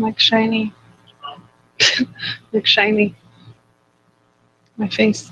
like shiny. Like shiny. My face.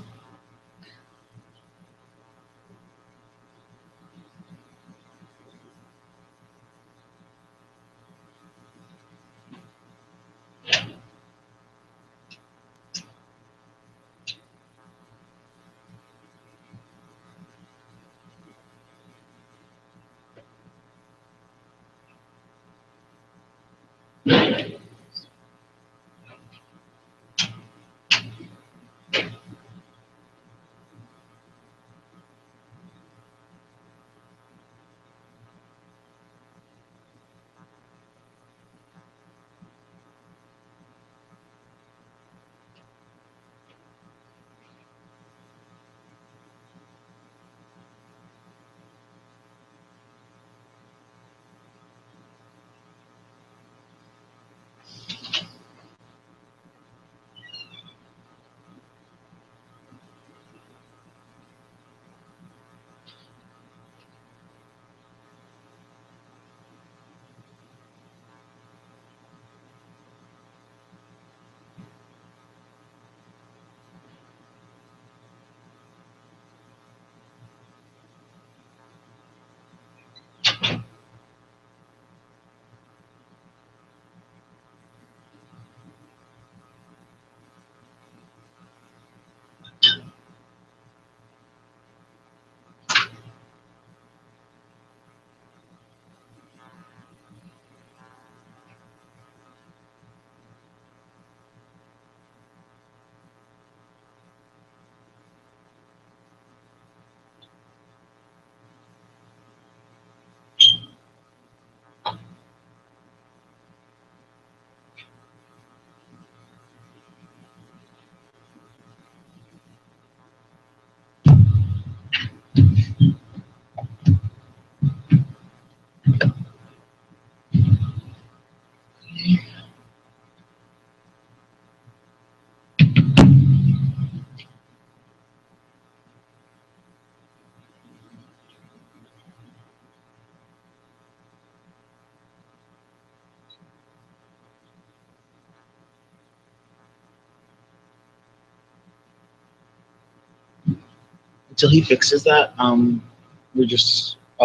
Until he fixes that, I'll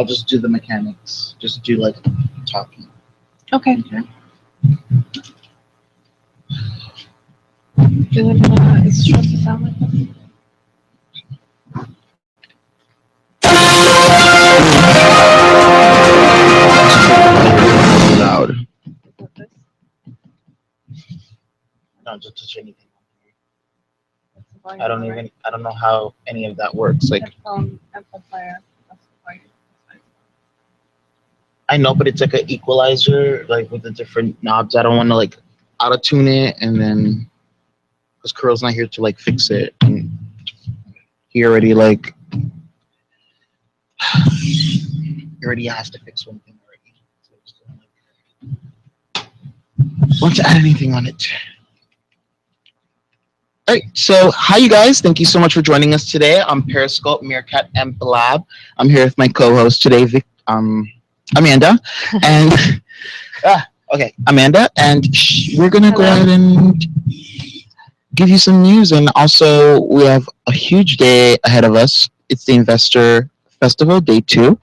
just do the mechanics. Just do like talking. Okay. Okay. Is it supposed to sound like this? Loud. Like this? No, just touch anything. That's the volume, I don't right? even. I don't know how any of that works. Like Headphone amplifier. That's the volume. I know, but it's like an equalizer, like with the different knobs. I don't want to like auto tune it, and then because Curl's not here to like fix it, and he already like he already has to fix one thing already. So I just don't want to add anything on it. All right, so hi you guys. Thank you so much for joining us today on Periscope, Meerkat, and Blab. I'm here with my co-host today, Amanda, and Amanda, and we're gonna go Hello. ahead and give you some news, and also we have a huge day ahead of us. It's the Investor Festival, day 2.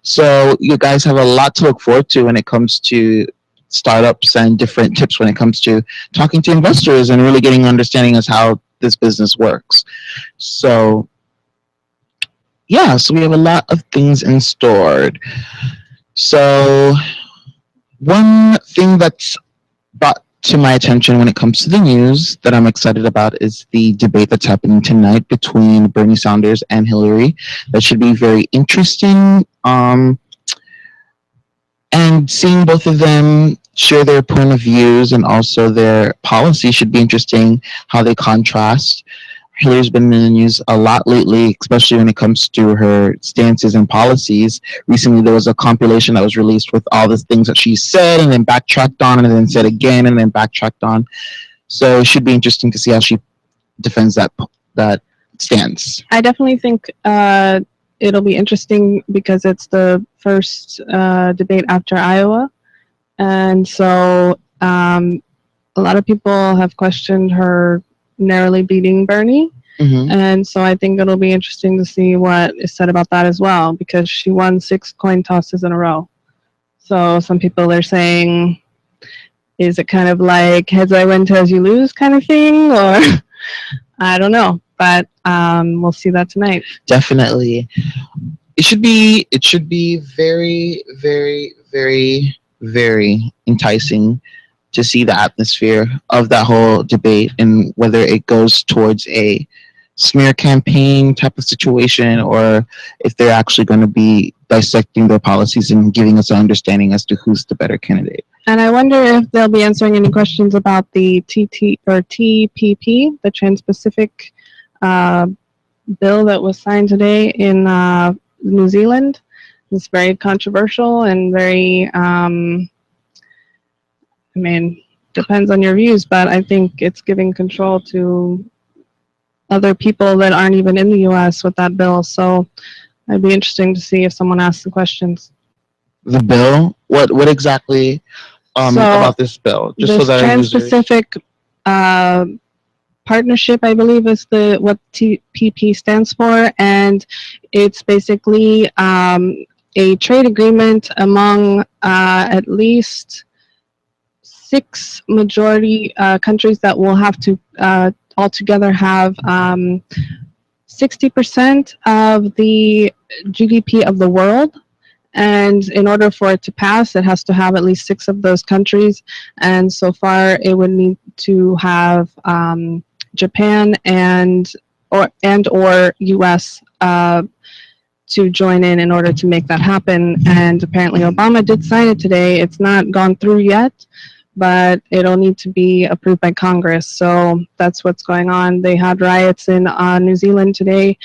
So you guys have a lot to look forward to when it comes to startups and different tips when it comes to talking to investors and really getting an understanding of how this business works. So yeah, so we have a lot of things in store. So one thing that's brought to my attention when it comes to the news that I'm excited about is the debate that's happening tonight between Bernie Sanders and Hillary. That should be very interesting. And seeing both of them share their point of views and also their policy should be interesting, how they contrast. Hillary's been in the news a lot lately, especially when it comes to her stances and policies. Recently, there was a compilation that was released with all the things that she said and then backtracked on and then said again and then backtracked on. So it should be interesting to see how she defends that stance. I definitely think it'll be interesting because it's the first debate after Iowa. And so um, a lot of people have questioned her narrowly beating Bernie. Hmm. And so I think it'll be interesting to see what is said about that as well, because she won 6 coin tosses in a row. So some people are saying, is it kind of like heads I win, tails you lose kind of thing? Or I don't know. But we'll see that tonight. Definitely. It should be very, very, very, very enticing to see the atmosphere of that whole debate and whether it goes towards a smear campaign type of situation or if they're actually going to be dissecting their policies and giving us an understanding as to who's the better candidate. And I wonder if they'll be answering any questions about the TT or TPP, the Trans-Pacific uh, bill that was signed today in New Zealand. It's very controversial and very, I mean, depends on your views, but I think it's giving control to other people that aren't even in the U.S. with that bill. So it'd be interesting to see if someone asks the questions. The bill, what exactly So about this bill, just so this that our users. Trans-Pacific uh, partnership, I believe, is the what TPP stands for, and it's basically a trade agreement among at least 6 majority countries that will have to altogether have 60% of the GDP of the world. And in order for it to pass, it has to have at least 6 of those countries. And so far, it would need to have Japan and or U.S. To join in order to make that happen. And apparently, Obama did sign it today. It's not gone through yet, but it'll need to be approved by Congress. So that's what's going on. They had riots in New Zealand today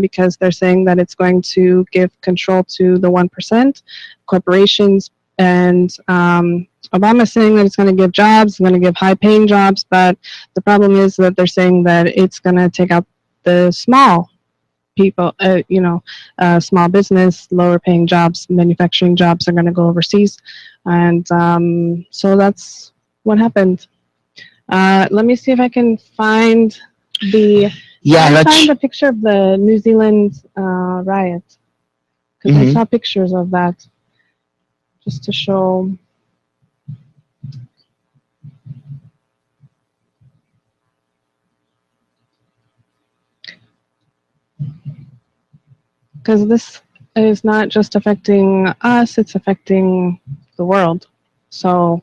because they're saying that it's going to give control to the 1% corporations. And Obama's saying that it's going to give jobs, it's going to give high paying jobs. But the problem is that they're saying that it's going to take out the small people, small business, lower paying jobs, manufacturing jobs are going to go overseas. And so that's what happened. Let me see if I can find the Yeah, find a picture of the New Zealand riot, because I saw pictures of that just to show. Because this is not just affecting us, it's affecting the world. So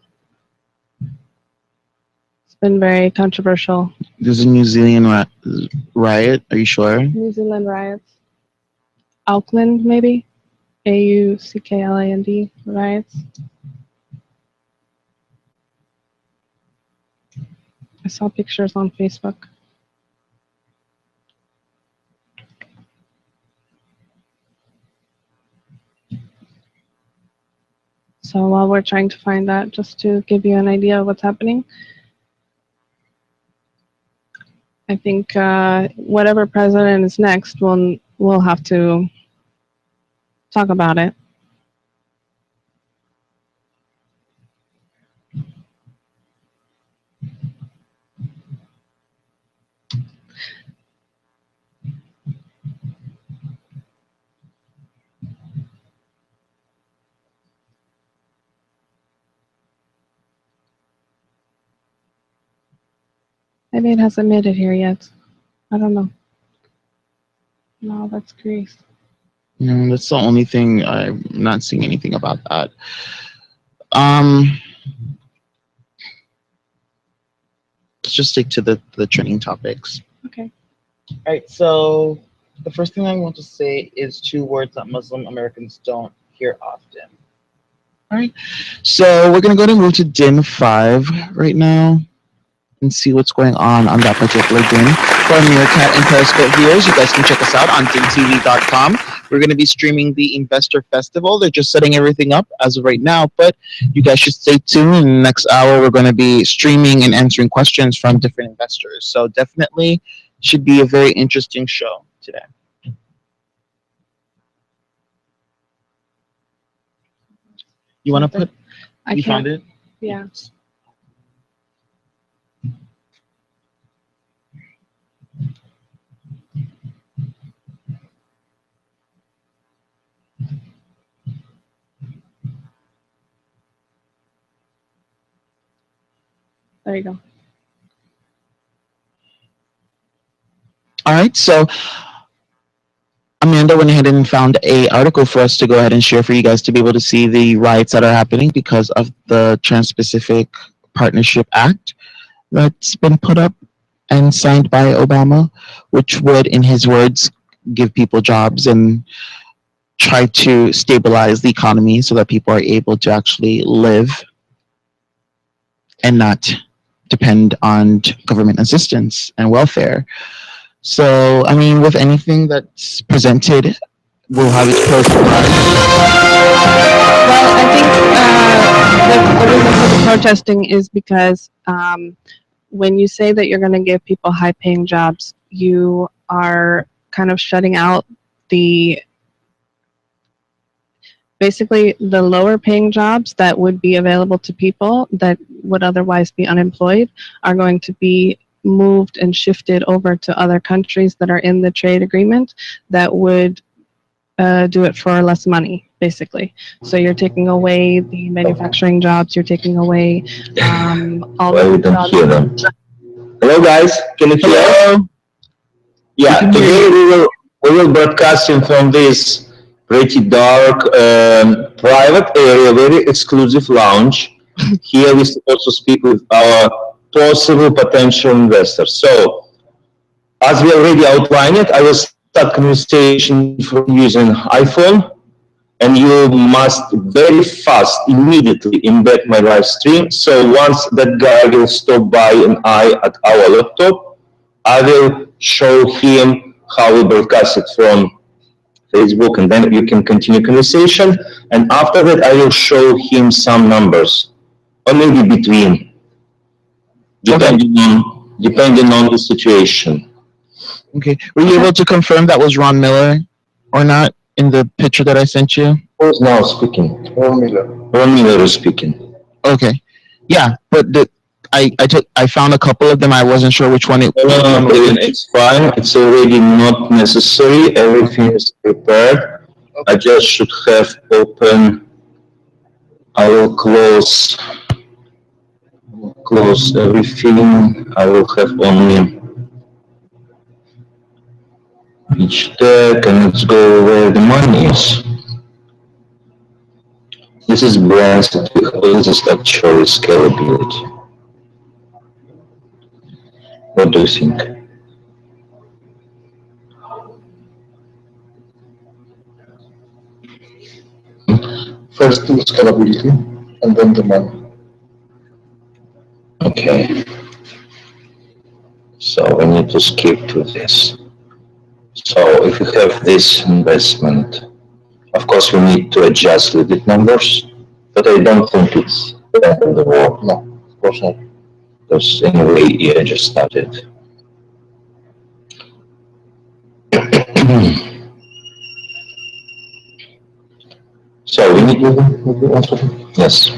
it's been very controversial. There's a New Zealand riot. Are you sure? New Zealand riots. Auckland, maybe? AUCKLAND riots. I saw pictures on Facebook. So while we're trying to find that, just to give you an idea of what's happening, I think whatever president is next, we'll have to talk about it. Maybe it hasn't made it here yet. I don't know. No, that's Greece. No, that's the only thing. I'm not seeing anything about that. Um, let's just stick to the trending topics. Okay. All right. So the first thing I want to say is 2 words that Muslim Americans don't hear often. All right. So we're gonna go to move to DIN 5 right now and see what's going on that particular DIN. For our Meerkat and Periscope viewers, you guys can check us out on DINtv.com. We're going to be streaming the Investor Festival. They're just setting everything up as of right now, but you guys should stay tuned. In the next hour, we're going to be streaming and answering questions from different investors. So definitely should be a very interesting show today. You want to put? I You can't. found it? Yeah. There you go. All right, so Amanda went ahead and found a article for us to go ahead and share for you guys to be able to see the riots that are happening because of the Trans-Pacific Partnership Act that's been put up and signed by Obama, which would, in his words, give people jobs and try to stabilize the economy so that people are able to actually live and not depend on government assistance and welfare. So, I mean, with anything that's presented, will have its pros and cons. Well, I think the reason for the protesting is because when you say that you're going to give people high paying jobs, you are kind of shutting out the basically the lower paying jobs that would be available to people that would otherwise be unemployed are going to be moved and shifted over to other countries that are in the trade agreement that would do it for less money, basically. So you're taking away the manufacturing jobs, you're taking away all Why of we the don't jobs. hear them? Hello, guys. Can you hear us? Hello. Yeah. Today we will broadcasting from this pretty dark private area, very exclusive lounge. Here we also speak with our possible potential investors. So, as we already outlined it, I will start conversation from using iPhone, and you must very fast, immediately embed my live stream. So once that guy will stop by and I at our laptop, I will show him how we broadcast it from Facebook, and then you can continue conversation. And after that, I will show him some numbers, or maybe between, Okay. depending on the situation. Okay. Were you able to confirm that was Ron Miller or not in the picture that I sent you? Who's now speaking? Ron Miller. Ron Miller is speaking. Okay. Yeah, but I found a couple of them. I wasn't sure which one it No, no, no, was. Kevin, it's fine. It's already not necessary. Everything is prepared. I just should have open. I will close everything. I will have only each tag, and let's go where the money is. This is brands that we have. This is actually scalability. What do you think? First the scalability and then the money. Okay. So we need to skip to this. So if you have this investment, of course we need to adjust with the numbers, but I don't think it's the end of the world. No, of course not. Because anyway, I just started. So we need to, yes.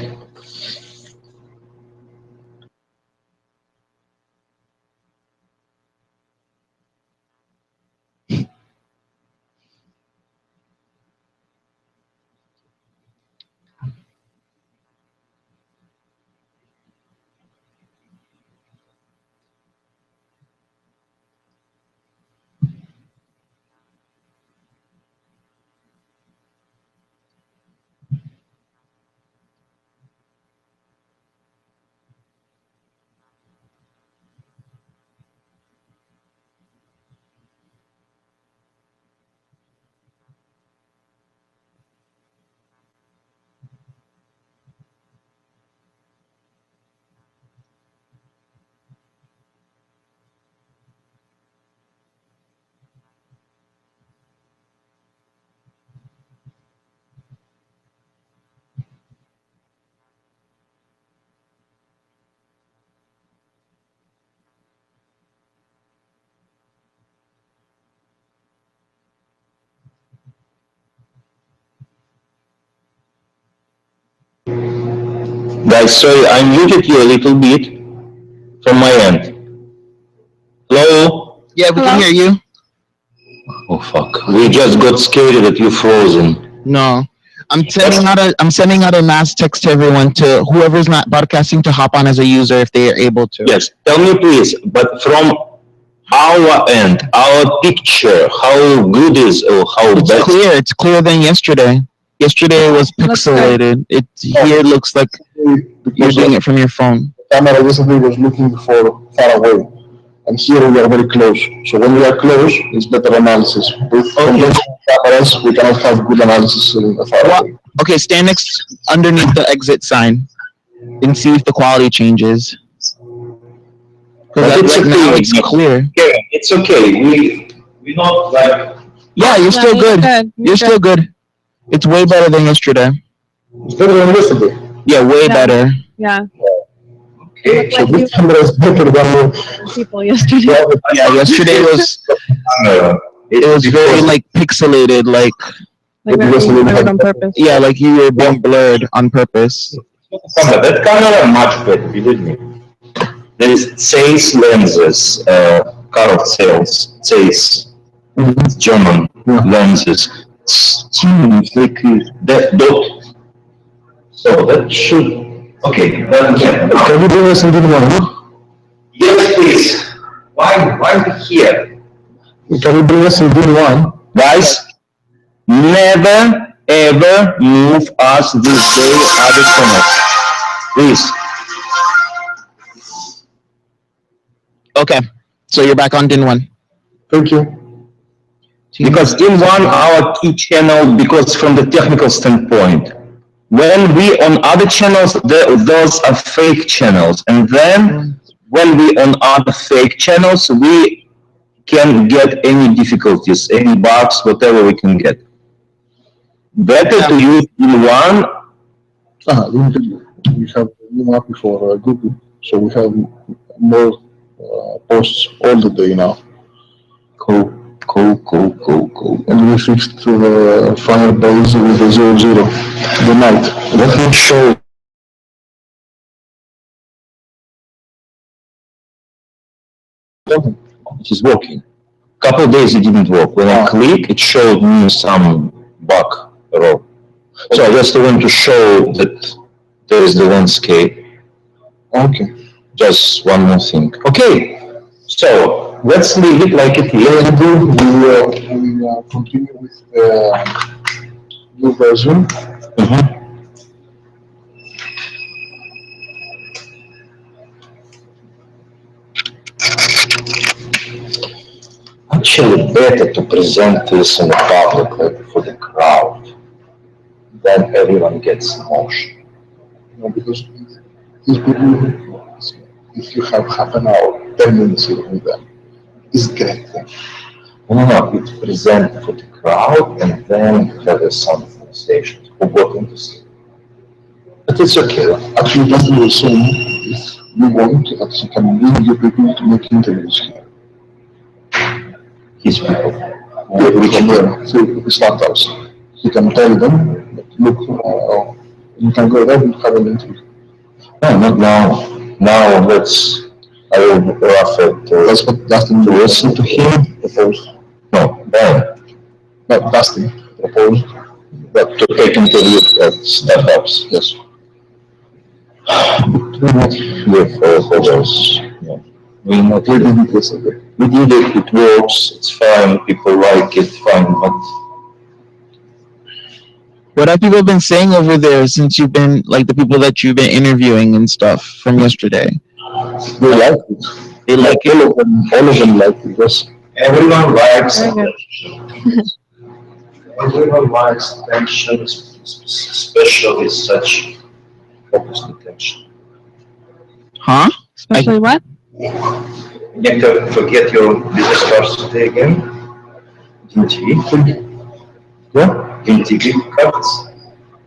Guys, sorry, I muted you a little bit from my end. Hello? Yeah, we can Hello? hear you. Oh fuck. We just got scared that you frozen. No. I'm sending out a mass text to everyone, to whoever's not broadcasting, to hop on as a user if they are able to. Yes, tell me please, but from our end, our picture, how good is or how It's bad? clear. It's clearer than yesterday. Yesterday it was Looks good. pixelated. It here looks like you're Because doing the it from your phone. camera yesterday was looking for far away. And here we are very close. So when we are close, it's better analysis. With conventional cameras, we cannot have good analysis far Well, away. okay, stand next underneath the exit sign and see if the quality changes. But Because it's right now okay. it's clear. Yeah, it's okay. We not like Yeah, you're Yeah, still you're good. good. You're still good. It's way better than yesterday. It's better than yesterday. Yeah, way Yeah. better. Yeah. okay. So Like this you camera is better than people yesterday. the Yeah, yesterday Camera. it was very because- like pixelated, like Like they're yesterday being we blurred had on purpose. yeah, like you were being blurred on purpose. camera. That camera much better, believe me. There is Zeiss lenses, Carl Zeiss, German lenses. It's like that dot. So that should, okay, then Can you bring us into the one? yes, please. Why we here? Can you bring us into the one? Guys, never ever move us this day other channels. Please. Okay, so you're back on DIN one. Thank you. Because in one our key channel, because from the technical standpoint, when we on other channels, those are fake channels, and then when we on other fake channels, we can get any difficulties, any bugs, whatever we can get. Better to use in one. We have new app for Google, so we have more posts all the day now. Cool. And we fixed the Firebase with the 00, the night. Let me show. It is working. Couple of days it didn't work. When I click, it showed me some bug error. So I just want to show that there is the landscape. Okay. Just one more thing. Okay, so let's leave it like it is. We continue with the new version. Mhm. Actually, better to present this in the public, like for the crowd. Then everyone gets emotion. Because these people, if you have half an hour, 10 minutes here with them, it's great thing. No, it's present for the crowd, and then there is some stations who got into it. But it's okay. Actually, just do the same if you want, that you can bring your people to make interviews here. His people. We can learn through the startups. You can tell them, look, you can go there and have an interview. No, not now. Now I will rough it. That's what Dustin To listen to him? proposed. No, then No, Dustin proposed. but to take interview at startups. Yes. With others. Yeah. We not We did it yesterday. We did it. It works. It's fine. People like it. Fine, but What have people been saying over there since you've been, like, the people that you've been interviewing and stuff from yesterday? They like it. They like it. All of them like it. Yes. everyone likes Very good. attention. Everyone likes attention, especially such focused attention. Huh? Especially what? You have to forget your business cards today again. DINtv. Yeah, DINtv cards.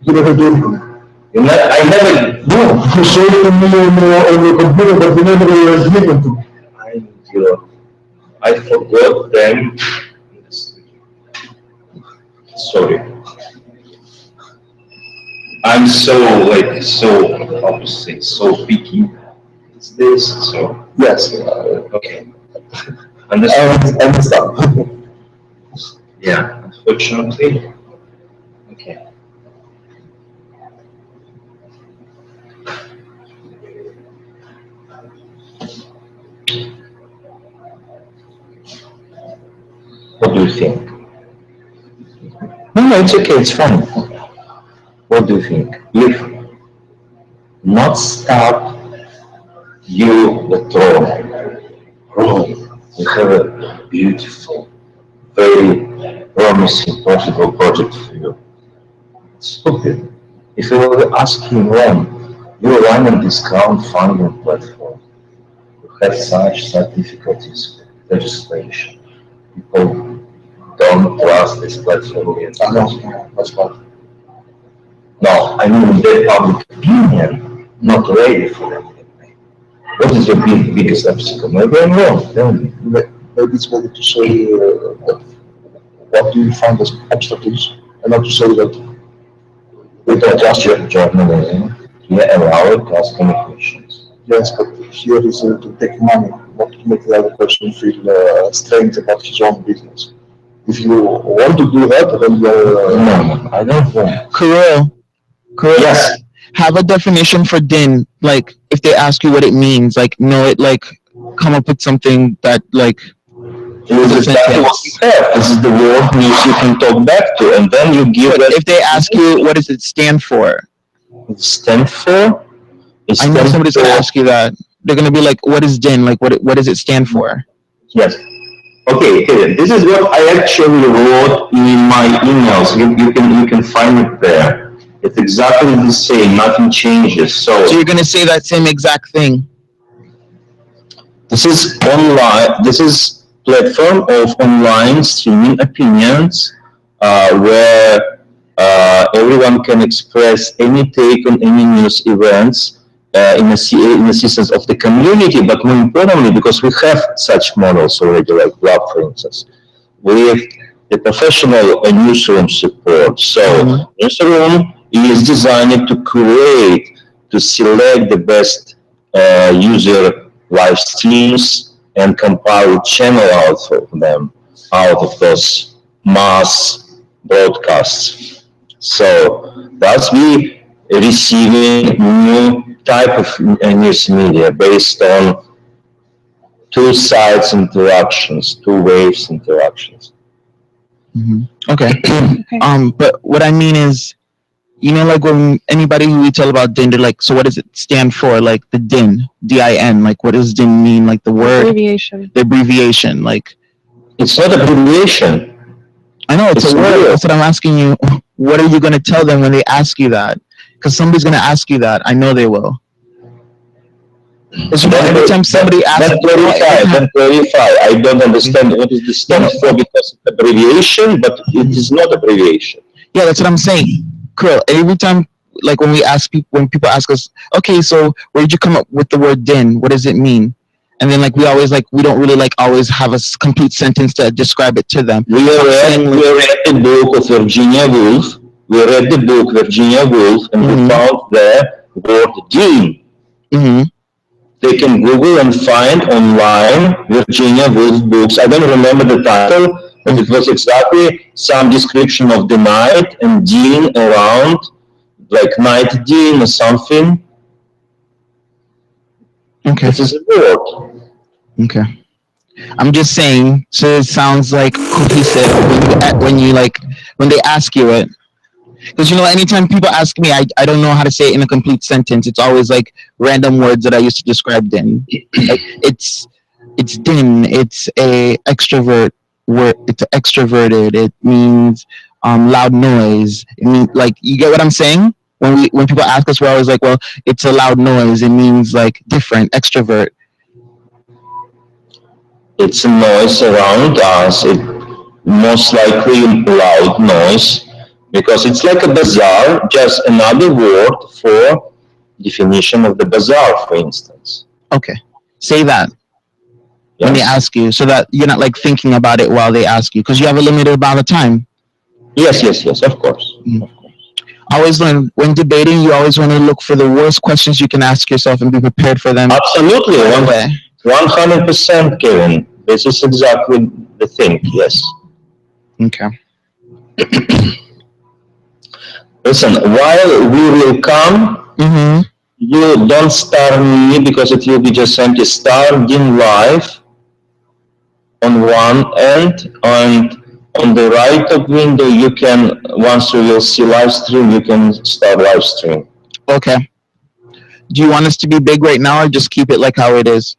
You never do it. I never. No, you showed it to me on your computer, but you never give it to me. I forgot them. Sorry. I'm so how to say, so picky. It's this, so Yes. okay. Understand? I understand. Yeah, unfortunately. Okay. do you think? No, no, it's okay, it's fine. What do you think? If not start you the throne, growing, you have a beautiful, very promising, profitable project for you. Stupid. If you will ask him when you run a discount funding platform, you have such difficulties with legislation. People don't trust this platform yet. No, that's bad. No, I mean the public opinion not ready for that. What is your biggest obstacle? Maybe I'm wrong. Tell me. Maybe it's better to say that what do you find as obstacles, and not to say that We don't trust your journalism. We allow trust communications. yes, but here is to take money, not to make the other person feel strange about his own business. If you want to do that, then you're. No, I don't want. Kirill, Yes. have a definition for din. Like, if they ask you what it means, like, know it, like, come up with something that, like, This is exactly what we have. This is the word which you can talk back to, and then you give but it. if they ask you, what does it stand for? It stand for. It I know stands somebody's going to for- ask you that. They're going to be like, what is din? Like, what does it stand for? Yes. Okay, Kevin, this is what I actually wrote in my emails. You can find it there. It's exactly the same. Nothing changes. So you're going to say that same exact thing. This is online. This is platform of online streaming opinions, where everyone can express any take on any news events in the systems of the community. But more importantly, because we have such models already, like Blab, for instance, with the professional newsroom support. So newsroom is designed to create, to select the best user live streams and compile a channel out of them, out of those mass broadcasts. So thus we receiving new type of news media based on two sides interactions, two waves interactions. Okay. Okay. But what I mean is, you know, like when anybody who we tell about din, they're like, so what does it stand for? Like the din, DIN, like what does din mean? Like the word, Abbreviation. the abbreviation, like, It's not abbreviation. I know it's It's a word. real. That's what I'm asking you. What are you going to tell them when they ask you that? Because somebody's going to ask you that. I know they will. Because you know, every time somebody asks, Then clarify. I don't understand what is the stand for because it's abbreviation, but it is not abbreviation. yeah, that's what I'm saying. Cool. Every time, like when we ask people, when people ask us, okay, so where did you come up with the word din? What does it mean? And then like we always like we don't really like always have a complete sentence to describe it to them. We read the book of Virginia Woolf. We read the book Virginia Woolf, and we found the word din. Mm-hmm. They can Google and find online Virginia Woolf books. I don't remember the title, but it was exactly some description of the night and din around, like night din or something. Okay. This is a word. Okay. I'm just saying, so it sounds like cohesive when you like when they ask you it. Because you know, anytime people ask me, I don't know how to say it in a complete sentence. It's always like random words that I used to describe din. Like it's din. It's a extrovert word. It's extroverted. It means loud noise. It means like you get what I'm saying. When people ask us, we're always like, well, it's a loud noise. It means like different, extrovert. It's a noise around us. It most likely loud noise because it's like a bazaar, just another word for definition of the bazaar, for instance. Okay, say that when they Yes. ask you, so that you're not like thinking about it while they ask you, because you have a limited amount of time. Yes, of course. Always when debating, you always want to look for the worst questions you can ask yourself and be prepared for them. Absolutely, Right away. 100%, Kevin. This is exactly the thing. Yes. Okay. Listen, while we will come, Mm-hmm. you don't star me because it will be just empty. Star din live on one end and On the right of window, you can, once you will see live stream, you can start live stream. Okay. Do you want us to be big right now, or just keep it like how it is?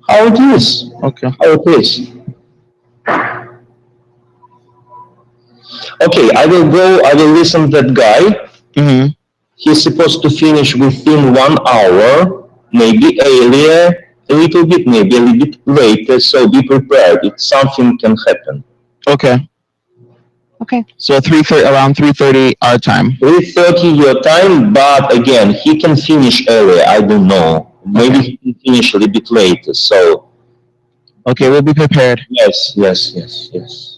How it is. Okay. How it is. Okay, I will listen to that guy. Mm-hmm. He's supposed to finish within 1 hour, maybe earlier, a little bit, maybe a little bit later, so be prepared. If something can happen. Okay. Okay. So 3:30, around 3:30 our time. 3:30 your time, but again, he can finish earlier. I don't know. Maybe Okay. he can finish a little bit later. So Okay, we'll be prepared. yes, yes, yes, yes.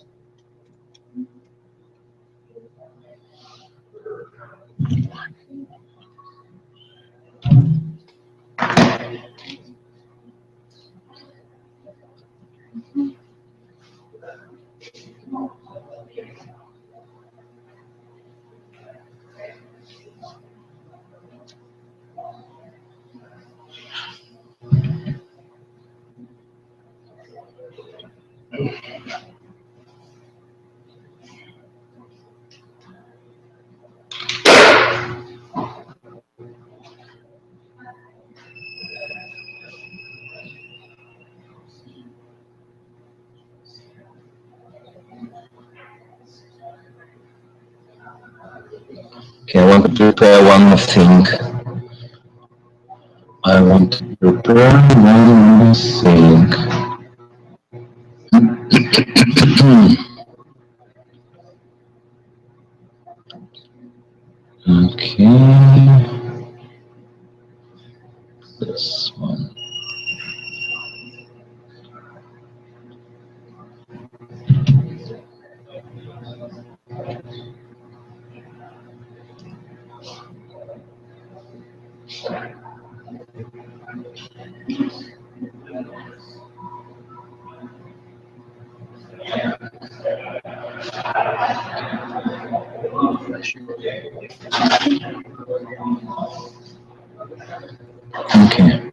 Okay, I want to prepare one more thing. I want to prepare one more thing. Okay, this one. Okay.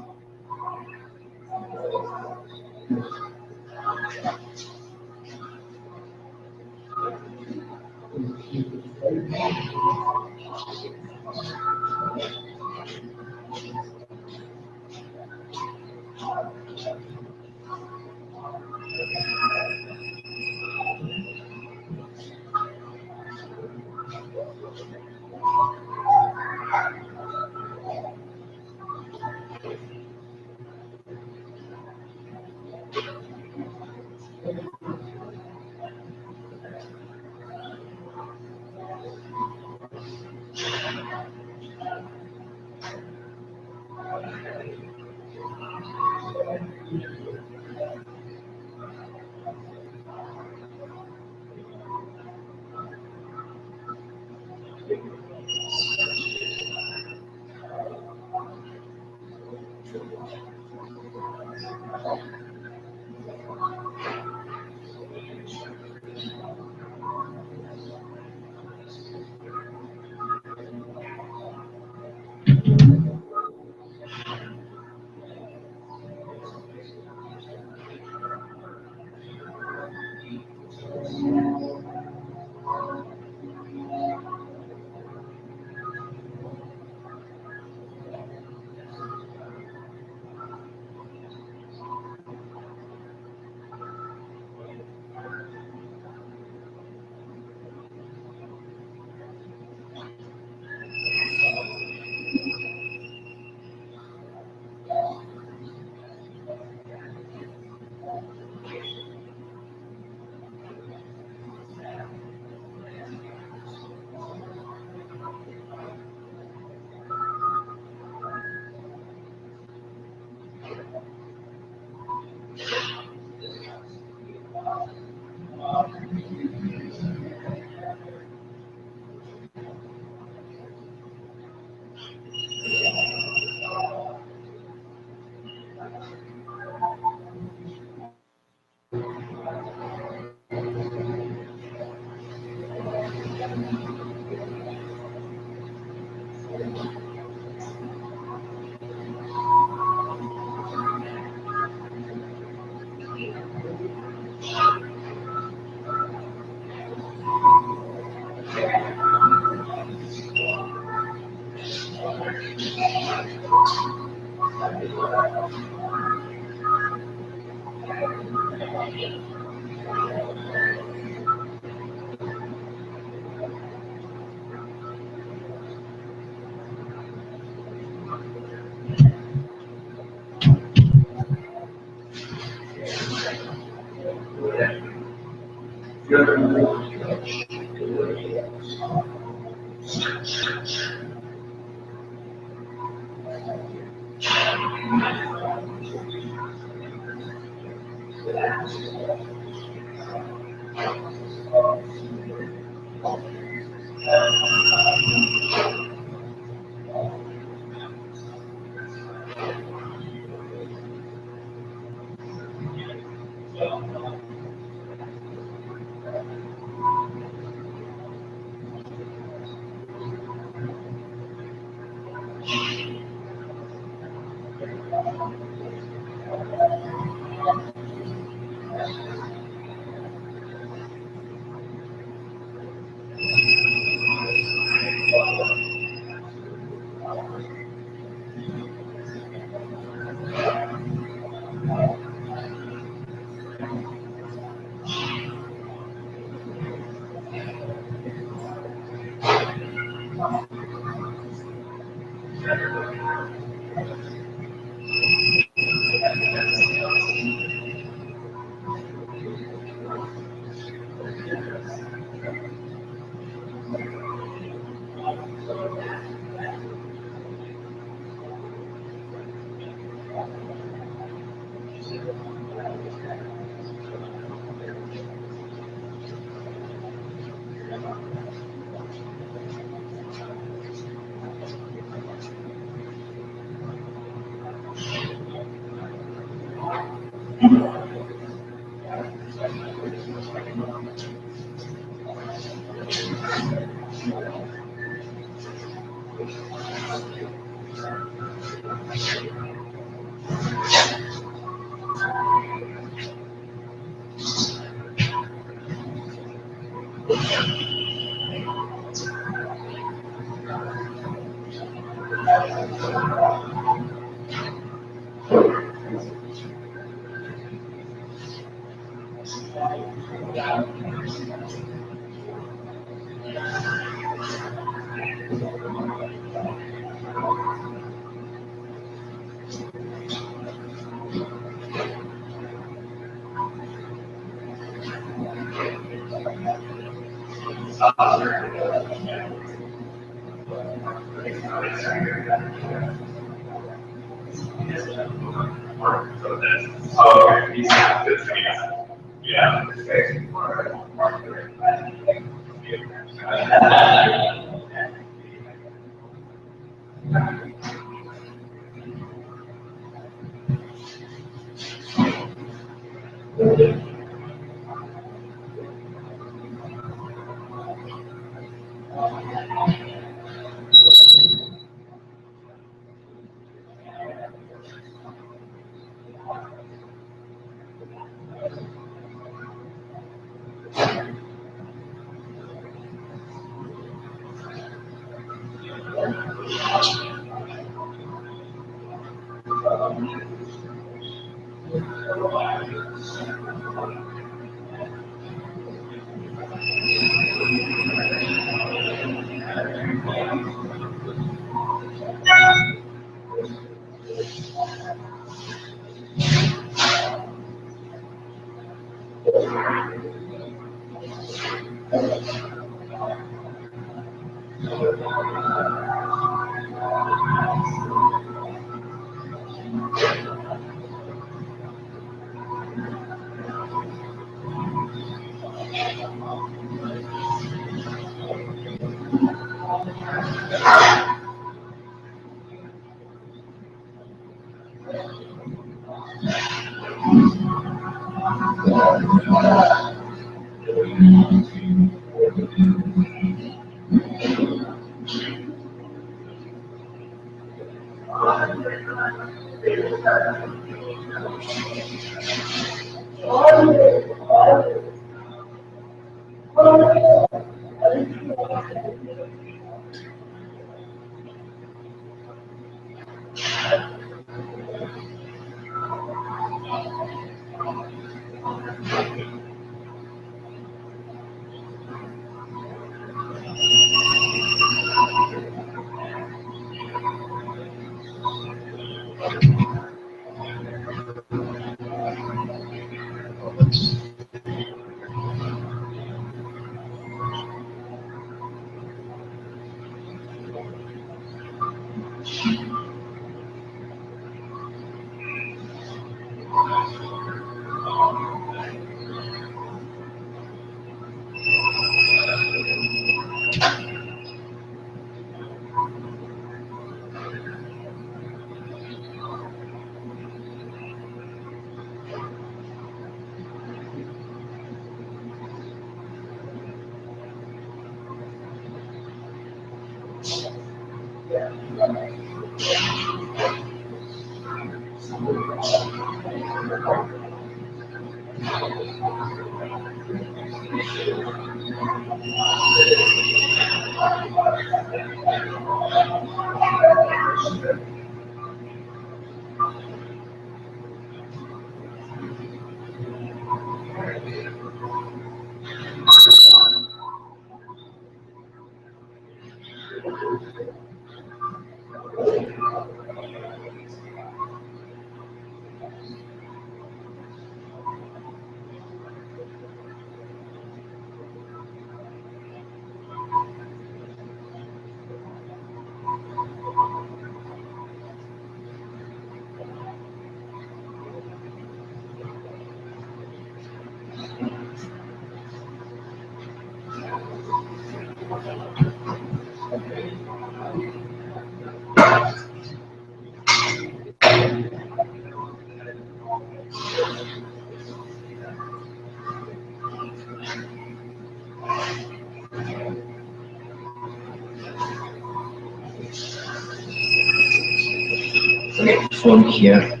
From here.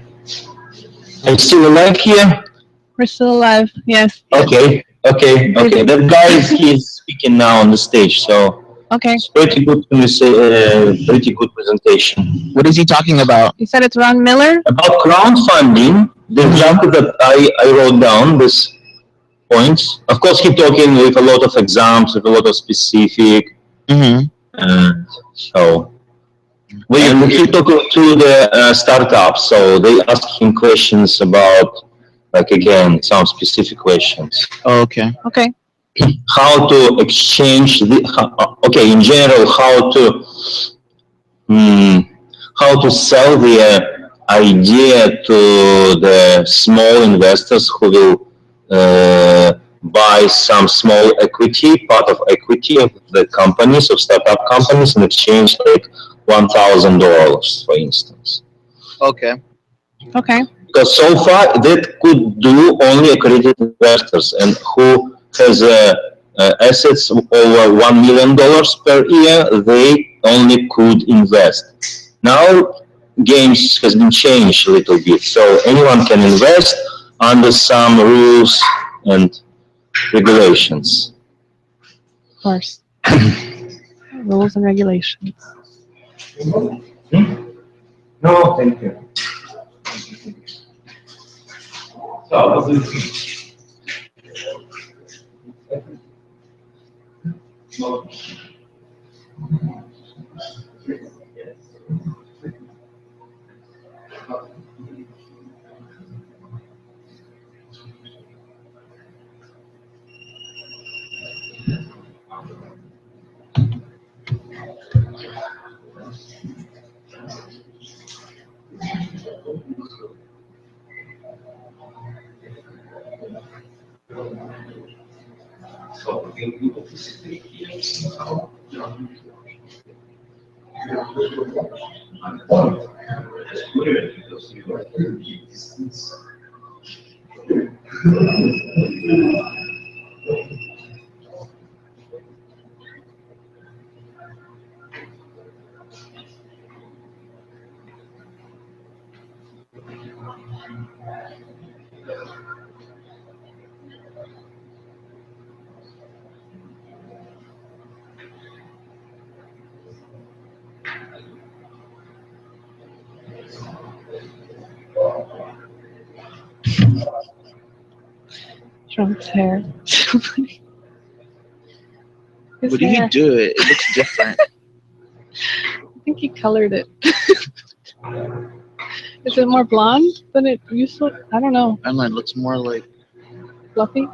Are you still alive here? We're still alive. Yes. Okay, okay. That guy he's speaking now on the stage, so Okay. it's pretty good. Pretty good presentation. What is he talking about? You said it's Ron Miller? About crowdfunding, the example that I wrote down, this points. Of course, he talking with a lot of examples, with a lot of specific. Mm-hmm. So he talked to the startups, so they ask him questions about, like again, some specific questions. Oh, okay. Okay. How to exchange okay, in general, how to sell the idea to the small investors who will buy some small equity, part of equity of the companies, of startup companies, in exchange like $1,000, for instance. Okay. Okay. Because so far that could do only accredited investors and who has assets over $1 million per year, they only could invest. Now games has been changed a little bit, so anyone can invest under some rules and regulations. Of course. Rules and regulations. No, thank you. Trump's hair. His What do you hair. do? It looks different. I think he colored it. Is it more blonde than it used to? I don't know. I don't know. It looks more like Fluffy.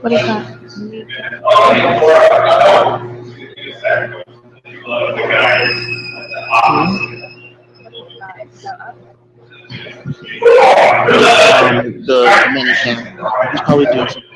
What is that? The mannequin. He's probably doing something.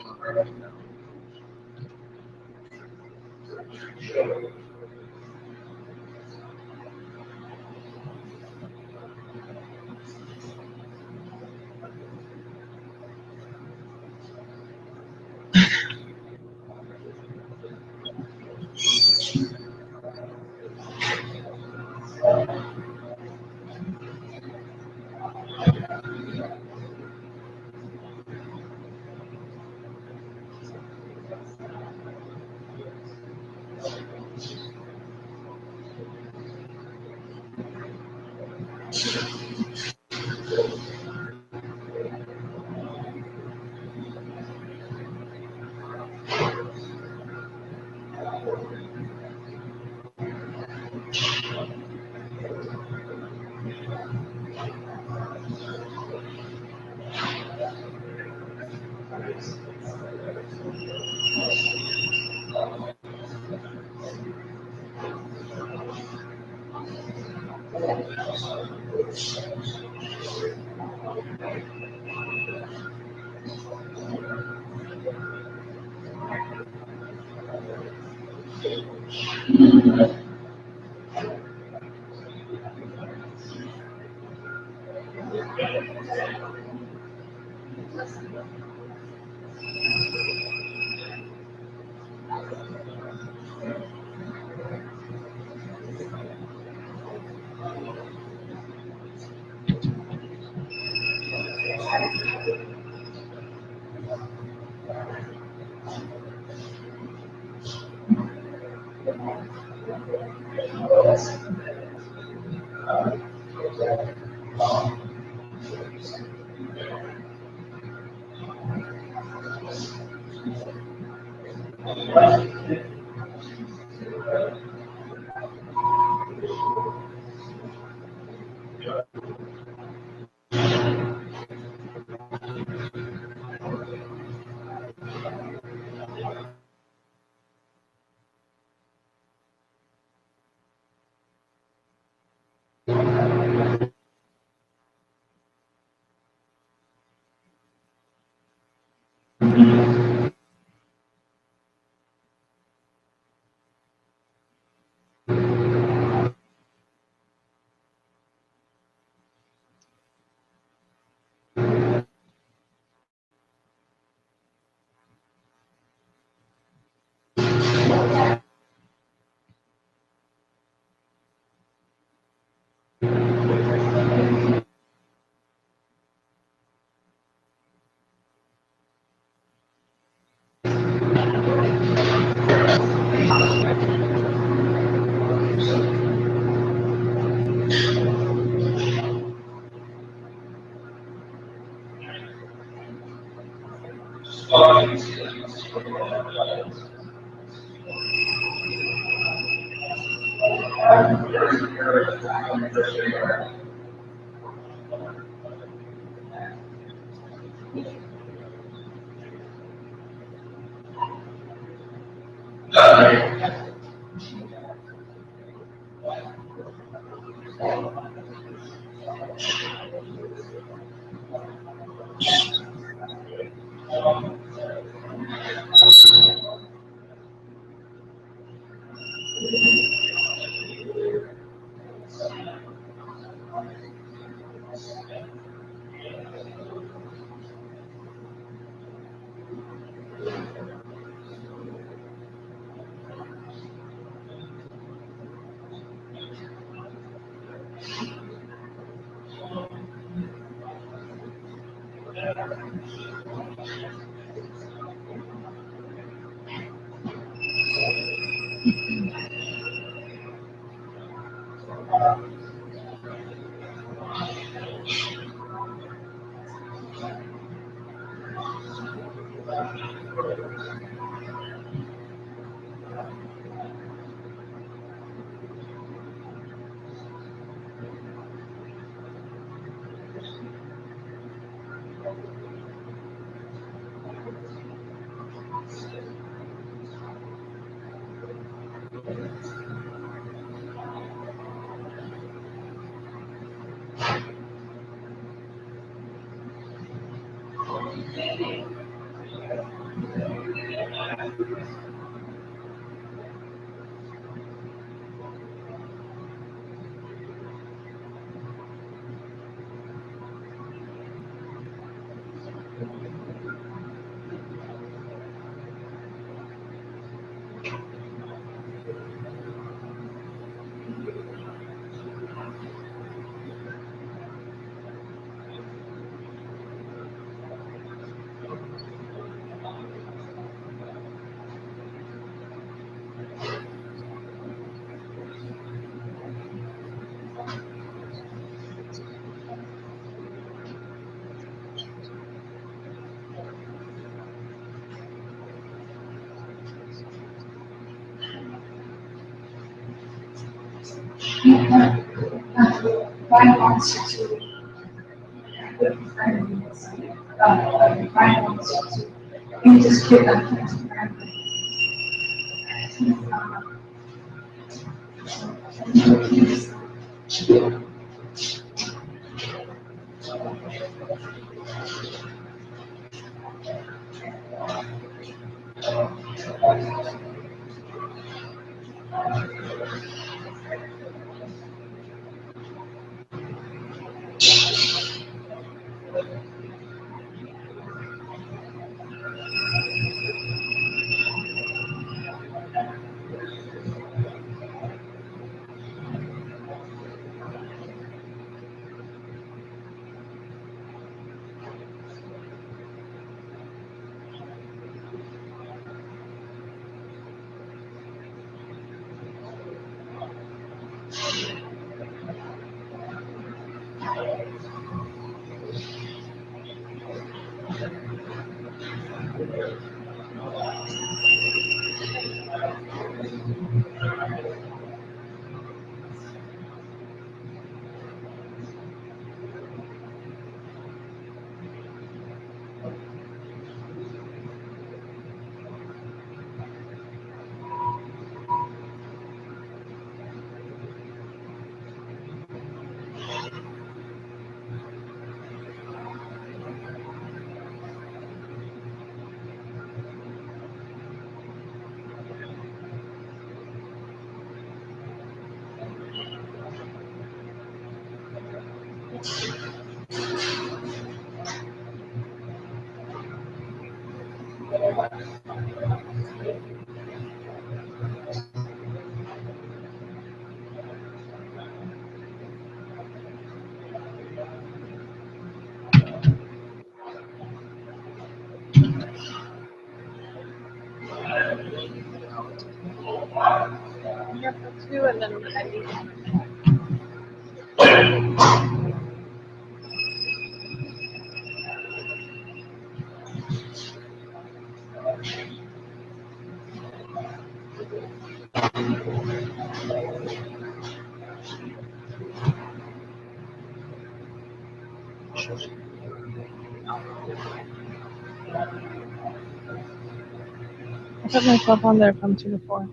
I put myself on there from 2 to 4.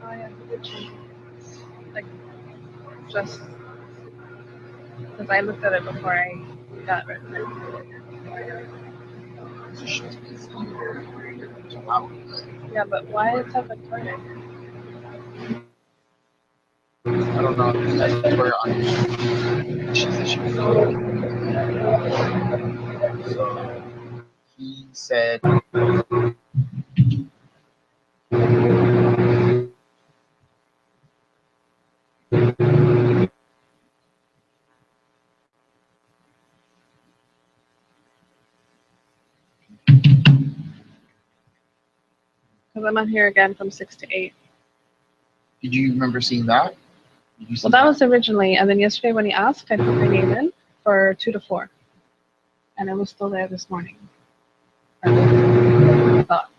Oh yeah, he did change it. Like, just because I looked at it before I got rid of it. Yeah, but why is that recorded? I don't know. That's where on so he said Because I'm on here again from 6 to 8. did you remember seeing that? Did you see Well, that was originally, and then yesterday when he asked, I put my name in for 2 to 4. And it was still there this morning. I thought.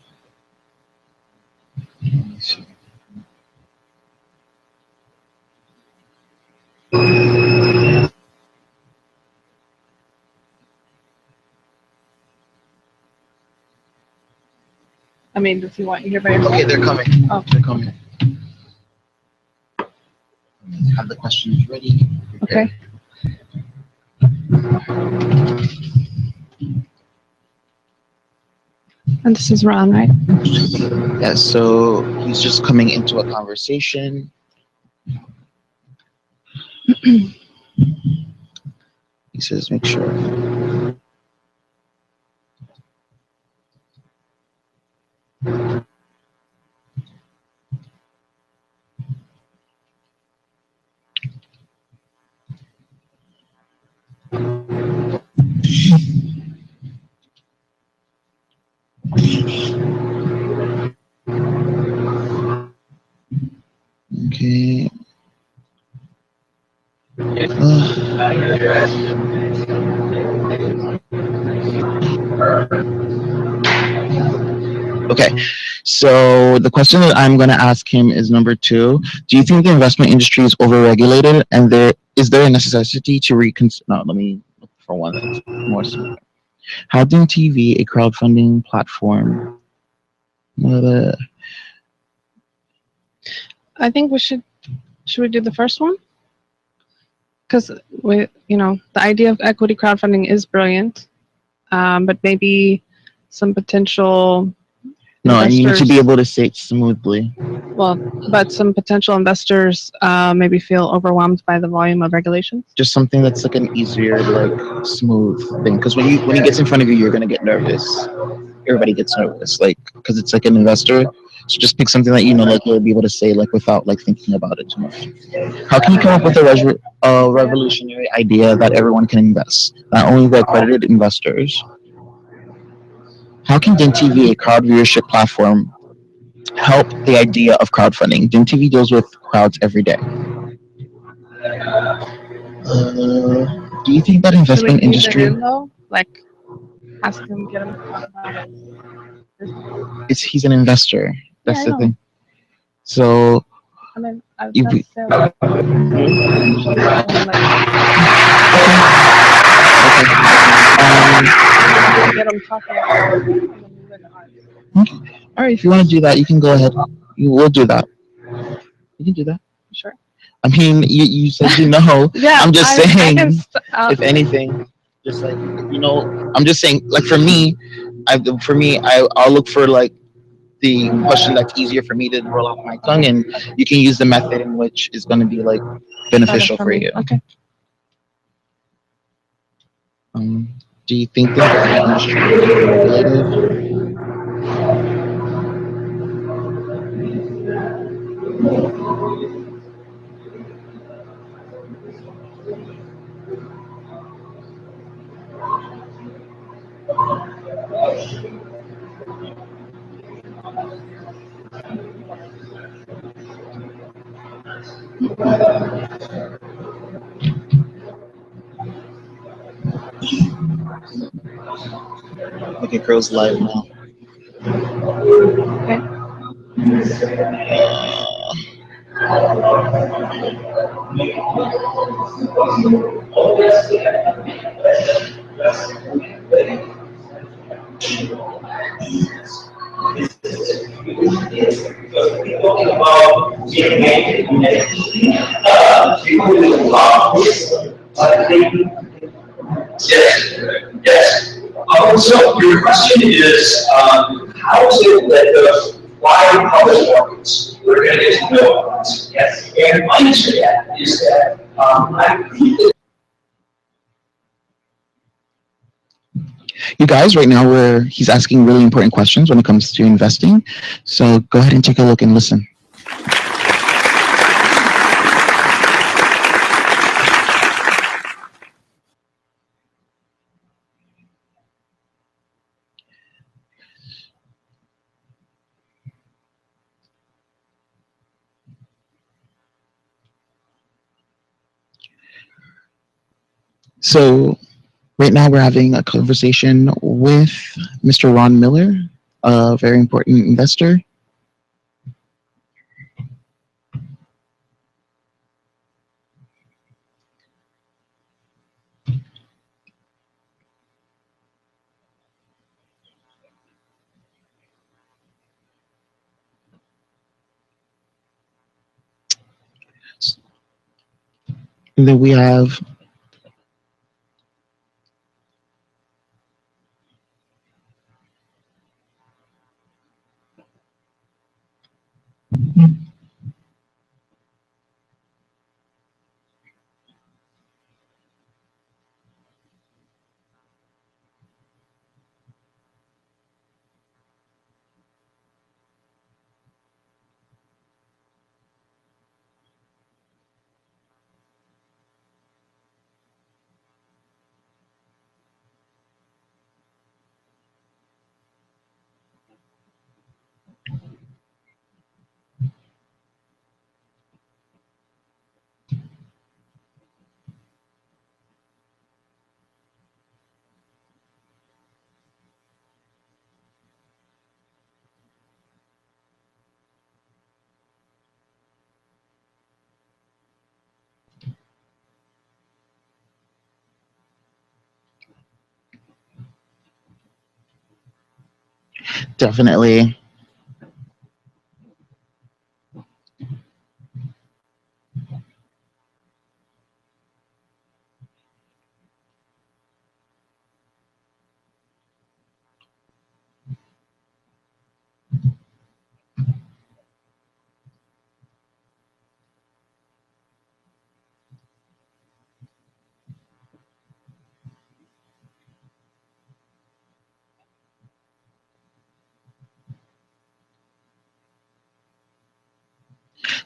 Let me see. I mean, does he want you here by yourself? Okay, they're coming. Oh. They're coming. Have the questions ready. Okay. And this is Ron, right? Yeah, so he's just coming into a conversation. He says, make sure. Okay. Okay, so the question that I'm going to ask him is number 2. Do you think the investment industry is overregulated, and is there a necessity to reconsider? No, let me look for one thing more. How DINtv, a crowdfunding platform? I think should we do the first one? Because the idea of equity crowdfunding is brilliant, but maybe some potential No, and you need to investors- be able to say it smoothly. Well, but some potential investors maybe feel overwhelmed by the volume of regulations. Just something that's like an easier, like smooth thing. Because when he gets in front of you, you're gonna get nervous. Everybody gets nervous, like because it's like an investor. So just pick something that like you'll be able to say like without like thinking about it too much. How can you come up with a revolutionary idea that everyone can invest, not only the accredited investors? How can DINtv, a crowd viewership platform, help the idea of crowdfunding? DINtv deals with crowds every day. Do you think that investment industry? Though? Like, ask him, get him to talk about it. He's an investor. That's Yeah, I the know. thing. So I mean, You- that's sales. Get him talking about it, and then move into ours. all right, if you want to do that, you can go ahead. You will do that. You can do that. Sure. I mean, you said you know. Yeah, I'm just I saying. can If anything, just like I'm just saying. Like for me, I'll look for like the question that's easier for me to roll off my tongue, and you can use the method in which is going to be like beneficial for you. Okay. Do you think the investment industry is regulated? Look at girls live now. Okay. Yes, yes. So your question is, how is it that the why public markets we're going to get to know about this? Yes. And my answer to that is that I believe that You guys, right now he's asking really important questions when it comes to investing. So go ahead and take a look and listen. So right now we're having a conversation with Mr. Ron Miller, a very important investor. And then we have definitely,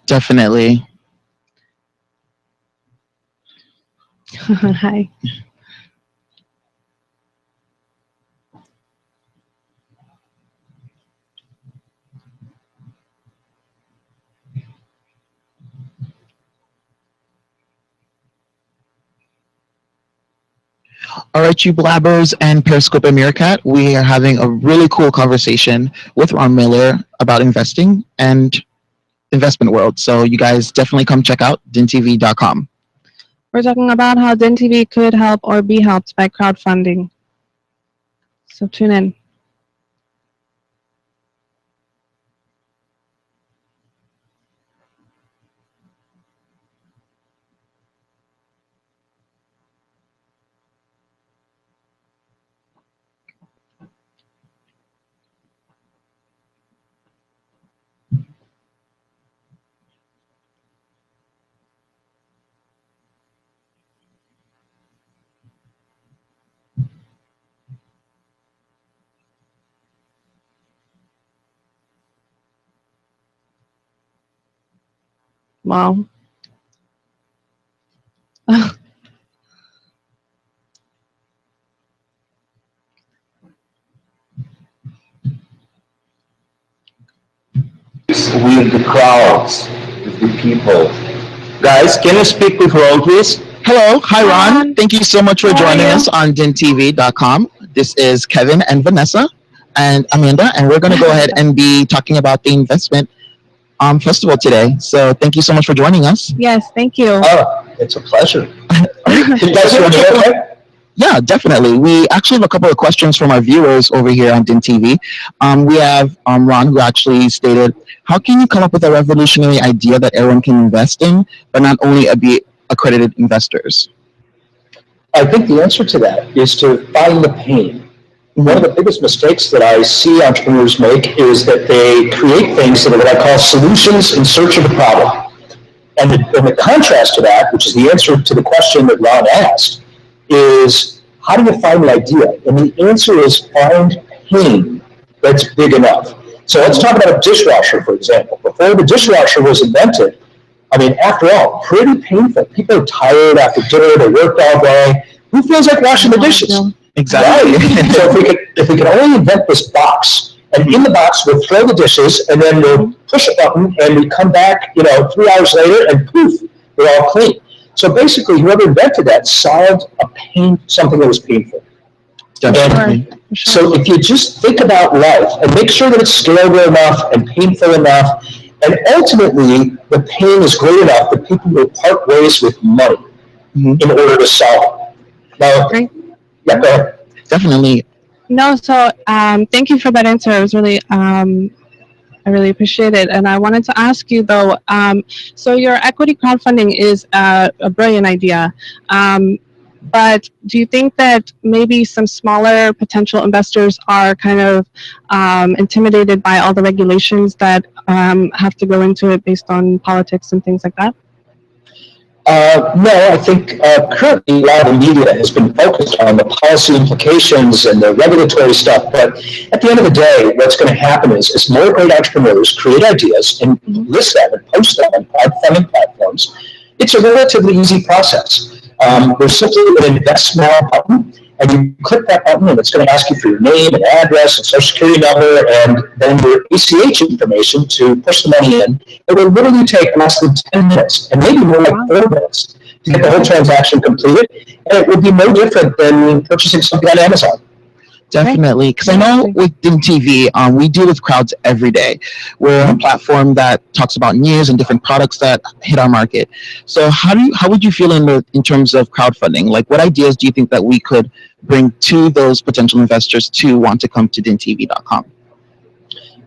definitely. Hi. All right, you blabbers and Periscope and Meerkat, we are having a really cool conversation with Ron Miller about investing and investment world. So you guys definitely come check out DINtv.com. We're talking about how DINtv could help or be helped by crowdfunding. So tune in. Wow. with the crowds, with the people. Guys, can you speak with Ron, please? Hello, hi Ron. Ron. Thank you so much for How are joining you? us on DINtv.com. This is Kevin and Vanessa and Amanda, and we're going to go ahead and be talking about the investment festival today. So thank you so much for joining us. Yes, thank you. Oh, it's a pleasure. You guys hear me okay? Yeah, definitely. We actually have a couple of questions from our viewers over here on DINtv. We have Ron, who actually stated, how can you come up with a revolutionary idea that everyone can invest in, but not only be accredited investors? I think the answer to that is to find the pain. One of the biggest mistakes that I see entrepreneurs make is that they create things that are what I call solutions in search of a problem. And the contrast to that, which is the answer to the question that Ron asked, is how do you find the idea? And the answer is find pain that's big enough. So let's talk about a dishwasher, for example. Before the dishwasher was invented, I mean, after all, pretty painful. People are tired after dinner, they worked all day. Who feels like washing the dishes? Exactly. Right? So if we could only invent this box, and in the box we'll throw the dishes, and then we'll push a button, and we come back, 3 hours later, and poof, they're all clean. So basically, whoever invented that solved something that was painful. Definitely. So if you just think about life and make sure that it's scalable enough and painful enough, and ultimately the pain is great enough that people will part ways with money in order to solve it. Now, Great. yeah, go ahead. Definitely. No, so thank you for that answer. It was really, I really appreciate it. And I wanted to ask you though, so your equity crowdfunding is a brilliant idea. But do you think that maybe some smaller potential investors are kind of intimidated by all the regulations that have to go into it based on politics and things like that? No, I think currently a lot of the media has been focused on the policy implications and the regulatory stuff, but at the end of the day, what's going to happen is more great entrepreneurs create ideas and list them and post them on crowdfunding platforms. It's a relatively easy process. There's simply an invest now button, and you click that button, and it's going to ask you for your name and address and social security number, and then your ACH information to push the money in. It will literally take less than 10 minutes, and maybe more like 4 minutes, to get the whole transaction completed, and it will be no different than purchasing something on Amazon. Definitely, because I know with DINtv, we deal with crowds every day. We're a platform that talks about news and different products that hit our market. So how would you feel in terms of crowdfunding? Like, what ideas do you think that we could bring to those potential investors to want to come to DINtv.com?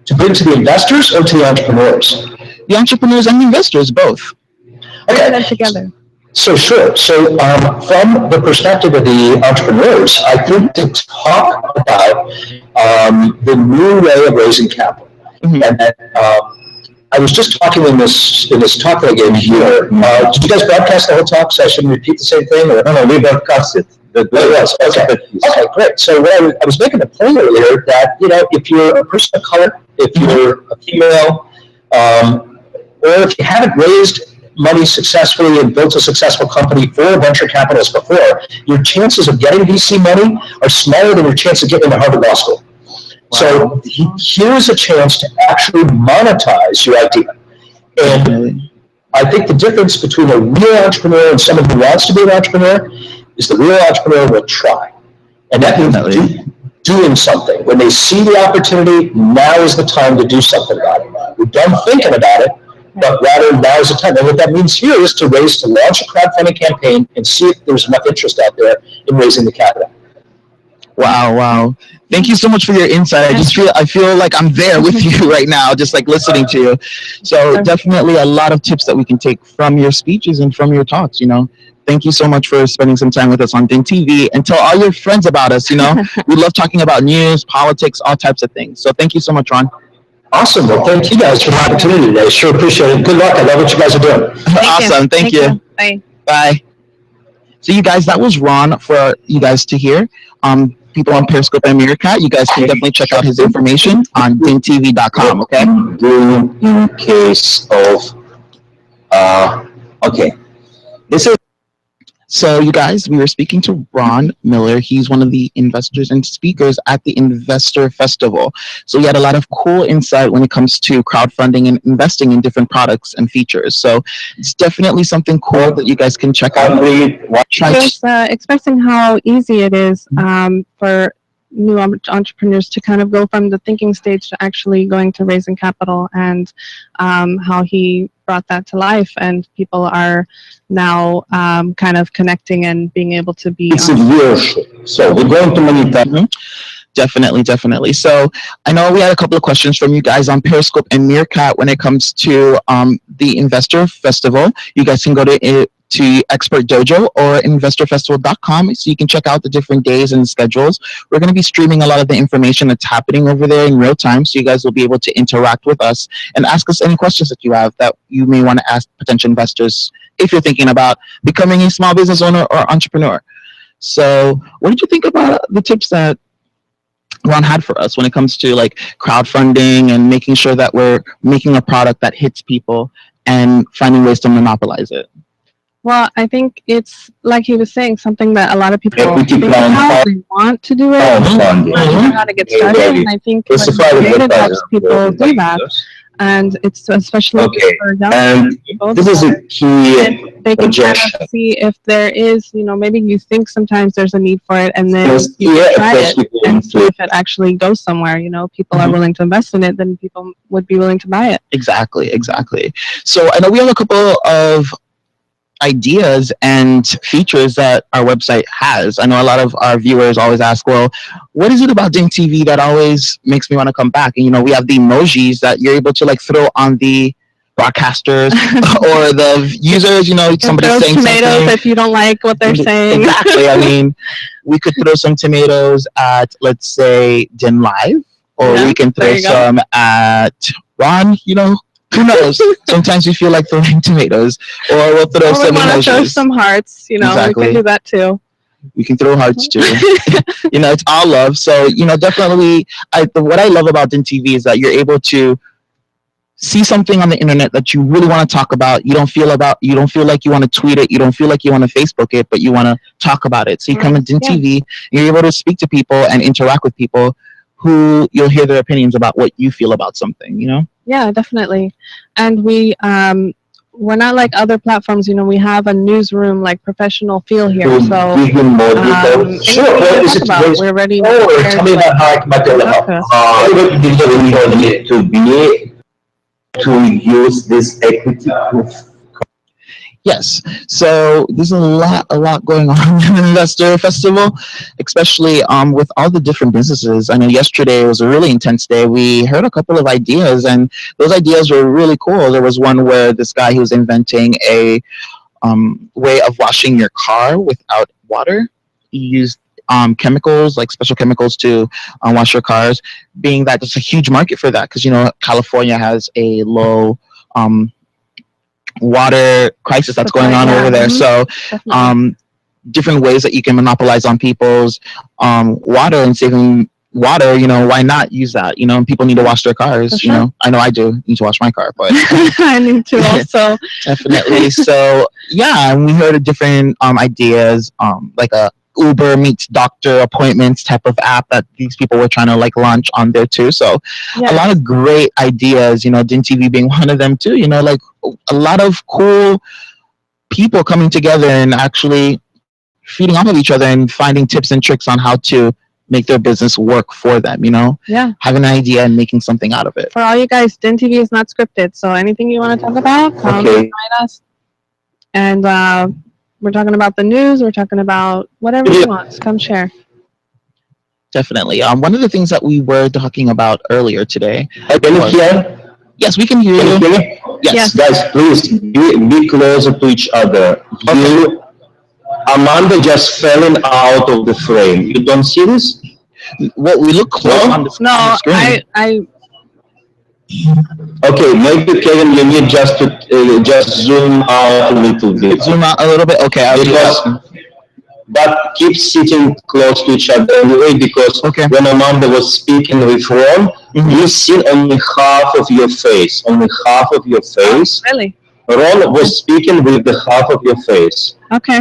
To bring to the investors or to the entrepreneurs? The entrepreneurs and the investors, both. Okay. Put them together. So sure. So from the perspective of the entrepreneurs, I think to talk about the new way of raising capital. And that, I was just talking in this talk that I gave here. Did you guys broadcast the whole talk? So I shouldn't repeat the same thing? Or? No, we broadcast it. Okay, great. So I was making the point earlier that if you're a person of color, if you're a female, or if you haven't raised money successfully and built a successful company for venture capitalists before, your chances of getting VC money are smaller than your chance of getting into Harvard Law School. Wow. So here's a chance to actually monetize your idea. And I think the difference between a real entrepreneur and someone who wants to be an entrepreneur is the real entrepreneur will try. And that means doing something. When they see the opportunity, now is the time to do something about it. We're done thinking about it, but rather now is the time. And what that means here is to launch a crowdfunding campaign and see if there's enough interest out there in raising the capital. Wow. Thank you so much for your insight. I feel like I'm there with you right now, just like listening to you. So definitely a lot of tips that we can take from your speeches and from your talks, Thank you so much for spending some time with us on DINtv, and tell all your friends about us, We love talking about news, politics, all types of things. So thank you so much, Ron. Awesome. Well, thank you guys for the opportunity today. Sure appreciate it. Good luck. I love what you guys are doing. Awesome. Thank you. Bye. So you guys, that was Ron for you guys to hear. People on Periscope and Meerkat, you guys can definitely check out his information on DINtv.com, okay? In case of, okay. This is So, you guys, we were speaking to Ron Miller. He's one of the investors and speakers at the Investor Festival. So, he had a lot of cool insight when it comes to crowdfunding and investing in different products and features. So, it's definitely something cool that you guys can check out. He was expressing how easy it is for new entrepreneurs to kind of go from the thinking stage to actually going to raising capital, and how he brought that to life, and people are now kind of connecting and being able to be It's a viewership. So we're going to monetize. Definitely. So I know we had a couple of questions from you guys on Periscope and Meerkat when it comes to the Investor Festival. You guys can go to Expert Dojo or investorfestival.com so you can check out the different days and schedules. We're going to be streaming a lot of the information that's happening over there in real time, so you guys will be able to interact with us and ask us any questions that you have that you may want to ask potential investors if you're thinking about becoming a small business owner or entrepreneur. So what did you think about the tips that Ron had for us when it comes to like crowdfunding and making sure that we're making a product that hits people and finding ways to monopolize it? Well, I think it's like he was saying, something that a lot of people Equity think how they want to do it, crowdfunding. not sure how to get started, and I think It's a what private created helps people advertising. do that, and it's especially Okay. for young And people. this is a key And they can kind projection. of see if there is, maybe you think sometimes there's a need for it, and then Yes, you yeah, try of course it we do. and see if it actually goes somewhere. People are willing to invest in it, then people would be willing to buy it. Exactly. So I know we have a couple of ideas and features that our website has. I know a lot of our viewers always ask, well, what is it about DINtv that always makes me want to come back? And we have the emojis that you're able to like throw on the broadcasters or the users, somebody Throw saying tomatoes something. if you don't like what they're saying. Exactly. I mean, we could throw some tomatoes at, let's say, DINLive, or Yeah, we can throw there you go. some at Ron, who knows? Sometimes we feel like throwing tomatoes, or we'll throw Or we some want to throw emojis. some hearts, Exactly. we can do that too. We can throw hearts too. It's all love. So, definitely, what I love about DINtv is that you're able to see something on the internet that you really want to talk about. You don't feel like you want to tweet it. You don't feel like you want to Facebook it, but you want to talk about it. So you come to DINtv, and you're able to speak to people and interact with people who you'll hear their opinions about what you feel about something, Yeah, definitely. And we're not like other platforms, we have a newsroom, like professional feel here. To So give you more details. anything Sure. you What want is to it? talk about, we're ready. Oh, prepared tell me to, about how talk to us. to be to use this equity proof. Yes. So there's a lot going on in the Investor Festival, especially with all the different businesses. I know yesterday was a really intense day. We heard a couple of ideas, and those ideas were really cool. There was one where this guy who was inventing a way of washing your car without water. He used chemicals, like special chemicals, to wash your cars, being that there's a huge market for that because, California has a low water crisis that's going on over there. So different ways that you can monopolize on people's water and saving water, why not use that? And people need to wash their cars. Sure. I know I do need to wash my car, but I need to also. definitely. So yeah, and we heard of different ideas, like a Uber meets doctor appointments type of app that these people were trying to like launch on there too. So a lot of great ideas, DINtv being one of them too, like a lot of cool people coming together and actually feeding off of each other and finding tips and tricks on how to make their business work for them, have an idea and making something out of it. For all you guys, DINtv is not scripted, so anything you want to talk about, come join us. And we're talking about the news, we're talking about whatever you want. Come share. Definitely. One of the things that we were talking about earlier today. Can you hear? Yes, we can hear Can you. you hear me? Yes. Guys, please be closer to each other. Amanda just falling out of the frame. You don't see this? Well, we look close on the screen. I Okay, maybe Kevin, you need just to just zoom out a little bit. Zoom out a little bit. Okay, I'll do that. But keep sitting close to each other anyway, because when Amanda was speaking with Ron, you see only half of your face. Only half of your face. Really? Ron was speaking with the half of your face. Okay.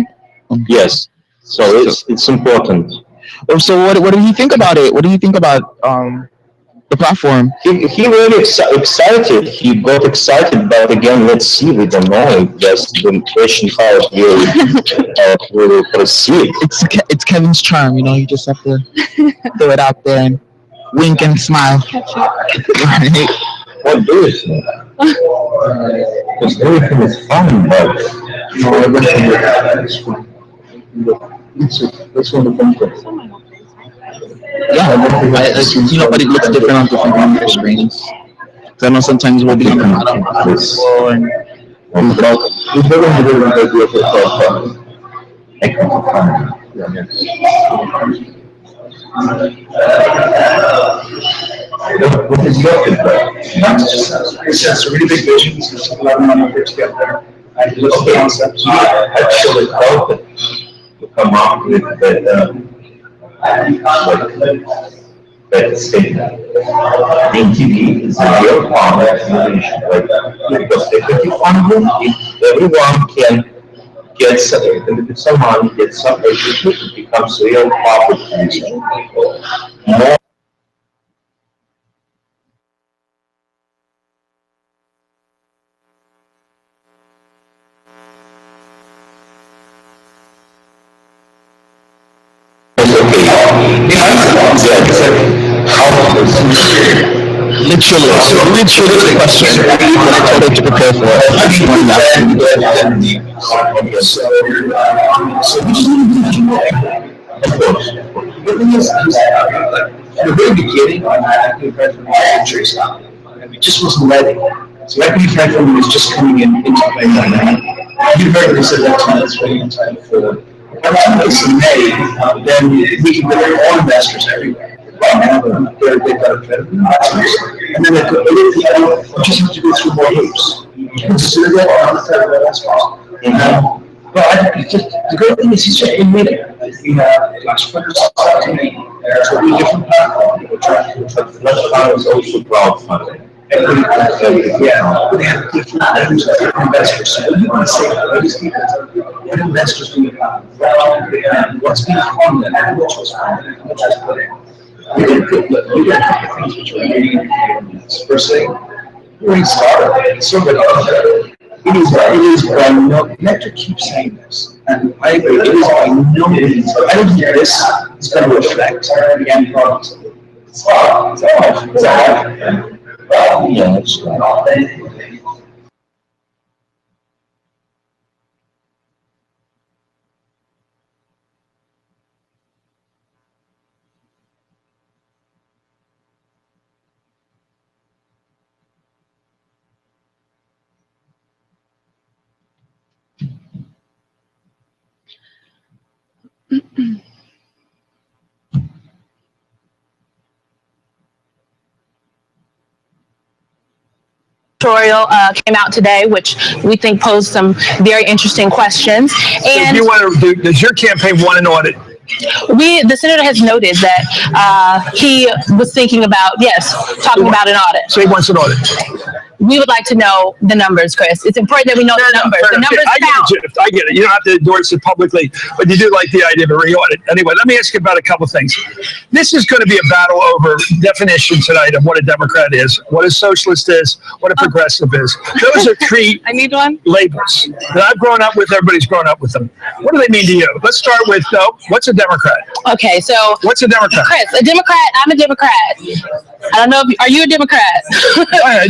Yes. So it's important. So what do you think about it? What do you think about the platform? He really excited. He got excited, but again, let's see. We don't know. Just the question how it will proceed. It's Kevin's charm, you know. You just have to throw it out there and wink and smile. Right? What do you think? Because everything is fun, but No, everything is fun. That's one of the things. Yeah, you know, but it looks different on different computer screens. 'Cause I know sometimes we'll be on the bottom and It's very important that you what is your feedback? It's just a really big vision, there's a lot of money put together. I look at the concepts. I actually helped it to come up with that statement. DINtv is a real power innovation, right? Because effective funding, if everyone can get some money, get some education, it becomes real public television. More literally the question. I told her to prepare for it. I just wanted to ask you. So we just need to of course. The thing is, at the very beginning, when Equity Platform was and we just wasn't ready. So Equity Platform was just coming into play right now. You heard me said that to me, that's very in time for. By the time it's in May, then we can bring all investors everywhere. Right now, they've got a credit investors, and then they just have to go through more hoops. Consider that on the federal investors. Well, it's just, the great thing is he's just been with it. We have Flash Funders, there's a really different platform. Flash Fund is also crowdfunding. Yeah, but they have different levels of different investors. So what you want to say to these people, what investors do you have? What's being funded, how much was funded, how much was put in? We did a couple of things which are really important. First thing, we're already started. It's already out there. It is by no, you have to keep saying this, and I agree, it is by no means, I don't think this is going to reflect the end product. It's all. Yeah, it's Tutorial came out today, which we think posed some very interesting questions. And you want to do, does your campaign want an audit? the senator has noted that he was thinking about, talking about an audit. So he wants an audit. We would like to know the numbers, Chris. It's important that we know the numbers. The numbers count. I get it. You don't have to endorse it publicly, but you do like the idea of a re-audit. Anyway, let me ask you about a couple things. This is going to be a battle over definition tonight of what a Democrat is, what a socialist is, what a progressive is. Those are three I need one. labels that I've grown up with. Everybody's grown up with them. What do they mean to you? Let's start with, what's a Democrat? Okay, so What's a Democrat? Chris, a Democrat, I'm a Democrat. I don't know if are you a Democrat?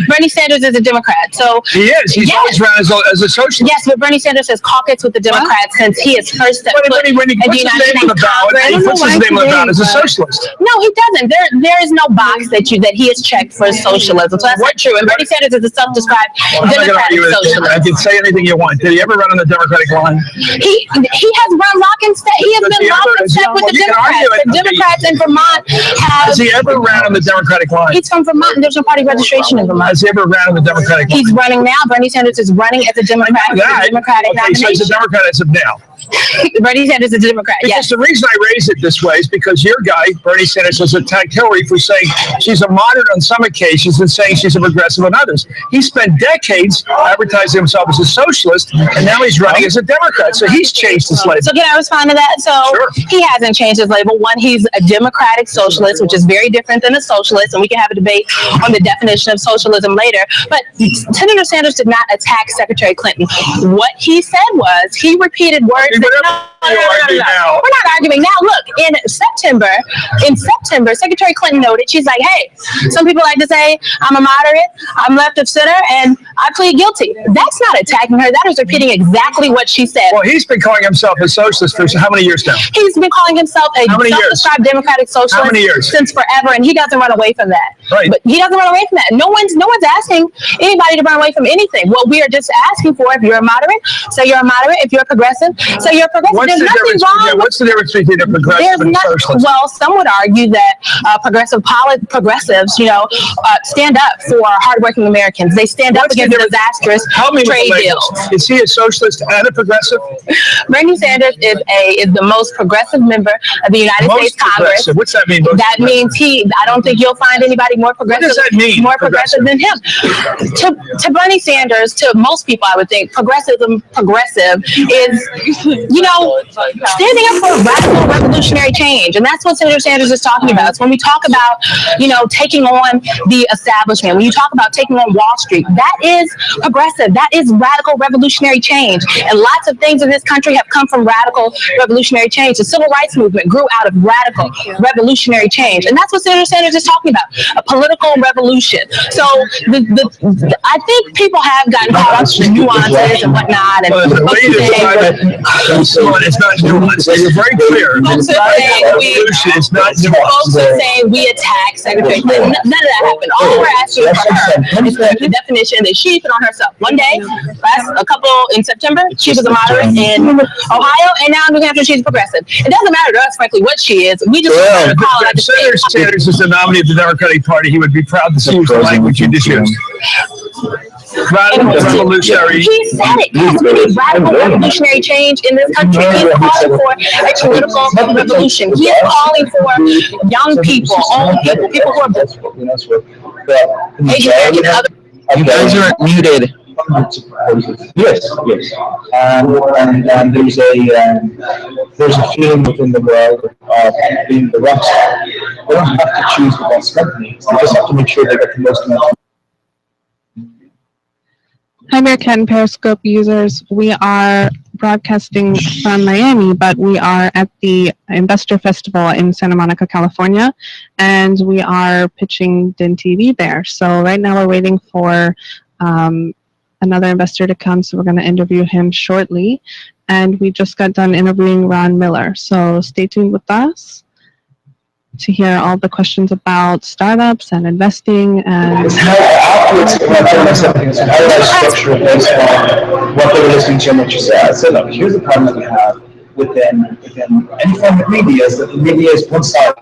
Bernie Sanders is a Democrat. So He is. He's always ran as a socialist. yes, but Bernie Sanders has caucused with the Democrats since he is first stepped foot in the Puts his United name on States the ballot, Congress. he puts his name on the ballot as a socialist. No, he doesn't. There is no box that he has checked for socialism. So that's not true. And Bernie Sanders is a self-described I'm not gonna Democratic argue with it. I socialist. can say anything you want. Did he ever run on the Democratic line? He has run lock and step. He has been lock and step with the You can argue Democrats. it. The Democrats in Vermont have. Has he ever ran on the Democratic line? He's from Vermont, and there's no party registration in Vermont. Has he ever ran on the Democratic line? He's running now. Bernie Sanders is running as a Democrat. That, Democratic okay, so he's a nomination. Democrat as of now. Bernie Sanders is a Democrat. Because Yes. the reason I raise it this way is because your guy, Bernie Sanders, has attacked Hillary for saying she's a moderate on some occasions and saying she's a progressive on others. He spent decades advertising himself as a socialist, and now he's running as a Democrat. So he's changed his label. So can I respond to that? So Sure. he hasn't changed his label. One, he's a democratic socialist, which is very different than a socialist, and we can have a debate on the definition of socialism later. But Senator Sanders did not attack Secretary Clinton. What he said was he repeated words that Whatever you argue now. we're not arguing now. Look, in September, Secretary Clinton noted, she's like, hey, some people like to say I'm a moderate, I'm left of center, and I plead guilty. That's not attacking her. That is repeating exactly what she said. Well, he's been calling himself a socialist for how many years now? He's been calling himself a How many years? self-described democratic socialist How many years? since forever, and he doesn't run away from that. Right. But he doesn't run away from that. No one's asking anybody to run away from anything. What we are just asking for, if you're a moderate, say you're a moderate. If you're a progressive, say you're a progressive. What's There's the nothing difference? wrong. What's the difference between a progressive There's and a not. socialist? Well, some would argue that progressives, stand up for hardworking Americans. They stand up What's the against difference? disastrous Help me with trade the labels. deals. Is he a socialist and a progressive? Bernie Sanders is the most progressive member of the United States Most Congress. progressive. What's that mean? Most That progressive? means I don't think you'll find anybody more progressive. does that mean, More progressive than him. To Bernie Sanders, to most people, I would think progressive is, standing up for radical revolutionary change, and that's what Senator Sanders is talking about. It's when we talk about, taking on the establishment. When you talk about taking on Wall Street, that is progressive. That is radical revolutionary change, and lots of things in this country have come from radical revolutionary change. The civil rights movement grew out of radical revolutionary change, and that's what Senator Sanders is talking about, a political revolution. So I think people have gotten caught up in nuances and whatnot. And Well, the way you describe it, it's not nuanced. You're very clear. Folks are saying Revolution is not folks nuanced. are saying we attack Secretary Clinton. None of that happened. All we're asking for her is the definition that she put on herself. One day, in September, she was a moderate in Ohio, and now in New Hampshire, she's a progressive. It doesn't matter to us, frankly, what she is. We just want her to call it. If Senator Sanders is the nominee of the Democratic Party, he would be proud to use the language you just used. Radical revolutionary. He said it. Yes, we need radical revolutionary change in this country. He's calling for a political revolution. He is calling for young people, old people, people who are Asian American, other. You guys are muted. Yes. And there's a feeling within the world of being the rock star. They don't have to choose the best company. They just have to make sure they get the most amount. Hi, Meerkat Periscope users. We are broadcasting from Miami, but we are at the Investor Festival in Santa Monica, California, and we are pitching DINtv there. So right now we're waiting for another investor to come, so we're going to interview him shortly. And we just got done interviewing Ron Miller. So stay tuned with us to hear all the questions about startups and investing and How do I structure it based on what they were listening to and what you said? I said, look, here's the problem that we have within any form of media is that the media is one-sided.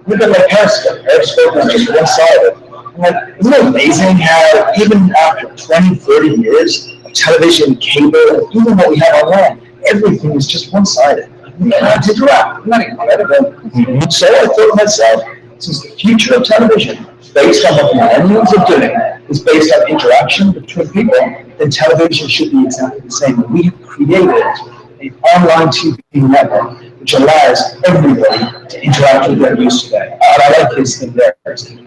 Look at like Periscope. Periscope is just one-sided. Like, isn't it amazing how even after 20, 30 years of television, cable, and even what we have online, everything is just one-sided. We don't have to interact. I'm not incredible. So I thought to myself, since the future of television, based on what millennials are doing, is based on interaction between people, then television should be exactly the same. We have created an online TV network which allows everybody to interact with their news today. And I like his thing there.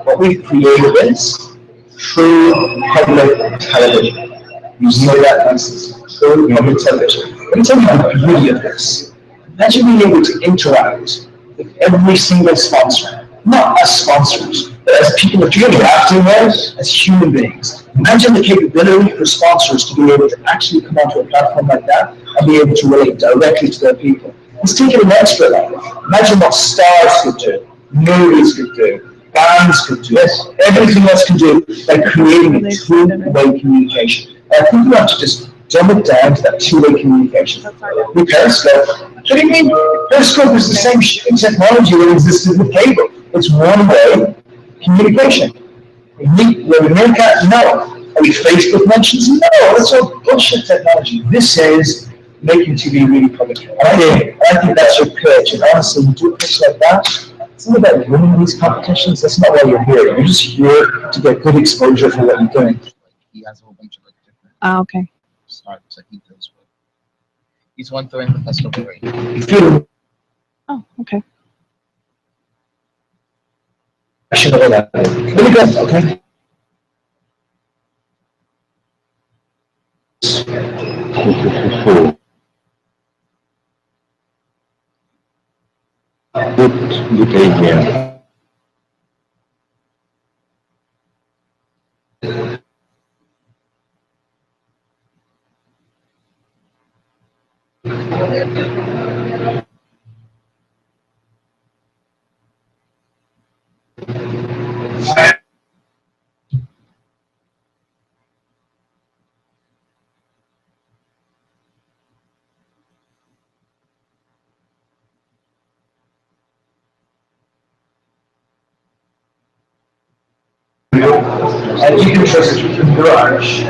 What we've created is true public television. You see that, for instance, true public television. Let me tell you the beauty of this. Imagine being able to interact with every single sponsor, not as sponsors, but as people that you're interacting with, as human beings. Imagine the capability for sponsors to be able to actually come onto a platform like that and be able to relate directly to their people. Let's take it an extra level. Imagine what stars could do, movies could do, bands could do, everything else can do by creating a two-way communication. And I think we have to just dumb it down to that two-way communication. With Periscope, what do you mean? Periscope is the same technology that existed with cable. It's one-way communication. We're Meerkat? No. Are we Facebook mentions? No, that's all bullshit technology. This is making TV really public. And I think that's your pitch. And honestly, you do a pitch like that, it's not about winning these competitions. That's not why you're here. You're just here to get good exposure for what you're doing. He has a whole bunch of like different Okay. startups that he deals with. He's one throwing the festival right now. If you Oh, okay. should know that. Really good, okay? Good idea. And you can trust your garage.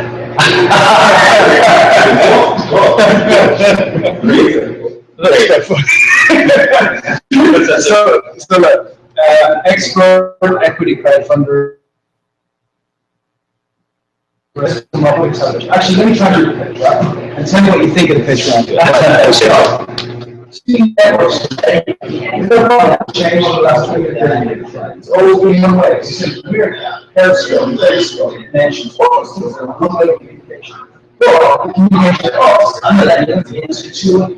So look, expert equity crowdfunder. Actually, let me try to do the pitch, right? And tell me what you think of the pitch round. It's always been one way. Periscope, Facebook, mentions, one-way communication. Well, communication costs under that institute.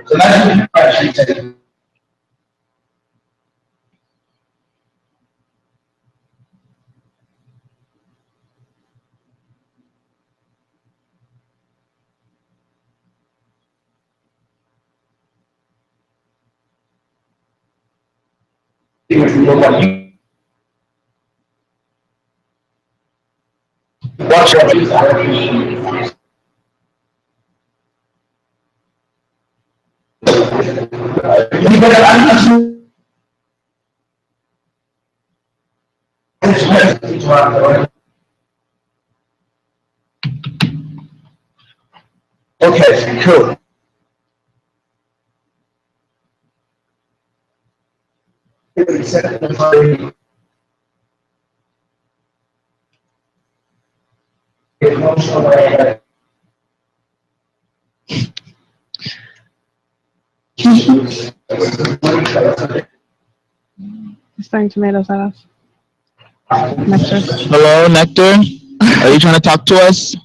So imagine if you actually take. Watch out. Okay, cool. He's throwing tomatoes at us. Nectar. Hello, Nectar. Are you trying to talk to us?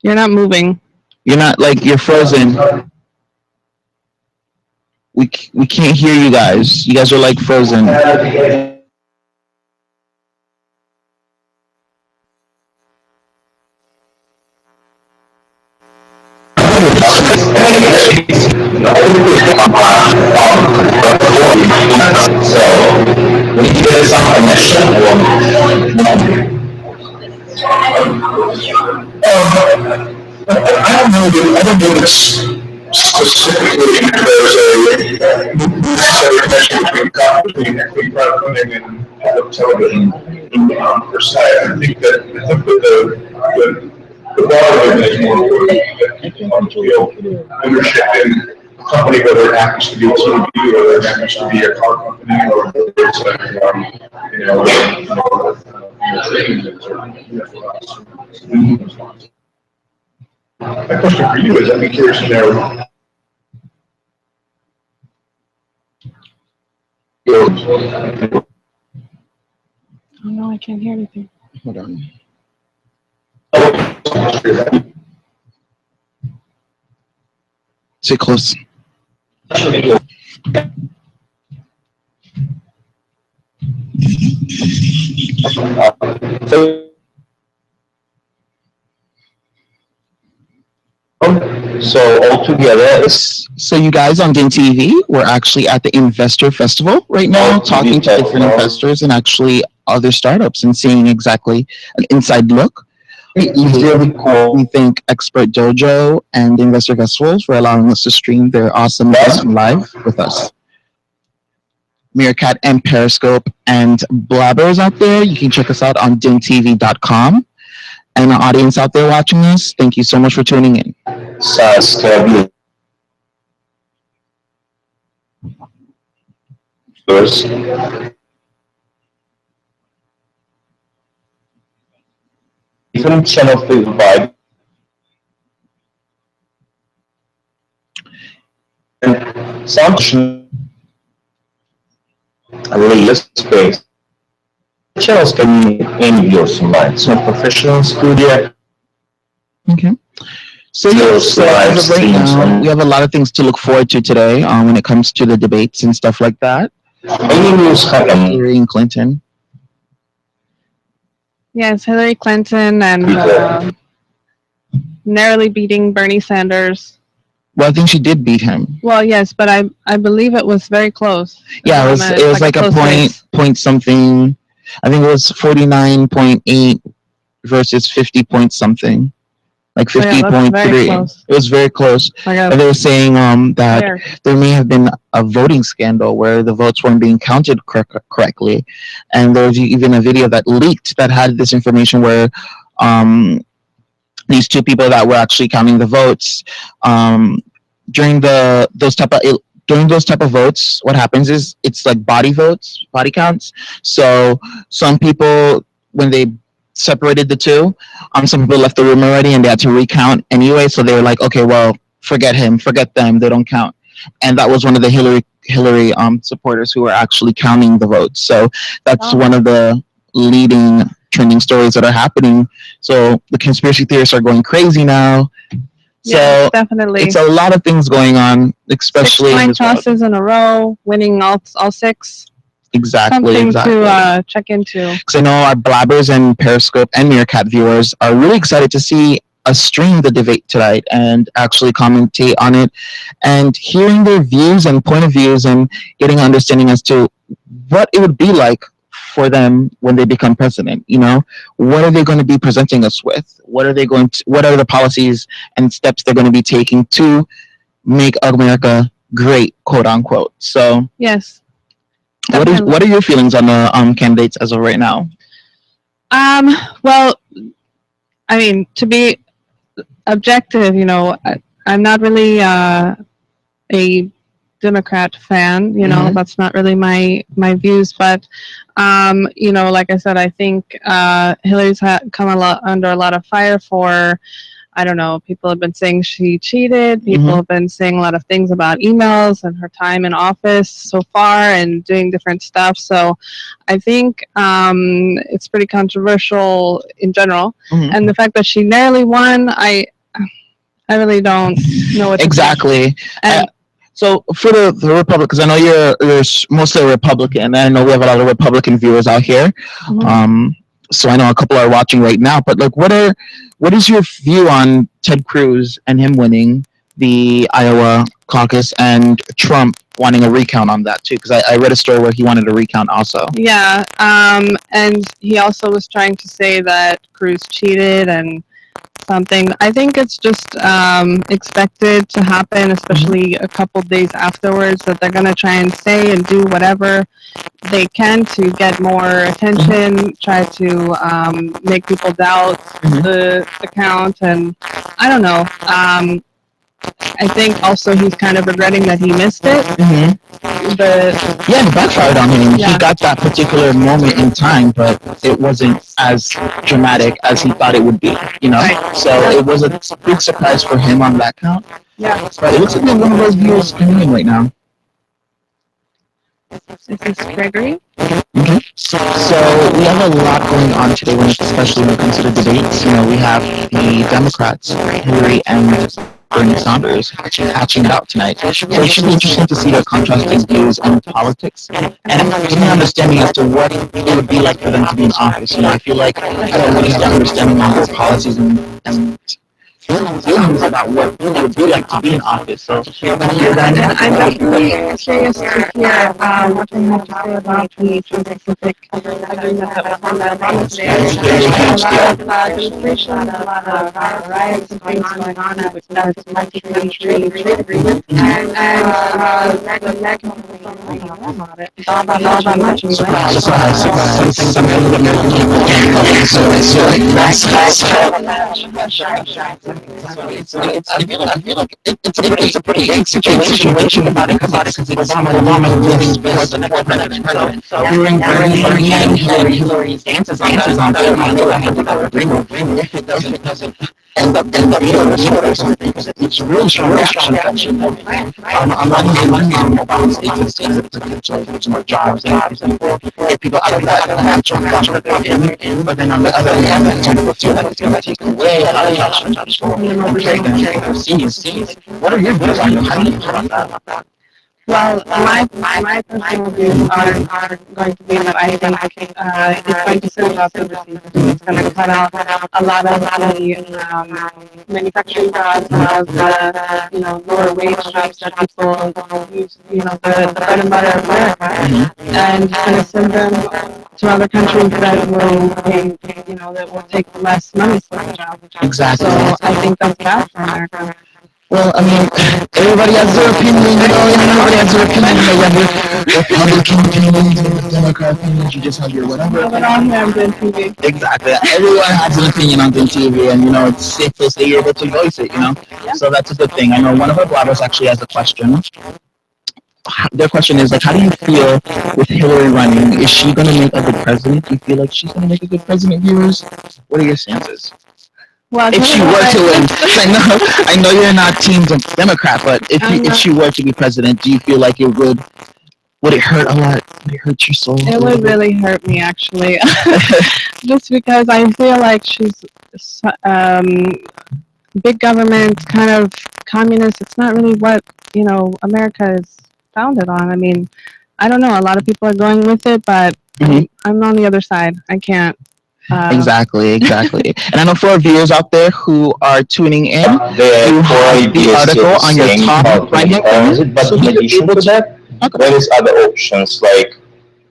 You're not moving. You're not like you're frozen. We can't hear you guys. You guys are like frozen. So, when you get some connection, I don't know specifically if there's a necessary connection between equity crowdfunding and public television per se. I think that the bottom is more important that people feel ownership in a company, whether it happens to be TV, whether it happens to be a car company, or whether it's my question for you is, I'd be curious to know. Oh no, I can't hear anything. Hold on. Sit close. So altogether, So you guys on DINtv, we're actually at the Investor Festival right now, talking to different investors and actually other startups and seeing exactly an inside look. it's really cool. We thank Expert Dojo and the Investor Festival for allowing us to stream their awesome event live with us. Meerkat and Periscope and Blabbers out there, you can check us out on DINtv.com. And the audience out there watching us, thank you so much for tuning in. stability first. Different channel vibe and some a little less space. Channels can be any yours online. It's not professional studio. Okay. So yeah, so as of right now, we have a lot of things to look forward to today when it comes to the debates and stuff like that. Any news happening? Hillary and Clinton. Yes, Hillary Clinton and narrowly beating Bernie Sanders. Well, I think she did beat him. Well, yes, but I believe it was very close. Yeah, it was like a point something. I think it was 49.8 versus 50 point something. Like 50.3. It was very close. And they were saying that there may have been a voting scandal where the votes weren't being counted correctly. And there was even a video that leaked that had this information where these two people that were actually counting the votes during those type of votes, what happens is it's like body votes, body counts. So some people, when they separated the two, some people left the room already and they had to recount anyway. So they were like, okay, well, forget him, forget them, they don't count. And that was one of the Hillary supporters who were actually counting the votes. So that's one of the leading trending stories that are happening. So the conspiracy theorists are going crazy now. Yeah, so definitely. It's a lot of things going on, especially 6 coin tosses in a row, winning all 6. Exactly. Something to check into. Because I know our Blabbers and Periscope and Meerkat viewers are really excited to see us stream the debate tonight and actually commentate on it and hearing their views and point of views and getting an understanding as to what it would be like for them when they become president. You know, what are they going to be presenting us with? What are the policies and steps they're going to be taking to make America great, quote unquote? So yes. What are your feelings on the candidates as of right now? Well, I mean, to be objective, you know, I'm not really a Democrat fan. You know, that's not really my views. But you know, like I said, I think Hillary's come under a lot of fire for. I don't know, people have been saying she cheated. People have been saying a lot of things about emails and her time in office so far and doing different stuff. So I think it's pretty controversial in general. And the fact that she narrowly won, I really don't know what to exactly. So for the Republic, because I know you're mostly a Republican, and I know we have a lot of Republican viewers out here. So I know a couple are watching right now, but like, what is your view on Ted Cruz and him winning the Iowa caucus and Trump wanting a recount on that too? Because I read a story where he wanted a recount also. Yeah, and he also was trying to say that Cruz cheated and something. I think it's just expected to happen, especially a couple days afterwards, that they're going to try and say and do whatever they can to get more attention, try to make people doubt the count, and I don't know. I think also he's kind of regretting that he missed it. But yeah, it backfired on him. Yeah. He got that particular moment in time, but it wasn't as dramatic as he thought it would be, you know? Right. So it was a big surprise for him on that count. Yeah. But it looks like we have one of those viewers coming in right now. Is this Gregory? So we have a lot going on today, especially when it comes to the debates. You know, we have the Democrats, Hillary and Bernie Sanders, hatching it out tonight. And it should be interesting to see their contrasting views on politics and getting an understanding as to what it would be like for them to be in office. You know, I feel like I don't really have an understanding of their policies and feelings about what it would be like to be in office. So I'm definitely curious to hear what they have to say about the Trans-Pacific Agreement that was on that Obama today. A lot of demonstrations, a lot of riots and things going on with that multi-country trade agreement. And the next about it. It's all about much I feel like it's a pretty big situation about it because Obama really was the next president. So during Hillary's dances on if it doesn't end up being veto or something, because it's really strong reaction. I'm running Obama's states to get more jobs and get people out of that actual culture that they're in, but then on the other hand, it's going to take away a lot of jobs for carrying overseas. What are your views on it? How do you feel about that? Well, my personal views are going to be that I think it's going to save us overseas. It's going to cut out a lot of the manufacturing jobs, the lower wage jobs that people use, the bread and butter of America, and it's going to send them to other countries that will pay, that will take less money for the job. Exactly. So I think that's bad for America. Well, I mean, everybody has their opinion, everybody has their opinion, you have your Republican opinions and the Democrat opinions, you just have your whatever. But on here, I'm DINtv. Exactly. Everyone has an opinion on DINtv, and, it's safe to say you're able to voice it, Yeah. So that's a good thing. I know one of our bloggers actually has a question. Their question is, how do you feel with Hillary running? Is she going to make a good president? Do you feel like she's going to make a good president, viewers? What are your stances? Well, If she were to win, I know you're not Team Democrat, but if she were to be president, do you feel like it would it hurt a lot? Would it hurt your soul? It would really hurt me, actually, just because I feel like she's big government, kind of communist. It's not really what America is founded on. I mean, I don't know. A lot of people are going with it, but I'm on the other side. I can't. Exactly. And I know for our viewers out there who are tuning in, you have the article on your top right-hand corner. But in addition to that, there is other options like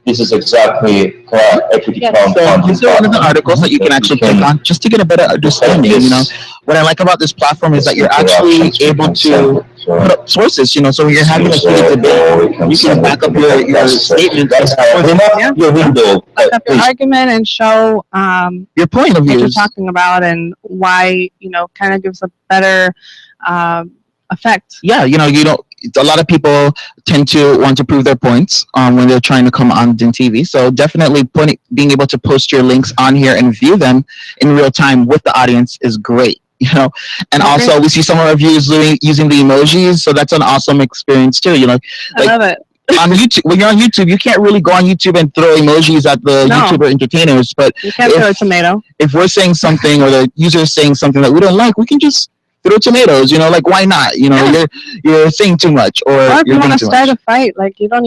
this is exactly equity compound. So these are one of the articles that you can actually click on just to get a better understanding. What I like about this platform is that you're actually able to put up sources. So when you're having a heated debate, you can back up your statement. Your window. Back up your argument and show your point of view. What you're talking about and why kind of gives a better effect. Yeah, a lot of people tend to want to prove their points when they're trying to come on DINtv. So definitely being able to post your links on here and view them in real time with the audience is great. And also we see some of our viewers using the emojis, so that's an awesome experience too. I love it. On YouTube, when you're on YouTube, you can't really go on YouTube and throw emojis at the YouTuber entertainers, but you can't throw a tomato. If we're saying something or the user is saying something that we don't like, we can just throw tomatoes, why not? You're saying too much, or if you you're want to start much. a fight, it doesn't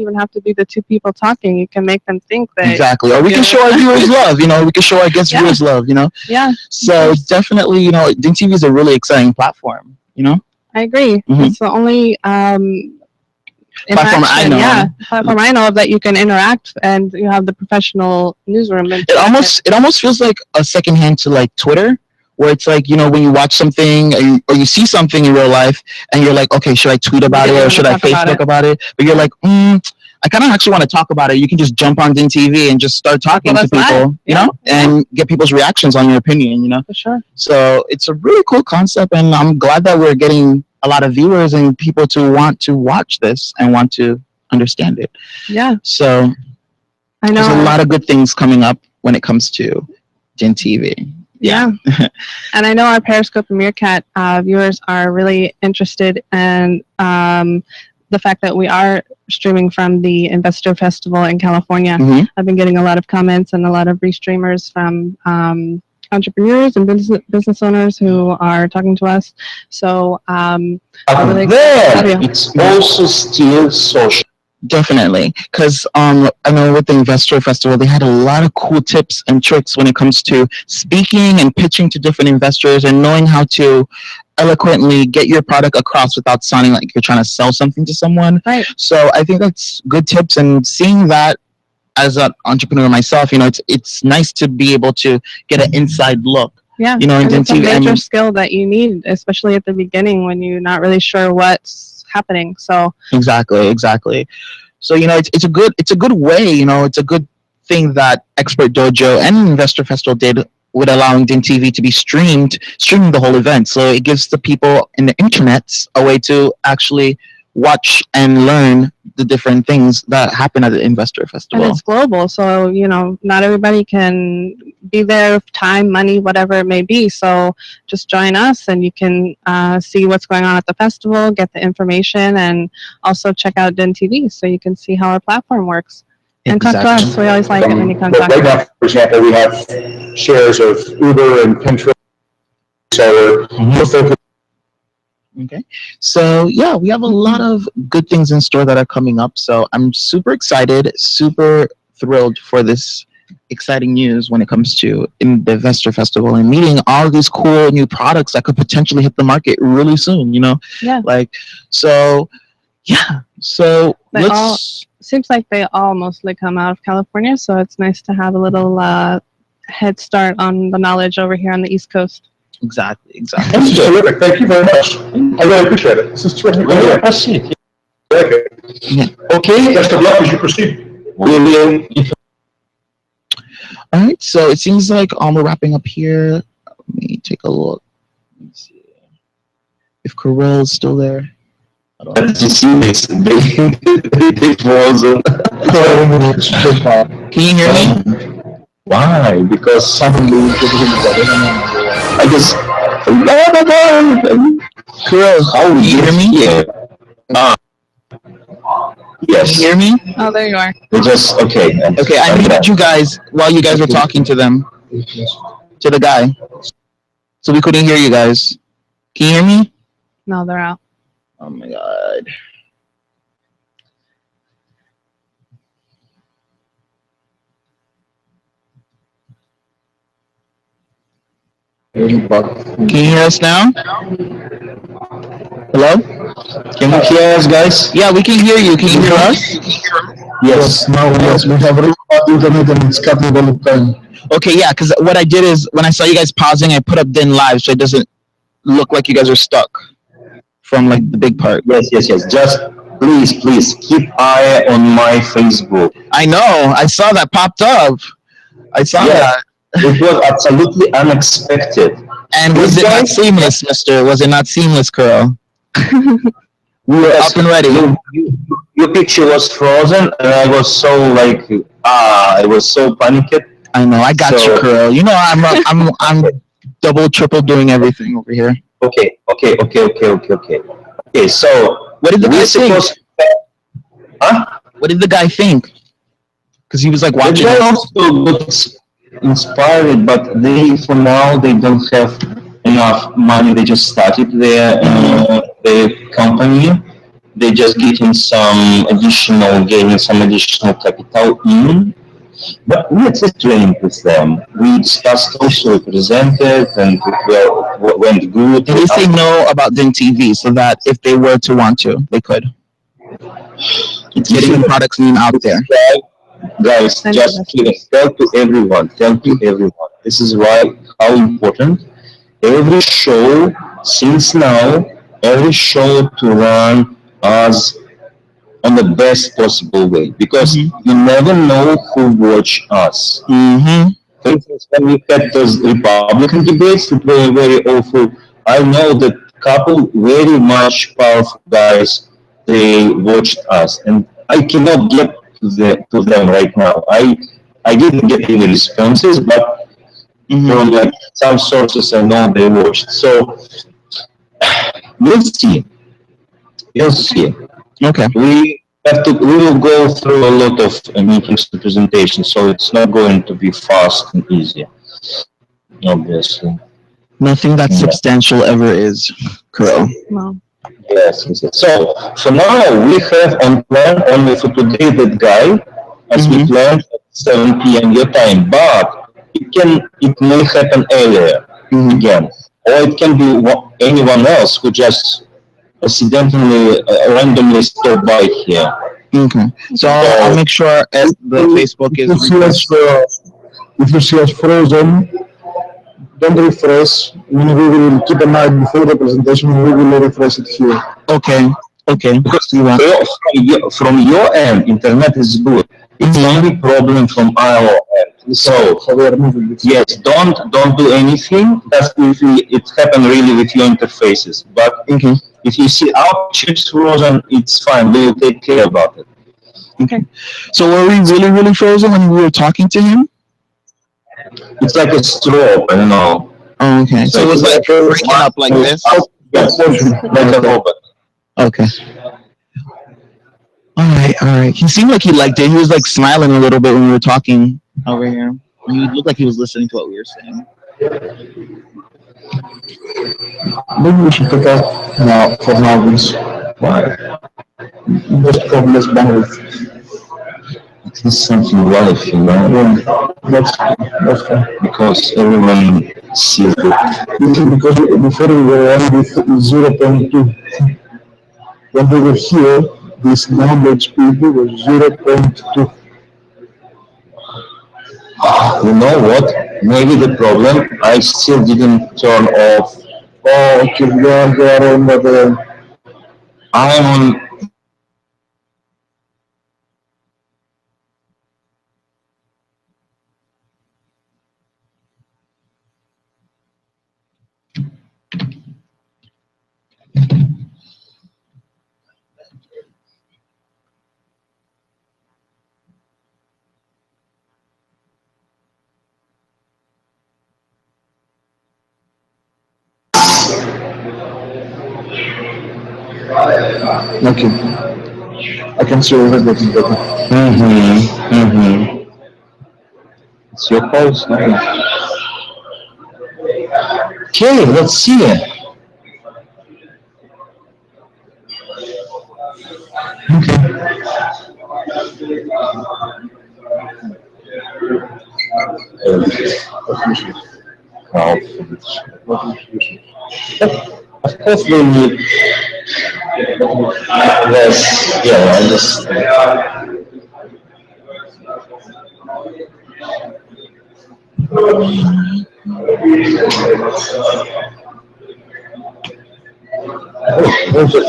even have to be the two people talking. You can make them think that exactly, or we can show our viewers love. We can show our guest viewers love. Yeah. So definitely, DINtv is a really exciting platform. I agree. It's the only platform I know. Yeah, platform I know of that you can interact and you have the professional newsroom. It almost feels like a second hand to Twitter. Where it's when you watch something or you see something in real life and you're like, okay, should I tweet about it or should I Facebook about it? But you're like, I kind of actually want to talk about it. You can just jump on DINtv and just start talking to people, and get people's reactions on your opinion, For sure. So it's a really cool concept, and I'm glad that we're getting a lot of viewers and people to want to watch this and want to understand it. Yeah. So I know there's a lot of good things coming up when it comes to DINtv. Yeah. And I know our Periscope and Meerkat viewers are really interested in the fact that we are streaming from the Investor Festival in California. I've been getting a lot of comments and a lot of restreamers from entrepreneurs and business owners who are talking to us. So really it's also still social. Definitely, because I know with the Investor Festival, they had a lot of cool tips and tricks when it comes to speaking and pitching to different investors and knowing how to eloquently get your product across without sounding like you're trying to sell something to someone. Right. So I think that's good tips, and seeing that as an entrepreneur myself, it's nice to be able to get an inside look. Yeah, and it's a major skill that you need, especially at the beginning when you're not really sure what's happening. So exactly. So it's a good way. It's a good thing that Expert Dojo and Investor Festival did with allowing DINtv to be streaming the whole event. So it gives the people in the internet a way to actually watch and learn the different things that happen at the investor And festival. it's global, so not everybody can be there, time, money, whatever it may be. So just join us, and you can see what's going on at the festival, get the information, and also check out DINtv so you can see how our platform works. And talk to us. We always like it when you come talk Right to us. now, for example, we have shares of Uber and Pinterest. So we're focused. Okay. So yeah, we have a lot of good things in store that are coming up. So I'm super excited, super thrilled for this exciting news when it comes to in the Investor Festival and meeting all these cool new products that could potentially hit the market really soon, Yeah. Like, so yeah. So Seems like they all mostly come out of California, so it's nice to have a little head start on the knowledge over here on the East Coast. Exactly. This is terrific. Thank you very much. I really appreciate it. This is terrific. Yeah, proceed. Okay. Yeah. Okay, best of luck as you proceed. William, All right. So it seems like we're wrapping up here. Let me take a look. Let's see if Carell is still there. I don't know. did you see this? They frozen. Can you hear me? Why? Because suddenly I just Carell, how can you hear me? Yeah. Can Yes. you hear me? Oh, there you are. They just okay. Okay, I muted you guys while you guys were talking to them, to the guy. So we couldn't hear you guys. Can you hear me? No, they're out. Oh my god. Can you hear us now? Hello? Can you hear us, guys? Yeah, we can hear you. Can you hear us? Yes. Now, yes, we have internet and it's cutting all the time. Okay, yeah, because what I did is when I saw you guys pausing, I put up DIN live so it doesn't look like you guys are stuck from like the big part. Yes. Just please keep eye on my Facebook. I know. I saw that popped up. I saw Yeah. that. It was absolutely unexpected. And was it not seamless, mister? Was it not seamless, Carl? We were Up and ready. Your picture was frozen, and I was so I was so panicked. I know. I got you, Carl. You know, I'm double, triple doing everything over here. Okay. Okay, so What did the guy we're think? supposed huh? What did the guy think? Because he was like The watching guy us. also got inspired, but for now they don't have enough money. They just started their company. They just gaining some additional capital in. But we are just trained with them. We discussed also, presented, and it went good. Did they say no about DINtv so that if they were to want to, they could? It's getting the product's name out there. Guys, just tell to everyone. This is why how important every show since now, every show to run us on the best possible way, because you never know who watch us. Mm-hmm. For instance, when we had those Republican debates that were very awful, I know that couple very much powerful guys, they watched us, and I cannot get to them right now. I didn't get any responses, but from some sources I know they watched. So we'll see. Okay. We will go through a lot of meetings and presentations, so it's not going to be fast and easy, obviously. Nothing that substantial ever is, Carl. No. Yes. So for now, we have on plan only for today that guy, as we planned at 7 p.m. your time, but it may happen earlier again, or it can be anyone else who just accidentally, randomly stop by here. Okay. So I'll make sure the Facebook is. If you see us frozen, don't refresh. We will keep an eye before the presentation. We will refresh it here. Okay. Because from your end, internet is good. It's only problem from our end. So we are moving this. yes, don't do anything. That's if it happen really with your interfaces. But Okay. if you see our chips frozen, it's fine. We will take care about it. Okay. So were we really, really frozen when we were talking to him? It's like a straw, I don't know. Oh, okay. So it was like breaking up like this. Yes, like a robot. Okay. All right. He seemed like he liked it. He was like smiling a little bit when we were talking over here. He looked like he was listening to what we were saying. Maybe we should take out now for now this. Why? Just for less bandwidth. It is something live, you know, Yeah, that's fine. because everyone sees it. Because before we were on with 0.2. When we were here, this download speed was 0.2. You know what? Maybe the problem I still didn't turn off. Oh, okay, they are on the. I'm on. Okay, I can see already that is better. It's your pulse. Okay, let's see it. Of course, we need less. Yeah, I just. Those are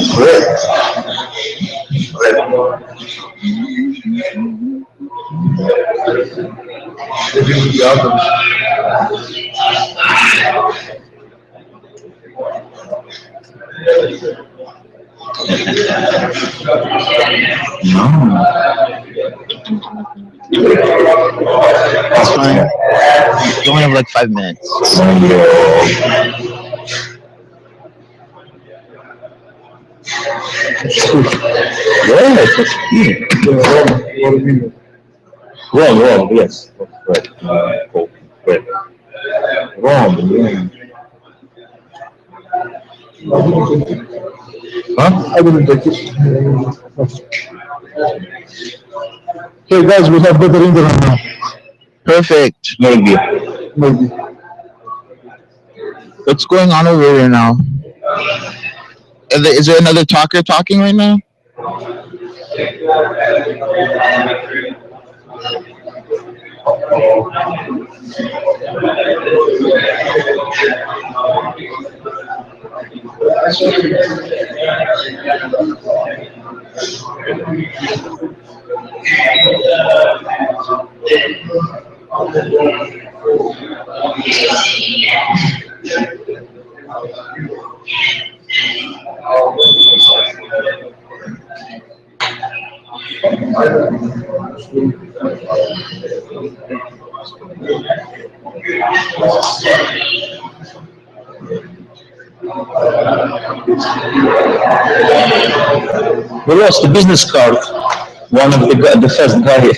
It's fine. You only have like 5 minutes. Yes, that's cute. Wrong, yes. Right. Right. Wrong, yeah. Huh? I didn't take it. Hey guys, we have better internet now. Perfect. Maybe. Maybe. What's going on over here now? Is there another talker talking right now? We lost the business card. One of the first guy.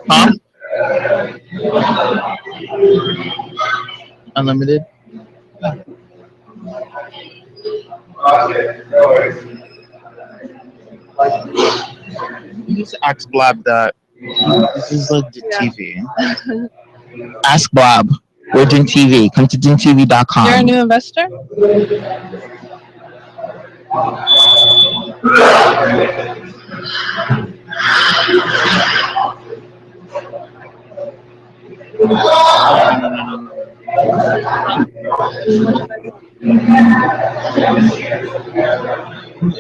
Huh? Unlimited. You need to ask Blab that. This is like DINtv. Ask Blab. We're DINtv. Come to DINtv.com. You're a new investor?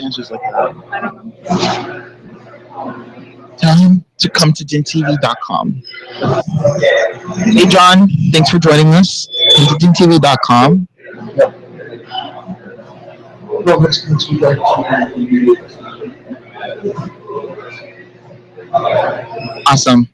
Answers like that. Tell him to come to DINtv.com. Hey, John. Thanks for joining us. Come to DINtv.com. Awesome.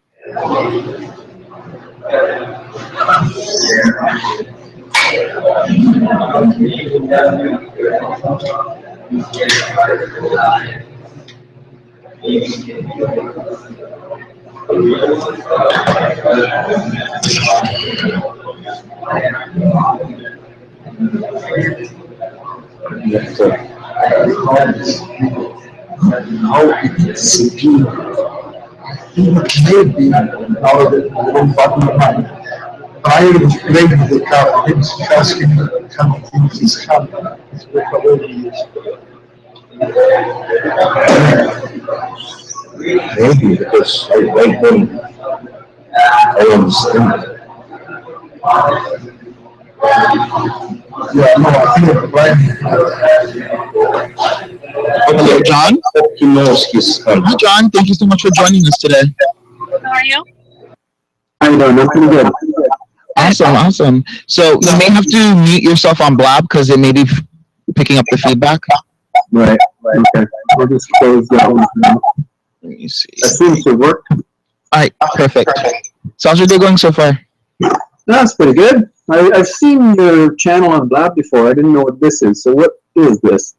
How it's maybe out of it, one button of mine. Prior to creating the car, it's asking the company his car. It's maybe because I like them. I understand. Yeah, no, I think it's Okay, John. Hope he knows his Hi, John. Thank you so much for joining us today. How are you? I don't know, pretty good. Awesome. So you may have to mute yourself on Blab because it may be picking up the feedback. Right. Okay. We'll just close that one now. Let me see. That seems to work. All right, perfect. So how's your day going so far? That's pretty good. I've seen your channel on Blab before. I didn't know what this is. So what is this?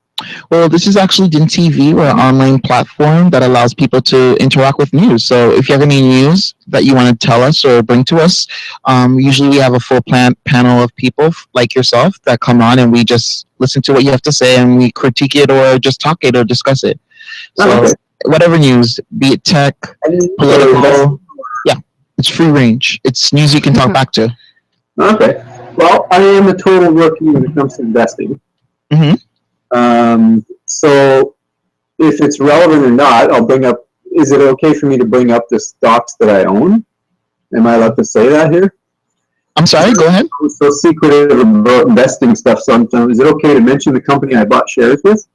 Well, this is actually DINtv. We're an online platform that allows people to interact with news. So if you have any news that you want to tell us or bring to us, usually we have a full panel of people like yourself that come on and we just listen to what you have to say and we critique it or just talk it or discuss it. So whatever news, be it tech, political, yeah, it's free range. It's news you can talk back to. Okay. Well, I am a total rookie when it comes to investing. Mm-hmm. So if it's relevant or not, I'll bring up, is it okay for me to bring up the stocks that I own? Am I allowed to say that here? I'm sorry, go ahead. I'm so secretive about investing stuff sometimes. Is it okay to mention the company I bought shares with?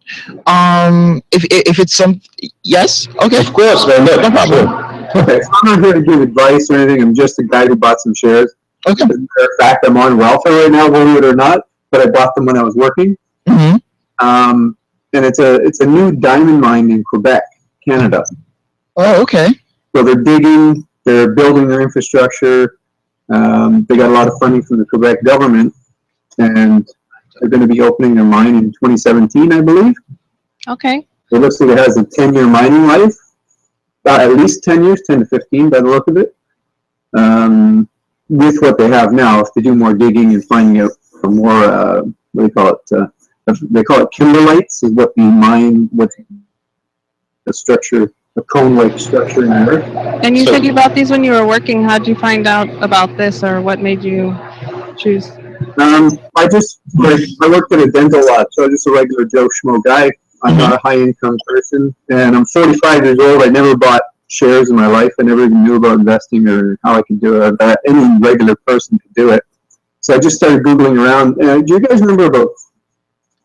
If it's some, yes, okay. Of course, man. No problem. Okay, so I'm not here to give advice or anything. I'm just a guy who bought some shares. Okay. As a matter of fact, I'm on welfare right now, believe it or not, but I bought them when I was working. Mm-hmm. And it's a new diamond mine in Quebec, Canada. Oh, okay. So they're digging, they're building their infrastructure. They got a lot of funding from the Quebec government, and they're going to be opening their mine in 2017, I believe. Okay. It looks like it has a 10-year mining life, at least 10 years, 10 to 15 by the look of it. With what they have now, if they do more digging and finding out more, what do they call it? They call it kimberlites, is what the mine, what the structure, a cone-like structure in the earth. And you said you bought these when you were working. How did you find out about this, or what made you choose? I worked at a dental lab, so I'm just a regular Joe Schmo guy. I'm not a high-income person, and I'm 45 years old. I never bought shares in my life. I never even knew about investing or how I could do it. Any regular person could do it. So I just started Googling around. Do you guys remember about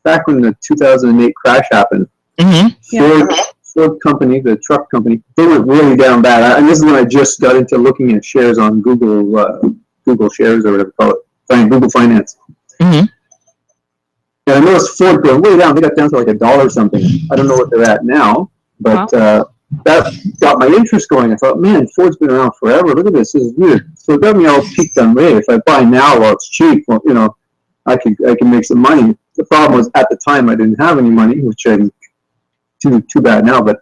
back when the 2008 crash happened? Mm-hmm. Ford company, the truck company, they went really down bad. And this is when I just got into looking at shares on Google shares or whatever you call it, Google Finance. Mm-hmm. And I noticed Ford going way down. They got down to like $1 something. I don't know what they're at now, but that got my interest going. I thought, man, Ford's been around forever. Look at this. This is weird. So it got me all peaked on, hey, if I buy now while it's cheap, well, you know, I can make some money. The problem was at the time I didn't have any money, which I'm too bad now. But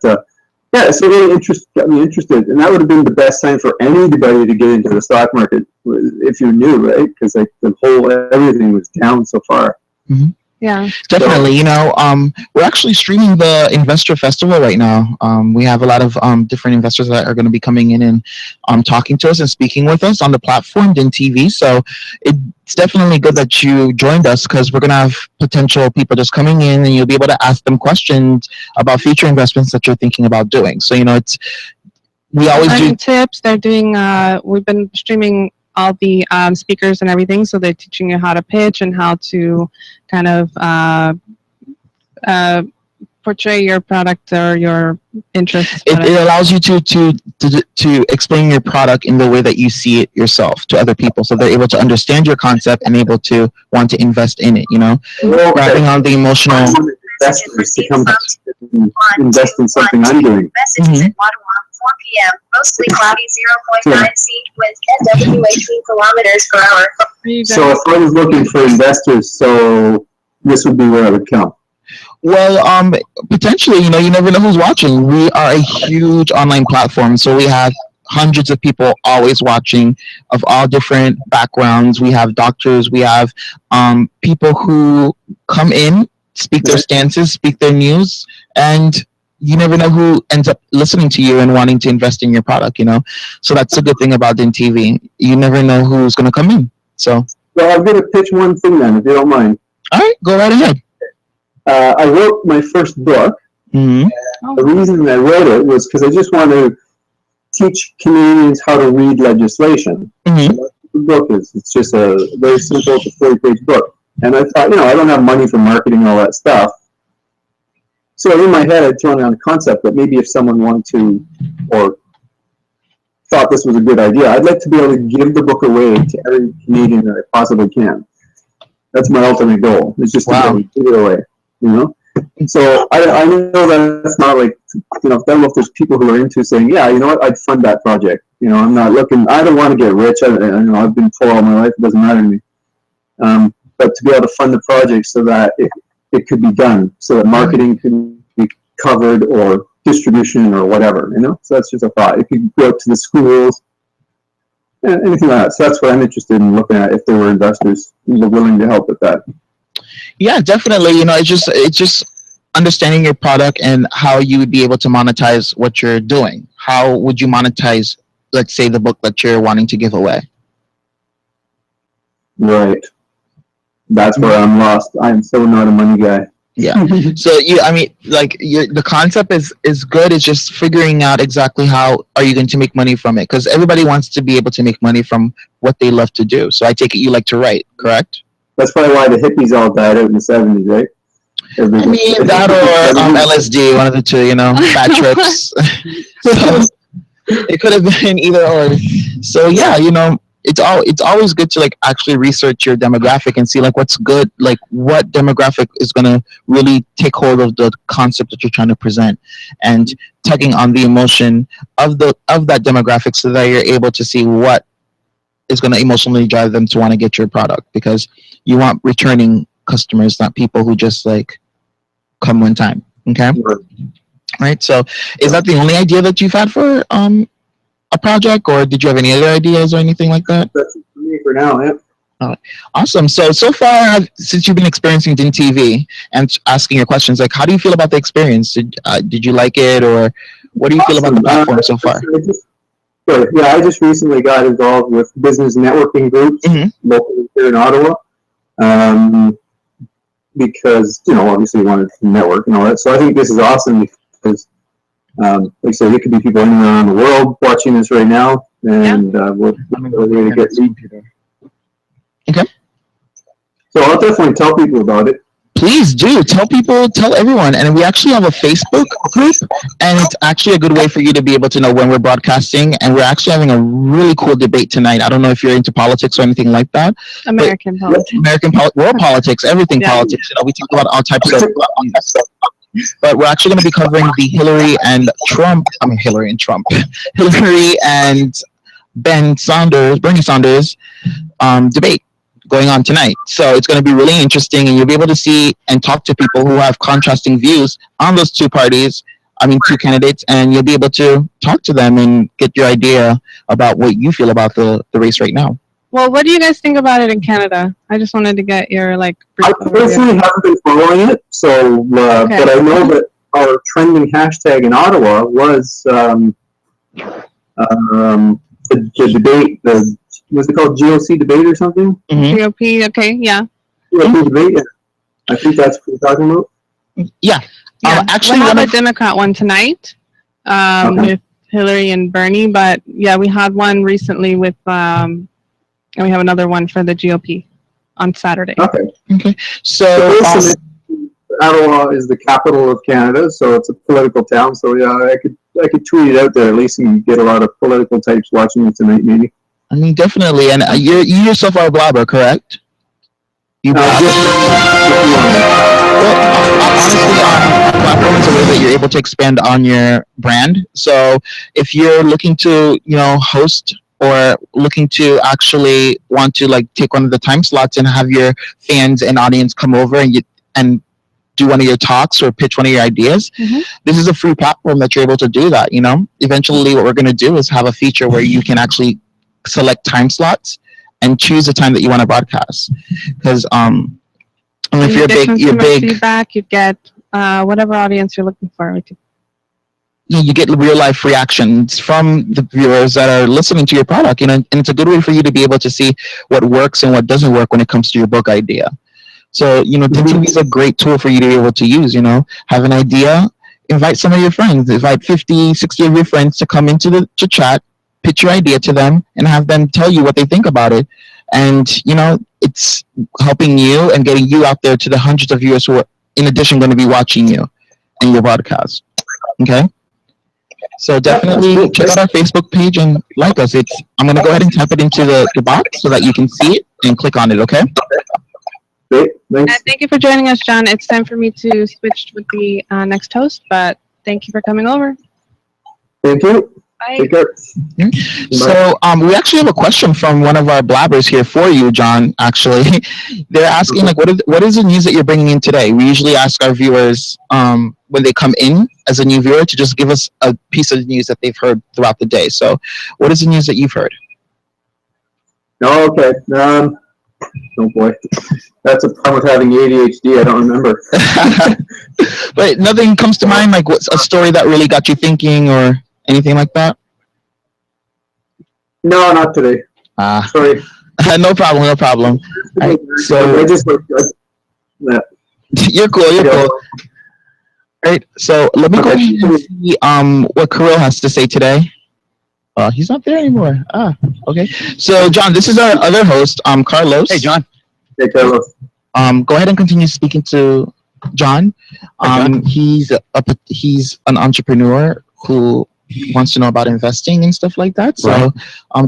yeah, so really got me interested, and that would have been the best time for anybody to get into the stock market if you're new, right? Because like everything was down so far. Mm-hmm. Yeah, definitely. You know, we're actually streaming the Investor Festival right now. We have a lot of different investors that are going to be coming in and talking to us and speaking with us on the platform DINtv. So it's definitely good that you joined us, because we're going to have potential people just coming in, and you'll be able to ask them questions about future investments that you're thinking about doing. So, you know, we always do tips. They're doing. We've been streaming all the speakers and everything, so they're teaching you how to pitch and how to kind of portray your product or your interests. It allows you to explain your product in the way that you see it yourself to other people, so they're able to understand your concept and able to want to invest in it, you know. Grabbing on the emotional investors to come invest in something I'm doing. Messages at 4 p.m. Mostly cloudy, 0.9 C with 10 W 18 kilometers per hour. So if I was looking for investors, so this would be where I would come. Well, potentially, you know, you never know who's watching. We are a huge online platform, so we have hundreds of people always watching of all different backgrounds. We have doctors, we have people who come in, speak their stances, speak their news, and you never know who ends up listening to you and wanting to invest in your product, you know? So that's a good thing about DINtv. You never know who's going to come in. So, well, I'm going to pitch one thing then, if you don't mind. All right, go right ahead. I wrote my first book. Mm-hmm. The reason I wrote it was because I just want to teach Canadians how to read legislation. Mm-hmm. So that's what the book is. It's just a very simple, it's a 40-page book. And I thought, you know, I don't have money for marketing and all that stuff. So in my head, I'd thrown out a concept that maybe if someone wanted to, or thought this was a good idea, I'd like to be able to give the book away to every Canadian that I possibly can. That's my ultimate goal. It's just to be able to give it away, you know? And so I know that's not like, you know, I don't know if there's people who are into saying, yeah, you know what, I'd fund that project. You know, I'm not looking, I don't want to get rich. You know, I've been poor all my life. It doesn't matter to me. But to be able to fund the project so that it could be done, so that marketing can be covered, or distribution, or whatever, you know? So that's just a thought. It could go to the schools, anything like that. So that's what I'm interested in looking at, if there were investors who are willing to help with that. Yeah, definitely. You know, it's just understanding your product and how you would be able to monetize what you're doing. How would you monetize, let's say, the book that you're wanting to give away? Right. That's where I'm lost. I'm so not a money guy. Yeah. So I mean, like, the concept is good. It's just figuring out exactly how are you going to make money from it, because everybody wants to be able to make money from what they love to do. So I take it you like to write, correct? That's probably why the hippies all died out in the 70s, right? I mean, that or LSD, one of the two, you know, bad trips. So it could have been either or. So yeah, you know, it's always good to like actually research your demographic and see like what's good, like what demographic is going to really take hold of the concept that you're trying to present, and tugging on the emotion of that demographic so that you're able to see what is going to emotionally drive them to want to get your product, because you want returning customers, not people who just like come one time. Okay. Right. So is that the only idea that you've had for a project, or did you have any other ideas or anything like that? That's it for me for now, yeah. All right. Awesome. So far, since you've been experiencing DINtv and asking your questions, like, how do you feel about the experience? Did you like it, or what do you feel about the platform so far? I just recently got involved with business networking groups locally here in Ottawa, because, you know, obviously we wanted to network and all that. So I think this is awesome because, like I said, there could be people anywhere around the world watching this right now, and we're way to get lead. Okay. So I'll definitely tell people about it. Please do tell people, tell everyone. And we actually have a Facebook group, and it's actually a good way for you to be able to know when we're broadcasting. And we're actually having a really cool debate tonight. I don't know if you're into politics or anything like that. American politics. World politics, everything politics. You know, we talk about all types of stuff. But we're actually going to be covering the Hillary and Trump. Hillary and Bernie Sanders debate going on tonight. So it's going to be really interesting, and you'll be able to see and talk to people who have contrasting views on those two candidates, and you'll be able to talk to them and get your idea about what you feel about the race right now. Well, what do you guys think about it in Canada? I just wanted to get your brief I personally haven't been following it, so Okay. but I know that our trending hashtag in Ottawa was the debate. What's it called? GOC debate or something? Mm-hmm. GOP, okay, yeah. GOP debate. Yeah. I think that's what you're talking about. Yeah. Yeah, Actually, we have a Democrat one tonight with Hillary and Bernie, but yeah, we had one recently with, and we have another one for the GOP on Saturday. Okay. So Ottawa is the capital of Canada, so it's a political town. So yeah, I could tweet it out there at least and get a lot of political types watching it tonight, maybe. I mean, definitely. And you yourself are a blogger, correct? You honestly, on platform is a way that you're able to expand on your brand. So if you're looking to, host or looking to actually want to take one of the time slots and have your fans and audience come over and do one of your talks or pitch one of your ideas, this is a free platform that you're able to do that. Eventually what we're going to do is have a feature where you can actually select time slots and choose the time that you want to broadcast. Because if you're big feedback, you get whatever audience you're looking for. You get real life reactions from the viewers that are listening to your product, and it's a good way for you to be able to see what works and what doesn't work when it comes to your book idea. So, DINtv is a great tool for you to be able to use. Have an idea, invite some of your friends, invite 50, 60 of your friends to come into the chat, pitch your idea to them, and have them tell you what they think about it. And, it's helping you and getting you out there to the hundreds of viewers who are, in addition, going to be watching you and your podcast. Okay? So definitely check out our Facebook page and like us. I'm going to go ahead and type it into the box so that you can see it and click on it, okay? Great, thanks. Thank you for joining us, John. It's time for me to switch with the next host, but thank you for coming over. Thank you. Bye. Take care. So we actually have a question from one of our blabbers here for you, John, actually. They're asking, what is the news that you're bringing in today? We usually ask our viewers when they come in as a new viewer to just give us a piece of news that they've heard throughout the day. So what is the news that you've heard? Oh, okay. Oh boy, that's a problem with having ADHD. I don't remember. But nothing comes to mind, what's a story that really got you thinking or anything like that? No, not today. Sorry. No problem. Right, so I just you're cool. Right, so let me go ahead and see what Kirill has to say today. He's not there anymore. Okay. So, John, this is our other host, Carlos. Hey, John. Hey, Carlos. Go ahead and continue speaking to John. He's an entrepreneur who wants to know about investing and stuff like that. So,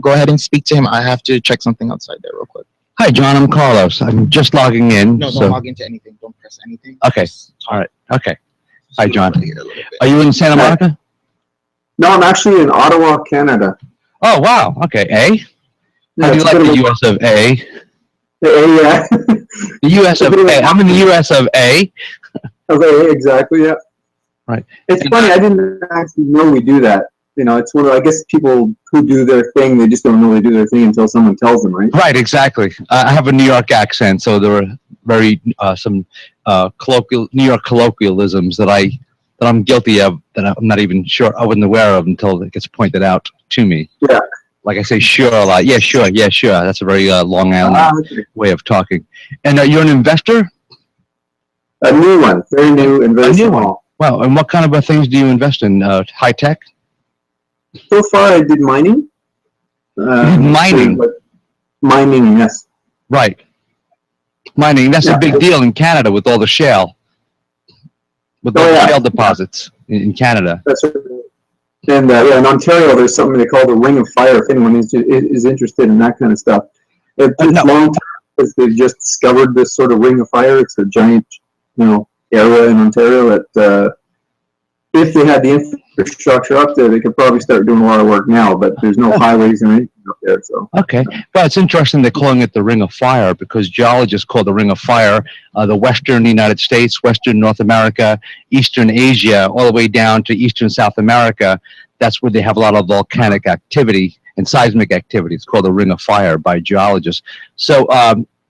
go ahead and speak to him. I have to check something outside there real quick. Hi, John. I'm Carlos. I'm just logging in. No, don't log into anything. Don't press anything. Okay. All right. Okay. Hi, John. Are you in Santa Monica? No, I'm actually in Ottawa, Canada. Oh, wow. Okay. A? How do you like the U.S. of A? Yeah. The U.S. of A. I'm in the U.S. of A. Okay, exactly, yeah. Right. It's funny, I didn't actually know we do that. It's one of, I guess people who do their thing, they just don't know they do their thing until someone tells them, right? Right, exactly. I have a New York accent, so there are very, some New York colloquialisms that I'm guilty of that I'm not even sure I wasn't aware of until it gets pointed out to me. Yeah. Like I say sure a lot. Yeah, sure. That's a very Long Island way of talking. And you're an investor? A new one. Very new and very small. Wow. And what kind of things do you invest in? High tech? So far I did mining. Mining? Mining, yes. Right. Mining. That's Yeah. a big deal in Canada with all the shale, with all the shale deposits in Canada. That's right. And yeah, in Ontario, there's something they call the Ring of Fire. If anyone is interested in that kind of stuff, it's No. long time because they've just discovered this sort of Ring of Fire. It's a giant, area in Ontario that if they had the infrastructure up there, they could probably start doing a lot of work now. But there's no highways or anything up there, so. Okay. Well, it's interesting they're calling it the Ring of Fire because geologists call the Ring of Fire the Western United States, Western North America, Eastern Asia, all the way down to Eastern South America. That's where they have a lot of volcanic activity and seismic activity. It's called the Ring of Fire by geologists. So,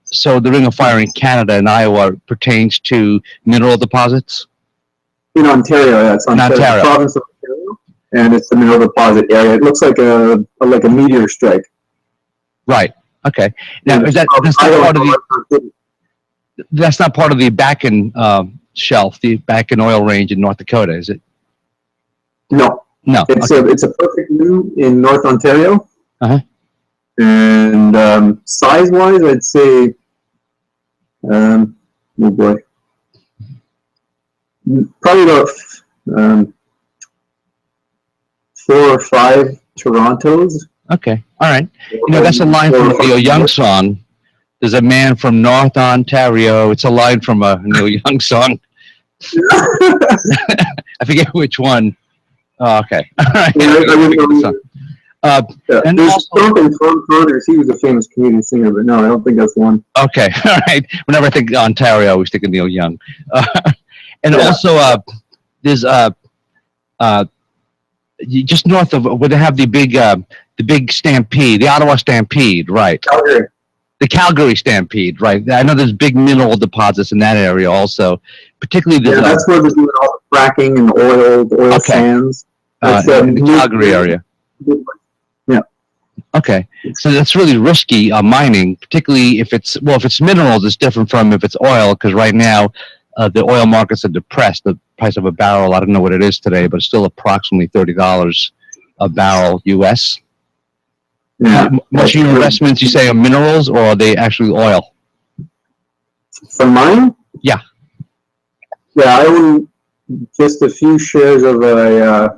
so the Ring of Fire in Canada and Iowa pertains to mineral deposits? In Ontario, yeah, it's Ontario. Ontario. Province of Ontario, and it's the mineral deposit area. It looks like a meteor strike. Right. Okay. Now, is that's not part of the? That's not part of the Bakken shelf, the Bakken oil range in North Dakota, is it? No. No. It's a perfect new in North Ontario. Uh-huh. And size-wise, I'd say, oh boy, probably about 4 or 5 Torontos. Okay. All right. That's a line from a Neil Young song. There's a man from North Ontario. It's a line from a Neil Young song. I forget which one. Oh, okay. All right. And there's something from Connors. He was a famous Canadian singer, but no, I don't think that's the one. Okay. All right. Whenever I think Ontario, I always think of Neil Young. And also, there's just north of where they have the big stampede, the Ottawa Stampede, right? Calgary. The Calgary Stampede, right? I know there's big mineral deposits in that area also, particularly the. That's where they're doing all the fracking and the oil sands. In the Calgary area. Yeah. Okay, so that's really risky mining, particularly if it's minerals. It's different from if it's oil, because right now the oil markets are depressed. The price of a barrel, I don't know what it is today, but it's still approximately $30 a barrel U.S. Yeah. Most of your investments, you say, are minerals, or are they actually oil? For mine? Yeah. Yeah, I own just a few shares of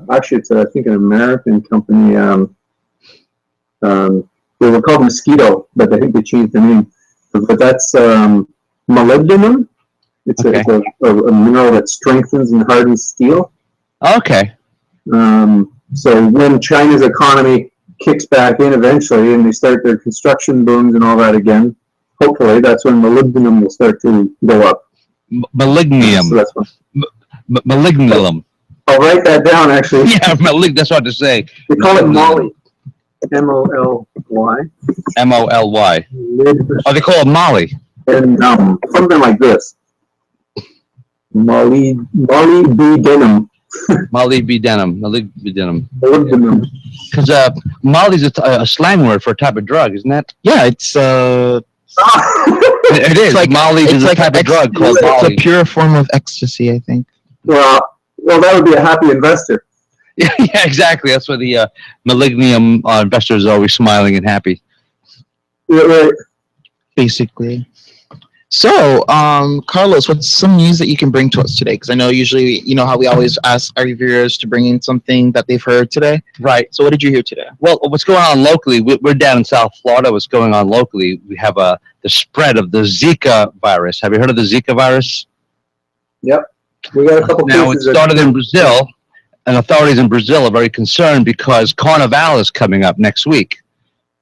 actually it's I think an American company. They were called Mosquito, but I think they changed the name. But that's molybdenum. It's a mineral that strengthens and hardens steel. Okay. So when China's economy kicks back in eventually and they start their construction booms and all that again, hopefully that's when molybdenum will start to go up. Molybdenum. So that's one. Molybdenum. I'll write that down, actually. Yeah, that's hard to say. They call it Molly. M-O-L-Y. M-O-L-Y. Oh, they call it Molly. And something like this. Molybdenum. Molybdenum. Molybdenum. Because Molly's a slang word for a type of drug, isn't that? Yeah, it's It is. Like Molly's is a type of drug called Molly. It's a pure form of ecstasy, I think. Well, that would be a happy investor. Yeah, exactly. That's why the molybdenum investors are always smiling and happy. Yeah, right. Basically. So, Carlos, what's some news that you can bring to us today? Because I know usually, you know how we always ask our viewers to bring in something that they've heard today? Right. So what did you hear today? Well, what's going on locally, we're down in South Florida. What's going on locally, we have the spread of the Zika virus. Have you heard of the Zika virus? Yep. We got a couple Now, it cases. started in Brazil, and authorities in Brazil are very concerned because Carnival is coming up next week,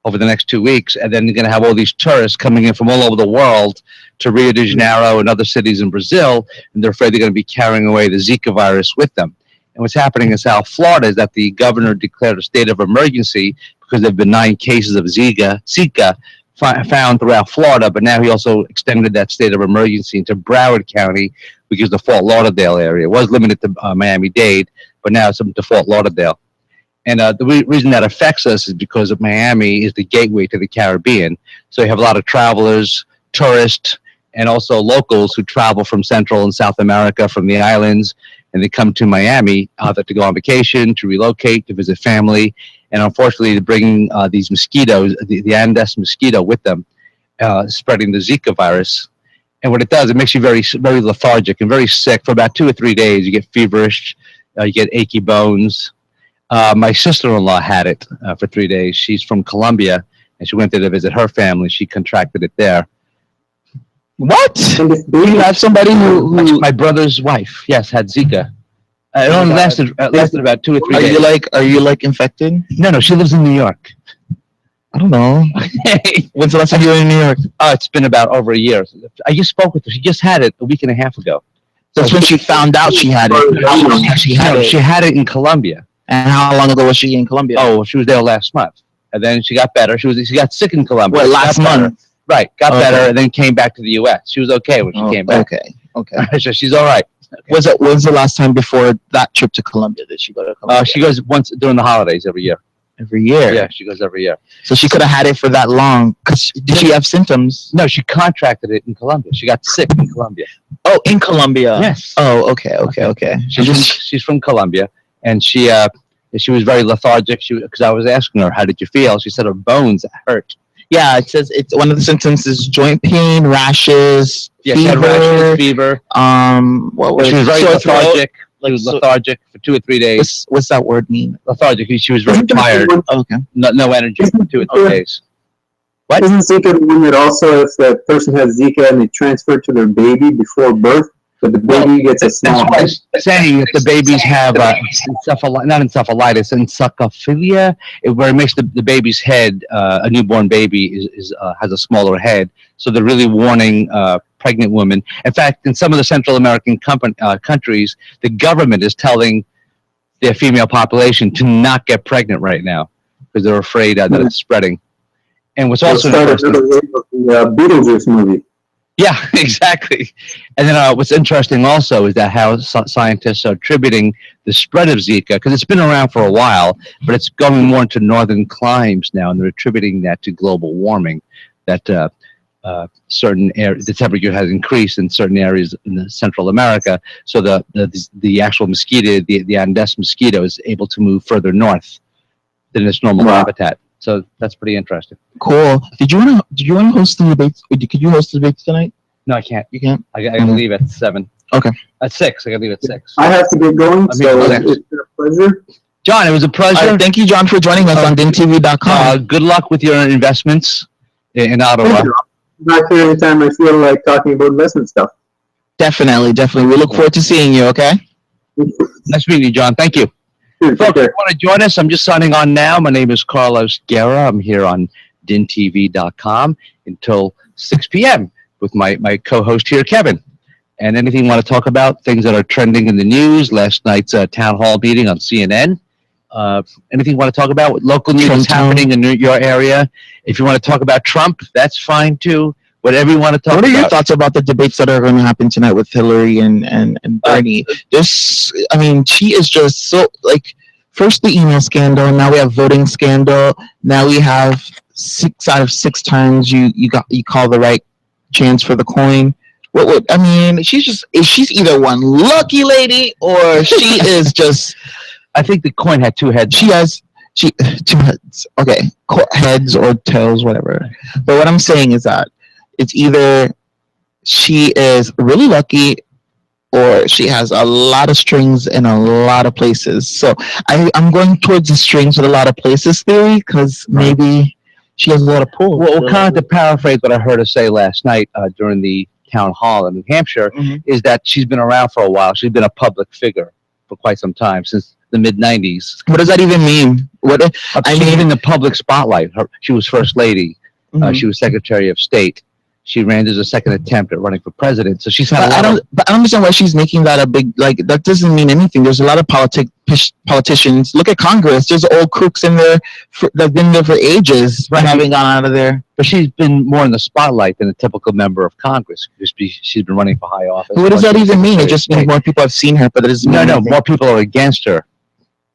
over the next 2 weeks, and then you're going to have all these tourists coming in from all over the world to Rio de Janeiro and other cities in Brazil, and they're afraid they're going to be carrying away the Zika virus with them. And what's happening in South Florida is that the governor declared a state of emergency because there have been 9 cases of Zika found throughout Florida, but now he also extended that state of emergency into Broward County, which is the Fort Lauderdale area. It was limited to Miami-Dade, but now it's up to Fort Lauderdale. And the reason that affects us is because of Miami is the gateway to the Caribbean. So you have a lot of travelers, tourists, and also locals who travel from Central and South America, from the islands, and they come to Miami either to go on vacation, to relocate, to visit family. And unfortunately, they're bringing these mosquitoes, the Andes mosquito with them, spreading the Zika virus. And what it does, it makes you very, very lethargic and very sick for about 2 or 3 days. You get feverish, you get achy bones. My sister-in-law had it for 3 days. She's from Colombia, and she went there to visit her family. She contracted it there. What? Do you have somebody who My brother's wife, yes, had Zika. It only lasted about 2 or 3 days. Are you like infected? No, she lives in New York. I don't know. When's the last time you were in New York? Oh, it's been about over a year. I just spoke with her. She just had it a week and a half ago. That's when she found out she had it. She had it in Colombia. And how long ago was she in Colombia? Oh, she was there last month, and then she got better. She got sick in Colombia. What, last month? Right, got better, and then came back to the U.S. She was okay when she came back. Okay. So she's all right. Okay. When's the last time before that trip to Colombia did she go to Colombia? She goes once during the holidays every year. Every year? Yeah, she goes every year. So she could have had it for that long. Did she have symptoms? No, she contracted it in Colombia. She got sick in Colombia. Oh, in Colombia? Yes. Oh, okay. She's from Colombia, and she was very lethargic. Because I was asking her, how did you feel? She said her bones hurt. Yeah, it says it's one of the symptoms is joint pain, rashes, fever. She had rashes, fever. She was very lethargic. She was lethargic for 2 or 3 days. What's that word mean? Lethargic. She was very tired. Okay. No energy for 2 or 3 days. What? Isn't Zika the one that also, if the person has Zika and they transfer it to their baby before birth, but the baby gets a small That's what I was saying. If the babies have not encephalitis, encephalophilia, where it makes the baby's head, a newborn baby has a smaller head. So they're really warning pregnant women. In fact, in some of the Central American countries, the government is telling their female population to not get pregnant right now because they're afraid that it's spreading. And what's also interesting, the Beetlejuice movie. yeah, exactly. And then what's interesting also is that how scientists are attributing the spread of Zika, because it's been around for a while, but it's going more into northern climes now, and they're attributing that to global warming, that certain areas, the temperature has increased in certain areas in Central America, so the actual mosquito, the Andes mosquito, is able to move further north than its normal habitat. So that's pretty interesting. Cool. Did you want to host the debates? Could you host the debates tonight? No, I can't. You can't? I gotta leave at 7. Okay. At 6. I gotta leave at 6. I have to get going, so it's been a pleasure. John, it was a pleasure. Thank you, John, for joining us on DINtv.com. Good luck with your investments in Ottawa. I'm not here anytime I feel like talking about investment stuff. Definitely. We look forward to seeing you, okay? Nice meeting you, John. Thank you. Dude, Folks, if you want to join us, I'm just signing on now. My name is Carlos Guerra. I'm here on DINtv.com until 6 p.m. with my co-host here, Kevin. And anything you want to talk about, things that are trending in the news, last night's town hall meeting on CNN, anything you want to talk about, local news that's happening in your area. If you want to talk about Trump, that's fine too. Whatever you want to talk about. What are your thoughts about the debates that are going to happen tonight with Hillary and Bernie? She is just so, like, first the email scandal, now we have voting scandal, now we have 6 out of 6 times you call the right chance for the coin. She's either one lucky lady or she is just. I think the coin had 2 heads. She has 2 heads. Okay, heads or tails, whatever. But what I'm saying is that it's either she is really lucky or she has a lot of strings in a lot of places. So I'm going towards the strings with a lot of places theory because maybe she has a lot of pull. Well, kind of to paraphrase what I heard her say last night during the town hall in New Hampshire, is that she's been around for a while. She's been a public figure for quite some time, since the mid-90s. What does that even mean? She's in the public spotlight. She was First Lady. She was Secretary of State. She ran as a second attempt at running for president. So she's had. I don't understand why she's making that a big, like, that doesn't mean anything. There's a lot of politicians. Look at Congress. There's old crooks in there that've been there for ages, having gone out of there. But she's been more in the spotlight than a typical member of Congress. She's been running for high office. What does that even mean? It just means more people have seen her, but it doesn't mean anything. More people are against her.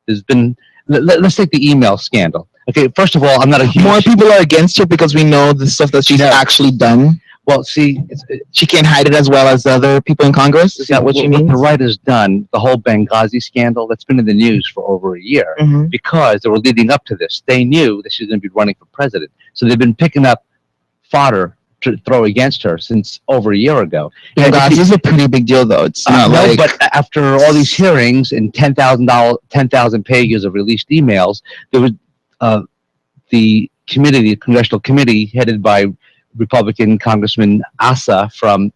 There's been. Let's take the email scandal. Okay, first of all, I'm not a huge... More people are against her because we know the stuff that she's actually done. Well, see... she can't hide it as well as the other people in Congress? Is that what you mean? What the right has done, the whole Benghazi scandal, that's been in the news for over a year, because they were leading up to this. They knew that she was going to be running for president. So they've been picking up fodder to throw against her since over a year ago. Benghazi is a pretty big deal, though. It's not no, like. but after all these hearings and 10,000 pages of released emails, there was the committee, the congressional committee headed by Republican Congressman ASA from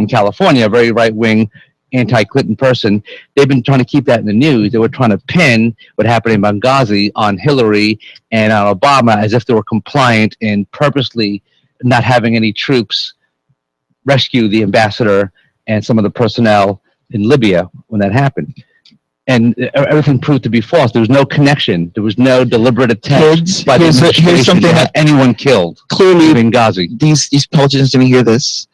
California, a very right-wing, anti-Clinton person. They've been trying to keep that in the news. They were trying to pin what happened in Benghazi on Hillary and on Obama as if they were compliant and purposely not having any troops rescue the ambassador and some of the personnel in Libya when that happened. And everything proved to be false. There was no connection. There was no deliberate attempt by the administration something to have anyone killed. Clearly, in Benghazi. These politicians didn't hear this.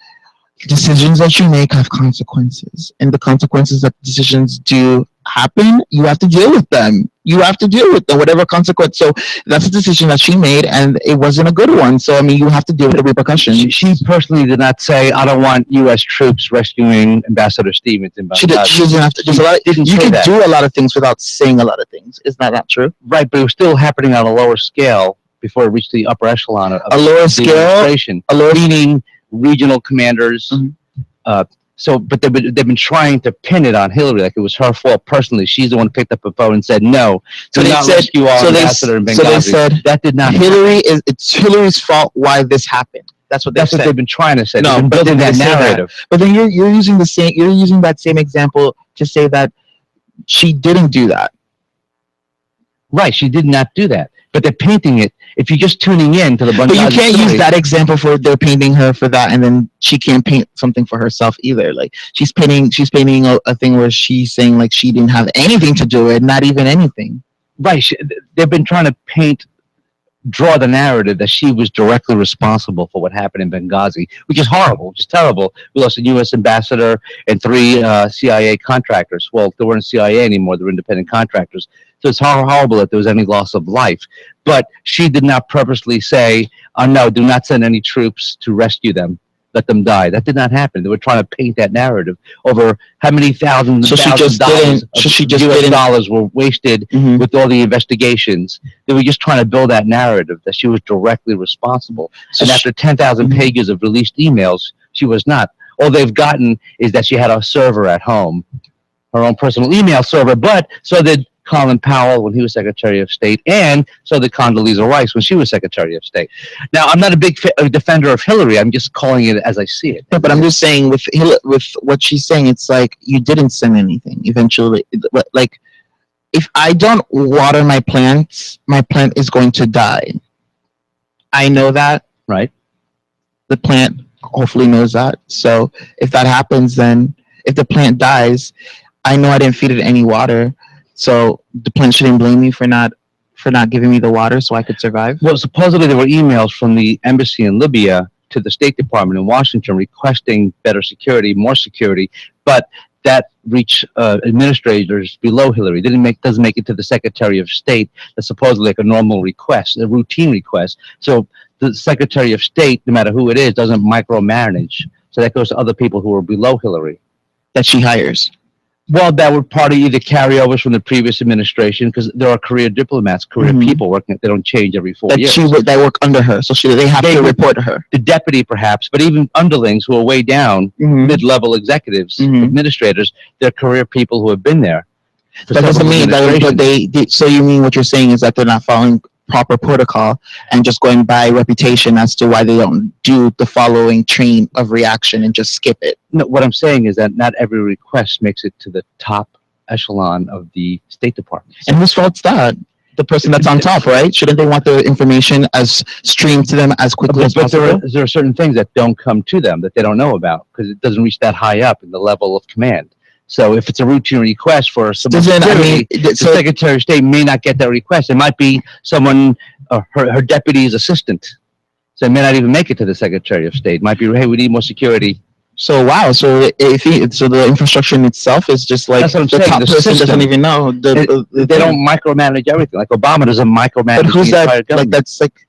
Decisions that you make have consequences, and the consequences that decisions do happen, you have to deal with them. You have to deal with them, whatever consequence. So that's a decision that she made, and it wasn't a good one. So I mean, you have to deal with the repercussions. She personally did not say, "I don't want U.S. troops rescuing Ambassador Stevens in Benghazi." She didn't have to. There's a lot. You can do a lot of things without saying a lot of things. Is that not true? Right, but it was still happening on a lower scale before it reached the upper echelon of a lower the scale, administration. Meaning regional commanders. But they've been trying to pin it on Hillary, like it was her fault personally. She's the one who picked up the phone and said no. So they said, rescue our ambassador in Benghazi. So they said that did not. It's Hillary's fault why this happened. That's what they've been trying to say. No, but then that narrative. But then you're using the same. You're using that same example to say that she didn't do that. Right, she did not do that. But they're painting it. If you're just tuning in to the Benghazi but you can't story, use that example for they're painting her for that, and then she can't paint something for herself either. Like she's painting a thing where she's saying like she didn't have anything to do with it, not even anything. Right. They've been trying to draw the narrative that she was directly responsible for what happened in Benghazi, which is horrible, which is terrible. We lost a U.S. ambassador and 3 CIA contractors. Well, they weren't CIA anymore; they were independent contractors. So it's horrible that there was any loss of life. But she did not purposely say, "Oh no, do not send any troops to rescue them. Let them die." That did not happen. They were trying to paint that narrative over how many thousands and thousands of dollars were wasted with all the investigations. They were just trying to build that narrative that she was directly responsible. And after 10,000 pages of released emails, she was not. All they've gotten is that she had a server at home, her own personal email server, but so did Colin Powell when he was Secretary of State, and so did Condoleezza Rice when she was Secretary of State. Now, I'm not a big defender of Hillary. I'm just calling it as I see it. Yeah, but I'm just saying with what she's saying, it's like you didn't send anything. Eventually, like if I don't water my plant is going to die. I know that, right? The plant hopefully knows that. So if that happens, then if the plant dies, I know I didn't feed it any water. So the plant shouldn't blame me for not giving me the water so I could survive. Well, supposedly there were emails from the embassy in Libya to the State Department in Washington requesting better security, more security, but that reached administrators below Hillary. Doesn't make it to the Secretary of State. That's supposedly like a normal request, a routine request. So the Secretary of State, no matter who it is, doesn't micromanage. So that goes to other people who are below Hillary that she hires. Well, that would probably either carryovers from the previous administration, because there are career diplomats, career people working. They don't change every 4 years. That work under her, so they have to report to her. The deputy, perhaps, but even underlings who are way down, mid-level executives, administrators, they're career people who have been there. That doesn't mean that. But so you mean what you're saying is that they're not following proper protocol and just going by reputation as to why they don't do the following chain of reaction and just skip it. No, what I'm saying is that not every request makes it to the top echelon of the State Department. And whose fault's that? The person that's on top, right? Shouldn't they want the information as streamed to them as quickly as possible? But there are certain things that don't come to them that they don't know about because it doesn't reach that high up in the level of command. So if it's a routine request for someone, the Secretary of State may not get that request. It might be someone, her deputy's assistant. So it may not even make it to the Secretary of State. It might be, hey, we need more security. So wow, so the infrastructure in itself is just like that's what I'm the saying. top person doesn't even know. They don't micromanage everything. Like Obama doesn't micromanage. But who's that? Like that's like.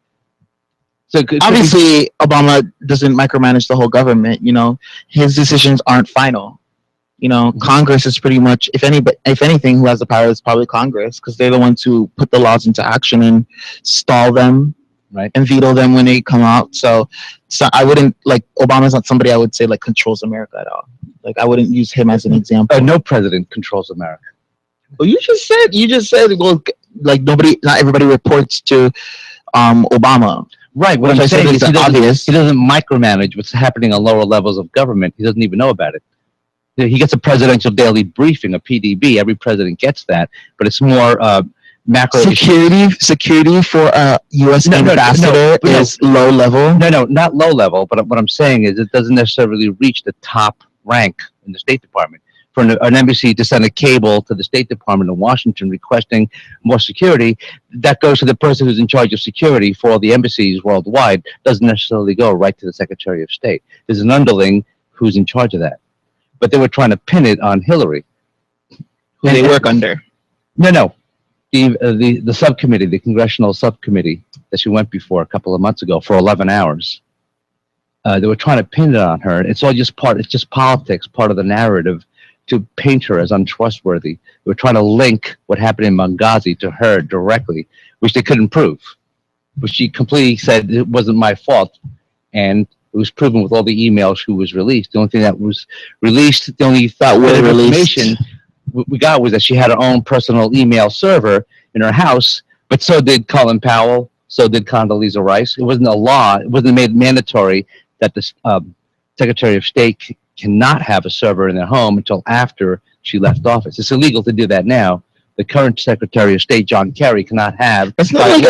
So obviously, Obama doesn't micromanage the whole government. You know, his decisions aren't final. You know, Congress is pretty much, if anything, who has the power is probably Congress, because they're the ones who put the laws into action and stall them Right. and veto them when they come out. So I wouldn't like Obama's not somebody I would say like controls America at all. Like I wouldn't use him as an example. No president controls America. Well, you just said well, like not everybody reports to Obama. Right. What Which I'm I said saying is is obvious. he doesn't micromanage what's happening on lower levels of government. He doesn't even know about it. He gets a presidential daily briefing, a PDB. Every president gets that, but it's more macro Security for a U.S. ambassador is low level. No, not low level. But what I'm saying is it doesn't necessarily reach the top rank in the State Department. For an embassy to send a cable to the State Department in Washington requesting more security, that goes to the person who's in charge of security for all the embassies worldwide. Doesn't necessarily go right to the Secretary of State. There's an underling who's in charge of that. But they were trying to pin it on Hillary, who they work under. No. The subcommittee, the congressional subcommittee that she went before a couple of months ago for 11 hours. They were trying to pin it on her. It's just politics, part of the narrative to paint her as untrustworthy. They were trying to link what happened in Benghazi to her directly, which they couldn't prove. But she completely said it wasn't my fault. And it was proven with all the emails who was released. The only thing that was released, the only information we got was that she had her own personal email server in her house, but so did Colin Powell, so did Condoleezza Rice. It wasn't a law. It wasn't made mandatory that the Secretary of State cannot have a server in their home until after she left office. It's illegal to do that now. The current Secretary of State, John Kerry, cannot have. That's not like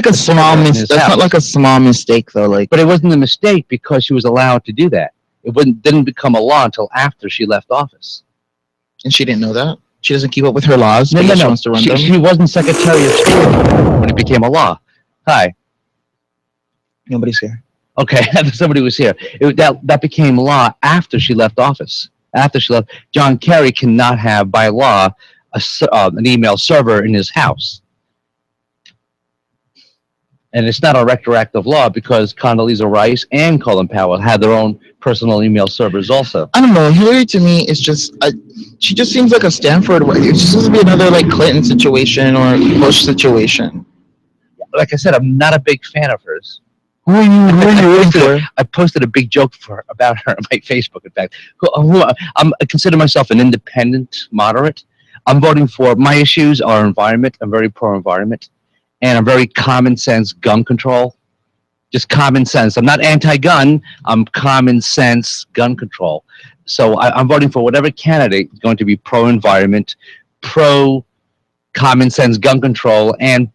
a small mistake. That's not like a small mistake, though. Like, but it wasn't a mistake because she was allowed to do that. It didn't become a law until after she left office. And she didn't know that. She doesn't keep up with her laws. No. She wants to run them. She wasn't Secretary of State when it became a law. Hi. Nobody's here. Okay, somebody was here. That became law after she left office. After she left, John Kerry cannot have by law an email server in his house. And it's not a retroactive law because Condoleezza Rice and Colin Powell had their own personal email servers also. I don't know. Hillary to me is just, she just seems like a Stanford way. It just seems to be another like Clinton situation or Bush situation. Like I said, I'm not a big fan of hers. Who are you rooting for? I posted a big joke about her on my Facebook. In fact, I consider myself an independent moderate. I'm voting for, my issues are environment. I'm very pro-environment. And I'm very common sense gun control. Just common sense. I'm not anti-gun. I'm common sense gun control. So I'm voting for whatever candidate is going to be pro-environment, pro-common sense gun control, and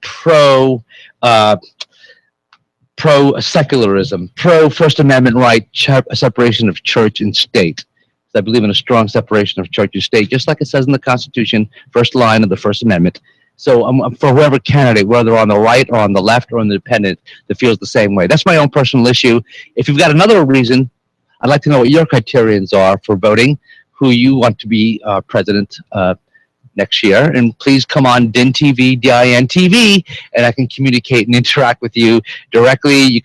pro-secularism, pro-First Amendment right, separation of church and state. I believe in a strong separation of church and state, just like it says in the Constitution, first line of the First Amendment. So I'm for whoever candidate, whether on the right or on the left or independent, that feels the same way. That's my own personal issue. If you've got another reason, I'd like to know what your criterions are for voting, who you want to be president next year. And please come on DINtv, DINtv, and I can communicate and interact with you directly.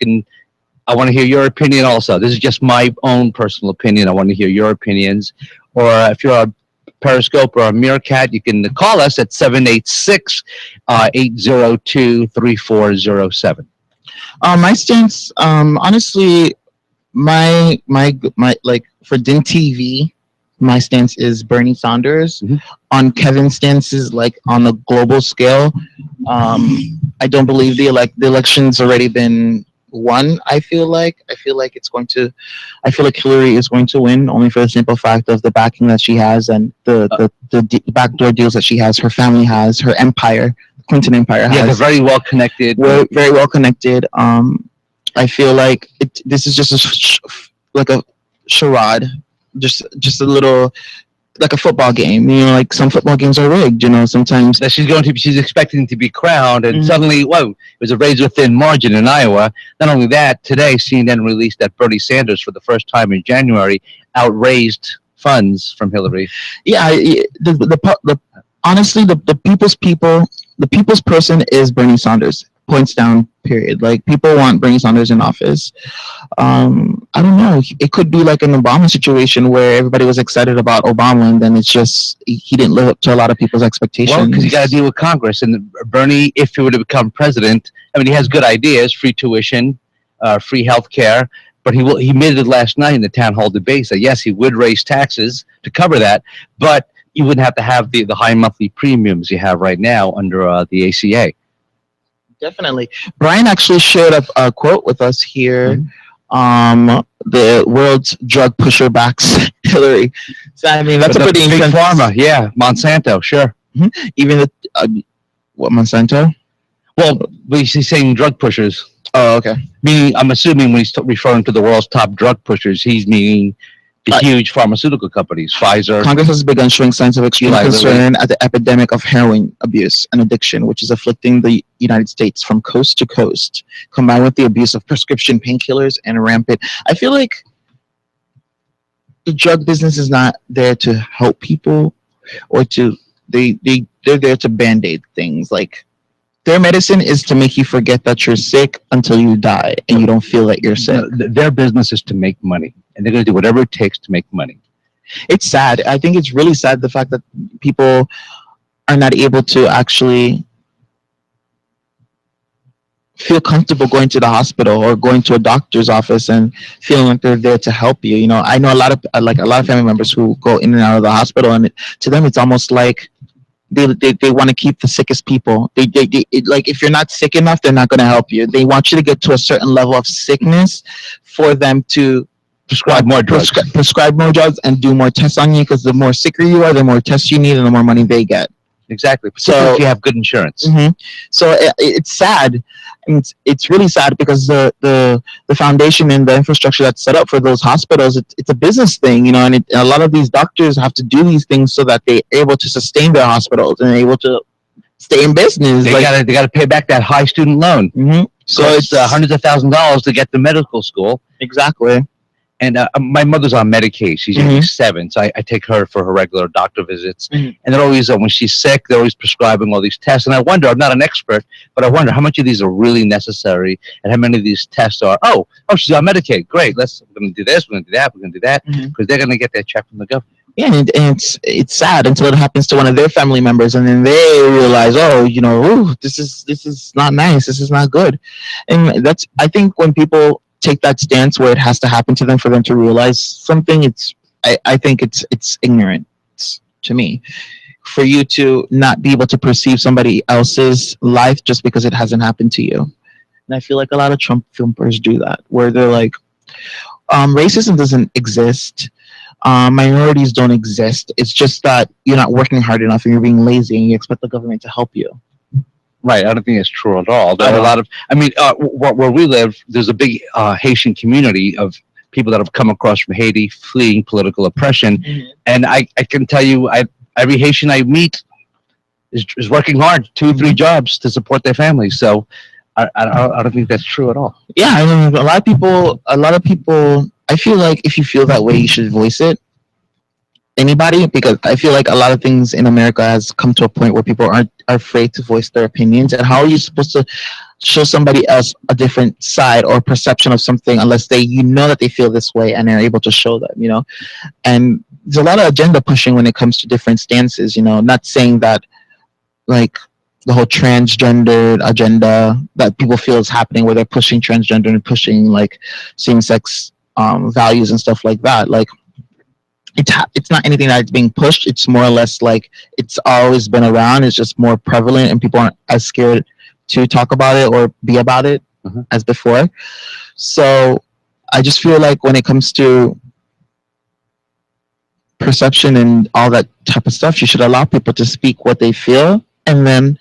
I want to hear your opinion also. This is just my own personal opinion. I want to hear your opinions. Or if you're a Periscope or a Meerkat, you can call us at 786-802-3407. My stance, honestly, my like for DINtv, my stance is Bernie Sanders. Mm-hmm. On Kevin's stances, like on the global scale, I don't believe the election's already been won. I feel like Hillary is going to win only for the simple fact of the backing that she has and the backdoor deals that she has, her family has, her empire, Clinton empire has. Yeah, they're very well connected. We're very well connected. I feel like this is just like a charade, just a little, like a football game. You know, like some football games are rigged. You know, sometimes that she's expecting to be crowned, and suddenly, whoa, it was a razor-thin margin in Iowa. Not only that, today CNN released that Bernie Sanders, for the first time in January, outraised funds from Hillary. Yeah, honestly, the people's person is Bernie Sanders. points down. Period. Like people want Bernie Sanders in office. I don't know. It could be like an Obama situation where everybody was excited about Obama, and then it's just he didn't live up to a lot of people's expectations. Well, because you got to deal with Congress, and Bernie, if he were to become president, I mean, he has good ideas: free tuition, free health care. But he admitted last night in the town hall debate that yes, he would raise taxes to cover that, but you wouldn't have to have the high monthly premiums you have right now under the ACA. Definitely. Brian actually shared a quote with us here. The world's drug pusher backs Hillary. So I mean, that's a pretty big intense. pharma. Yeah, Monsanto, sure. Even the what Monsanto? Well, he's saying drug pushers. Oh, okay. Meaning, I'm assuming when he's referring to the world's top drug pushers, he's meaning the huge pharmaceutical companies, Pfizer. Congress has begun showing signs of extreme Eli Lilly. concern at the epidemic of heroin abuse and addiction, which is afflicting the United States from coast to coast, combined with the abuse of prescription painkillers and rampant. I feel like the drug business is not there to help people, or they're there to band-aid things. Like their medicine is to make you forget that you're sick until you die and you don't feel that you're sick. Their business is to make money, and they're going to do whatever it takes to make money. It's sad. I think it's really sad the fact that people are not able to actually feel comfortable going to the hospital or going to a doctor's office and feeling like they're there to help you. You know, I know a lot of family members who go in and out of the hospital, and to them it's almost like they want to keep the sickest people. Like if you're not sick enough, they're not going to help you. They want you to get to a certain level of sickness for them to prescribe more drugs. Prescribe more drugs and do more tests on you, because the more sicker you are, the more tests you need and the more money they get. Exactly. So if you have good insurance. So it's sad. And it's really sad because the foundation and the infrastructure that's set up for those hospitals, it's a business thing, you know, and a lot of these doctors have to do these things so that they're able to sustain their hospitals and able to stay in business. They got to pay back that high student loan. So it's hundreds of thousands of dollars to get to medical school. Exactly. And my mother's on Medicaid. She's 87, so I take her for her regular doctor visits. And they're always, when she's sick, they're always prescribing all these tests. And I wonder, I'm not an expert, but I wonder how much of these are really necessary and how many of these tests are, oh, she's on Medicaid. Great, we're going to do this, we're going to do that, we're going to do that, because they're going to get that check from the government. Yeah, and it's sad until it happens to one of their family members, and then they realize, oh, you know, ooh, this is not nice, this is not good. And I think when people take that stance where it has to happen to them for them to realize something, I think it's ignorance to me, for you to not be able to perceive somebody else's life just because it hasn't happened to you. And I feel like a lot of Trump filmers do that, where they're like, racism doesn't exist, minorities don't exist, it's just that you're not working hard enough and you're being lazy and you expect the government to help you. Right, I don't think it's true at all. There are a lot of, where we live, there's a big Haitian community of people that have come across from Haiti fleeing political oppression. And I can tell you, every Haitian I meet is working hard, 2 or 3 jobs to support their families. So I don't think that's true at all. Yeah, I mean, a lot of people, I feel like if you feel that way, you should voice it. Anybody, because I feel like a lot of things in America has come to a point where people are afraid to voice their opinions. And how are you supposed to show somebody else a different side or perception of something unless you know that they feel this way and they're able to show them, you know? And there's a lot of agenda pushing when it comes to different stances, you know, not saying that like the whole transgender agenda that people feel is happening, where they're pushing transgender and pushing like same-sex values and stuff like that. Like, it's not anything that's being pushed. It's more or less like it's always been around. It's just more prevalent, and people aren't as scared to talk about it or be about it as before. So I just feel like when it comes to perception and all that type of stuff, you should allow people to speak what they feel, and then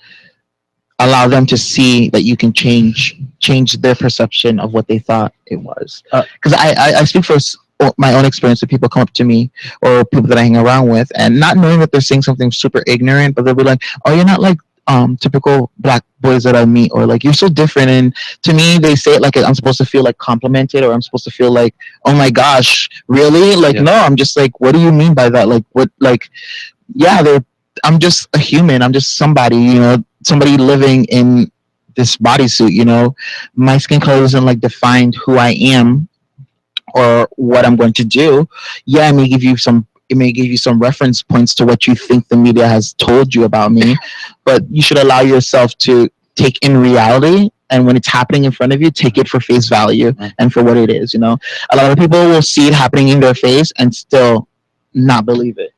allow them to see that you can change their perception of what they thought it was. Because I speak for my own experience, that people come up to me or people that I hang around with, and not knowing that they're saying something super ignorant, but they'll be like, oh, you're not like typical black boys that I meet, or like, you're so different. And to me, they say it like I'm supposed to feel like complimented, or I'm supposed to feel like, oh my gosh, really? Like, no, I'm just like, what do you mean by that? Like, what, like, yeah, I'm just a human. I'm just somebody, you know, somebody living in this bodysuit. You know, my skin color doesn't like define who I am or what I'm going to do. Yeah, it may give you some reference points to what you think the media has told you about me, but you should allow yourself to take in reality, and when it's happening in front of you, take it for face value and for what it is. You know, a lot of people will see it happening in their face and still not believe it.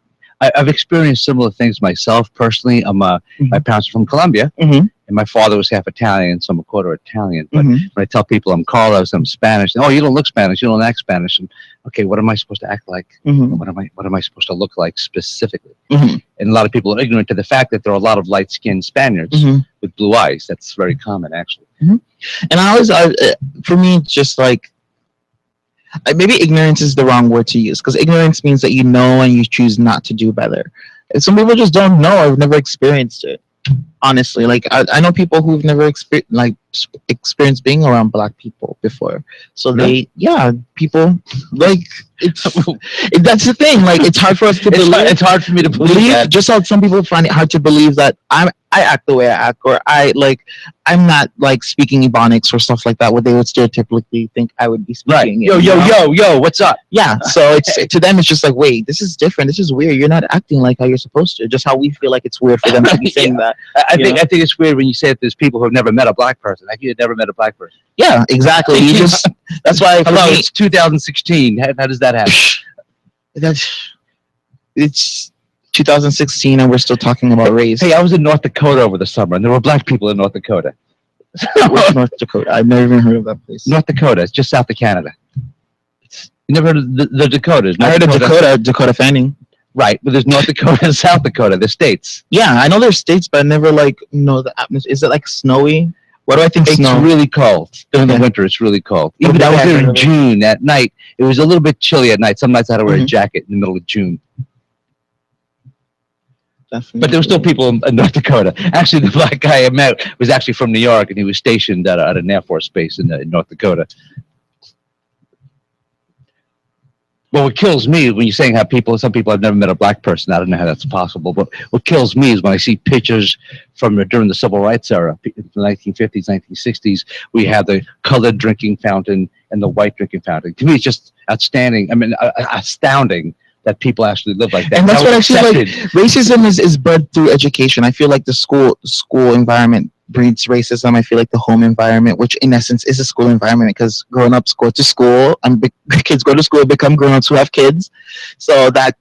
I've experienced similar things myself personally. My parents are from Colombia, Mm-hmm. and my father was half Italian, so I'm a quarter Italian. But Mhm. when I tell people I'm Carlos, I'm Spanish, oh, you don't look Spanish, you don't act Spanish. And okay, what am I supposed to act like? Mm-hmm. What am I supposed to look like specifically? Mm-hmm. And a lot of people are ignorant to the fact that there are a lot of light-skinned Spaniards Mm-hmm. with blue eyes. That's very common, actually. And for me, it's just like, maybe ignorance is the wrong word to use, because ignorance means that you know and you choose not to do better. And some people just don't know. I've never experienced it. Honestly, like I know people who've never experienced being around black people before. So people like that's the thing. Like it's hard for us to believe. It's hard for me to believe that. Just how some people find it hard to believe that I act the way I act, or I'm not like speaking Ebonics or stuff like that, where they would stereotypically think I would be speaking. Right. Yo, what's up? Yeah. So it's to them, it's just like, wait, this is different. This is weird. You're not acting like how you're supposed to. Just how we feel like it's weird for them to be saying that. I think it's weird when you say that there's people who have never met a black person. Like you had never met a black person. Yeah, exactly. You just that's why. Hello, it's 2016. How does that happen? It's 2016 and we're still talking about race. Hey, I was in North Dakota over the summer, and there were black people in North Dakota. Where's North Dakota? I've never even heard of that place. North Dakota, it's just south of Canada. You never heard of the Dakotas? I heard of Dakota Fanning. Right, but there's North Dakota and South Dakota. They're states. Yeah, I know they're states, but I never know the atmosphere. Is it like snowy? What do I think? It's Snow? really cold. During the winter, it's really cold. Even I was there in June at night. It was a little bit chilly at night. Some nights I had to wear a jacket in the middle of June. Definitely. But there were still people in North Dakota. Actually, the black guy I met was actually from New York, and he was stationed at an Air Force base in North Dakota. Well, what kills me when you're saying how some people have never met a black person. I don't know how that's possible. But what kills me is when I see pictures from during the Civil Rights era, the 1950s, 1960s, we have the colored drinking fountain and the white drinking fountain. To me, it's just outstanding. I mean, astounding that people actually live like that. And that's what I feel like. Racism is bred through education. I feel like the school environment breeds racism. I feel like the home environment, which in essence is a school environment, because grown-ups go to school and kids go to school, become grown-ups who have kids. So that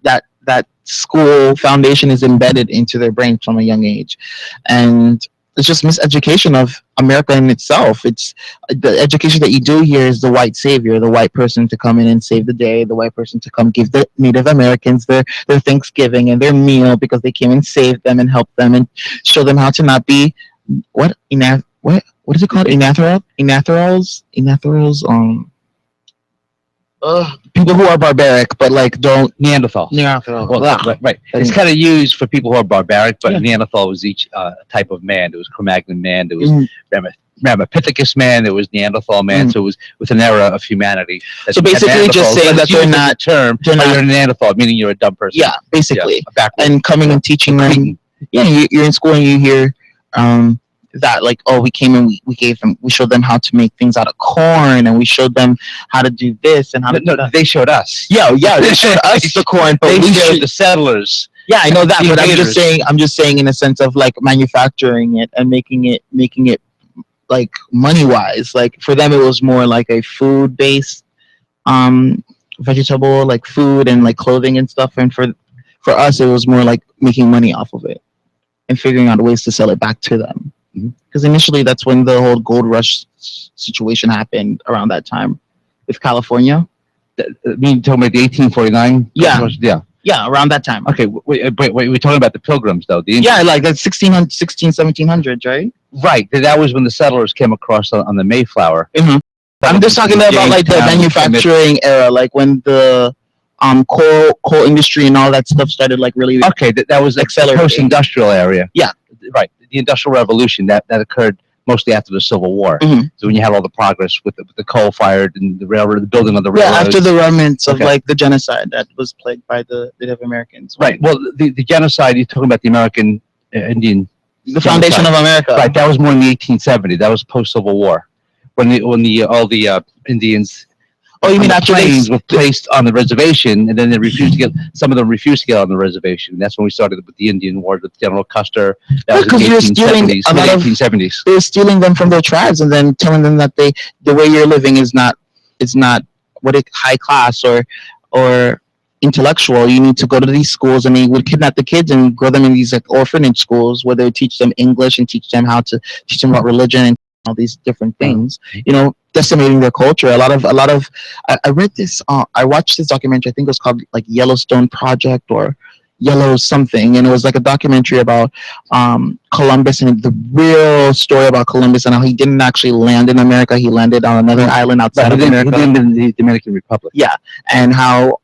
school foundation is embedded into their brain from a young age. And it's just miseducation of America in itself. It's the education that you do here is the white savior, the white person to come in and save the day, the white person to come give the Native Americans their Thanksgiving and their meal because they came and saved them and helped them and show them how to not be what is it called? Inathorals? People who are barbaric, but like don't Neanderthal. Well, right. It's kind of used for people who are barbaric, but Neanderthal was each type of man. There was Cro-Magnon man. There was Ramapithecus man. There was Neanderthal man. So it was with an era of humanity. So basically, just saying that they're not you're a Neanderthal, meaning you're a dumb person. Yeah, basically. Yeah, and coming and teaching them. Yeah, you're in school and you hear that like, oh, we came and we showed them how to make things out of corn, and we showed them how to do this and how to do that. They showed us. Yeah, they showed us the corn, but they showed the settlers. Yeah, I know that, but I'm just saying in a sense of like manufacturing it and making it like money wise. Like for them, it was more like a food based vegetable, like food and like clothing and stuff, and for us, it was more like making money off of it and figuring out ways to sell it back to them. Because initially, that's when the whole gold rush situation happened around that time with California. You mean talking about the 1849? Yeah, around that time. Okay, wait, we're talking about the Pilgrims, though. Yeah, like that's 1700s, right? Right, that was when the settlers came across on the Mayflower. Mm-hmm. I'm just talking about like the manufacturing era, like when the coal industry and all that stuff started like really. Okay, that was accelerating. The post-industrial area. Yeah, right. The Industrial Revolution that occurred mostly after the Civil War. Mm-hmm. So when you had all the progress with the coal-fired and the railroad, the building of the railroads. Yeah, after the remnants of like the genocide that was plagued by the Native Americans. Right. Well, the genocide, you're talking about the American Indian The foundation of America. Right. That was more in the 1870s. That was post Civil War, when all the Indians. Oh, you mean after planes were placed on the reservation, and then they refused to get. Some of them refused to get on the reservation. That's when we started with the Indian Wars with General Custer. That was in the 1870s. They're stealing them from their tribes, and then telling them that the way you're living is not high class or intellectual. You need to go to these schools, and they would kidnap the kids and grow them in these like orphanage schools where they would teach them English and teach them about religion and all these different things. You know, decimating their culture. A lot of. I read this. I watched this documentary. I think it was called like Yellowstone Project or Yellow something, and it was like a documentary about Columbus and the real story about Columbus and how he didn't actually land in America. He landed on another island outside of America. He landed in the Dominican Republic. Yeah, and how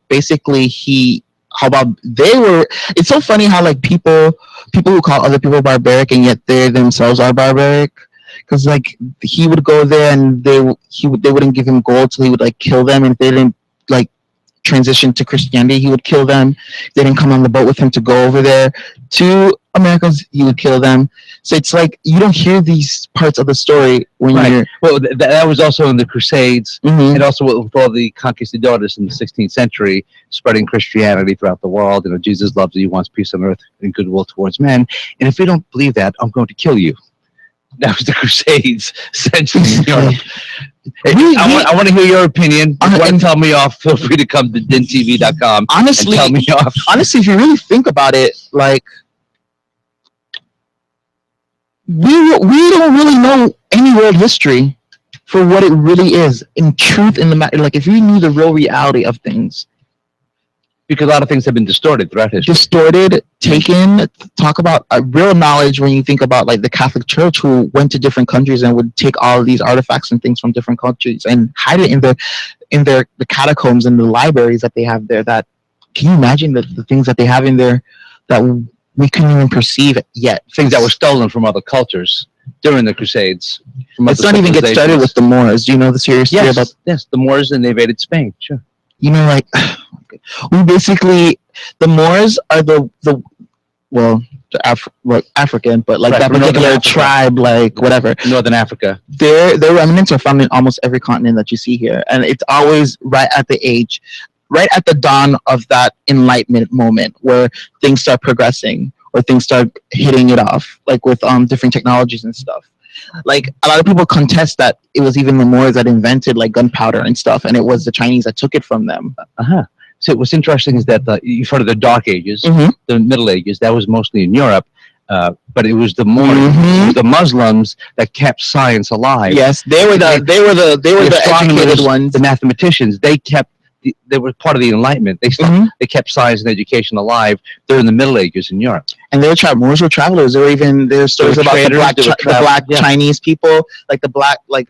basically it's so funny how like people who call other people barbaric and yet they themselves are barbaric, because like he would go there and they wouldn't give him gold, so he would like kill them, and if they didn't like transition to Christianity, he would kill them. They didn't come on the boat with him to go over there to Americans, he would kill them. So it's like you don't hear these parts of the story when you're. Well, that was also in the Crusades, and also with all the conquistadores in the 16th century, spreading Christianity throughout the world. You know, Jesus loves you, he wants peace on earth and goodwill towards men. And if you don't believe that, I'm going to kill you. That was the Crusades, essentially, in Europe. I want to hear your opinion. If you want to tell me off, feel free to come to DINtv.com. Honestly, and tell me off. Honestly, if you really think about it, like we don't really know any world history for what it really is in truth. In the matter, like if you knew the real reality of things. Because a lot of things have been distorted throughout history. Distorted, taken. Talk about real knowledge when you think about like the Catholic Church, who went to different countries and would take all of these artifacts and things from different countries and hide it in the catacombs and the libraries that they have there. That can you imagine the things that they have in there that we couldn't even perceive yet? Things that were stolen from other cultures during the Crusades. Let's not even get started with the Moors. Do you know the serious story about? Yes, the Moors, and they invaded Spain. Sure. You know, like the Moors are African, but like that particular tribe, like whatever. Northern Africa. Their remnants are found in almost every continent that you see here, and it's always right at the dawn of that enlightenment moment where things start progressing or things start hitting it off, like with different technologies and stuff. Like a lot of people contest that it was even the Moors that invented like gunpowder and stuff, and it was the Chinese that took it from them. So what's interesting is that you've heard of the Dark Ages, the Middle Ages. That was mostly in Europe, but it was the Moors, the Muslims that kept science alive. Yes, they were the educated ones, the mathematicians. They were part of the Enlightenment. They kept science and education alive during the Middle Ages in Europe. And Moors were travelers. There's stories about the black Chinese people, like the black, like,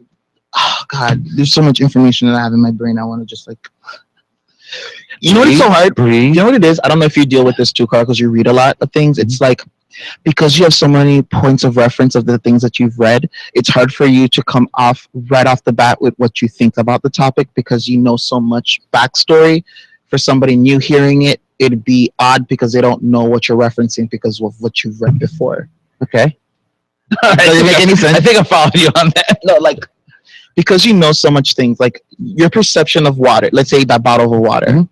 oh God, there's so much information that I have in my brain. I want to just like, you know what's so hard? You know what it is? I don't know if you deal with this too, Carl, because you read a lot of things. It's like, because you have so many points of reference of the things that you've read, it's hard for you to come off right off the bat with what you think about the topic, because you know so much backstory. For somebody new hearing it, it'd be odd because they don't know what you're referencing because of what you've read before. Okay. Does it make any sense? I think I'm following you on that. No, like, because you know so much things, like your perception of water, let's say that bottle of water,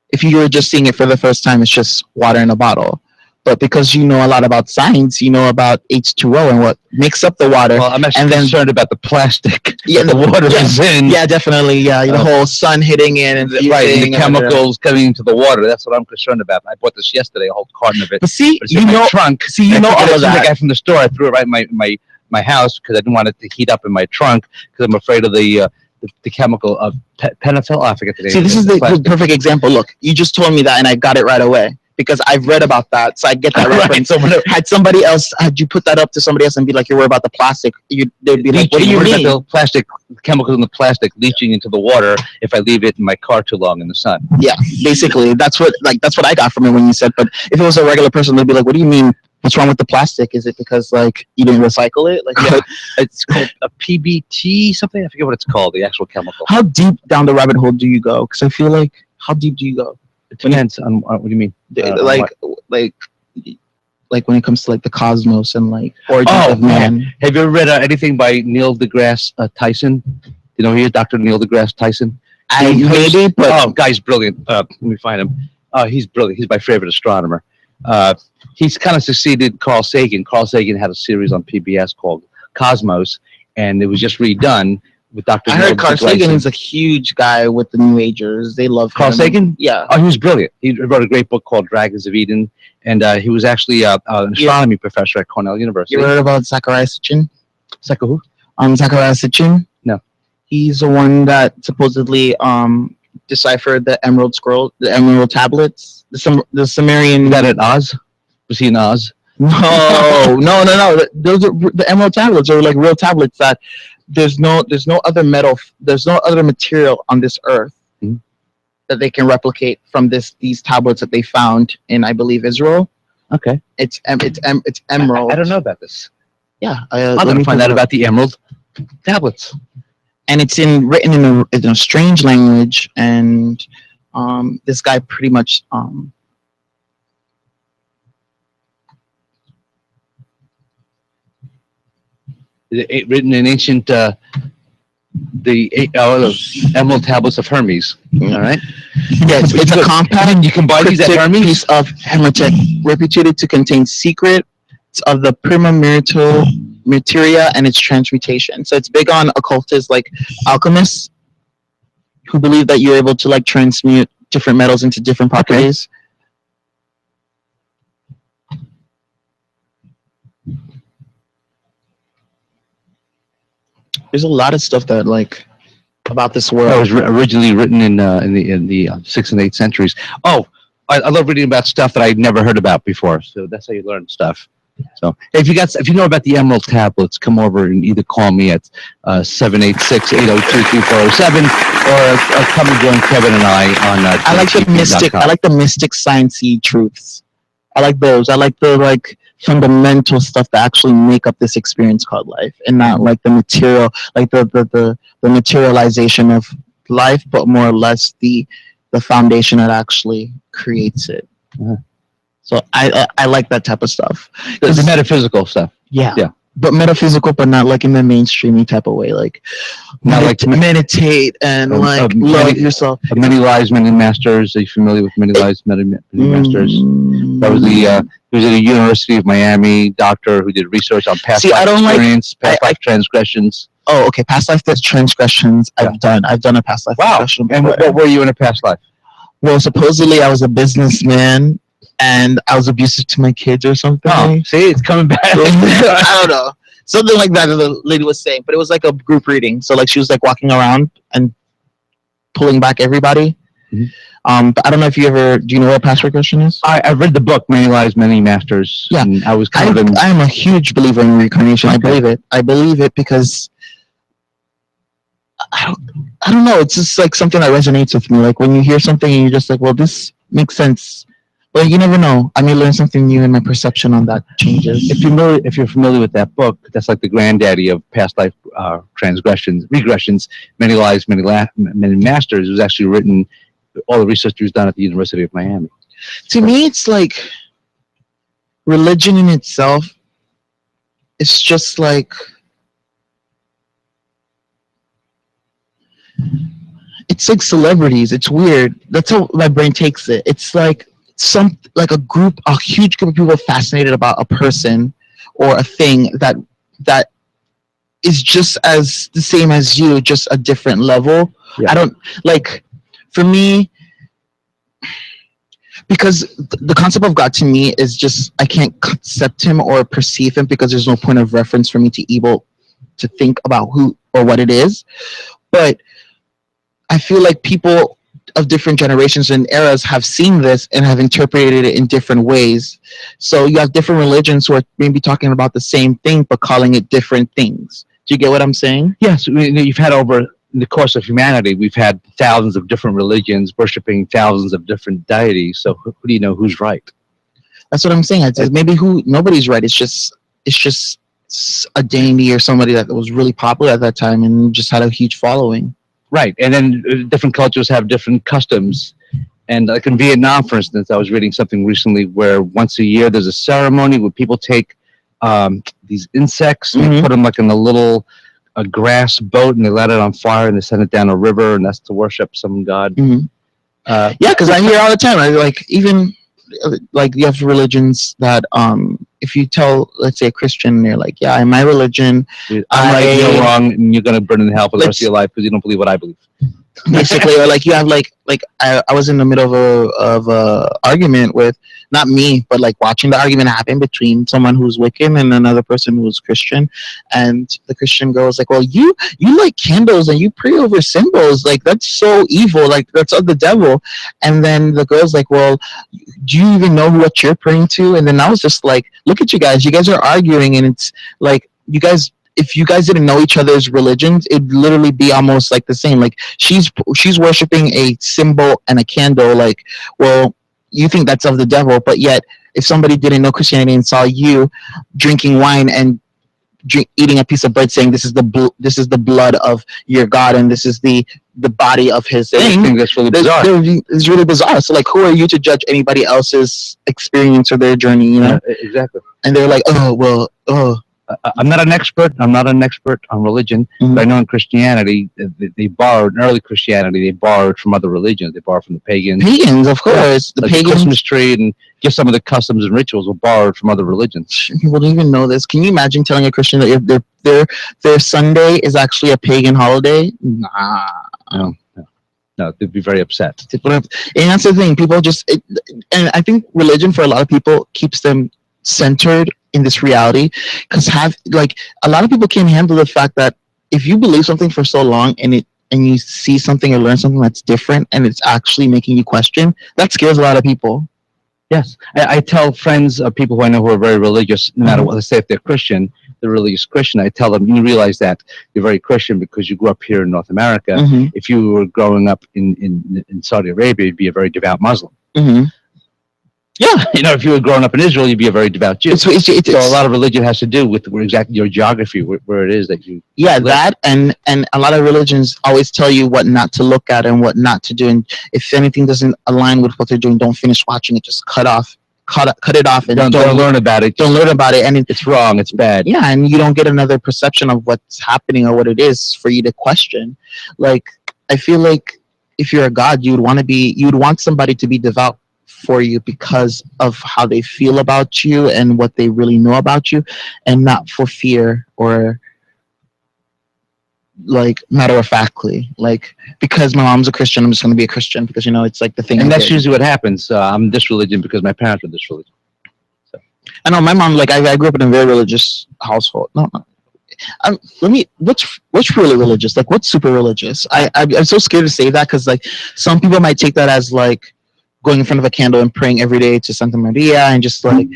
if you were just seeing it for the first time, it's just water in a bottle. But because you know a lot about science, you know about H2O and what makes up the water. Well, I'm actually concerned about the plastic that the water is in. Yeah, definitely. Yeah, the whole sun hitting it and the chemicals coming into the water. That's what I'm concerned about. I bought this yesterday, a whole carton of it. But see, but you know, trunk. See, you know all of that. The guy from the store, I threw it right in my house because I didn't want it to heat up in my trunk because I'm afraid of the chemical of penicillin. I forget the name. See, this is the perfect example. Look, you just told me that, and I got it right away. Because I've read about that, so I get that reference. Had you put that up to somebody else and be like, "You're worried about the plastic," they'd be like, "What do you mean?" The plastic chemicals in the plastic leaching into the water if I leave it in my car too long in the sun. Yeah, basically, that's what I got from it when you said. But if it was a regular person, they'd be like, "What do you mean? What's wrong with the plastic? Is it because like you didn't recycle it?" Like, it's called a PBT something. I forget what it's called. The actual chemical. How deep down the rabbit hole do you go? Because I feel like, how deep do you go? It depends on what do you mean? like when it comes to like the cosmos and like origins Oh, of man. Have you ever read anything by Neil deGrasse Tyson? You know, he's Dr. Neil deGrasse Tyson. Maybe, but Guy's brilliant. Let me find him. He's brilliant. He's my favorite astronomer. He's kind of succeeded Carl Sagan. Carl Sagan had a series on PBS called Cosmos, and it was just redone with Dr. I Neil heard Carl deGrasse Sagan is a huge guy with the New Agers. They love Carl him. Sagan? Yeah. Oh, he was brilliant. He wrote a great book called Dragons of Eden, and he was actually an astronomy professor at Cornell University. You heard about Zachariah Sitchin? Who? Zachariah Sitchin? No. He's the one that supposedly deciphered the Emerald Scroll, the Emerald Tablets, the Sumerian. Is that at Oz? Was he in Oz? No. Those are the Emerald Tablets are like real tablets that there's no other metal, there's no other material on this earth that they can replicate from these tablets that they found in, I believe, Israel. Okay. It's emerald. I don't know about this. Yeah. I'm going to find out about the Emerald Tablets. And it's written in a strange language, and this guy pretty much written in ancient the Emerald Tablets of Hermes. All right. Yeah, it's a compact. You can buy these at Hermes. Piece of hematite reputed to contain secrets of the prima materia and its transmutation. So it's big on occultists like alchemists who believe that you're able to like transmute different metals into different properties. There's a lot of stuff that like about this world. That was originally written in the 6th and 8th centuries. Oh, I love reading about stuff that I'd never heard about before. So that's how you learn stuff. So if you know about the Emerald Tablets, come over and either call me at 786-802-2407 or come and join Kevin and I on. I like the mystic. I like the mystic sciencey truths. I like those. I like the like fundamental stuff that actually make up this experience called life, and not like the material, like the materialization of life, but more or less the foundation that actually creates it. So I like that type of stuff. The metaphysical stuff. Yeah. Yeah. But metaphysical, but not like in the mainstreamy type of way. Like, not like meditate and like love yourself. Many Lives, Many Masters. Are you familiar with Many Lives, Many Masters? That was he was at the University of Miami doctor who did research on past life experience, past life transgressions. Oh, okay. Past life transgressions. I've done a past life transgression. And what were you in a past life? Well, supposedly I was a businessman and I was abusive to my kids or something. Oh, see, it's coming back. I don't know. Something like that the lady was saying. But it was like a group reading. So like she was like walking around and pulling back everybody. Mm-hmm. But I don't know if do you know what a past regression is? I read the book, Many Lives, Many Masters. Yeah. And I was kind of I'm a huge believer in reincarnation. Okay. I believe it because I don't know. It's just like something that resonates with me. Like when you hear something and you're just like, well, this makes sense. But you never know. I may learn something new and my perception on that changes. If you're familiar with that book, that's like the granddaddy of past life regressions. Many Lives, Many Masters. It was actually written. All the research was done at the University of Miami. To me, it's like religion in itself. It's just like celebrities. It's weird. That's how my brain takes it. It's like a huge group of people fascinated about a person or a thing that is just as the same as you, just a different level. Yeah. I don't like. For me, because the concept of God to me is just, I can't accept him or perceive him because there's no point of reference for me to think about who or what it is. But I feel like people of different generations and eras have seen this and have interpreted it in different ways. So you have different religions who are maybe talking about the same thing but calling it different things. Do you get what I'm saying? Yes. You've had in the course of humanity, we've had thousands of different religions worshiping thousands of different deities. So who do you know who's right? That's what I'm saying. Maybe nobody's right. It's just a deity or somebody that was really popular at that time and just had a huge following. Right. And then different cultures have different customs And like in Vietnam, for instance, I was reading something recently where once a year there's a ceremony where people take these insects and they put them like in a grass boat and they let it on fire and they send it down a river, and that's to worship some god. Yeah, because I hear all the time. Like even like you have religions that if you tell, let's say, a Christian, they're like, yeah, in my religion, I'm right, you're wrong, and you're gonna burn in hell for the rest of your life because you don't believe what I believe. Basically, or like you have like I was in the middle of a argument with, not me, but like watching the argument happen between someone who's Wiccan and another person who's Christian, and the Christian girl was like, well, you like candles and you pray over symbols, like that's so evil, like that's of the devil. And then the girl's like, well, do you even know what you're praying to? And then I was just like, look at you guys are arguing, and it's like, you guys, if you guys didn't know each other's religions, it'd literally be almost like the same. Like she's worshiping a symbol and a candle. Like, well, you think that's of the devil, but yet if somebody didn't know Christianity and saw you drinking wine and eating a piece of bread, saying this is the blood of your God and this is the body of his thing, I think that's really bizarre. It's really bizarre. So like, who are you to judge anybody else's experience or their journey? You know, exactly. And they're like, oh well, oh. I'm not an expert on religion, but I know in Christianity, they borrowed, in early Christianity, they borrowed from other religions. They borrowed from the pagans. Pagans, of course. The Christmas tree and just some of the customs and rituals were borrowed from other religions. People don't even know this. Can you imagine telling a Christian that their Sunday is actually a pagan holiday? Nah. No, they'd be very upset. And that's the thing. People and I think religion for a lot of people keeps them centered in this reality, because a lot of people can't handle the fact that if you believe something for so long and you see something or learn something that's different and it's actually making you question, that scares a lot of people. Yes, I tell friends of people who I know who are very religious, no matter what, let's say if they're Christian, they're religious Christian, I tell them, you realize that you're very Christian because you grew up here in North America. If you were growing up in Saudi Arabia, you'd be a very devout Muslim. Yeah, if you were growing up in Israel, you'd be a very devout Jew. So a lot of religion has to do with exactly your geography, where it is that you. Yeah, live. That and a lot of religions always tell you what not to look at and what not to do, and if anything doesn't align with what they're doing, don't finish watching it. Just cut it off, and don't learn about it. Don't learn about it, and it's wrong. It's bad. Yeah, and you don't get another perception of what's happening or what it is for you to question. Like, I feel like if you're a God, you'd want somebody to be devout for you because of how they feel about you and what they really know about you, and not for fear or like matter of factly, like because my mom's a Christian, I'm just going to be a Christian because it's like the thing. And that's usually what happens. I'm this religion because my parents are this religion. So. I know my mom, like I grew up in a very religious household. No. What's really religious? Like what's super religious? I'm so scared to say that because like some people might take that as like going in front of a candle and praying every day to Santa Maria and just like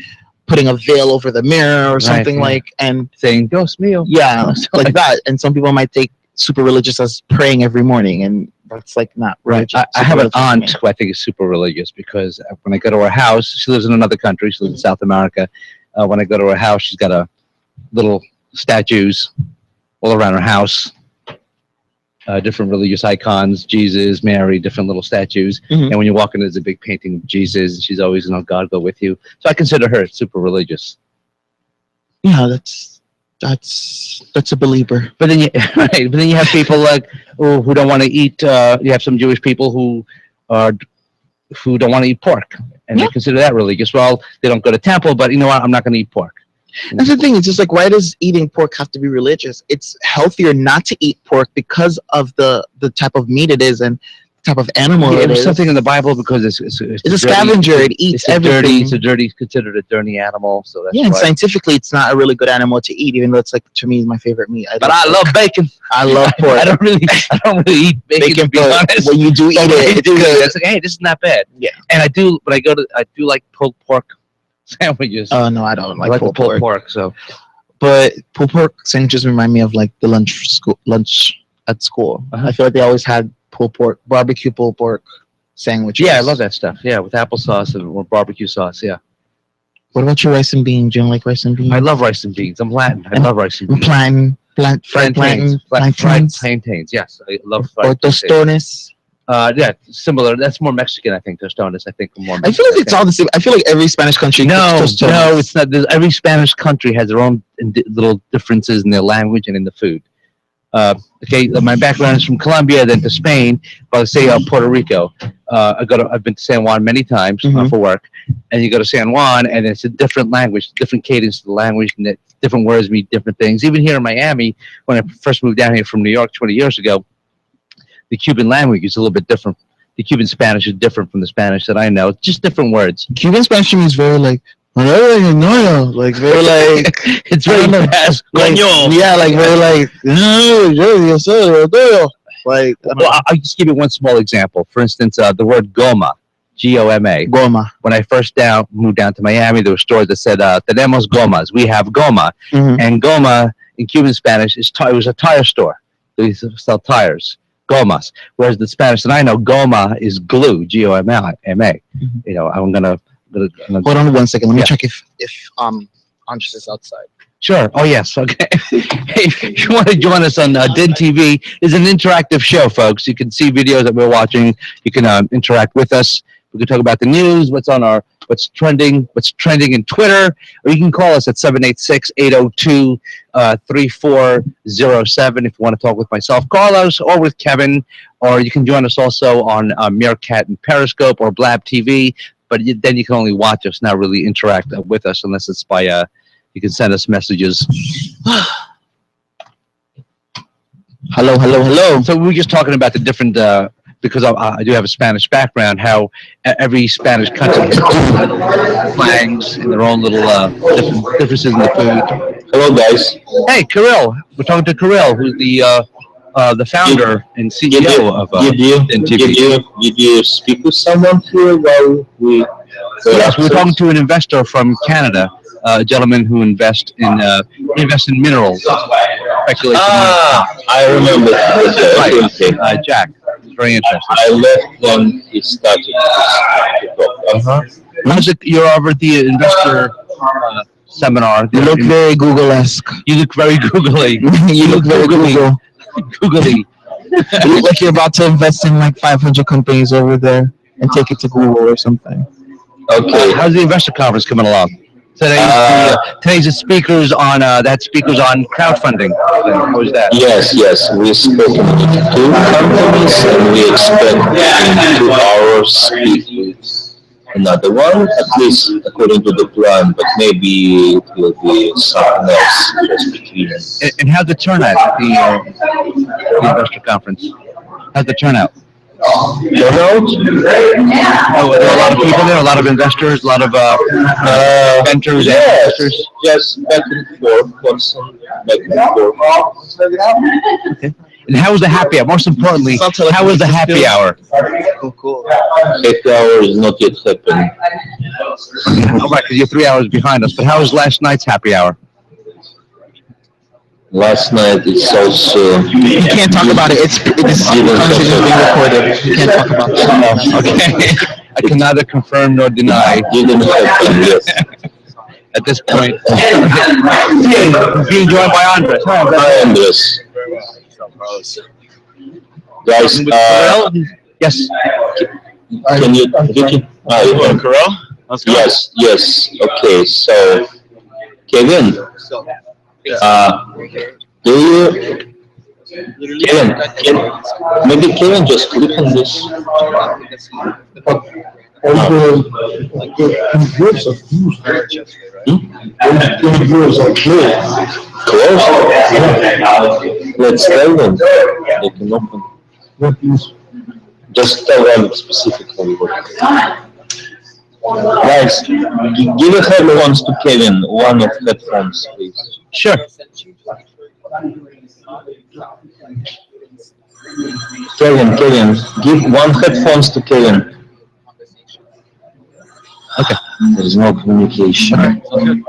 putting a veil over the mirror or something, like, and saying Dios mío. Yeah, like that. And some people might take super religious as praying every morning, and that's like not religious. Right. I have an aunt who I think is super religious because when I go to her house, she lives in another country. She lives in South America. When I go to her house, she's got a little statues all around her house. Different religious icons, Jesus, Mary, different little statues. And when you walk in, there's a big painting of Jesus, and she's always, God go with you. So I consider her super religious. Yeah, that's a believer. But then you have people like who don't want to eat. You have some Jewish people who don't want to eat pork, and they consider that religious. Well, they don't go to temple, but you know what? I'm not going to eat pork. That's the thing. It's just like, why does eating pork have to be religious? It's healthier not to eat pork because of the type of meat it is and the type of animal it is. Something in the Bible because it's a scavenger. It eats everything. It's considered a dirty animal. So that's and scientifically, it's not a really good animal to eat, even though it's like, to me, my favorite meat. I love bacon. I love pork. I don't really eat bacon to be honest. When you do eat it, it's good. It's like, hey, this is not bad. Yeah. And I do like pulled pork sandwiches. Oh no, I don't like pulled pork. So, but pulled pork sandwiches remind me of like the lunch at school. I feel like they always had barbecue pulled pork sandwiches. Yeah, I love that stuff. Yeah, with applesauce or barbecue sauce. Yeah. What about your rice and beans? Do you like rice and beans? I love rice and beans. I'm Latin. I love rice and beans. Fried plantains. Fried plantains. Yes, I love fried or tostones. Yeah, similar. That's more Mexican, I think. Tostones, I think, more. I feel like it's all the same. I feel like every Spanish country. No, cooks no, tostones. it's not. Every Spanish country has their own little differences in their language and in the food. Okay, my background is from Colombia, then to Spain, but say Puerto Rico. I've been to San Juan many times for work, and you go to San Juan, and it's a different language, different cadence to the language, and different words mean different things. Even here in Miami, when I first moved down here from New York 20 years ago, the Cuban language is a little bit different. The Cuban Spanish is different from the Spanish that I know. It's just different words. Cuban Spanish to me is very like, like very like It's very fast. like, yeah, like very like like Well, I'll just give you one small example. For instance, the word goma, Goma. goma. When I first moved down to Miami, there were stores that said, tenemos gomas. We have goma. Mhm. And goma in Cuban Spanish, it was a tire store. They used to sell tires. Gomas. Whereas the Spanish that I know, goma is glue, Goma. You know, I'm gonna Hold on 1 second. Let me Yeah. check if Andres is outside. Sure. Oh, yes. Okay. Hey, if you want to join us on DINtv, it's an interactive show, folks. You can see videos that we're watching. You can interact with us. We can talk about the news, what's trending in Twitter, or you can call us at 786-802-3407 if you want to talk with myself, Carlos, or with Kevin, or you can join us also on Meerkat and Periscope or Blab TV. But then you can only watch us, not really interact with us unless it's by you can send us messages. Hello. So we were just talking about the different, because I do have a Spanish background, how every Spanish country has different slangs and their own little different differences in the food. Hello, guys. Hey, Kirill. We're talking to Kirill, who's the founder and CEO of DINtv. Did you speak with someone here while we? Yes, we were talking to an investor from Canada, a gentleman who invests in minerals. Speculation. I remember that. Jack. It's very interesting. I left when he started to talk. You're over at the investor seminar. You look very Google-esque. You look very googly. You look very Google. Googly. You look like you're about to invest in like 500 companies over there and take it to Google or something. Okay. How's the investor conference coming along? Today's the speakers on crowdfunding. How is that? Yes. We spoke with 2 companies, and we expect in 2 hours speak with another one, at least according to the plan. But maybe it will be something else just between. And how's the turnout at the investor conference? How's the turnout? Turnout? Oh, there are a lot of people there, a lot of investors, a lot of inventors and investors. Just back and forth, back and forth. Okay. And how was the happy hour? Most importantly, how was the happy hour? Cool. Happy hour is not yet happening. All right, because you're 3 hours behind us. But how was last night's happy hour? Last night it's also. You can't talk about it. It's conversation is being recorded. You can't talk about it. Okay. I can neither confirm nor deny. Didn't happen, yes. At this point, being joined by Andres. Hi, Andres. Guys, yes. Can you? Carell? Yes. Okay, so Kevin, do you? Maybe Kevin just click on this. Close. Let's tell them. They can open. Just tell them specifically what. Guys, give a headphones to Kevin. One of headphones, please. Sure. Kevin, give one headphones to Kevin. Okay. There's no communication. Can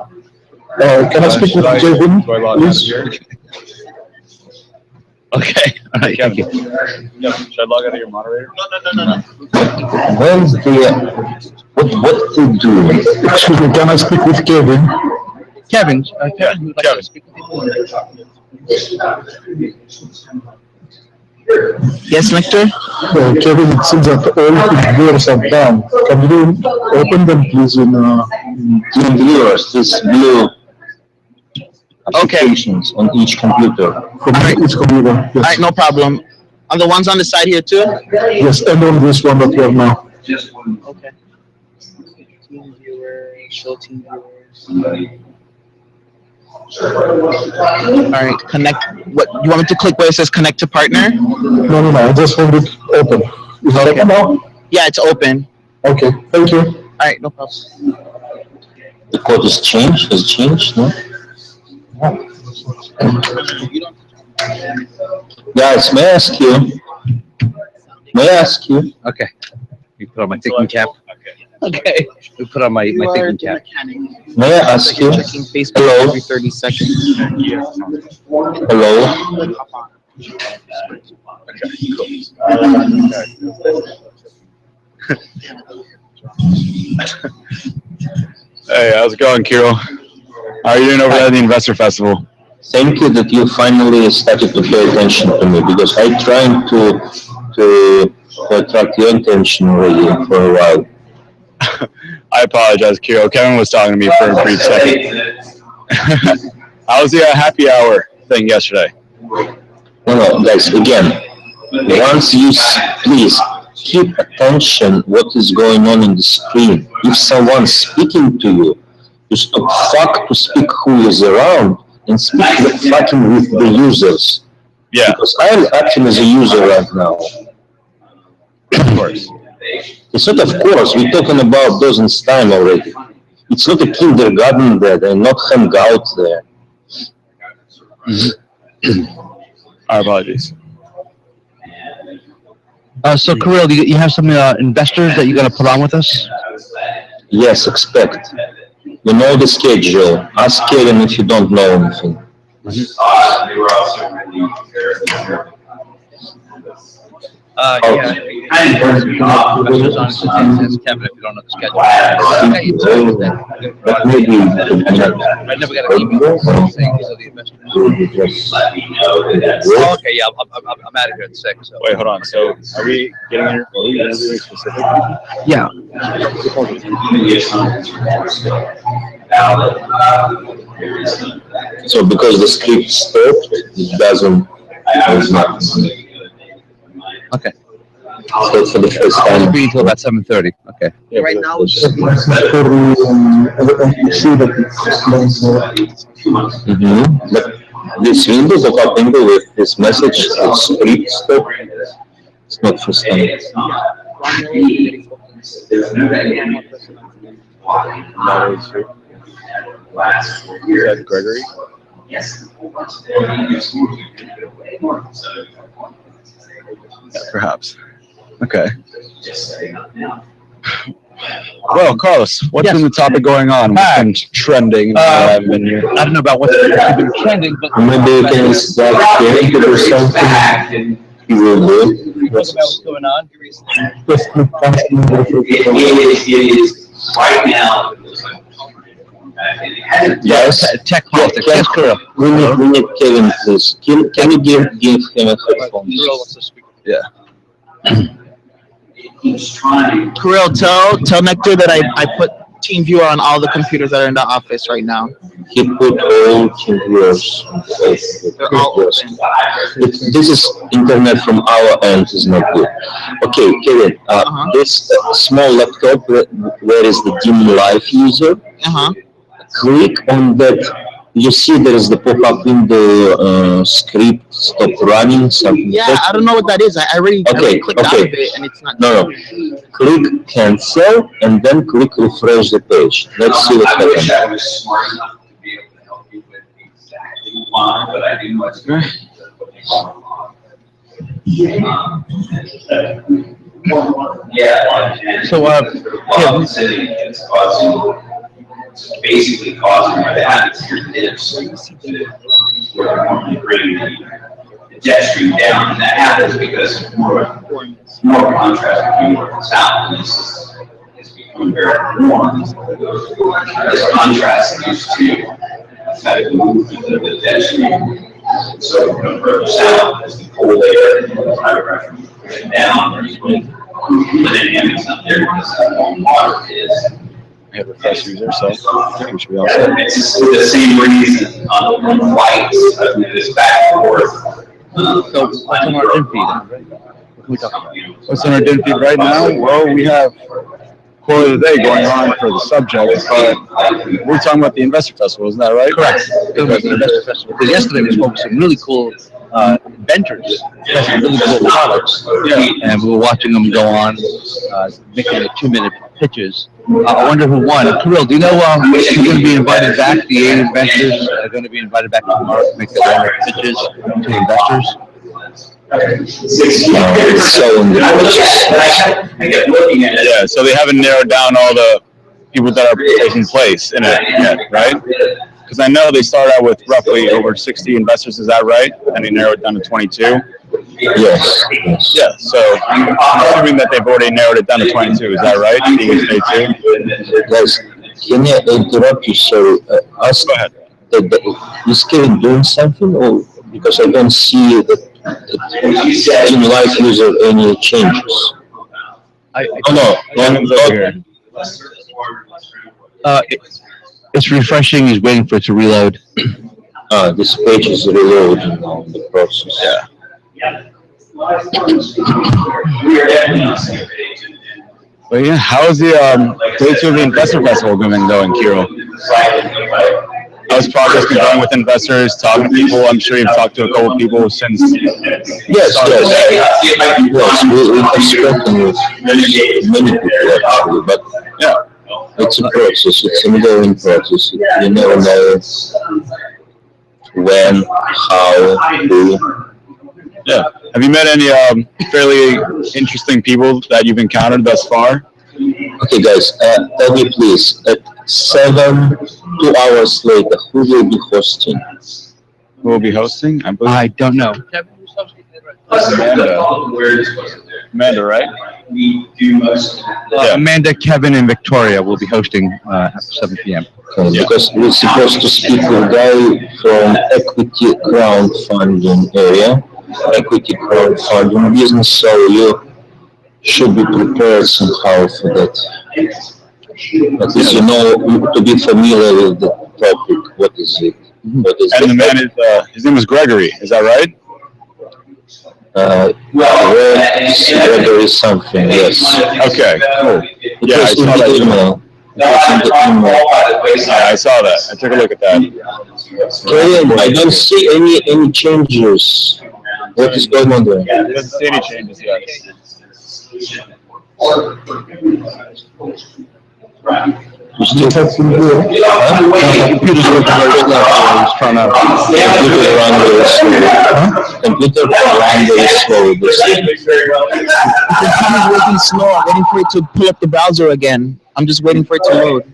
I speak with Kevin, please? Okay. All right. Thank you. Should I log out of your moderator? No. Where's the what they do? Excuse me, can I speak with Kevin? Kevin. Kevin. Would like to speak with you. Yes, Nectar? Kevin, it seems that all viewers are done. Can you open them, please, in Team viewers, this blue Okay. applications on each computer. from each computer? All right, Yes. no problem. On the ones on the side here too? Yes, and on this one that we have now. Okay. Team viewers, show team viewers. All right, connect. What you want me to click where it says connect to partner? No, I just want it open. Is it open now? Yeah, it's open. Okay, thank you. All right, no problem. The code is changed, has changed, no? Guys, may I ask you? May I ask you? Okay. You put on my thinking cap. Okay. We put on my thinking cap. May I ask you? Checking Facebook Hello? every 30 seconds. Hello? Hey, how's it going, Kirill? How are you doing over there at the Investor Festival? Thank you that you finally started to pay attention to me because I tried to attract your attention already for a while. I apologize, Kirill. Kevin was talking to me for a brief second. How was the happy hour thing yesterday? No, guys, again, once you please keep attention what is going on in the screen. If someone's speaking to you, you stop fuck to speak who is around and speak the fucking with the users. Yeah, Because I'm acting as a user right now. of course. It's not of course, we're talking about dozens time already. It's not a kindergarten there, they're not hang out there. Our apologies. So, Kirill, you have some investors that you're going to put on with us? Yes, expect. You know the schedule. Ask Kevin if you don't know anything. Yeah. Investors on it, Kevin, if you don't know the schedule. But maybe I never got an email saying these are the investors. Oh, okay, yeah, I'm out of here at 6. So. Wait, hold on. So, are we interviewing specific? Yeah. so because the script stopped, it doesn't. It's not. Okay. So for the first I'll time. be until about 7:30. Okay. Yeah, Right now, it's just See that it explains more. But this window, the top window with this message, the script stop, it's not first time. Is that Gregory? Yeah, perhaps. Okay. Well, Carlos, what's been the topic going on? What's been trending? I don't know about what's been trending, but Maybe you can start hearing or something. You will do. talk about what's going on. It is right now. Yes. Tech politics. Yes, Kirill. We need Kevin, please. Can you give him a headphone? Kirill wants to speak. Yeah. Kirill, tell Nectar that I put TeamViewer on all the computers that are in the office right now. He put all team viewers. They're all open. This is internet from our end is not good. Okay, Kevin, this small laptop where is the DINtv user, click on that. You see there is the pop-up window script stop running something. Yeah, I don't know what that is. I already clicked out of it and it's not. No. Click cancel and then click refresh the page. Let's see what I wish happens. I was smart enough to be able to help you with exactly one, but I do know it's going Yeah. So, Well, it's causing, basically causing that your dips where they're normally bringing the jet stream down, and that happens because more contrast between north and south, and this is becoming very warm. This contrast used to affect the movement of the jet stream So, further south is the cold air and the hydrographic down. There's wind. The dynamics up there because water is. We have refreshers there, so we should be all set. It's for the same reason on the flights, this back and forth. So what's on our DINtv then? What can we talk about? What's on our DINtv right now? Well, we have quote of the day going on for the subject, but we're talking about the Investor Festival, isn't that right? Correct. It was the Investor Festival. Because yesterday we spoke with some really cool inventors, some really cool products, and we were watching them go on, making the 2-minute pitches. I wonder who won. Kirill, do you know who's going to be invited back? The 8 inventors are going to be invited back tomorrow to make their 100 pitches to investors. Yeah, so they haven't narrowed down all the people that are taking place in it yet, right? Because I know they started out with roughly over 60 investors, is that right? And they narrowed it down to 22? Yes. Yeah, so I'm assuming that they've already narrowed it down to 22, is that right? Being a Guys, can I interrupt you? Sorry. Go ahead. Is Kevin doing something? Or because I don't see that in life user any changes. It's refreshing. He's waiting for it to reload. This page is reloading now in the process. Yeah. But yeah, how's the day 2 of the Investor Festival been going, Kirill? How's progress been going with investors, talking to people? I'm sure you've talked to a couple of people since. Yes, we've spoken with many people actually, but yeah, it's a process. It's an ongoing process. You never know when, how, who. Yeah. Have you met any fairly interesting people that you've encountered thus far? Okay, guys, tell me please, at 2 hours later, who will be hosting? Who will be hosting? I don't know. Amanda, right? Amanda, Kevin, and Victoria will be hosting after 7 p.m. Because we're supposed to speak with a guy from equity crowdfunding area, equity crowdfunding business, so you should be prepared somehow for that. At least you know, to be familiar with the topic. What is it? What is and the man is, his name is Gregory, is that right? Gregory something, yes. Okay, cool. Yeah, I saw that email. I saw that. I took a look at that. I don't see any changes. What is going on there? I don't see any changes yet. You still have to do it? Computer's working very slow. He's trying to Computer run very slow. Computer run very slow. Computer's working slow. I'm waiting for it to pull up the browser again. I'm just waiting for it to load.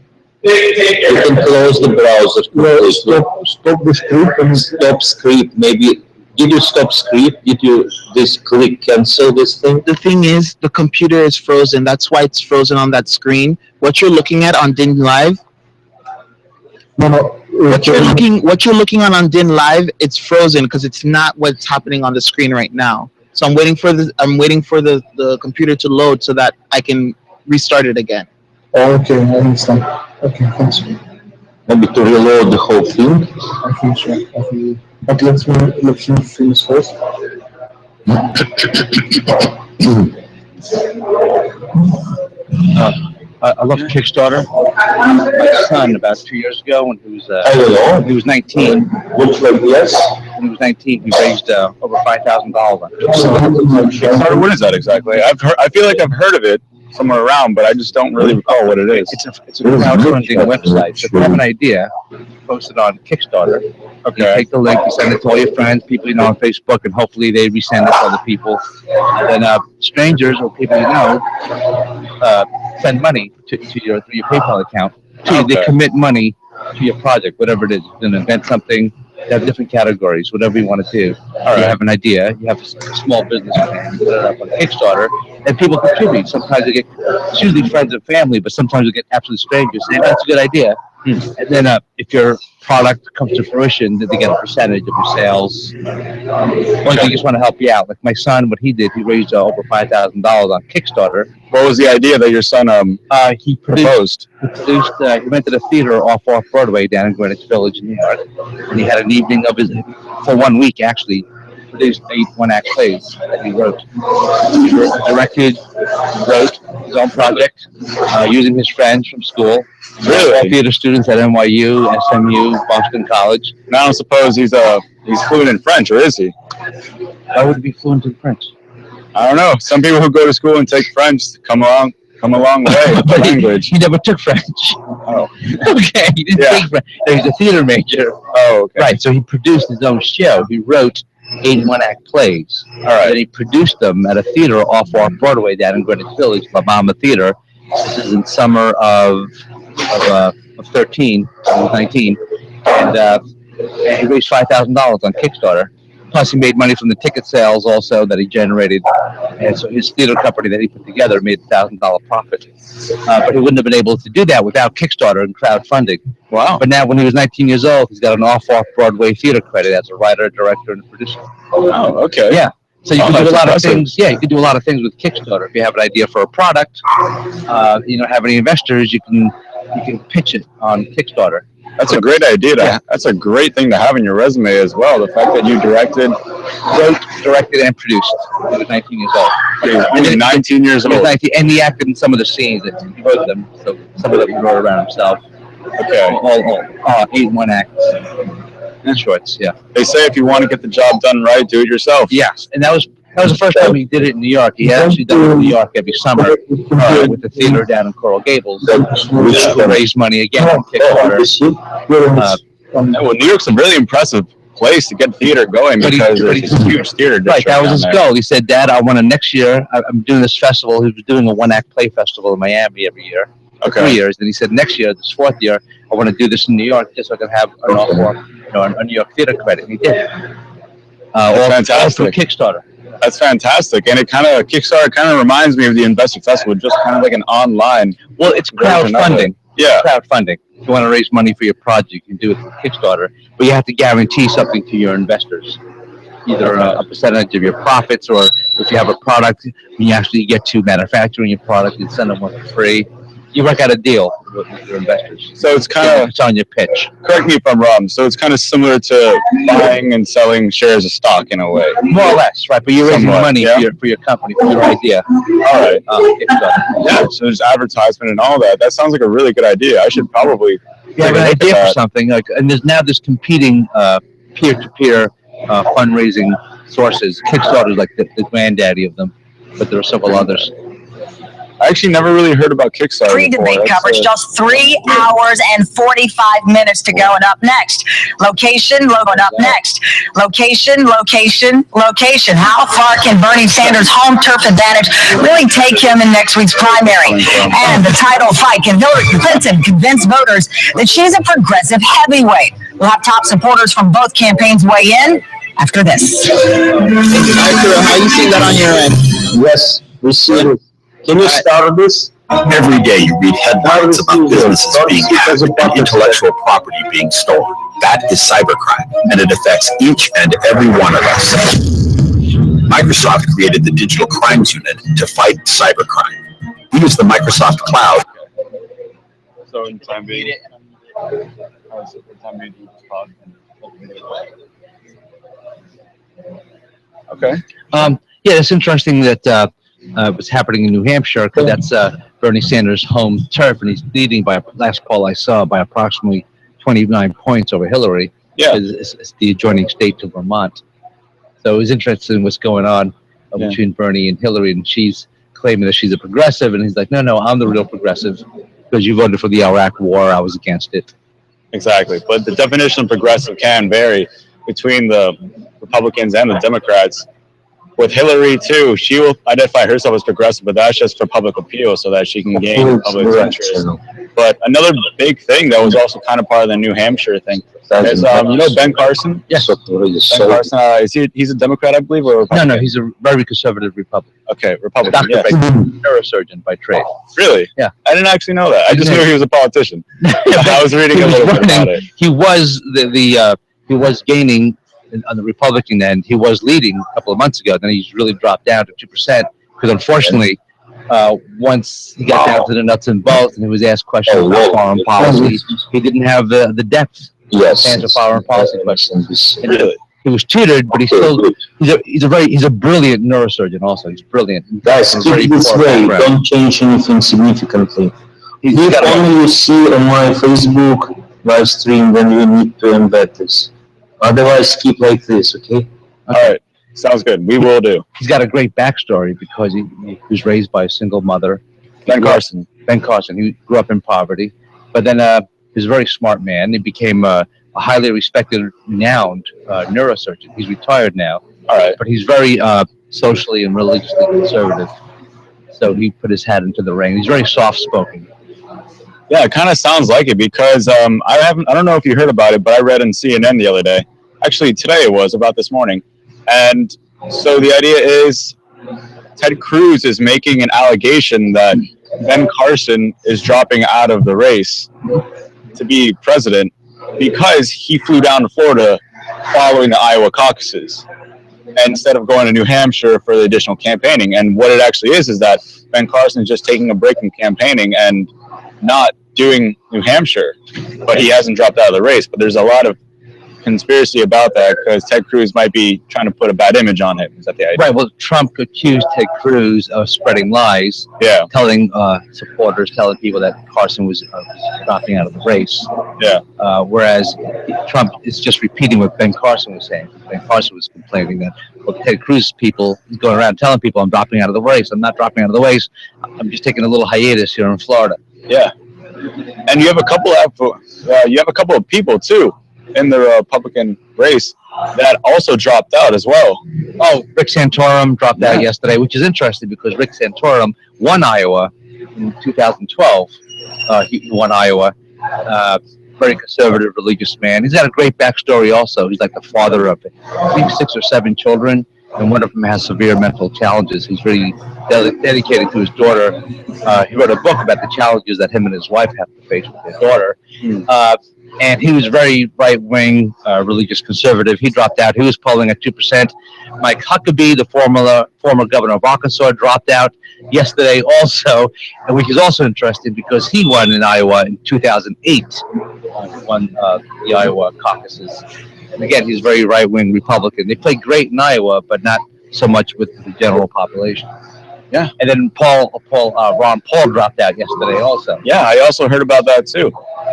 You can close the browser. Stop the script and Stop script. Maybe. Did you stop script? Did you click cancel this thing? The thing is, the computer is frozen. That's why it's frozen on that screen. What you're looking at on DINtv, what you're looking on DINtv, it's frozen because it's not what's happening on the screen right now. So I'm waiting for the computer to load so that I can restart it again. Oh, okay, I understand. Okay, thanks. Maybe to reload the whole thing. I think so. But let's finish first. I love Kickstarter. My son, about 2 years ago, when he was 19. Looks like yes. When he was 19, he raised over $5,000 on Kickstarter, what is that exactly? I feel like I've heard of it somewhere around, but I just don't really recall what it is. It's a crowdfunding website. So if you have an idea, post it on Kickstarter. Okay. You take the link, you send it to all your friends, people you know on Facebook, and hopefully they resend it to other people. And then strangers or people you know send money to your through your PayPal account. They commit money to your project, whatever it is. You're going to invent something. You have different categories, whatever you want to do. You have an idea, you have a small business plan, you put it up on Kickstarter, and people contribute. Sometimes it's usually friends and family, but sometimes you get absolute strangers saying, that's a good idea. And then if your product comes to fruition, then they get a percentage of your sales. Or they just want to help you out. Like my son, what he did, he raised over $5,000 on Kickstarter. What was the idea that your son He proposed? He rented a theater off Broadway down in Greenwich Village, New York, and he had an evening of his for 1 week actually. Produced 8 one-act plays that he wrote. He directed, wrote his own project using his friends from school. Really? All theater students at NYU, SMU, Boston College. And I don't suppose he's fluent in French, or is he? Why would he be fluent in French? I don't know. Some people who go to school and take French come a long way with the language. He never took French. Oh. Okay, he didn't take French. He's a theater major. Oh, okay. Right, so he produced his own show. He wrote 8 one-act plays. All right. And he produced them at a theater off Broadway down in Greenwich Village, La Mama Theater. This is in summer of 13, 19, and he raised $5,000 on Kickstarter. Plus, he made money from the ticket sales also that he generated, and so his theater company that he put together made $1,000 profit. But he wouldn't have been able to do that without Kickstarter and crowdfunding. Wow! But now, when he was 19 years old, he's got an off-Broadway theater credit as a writer, director, and producer. Oh, okay. Yeah. So you can do a lot impressive. of things. Yeah, you can do a lot of things with Kickstarter. If you have an idea for a product, you don't have any investors, you can pitch it on Kickstarter. That's a great idea. That's a great thing to have in your resume as well. The fact that you wrote, directed, and produced. He was 19 years old. He was 19 years old. 19, and he acted in some of the scenes. He wrote them, so some of them he wrote around himself. Okay. All 8 one-act shorts. Yeah. They say if you want to get the job done right, do it yourself. Yes, and that was the first time he did it in New York. He had actually done it in New York every summer with the theater down in Coral Gables, which raised money again on Kickstarter. Well, New York's a really impressive place to get theater going because it's a huge theater district. Right, that was his down goal. He said, "Dad, I want to next year. I'm doing this festival." He was doing a one-act play festival in Miami every year. For 3 years. And he said, next year, this 4th year, I want to do this in New York just so I can have a New York theater credit. And he did. That's fantastic. All through Kickstarter. That's fantastic, and Kickstarter kind of reminds me of the Investor Festival, just kind of like an online. Well, it's crowdfunding. Yeah, crowdfunding. If you want to raise money for your project, you can do it through Kickstarter, but you have to guarantee something to your investors, either a percentage of your profits, or if you have a product, when you actually get to manufacturing your product, you send them one for free. You work out a deal with your investors. So it's kind of, it's on your pitch. Correct me if I'm wrong. So it's kind of similar to buying and selling shares of stock in a way. More or less, right? But you're raising money for your company, for your idea. All right. Yeah, so there's advertisement and all that. That sounds like a really good idea. I should probably have an idea for something. And there's competing peer-to-peer fundraising sources. Kickstarter is like the granddaddy of them, but there are several others. I actually never really heard about Kickstarter. Free debate coverage, just 3 hours and 45 minutes to go. And up next, location, up next. Location. How far can Bernie Sanders' home turf advantage really take him in next week's primary? And the title fight, can Hillary Clinton convince voters that she's a progressive heavyweight? We'll have top supporters from both campaigns weigh in after this. How you see that on your end? Yes, we see it. Can you start this? Every day you read headlines about businesses being hacked and intellectual property being stolen. That is cybercrime, and it affects each and every one of us. Microsoft created the Digital Crimes Unit to fight cybercrime. We use the Microsoft Cloud. So in time being, okay. Yeah, it's interesting that was happening in New Hampshire, because that's Bernie Sanders' home turf, and he's leading by, last poll I saw, by approximately 29 points over Hillary. Yeah, it's the adjoining state to Vermont. So it was interesting what's going on between Bernie and Hillary, and she's claiming that she's a progressive, and he's like, no, I'm the real progressive, because you voted for the Iraq War, I was against it. Exactly, but the definition of progressive can vary between the Republicans and the Democrats. With Hillary, too, she will identify herself as progressive, but that's just for public appeal so that she can gain public interest. But another big thing that was also kind of part of the New Hampshire thing Is, you know Ben Carson? Yes. Ben Carson, he's a Democrat, I believe, or a Republican? No, he's a very conservative Republican. Okay, Republican. Doctor, Yes. neurosurgeon by trade. Really? Yeah. I didn't actually know that. I just knew he was a politician. I was reading a little bit about it. He was he was gaining on the Republican end. He was leading a couple of months ago. Then he's really dropped down to 2% because unfortunately, once he got down to the nuts and bolts and he was asked questions about foreign policy, he didn't have the depth to answer foreign policy questions. Really? He was tutored, but he's a brilliant neurosurgeon. Also, he's brilliant. Guys, keep it this way. Don't change anything significantly. If only you see on my Facebook live stream, then you need to embed this. Otherwise, keep like this, okay? All right. Sounds good. We will do. He's got a great backstory because he was raised by a single mother. Ben Carson. He grew up in poverty, but then he was a very smart man. He became a highly respected, renowned neurosurgeon. He's retired now. All right. But he's very socially and religiously conservative. So he put his hat into the ring. He's very soft-spoken. Yeah, it kind of sounds like it because I don't know if you heard about it, but I read in CNN the other day. Actually, today it was, about this morning. And so the idea is Ted Cruz is making an allegation that Ben Carson is dropping out of the race to be president because he flew down to Florida following the Iowa caucuses instead of going to New Hampshire for the additional campaigning. And what it actually is that Ben Carson is just taking a break from campaigning and not doing New Hampshire, but he hasn't dropped out of the race. But there's a lot of conspiracy about that because Ted Cruz might be trying to put a bad image on him. Is that the idea? Right. Well, Trump accused Ted Cruz of spreading lies. Yeah. Telling supporters, telling people that Carson was dropping out of the race. Yeah. Whereas Trump is just repeating what Ben Carson was saying. Ben Carson was complaining that Ted Cruz people is going around telling people, "I'm dropping out of the race. I'm not dropping out of the race. I'm just taking a little hiatus here in Florida." Yeah. And you have a couple of people too in the Republican race that also dropped out as well. Oh, Rick Santorum dropped out yesterday, which is interesting because Rick Santorum won Iowa in 2012. He won Iowa. Very conservative, religious man. He's got a great backstory also. He's like the father of, I think, 6 or 7 children, and one of them has severe mental challenges. He's really dedicated to his daughter. He wrote a book about the challenges that him and his wife have to face with their daughter. And he was very right-wing, religious conservative. He dropped out. He was polling at 2%. Mike Huckabee, the former governor of Arkansas, dropped out yesterday also, which is also interesting because he won in Iowa in 2008. Won the Iowa caucuses. And again, he's very right-wing Republican. They played great in Iowa, but not so much with the general population. Yeah. And then Ron Paul dropped out yesterday also. Yeah, I also heard about that too.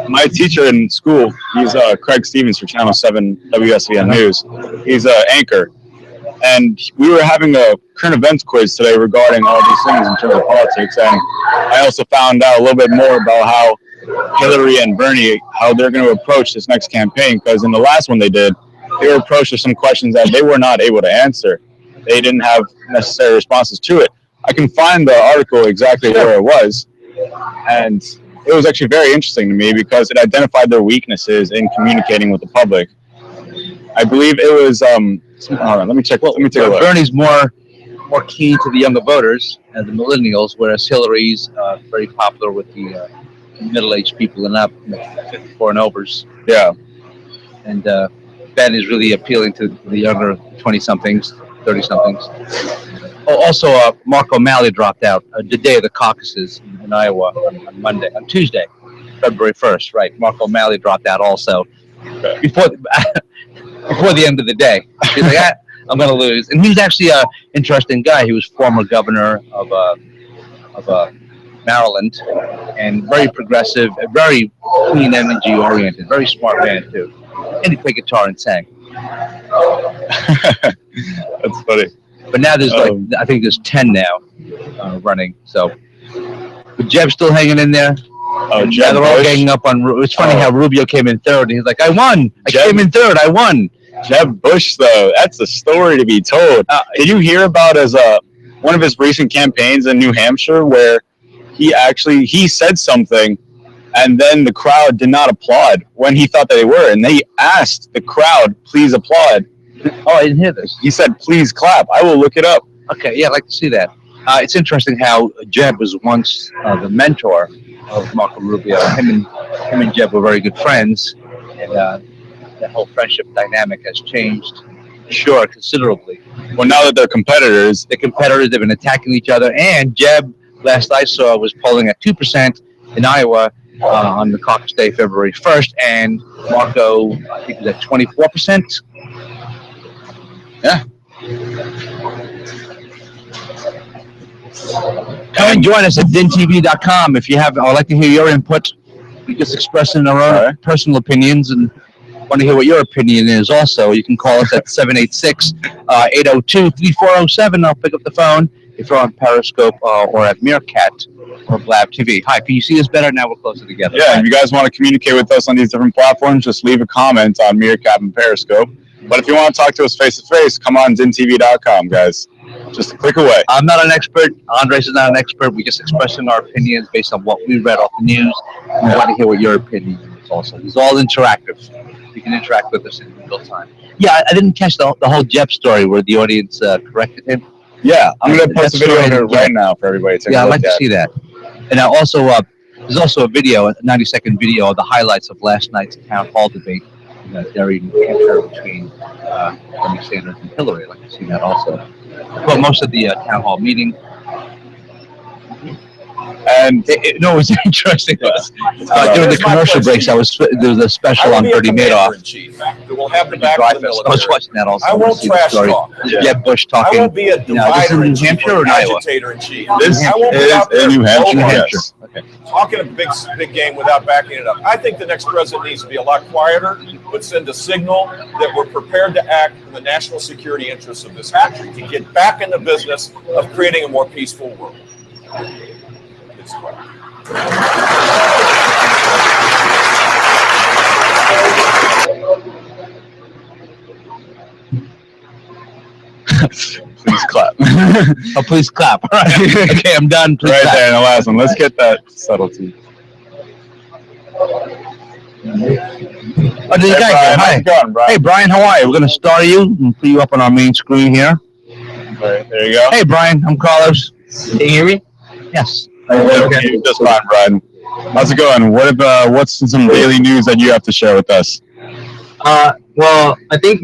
My teacher in school, he's Craig Stevens for Channel 7 WSVN News. He's an anchor. And we were having a current events quiz today regarding all these things in terms of politics. And I also found out a little bit more about how Hillary and Bernie, how they're going to approach this next campaign. Because in the last one they did, they were approached with some questions that they were not able to answer. They didn't have necessary responses to it. I can find the article exactly where it was. And it was actually very interesting to me because it identified their weaknesses in communicating with the public. I believe it was, hold on, let me take a look. Bernie's more keen to the younger voters and the millennials, whereas Hillary's very popular with the middle-aged people and up, 54 and overs. Yeah. And Ben is really appealing to the younger 20-somethings, 30-somethings. Oh, also, Mark O'Malley dropped out the day of the caucuses in Iowa on Tuesday, February 1st, right? Mark O'Malley dropped out also before the end of the day. He's like, I'm going to lose. And he's actually an interesting guy. He was former governor of Maryland and very progressive, very clean energy oriented, very smart man too. And he played guitar and sang. That's funny. But now there's I think there's 10 now running. So, but Jeb's still hanging in there. Oh, Jeb they're all ganging up on. It's funny how Rubio came in third, and he's like, "I won. I came in third. I won." Jeb Bush, though, that's a story to be told. Did you hear about one of his recent campaigns in New Hampshire where he said something And then the crowd did not applaud when he thought that they were. And they asked the crowd, please applaud. Oh, I didn't hear this. He said, please clap. I will look it up. Okay, yeah, I'd like to see that. It's interesting how Jeb was once the mentor of Marco Rubio. Him and Jeb were very good friends, and that whole friendship dynamic has changed, sure, considerably. Well, now that they're competitors, they've been attacking each other, and Jeb, last I saw, was polling at 2% in Iowa on the caucus day, February 1st, and Marco, I think, was at 24%. Yeah. Come and join us at DINtv.com if you have. I'd like to hear your input. We just expressing our own personal opinions and want to hear what your opinion is also. You can call us at 786-802-3407. I'll pick up the phone if you're on Periscope or at Meerkat or Blab TV. Hi, can you see us better? Now we're closer together. Yeah, if you guys want to communicate with us on these different platforms, just leave a comment on Meerkat and Periscope. But if you want to talk to us face-to-face, come on DINtv.com, guys. Just a click away. I'm not an expert. Andres is not an expert. We just expressing our opinions based on what we read off the news. We want to hear what your opinion is also. It's all interactive. You can interact with us in real time. Yeah, I didn't catch the whole Jeb story where the audience corrected him. Yeah, I'm going to post a video here right now for everybody to take a look at. Yeah, I'd like to see that. And also, there's also a video, a 90-second video of the highlights of last night's town hall debate in Derry, New Hampshire, between Bernie Sanders and Hillary. I'd like to see that also. But most of the town hall meeting. And no, it was interesting. During the commercial breaks, there was a special on Bernie Madoff. We'll have the back of the military. I was watching that also. I won't trash talk. Jeb Bush talking. I won't be a divider in chief or an agitator in chief. This I won't be is out there in New Hampshire. yes. Okay. Talking a big game without backing it up. I think the next president needs to be a lot quieter, but send a signal that we're prepared to act in the national security interests of this country to get back in the business of creating a more peaceful world. Please clap. Oh, please clap. All right. Okay, I'm done. Please right clap. there in the last one. Let's get that subtlety. Oh, there's a guy Brian, here. Hi. how's it going, Brian? Hey, Brian, how are you? We're going to start you and put you up on our main screen here. Right, there you go. Hey, Brian, I'm Carlos. Can you hear me? Yes. Okay. Just fine, Brian. How's it going? What's some daily news that you have to share with us? Well, I think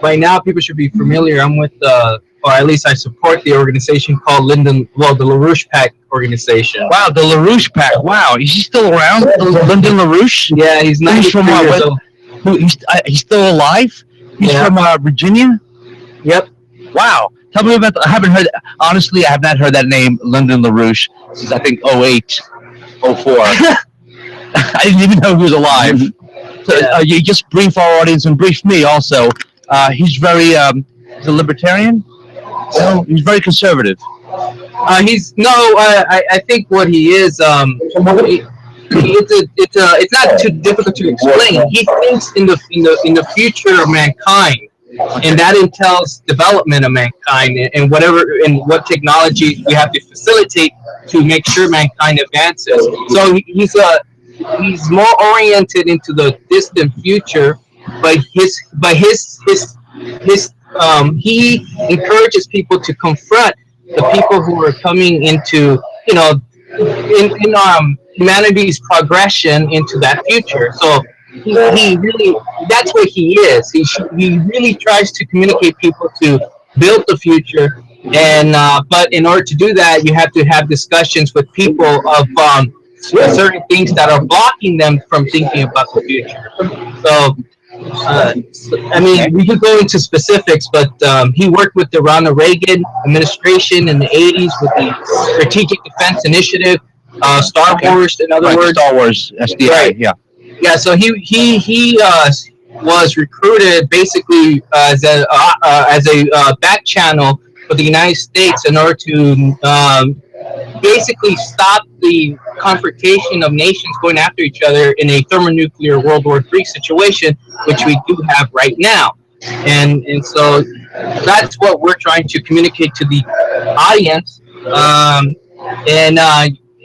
by now people should be familiar. I'm with, or at least I support the organization called the LaRouche PAC organization. Wow, the LaRouche PAC. Wow, is he still around? Lyndon LaRouche? Yeah, he's 93 years old. He's still alive? He's from Virginia? Yep. Wow. Tell me about I haven't heard, honestly, I have not heard that name, Lyndon LaRouche, since I think 08, 04. I didn't even know he was alive. So, you just brief our audience and brief me also. He's very, he's a libertarian? No, he's very conservative. I think what he is, it's not too difficult to explain. He thinks in the future of mankind, and that entails development of mankind and what technology we have to facilitate to make sure mankind advances. So he's more oriented into the distant future, but he encourages people to confront the people who are coming into in humanity's progression into that future. So he really, that's what he is. He really tries to communicate people to build the future, and but in order to do that, you have to have discussions with people of certain things that are blocking them from thinking about the future. So, I mean, we could go into specifics, but he worked with the Ronald Reagan administration in the 80s with the Strategic Defense Initiative, Star Wars, in other words. Star Wars, SDI, right. Yeah. Yeah, so he was recruited basically as a back channel for the United States in order to basically stop the confrontation of nations going after each other in a thermonuclear World War III situation, which we do have right now. And so that's what we're trying to communicate to the audience.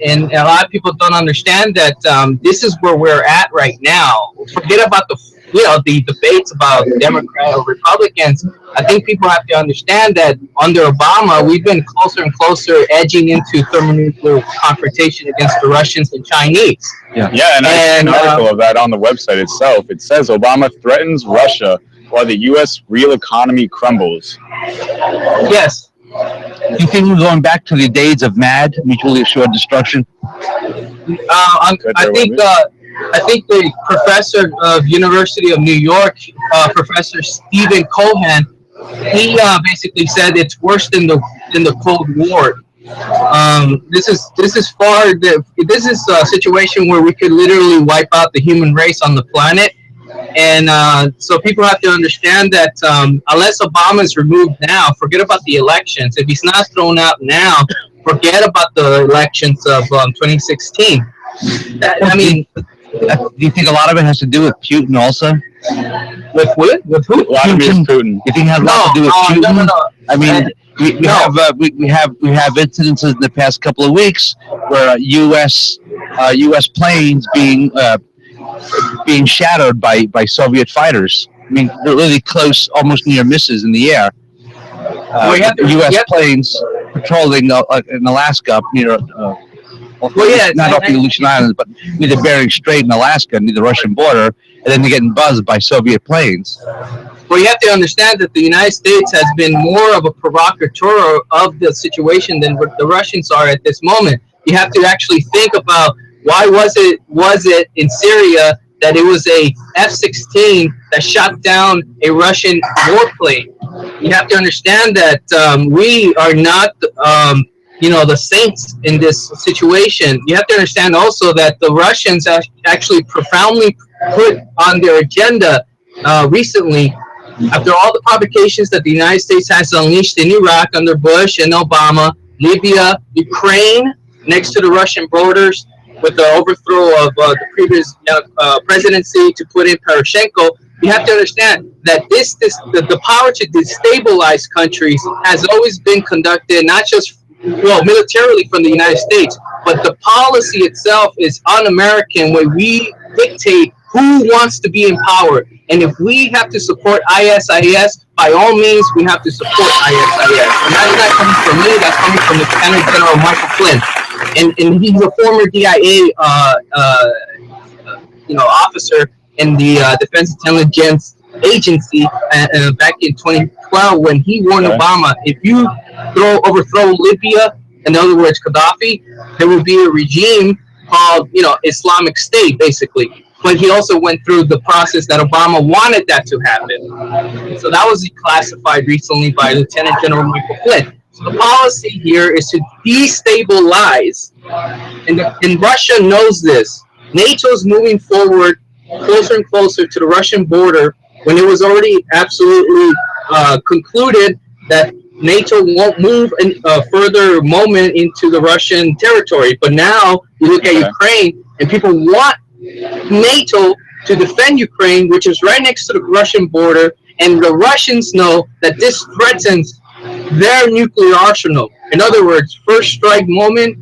and a lot of people don't understand that this is where we're at right now. Forget about the debates about Democrat or Republicans. I think people have to understand that under Obama, we've been closer and closer edging into thermonuclear confrontation against the Russians and Chinese. Yeah, and I see an article of that on the website itself. It says Obama threatens Russia while the U.S. real economy crumbles. Yes. Do you think we're going back to the days of MAD, mutually assured destruction? I think the professor of University of New York, Professor Stephen Cohen, he basically said it's worse than the Cold War. This is a situation where we could literally wipe out the human race on the planet. And so people have to understand that unless Obama is removed now, forget about the elections. If he's not thrown out now, forget about the elections of 2016. Do you think a lot of it has to do with Putin also? With what? With who? A lot of it is Putin. You think it has a lot to do with Putin? No. I mean, we have incidences in the past couple of weeks where U.S. planes being shadowed by Soviet fighters. I mean, they're really close, almost near misses in the air. U.S. planes patrolling in Alaska up near. Not off the Aleutian Islands, but near the Bering Strait in Alaska, near the Russian border, and then they're getting buzzed by Soviet planes. Well, you have to understand that the United States has been more of a provocateur of the situation than what the Russians are at this moment. You have to actually think about why was it in Syria that it was a F-16 that shot down a Russian warplane. You have to understand that we are not the saints in this situation. You have to understand also that the Russians actually profoundly put on their agenda recently, after all the provocations that the United States has unleashed in Iraq under Bush and Obama, Libya, Ukraine, next to the Russian borders, with the overthrow of the previous presidency to put in Poroshenko. You have to understand that the power to destabilize countries has always been conducted not just militarily from the United States, but the policy itself is un-American, where we dictate who wants to be in power. And if we have to support ISIS, by all means, we have to support ISIS. And that's not coming from me, that's coming from Lieutenant General Michael Flynn. And he's a former DIA officer in the Defense Intelligence Agency back in 2012 when he warned Obama, if you overthrow Libya, in other words, Gaddafi, there will be a regime called, Islamic State, basically. But he also went through the process that Obama wanted that to happen. So that was declassified recently by Lieutenant General Michael Flynn. So the policy here is to destabilize, and Russia knows this. NATO is moving forward closer and closer to the Russian border when it was already absolutely concluded that NATO won't move a further moment into the Russian territory. But now you look at Ukraine, and people want NATO to defend Ukraine, which is right next to the Russian border, and the Russians know that this threatens their nuclear arsenal. In other words, first strike moment,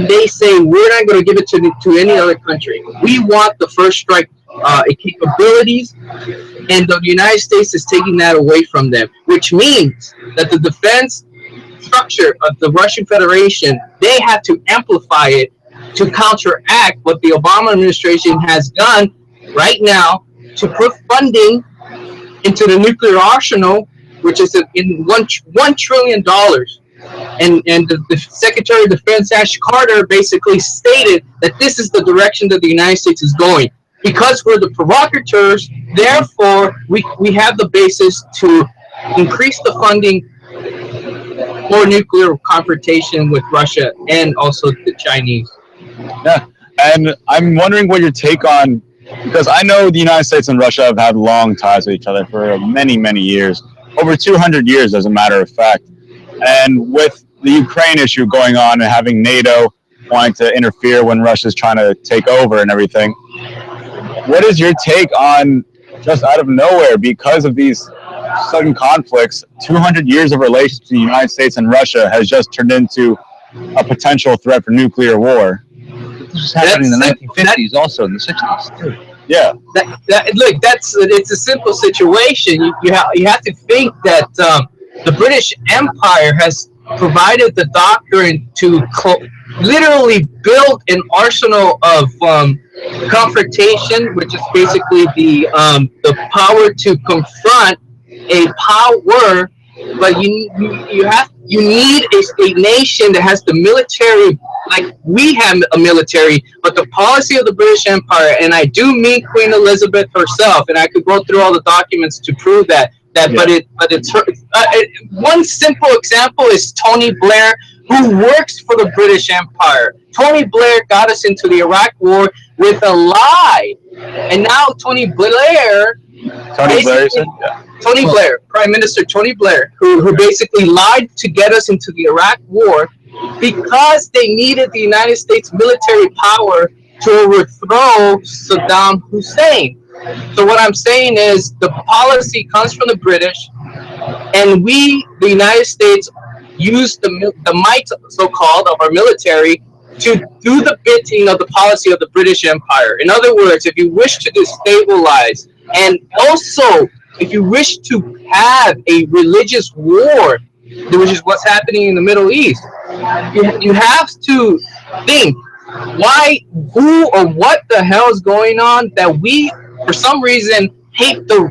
they say, we're not going to give it to any other country. We want the first strike capabilities, and the United States is taking that away from them, which means that the defense structure of the Russian Federation, they have to amplify it to counteract what the Obama administration has done right now to put funding into the nuclear arsenal, which is in $1 trillion. And the Secretary of Defense, Ash Carter, basically stated that this is the direction that the United States is going. Because we're the provocateurs, therefore, we have the basis to increase the funding for nuclear confrontation with Russia and also the Chinese. Yeah, and I'm wondering what your take on, because I know the United States and Russia have had long ties with each other for many, many years, over 200 years as a matter of fact. And with the Ukraine issue going on and having NATO wanting to interfere when Russia's trying to take over and everything, what is your take on, just out of nowhere, because of these sudden conflicts, 200 years of relations between the United States and Russia has just turned into a potential threat for nuclear war? This was happening in the 1950s, also in the 60s too. Yeah. Look, it's a simple situation. You have to think that the British Empire has provided the doctrine to literally build an arsenal of confrontation, which is basically the power to confront a power. But you need a nation that has the military, like we have a military, but the policy of the British Empire, and I do mean Queen Elizabeth herself, and I could go through all the documents to prove that. But it's her. One simple example is Tony Blair, who works for the British Empire. Tony Blair got us into the Iraq War with a lie, and now Tony Blair, Prime Minister Tony Blair, who basically lied to get us into the Iraq War because they needed the United States military power to overthrow Saddam Hussein. So what I'm saying is the policy comes from the British, and we, the United States, use the might, so-called, of our military to do the bidding of the policy of the British Empire. In other words, if you wish to destabilize, and also if you wish to have a religious war, which is what's happening in the Middle East, you have to think who or what the hell is going on that we, for some reason,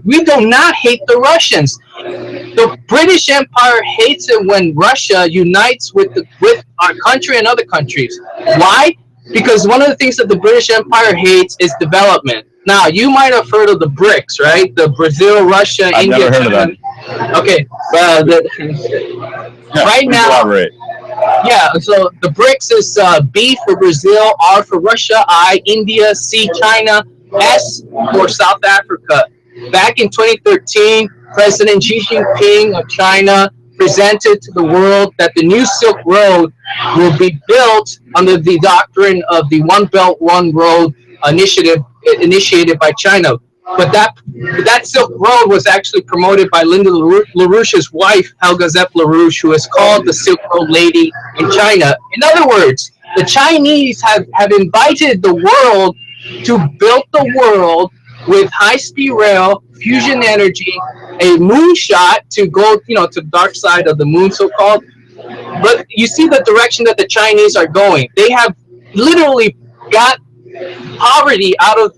we do not hate the Russians. The British Empire hates it when Russia unites with our country and other countries. Why? Because one of the things that the British Empire hates is development. Now, you might have heard of the BRICS, right? The Brazil, Russia, India. I've never heard of that. Okay. Right now. Elaborate. Yeah, so the BRICS is B for Brazil, R for Russia, I, India, C, China, S for South Africa. Back in 2013, President Xi Jinping of China presented to the world that the new Silk Road will be built under the doctrine of the One Belt, One Road initiative initiated by China. But that Silk Road was actually promoted by Linda LaRouche's wife, Helga Zepp LaRouche, who is called the Silk Road Lady in China. In other words, the Chinese have invited the world to build the world with high-speed rail, fusion energy, a moonshot to go, to the dark side of the moon, so-called. But you see the direction that the Chinese are going. They have literally got poverty out of,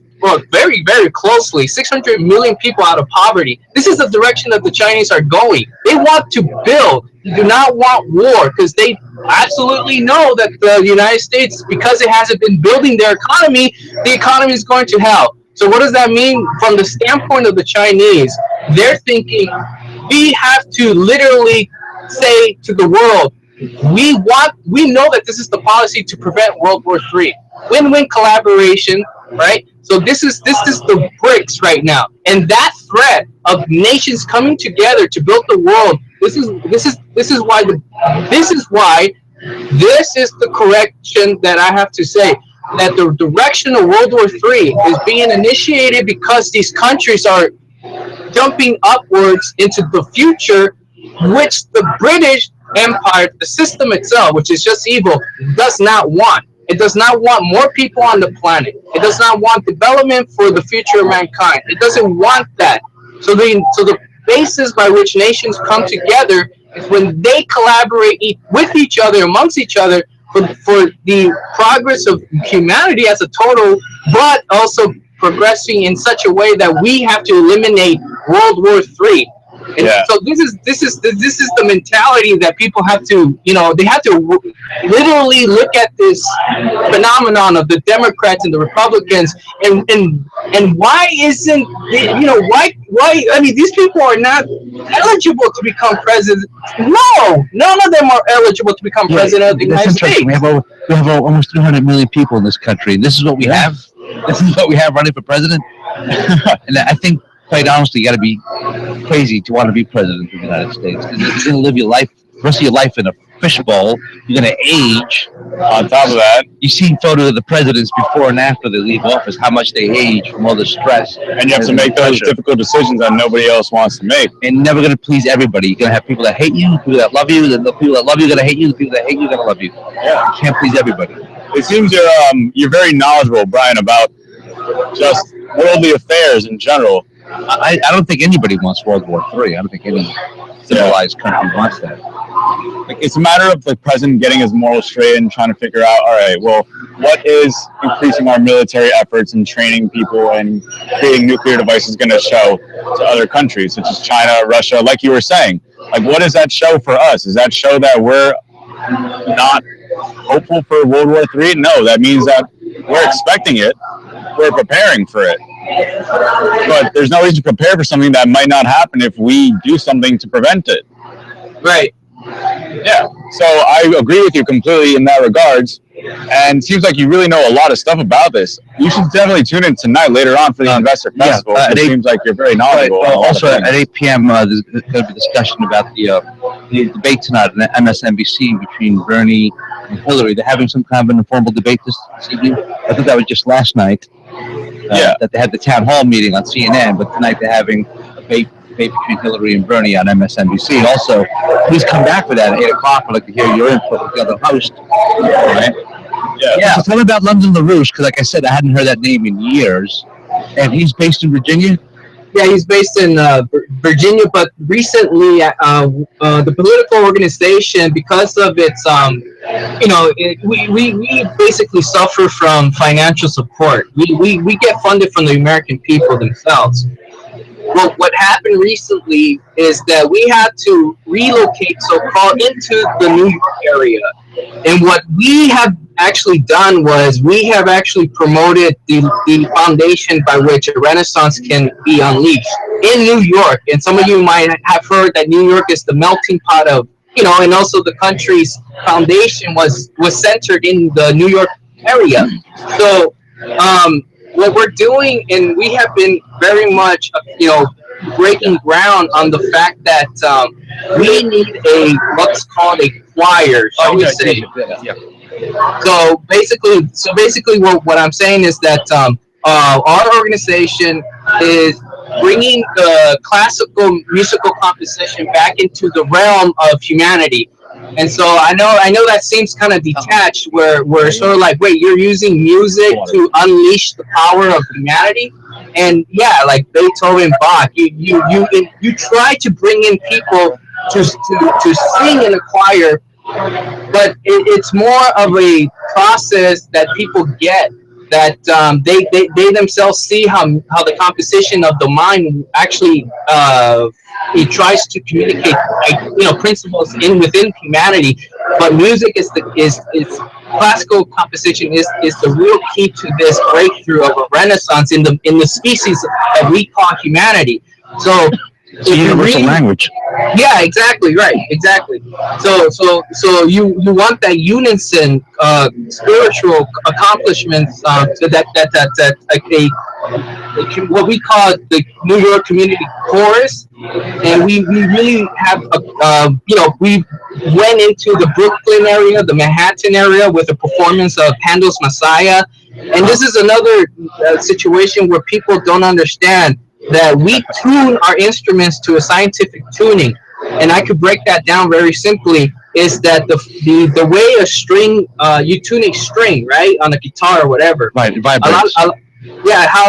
very, very closely, 600 million people out of poverty. This is the direction that the Chinese are going. They want to build. They do not want war, because they absolutely know that the United States, because it hasn't been building their economy, the economy is going to hell. So what does that mean from the standpoint of the Chinese? They're thinking, we have to literally say to the world, we know that this is the policy to prevent World War III. Win-win collaboration, right? So this is the BRICS right now, and that threat of nations coming together to build the world. This is why this is the correction that I have to say, that the direction of World War III is being initiated because these countries are jumping upwards into the future, which the British Empire, the system itself, which is just evil, does not want. It does not want more people on the planet. It does not want development for the future of mankind. It doesn't want that. So the basis by which nations come together is when they collaborate with each other, amongst each other, for the progress of humanity as a total, but also progressing in such a way that we have to eliminate World War III. And so this is the mentality that people have to, they have to literally look at this phenomenon of the Democrats and the Republicans, and why isn't, why, I mean, these people are not eligible to become president. No, none of them are eligible to become president of the United States. We have almost 300 million people in this country, and this is what we have. This is what we have running for president. And I think, quite honestly, you got to be crazy to want to be president of the United States. You're going to live your life, the rest of your life, in a fishbowl. You're going to age. On top of that, you've seen photos of the presidents before and after they leave office, how much they age from all the stress. And you have to make those difficult decisions that nobody else wants to make. And never going to please everybody. You're going to have people that hate you, people that love you, and the people that love you are going to hate you, the people that hate you are going to love you. Yeah. You can't please everybody. it seems you're very knowledgeable, Brian, about just worldly affairs in general. I don't think anybody wants World War III. I don't think any civilized country wants that. Like, it's a matter of the president getting his morals straight and trying to figure out, all right, well, what is increasing our military efforts and training people and creating nuclear devices going to show to other countries, such as China, Russia, like you were saying? Like, what does that show for us? Does that show that we're not hopeful for World War III? No, that means that we're expecting it. We're preparing for it. But there's no reason to prepare for something that might not happen if we do something to prevent it. Right. Yeah. So I agree with you completely in that regards. And it seems like you really know a lot of stuff about this. You should definitely tune in tonight later on for the Investor Festival. It seems like you're very knowledgeable. Right. Also, at 8 p.m., there's going to be discussion about the debate tonight on MSNBC between Bernie and Hillary. They're having some kind of an informal debate this evening. I think that was just last night. That they had the town hall meeting on CNN, but tonight they're having a debate between Hillary and Bernie on MSNBC. Also, please come back for that at 8 o'clock. I'd like to hear your input with the other host. Right? Yeah. So tell me about London LaRouche, because like I said, I hadn't heard that name in years. And he's based in Virginia? Yeah, he's based in Virginia, but recently the political organization, because of its, we basically suffer from financial support. We get funded from the American people themselves. Well, what happened recently is that we had to relocate, so-called, into the New York area. And what we have actually done was we have actually promoted the foundation by which a renaissance can be unleashed in New York. And some of you might have heard that New York is the melting pot of, and also the country's foundation was centered in the New York area. So what we're doing, and we have been very much, breaking ground on the fact that we need what's called a choir, shall we say. So basically, what I'm saying is that our organization is bringing the classical musical composition back into the realm of humanity. And so I know that seems kind of detached, where we're sort of like, wait, you're using music to unleash the power of humanity? And yeah, like Beethoven, Bach, you try to bring in people to sing in a choir, but it's more of a process that people get, that they themselves see how the composition of the mind actually it tries to communicate principles within humanity. But music is classical composition is the real key to this breakthrough of a renaissance in the species that we call humanity. So it's a universal language. Yeah, exactly, right, exactly. So you want that unison, spiritual accomplishments what we call the New York Community Chorus, and we really have we went into the Brooklyn area, the Manhattan area, with a performance of Handel's Messiah, and this is another situation where people don't understand that we tune our instruments to a scientific tuning. And I could break that down very simply, is that the way a string, you tune a string, right, on a guitar or whatever. Right, it vibrates. How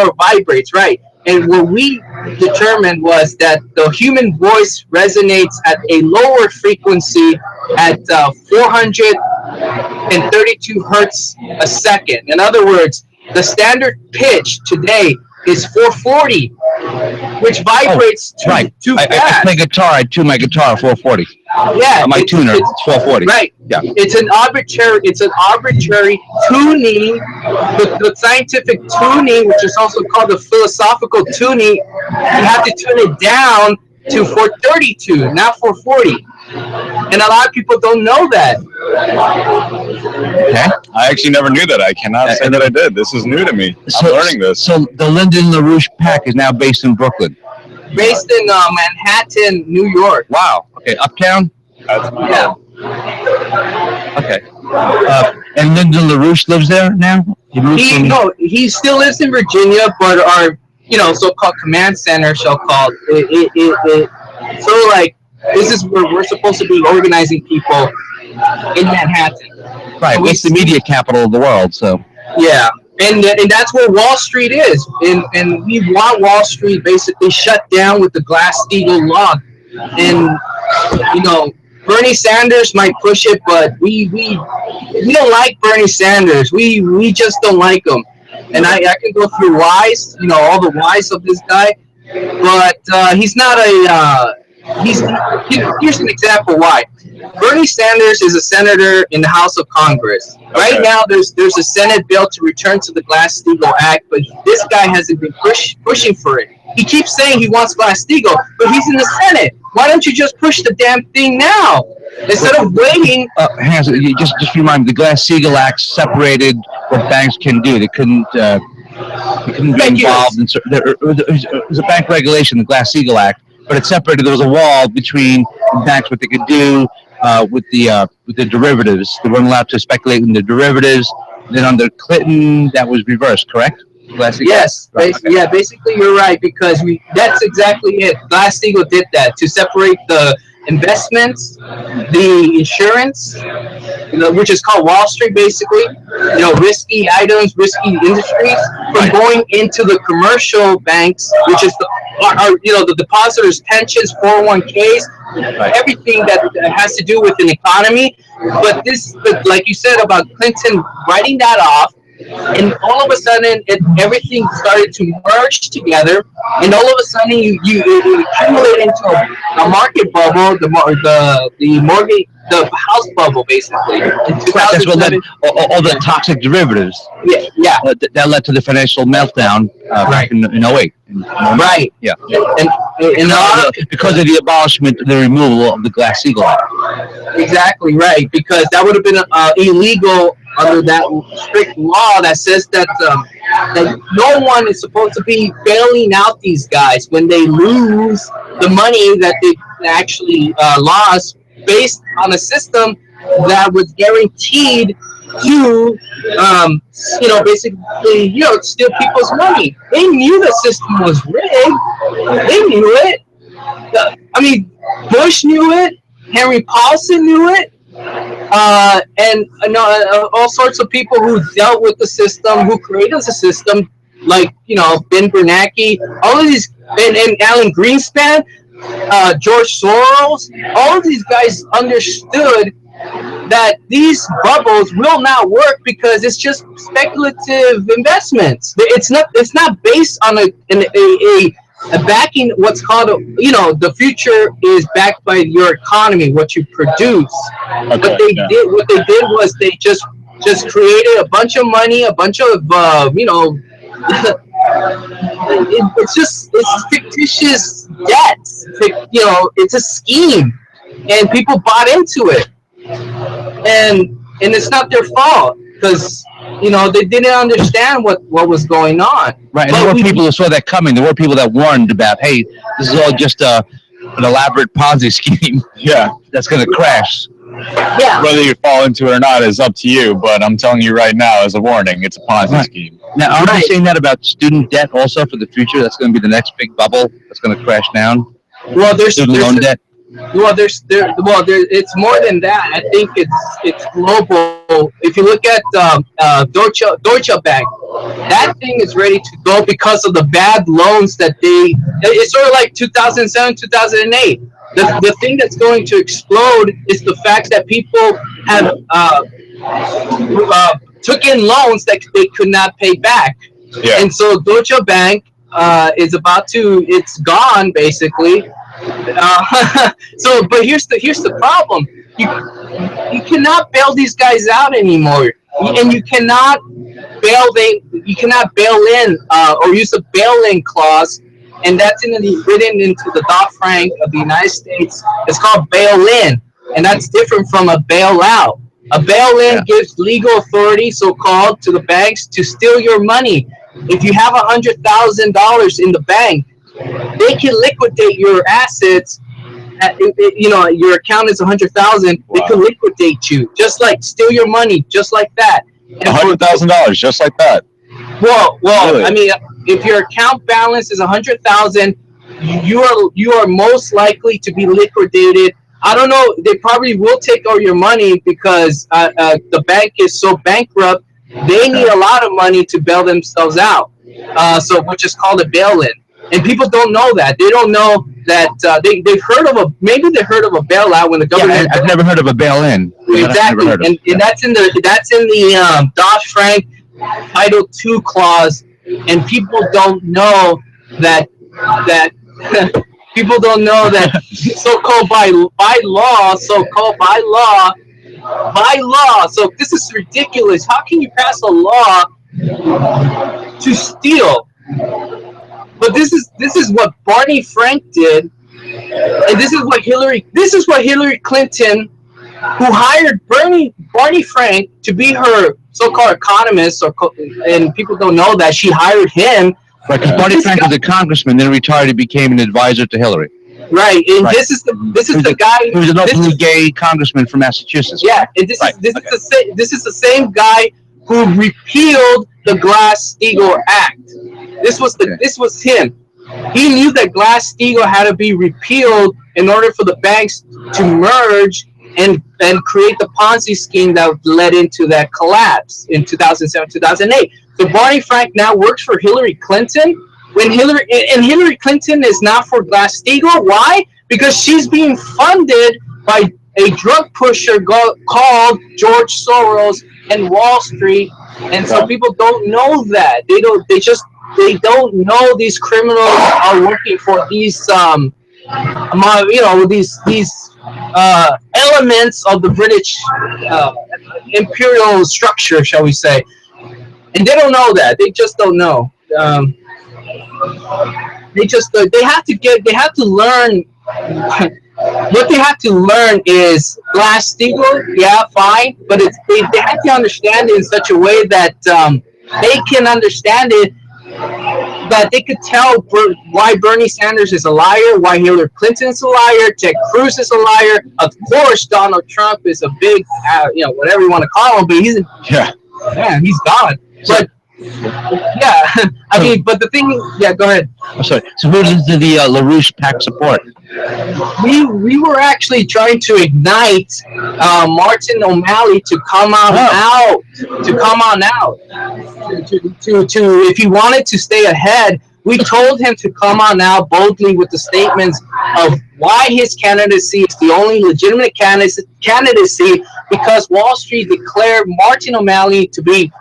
it vibrates, right. And what we determined was that the human voice resonates at a lower frequency at 432 hertz a second. In other words, the standard pitch today is 440, which vibrates too fast. I play guitar. I tune my guitar at 440. Yeah, on my tuner, it's 440. Right. Yeah. It's an arbitrary tuning. The scientific tuning, which is also called the philosophical tuning, you have to tune it down to 432, not 440. And a lot of people don't know that. Okay. I actually never knew that. I cannot say that I did. This is new to me. I'm learning this. So the Lyndon LaRouche Pack is now based in Brooklyn. Based in Manhattan, New York. Wow. Okay. Uptown? Yeah. Okay. And Lyndon LaRouche lives there now? He still lives in Virginia, but our so-called command center, so-called, it sort of like this is where we're supposed to be organizing people in Manhattan. Right, it's the media capital of the world, so. Yeah, and that's where Wall Street is, and we want Wall Street basically shut down with the Glass-Steagall law, and Bernie Sanders might push it, but we don't like Bernie Sanders. We just don't like him, and I can go through whys, all the whys of this guy, but he's not a. Here's an example why. Bernie Sanders is a senator in the House of Congress. Right now, there's a Senate bill to return to the Glass-Steagall Act, but this guy hasn't been pushing for it. He keeps saying he wants Glass-Steagall, but he's in the Senate. Why don't you just push the damn thing now instead of waiting? Just remind me, the Glass-Steagall Act separated what banks can do. They couldn't be involved in. There was a bank regulation, the Glass-Steagall Act, but it separated. There was a wall between banks, what they could do with the derivatives. They weren't allowed to speculate in the derivatives. Then under Clinton, that was reversed, correct? Yes, yeah, basically you're right, because that's exactly it. Glass-Steagall did that to separate the investments, the insurance, which is called Wall Street, basically, risky items, risky industries, from going into the commercial banks, which is the depositors' pensions, 401ks, everything that has to do with an economy. But like you said about Clinton writing that off, and all of a sudden everything started to merge together, and all of a sudden you accumulate into a market bubble, the house bubble, basically. That's what led all the toxic derivatives. Yeah. That led to the financial meltdown back in 08. Right. Yeah. And because of the abolishment, the removal of the Glass-Steagall Act. Exactly right, because that would have been illegal under that strict law that says that no one is supposed to be bailing out these guys when they lose the money that they actually lost, based on a system that was guaranteed to, basically, steal people's money. They knew the system was rigged. They knew it. Bush knew it. Henry Paulson knew it. And all sorts of people who dealt with the system, who created the system, like Ben Bernanke, all of these, and Alan Greenspan, George Soros, all of these guys understood that these bubbles will not work because it's just speculative investments. It's not based on a backing, what's called the future is backed by your economy, what you produce. What they did was they just created a bunch of money, a bunch of it's fictitious debts. It's a scheme, and people bought into it, and it's not their fault, because they didn't understand what was going on. Right, and there were people who saw that coming. There were people that warned about, hey, this is all just an elaborate Ponzi scheme. Yeah, that's going to crash. Yeah. Whether you fall into it or not is up to you, but I'm telling you right now, as a warning, it's a Ponzi scheme. Now, are you saying that about student debt also for the future? That's going to be the next big bubble that's going to crash down? Well, there's loan debt. Well, it's more than that. I think it's global. If you look at Deutsche Bank, that thing is ready to go because of the bad loans that it's sort of like 2007, 2008. The thing that's going to explode is the fact that people have took in loans that they could not pay back. Yeah. And so Deutsche Bank is it's gone, basically. But here's the problem. You cannot bail these guys out anymore, and you cannot bail in or use a bail-in clause, and that's written into the Dodd-Frank of the United States. It's called bail-in, and that's different from a bailout. A bail-in gives legal authority, so-called, to the banks to steal your money. If you have $100,000 in the bank, they can liquidate your assets. Your account is 100,000. Wow. They can liquidate you, just like steal your money, just like that. $100,000, just like that. Well, really? I mean, if your account balance is 100,000, you are most likely to be liquidated. I don't know. They probably will take all your money because the bank is so bankrupt. They need a lot of money to bail themselves out. So which is called a bail-in. And people don't know that. They don't know that they've heard of they've heard of a bailout when the government. Yeah, I've never heard of a bail-in. Exactly, and that's in the Dodd-Frank Title II clause, and people don't know that people don't know that so-called by law. So this is ridiculous. How can you pass a law to steal? But this is what Barney Frank did, and this is what Hillary Clinton, who hired Barney Frank to be her so-called economist, and people don't know that she hired him. Right, because Barney Frank was a congressman, then retired, he became an advisor to Hillary. Right, and this is the guy who was an openly gay congressman from Massachusetts. Yeah, and this is the same guy who repealed the Glass-Steagall Act. This was him. He knew that Glass-Steagall had to be repealed in order for the banks to merge and create the Ponzi scheme that led into that collapse in 2007, 2008. So Barney Frank now works for Hillary Clinton. Hillary Clinton is not for Glass-Steagall. Why? Because she's being funded by a drug pusher called George Soros and Wall Street. And so people don't know that. They don't know these criminals are working for these elements of the British imperial structure, shall we say. And they don't know that. They just don't know. They have to learn. What they have to learn is Glass-Steagall, yeah, fine, but they have to understand it in such a way that they can understand it, that they could tell why Bernie Sanders is a liar, why Hillary Clinton is a liar, Ted Cruz is a liar. Of course, Donald Trump is a big, whatever you want to call him, but he's gone. But yeah, I mean, but the thing, go ahead. I'm sorry. So who did the LaRouche PAC support? We were actually trying to ignite Martin O'Malley to come on out, if he wanted to stay ahead. We told him to come on out boldly with the statements of why his candidacy is the only legitimate candidacy, because Wall Street declared Martin O'Malley to be,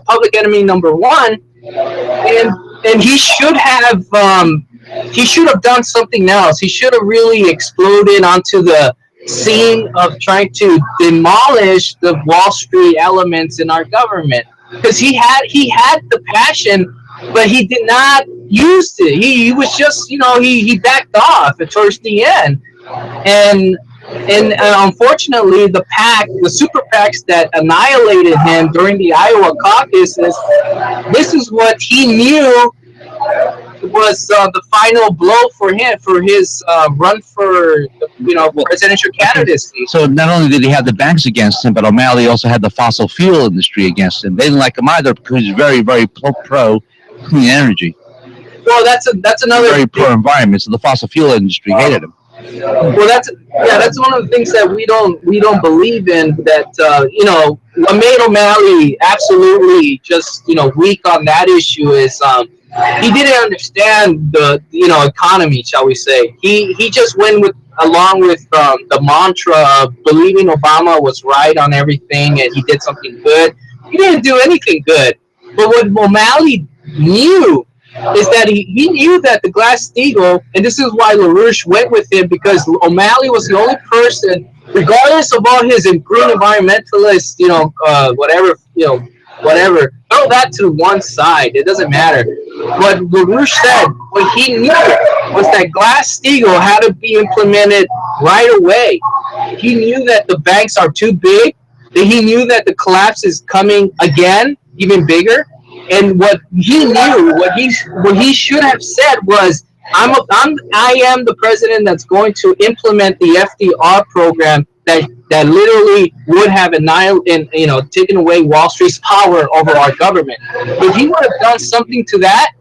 public enemy number one, and he should have done something else. He should have really exploded onto the scene of trying to demolish the Wall Street elements in our government, because he had the passion, but he did not use it. He was just, he backed off towards the end, and unfortunately, the super PACs that annihilated him during the Iowa caucuses, this is what he knew was the final blow for him, for his run for, presidential candidacy. So not only did he have the banks against him, but O'Malley also had the fossil fuel industry against him. They didn't like him either because he's very, very pro clean energy. Well, that's another very pro environment. So the fossil fuel industry hated him. Well, that's one of the things that we don't believe in. That what made O'Malley absolutely just weak on that issue is he didn't understand the economy, shall we say. He just went along with the mantra of believing Obama was right on everything and he did something good. He didn't do anything good. But what O'Malley knew is that he knew that the Glass-Steagall, and this is why LaRouche went with him, because O'Malley was the only person, regardless of all his green environmentalists, whatever, throw that to one side. It doesn't matter. What LaRouche said, what he knew was that Glass-Steagall had to be implemented right away. He knew that the banks are too big. He knew that the collapse is coming again, even bigger. And what he knew, what he should have said was, I am the president that's going to implement the FDR program that literally would have taken away Wall Street's power over our government. If he would have done something to that,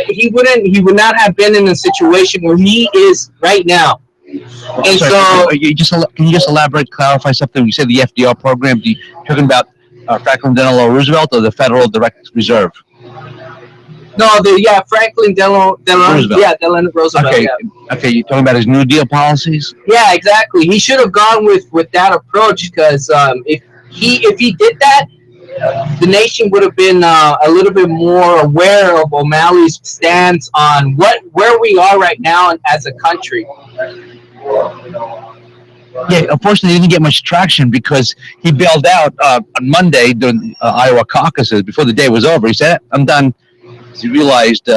he would not have been in the situation where he is right now. And Sorry, so, can you just elaborate, clarify something? You said the FDR program. You're talking about Franklin Delano Roosevelt or the Federal Direct Reserve? no, Franklin Delano Roosevelt. Yeah, Delano Roosevelt. Okay, Yeah. okay. You're talking about his New Deal policies. Yeah, exactly. He should have gone with that approach because if he did that, the nation would have been a little bit more aware of O'Malley's stance on where we are right now as a country. Yeah, unfortunately, he didn't get much traction because he bailed out on Monday during Iowa caucuses before the day was over. He said, "I'm done." He realized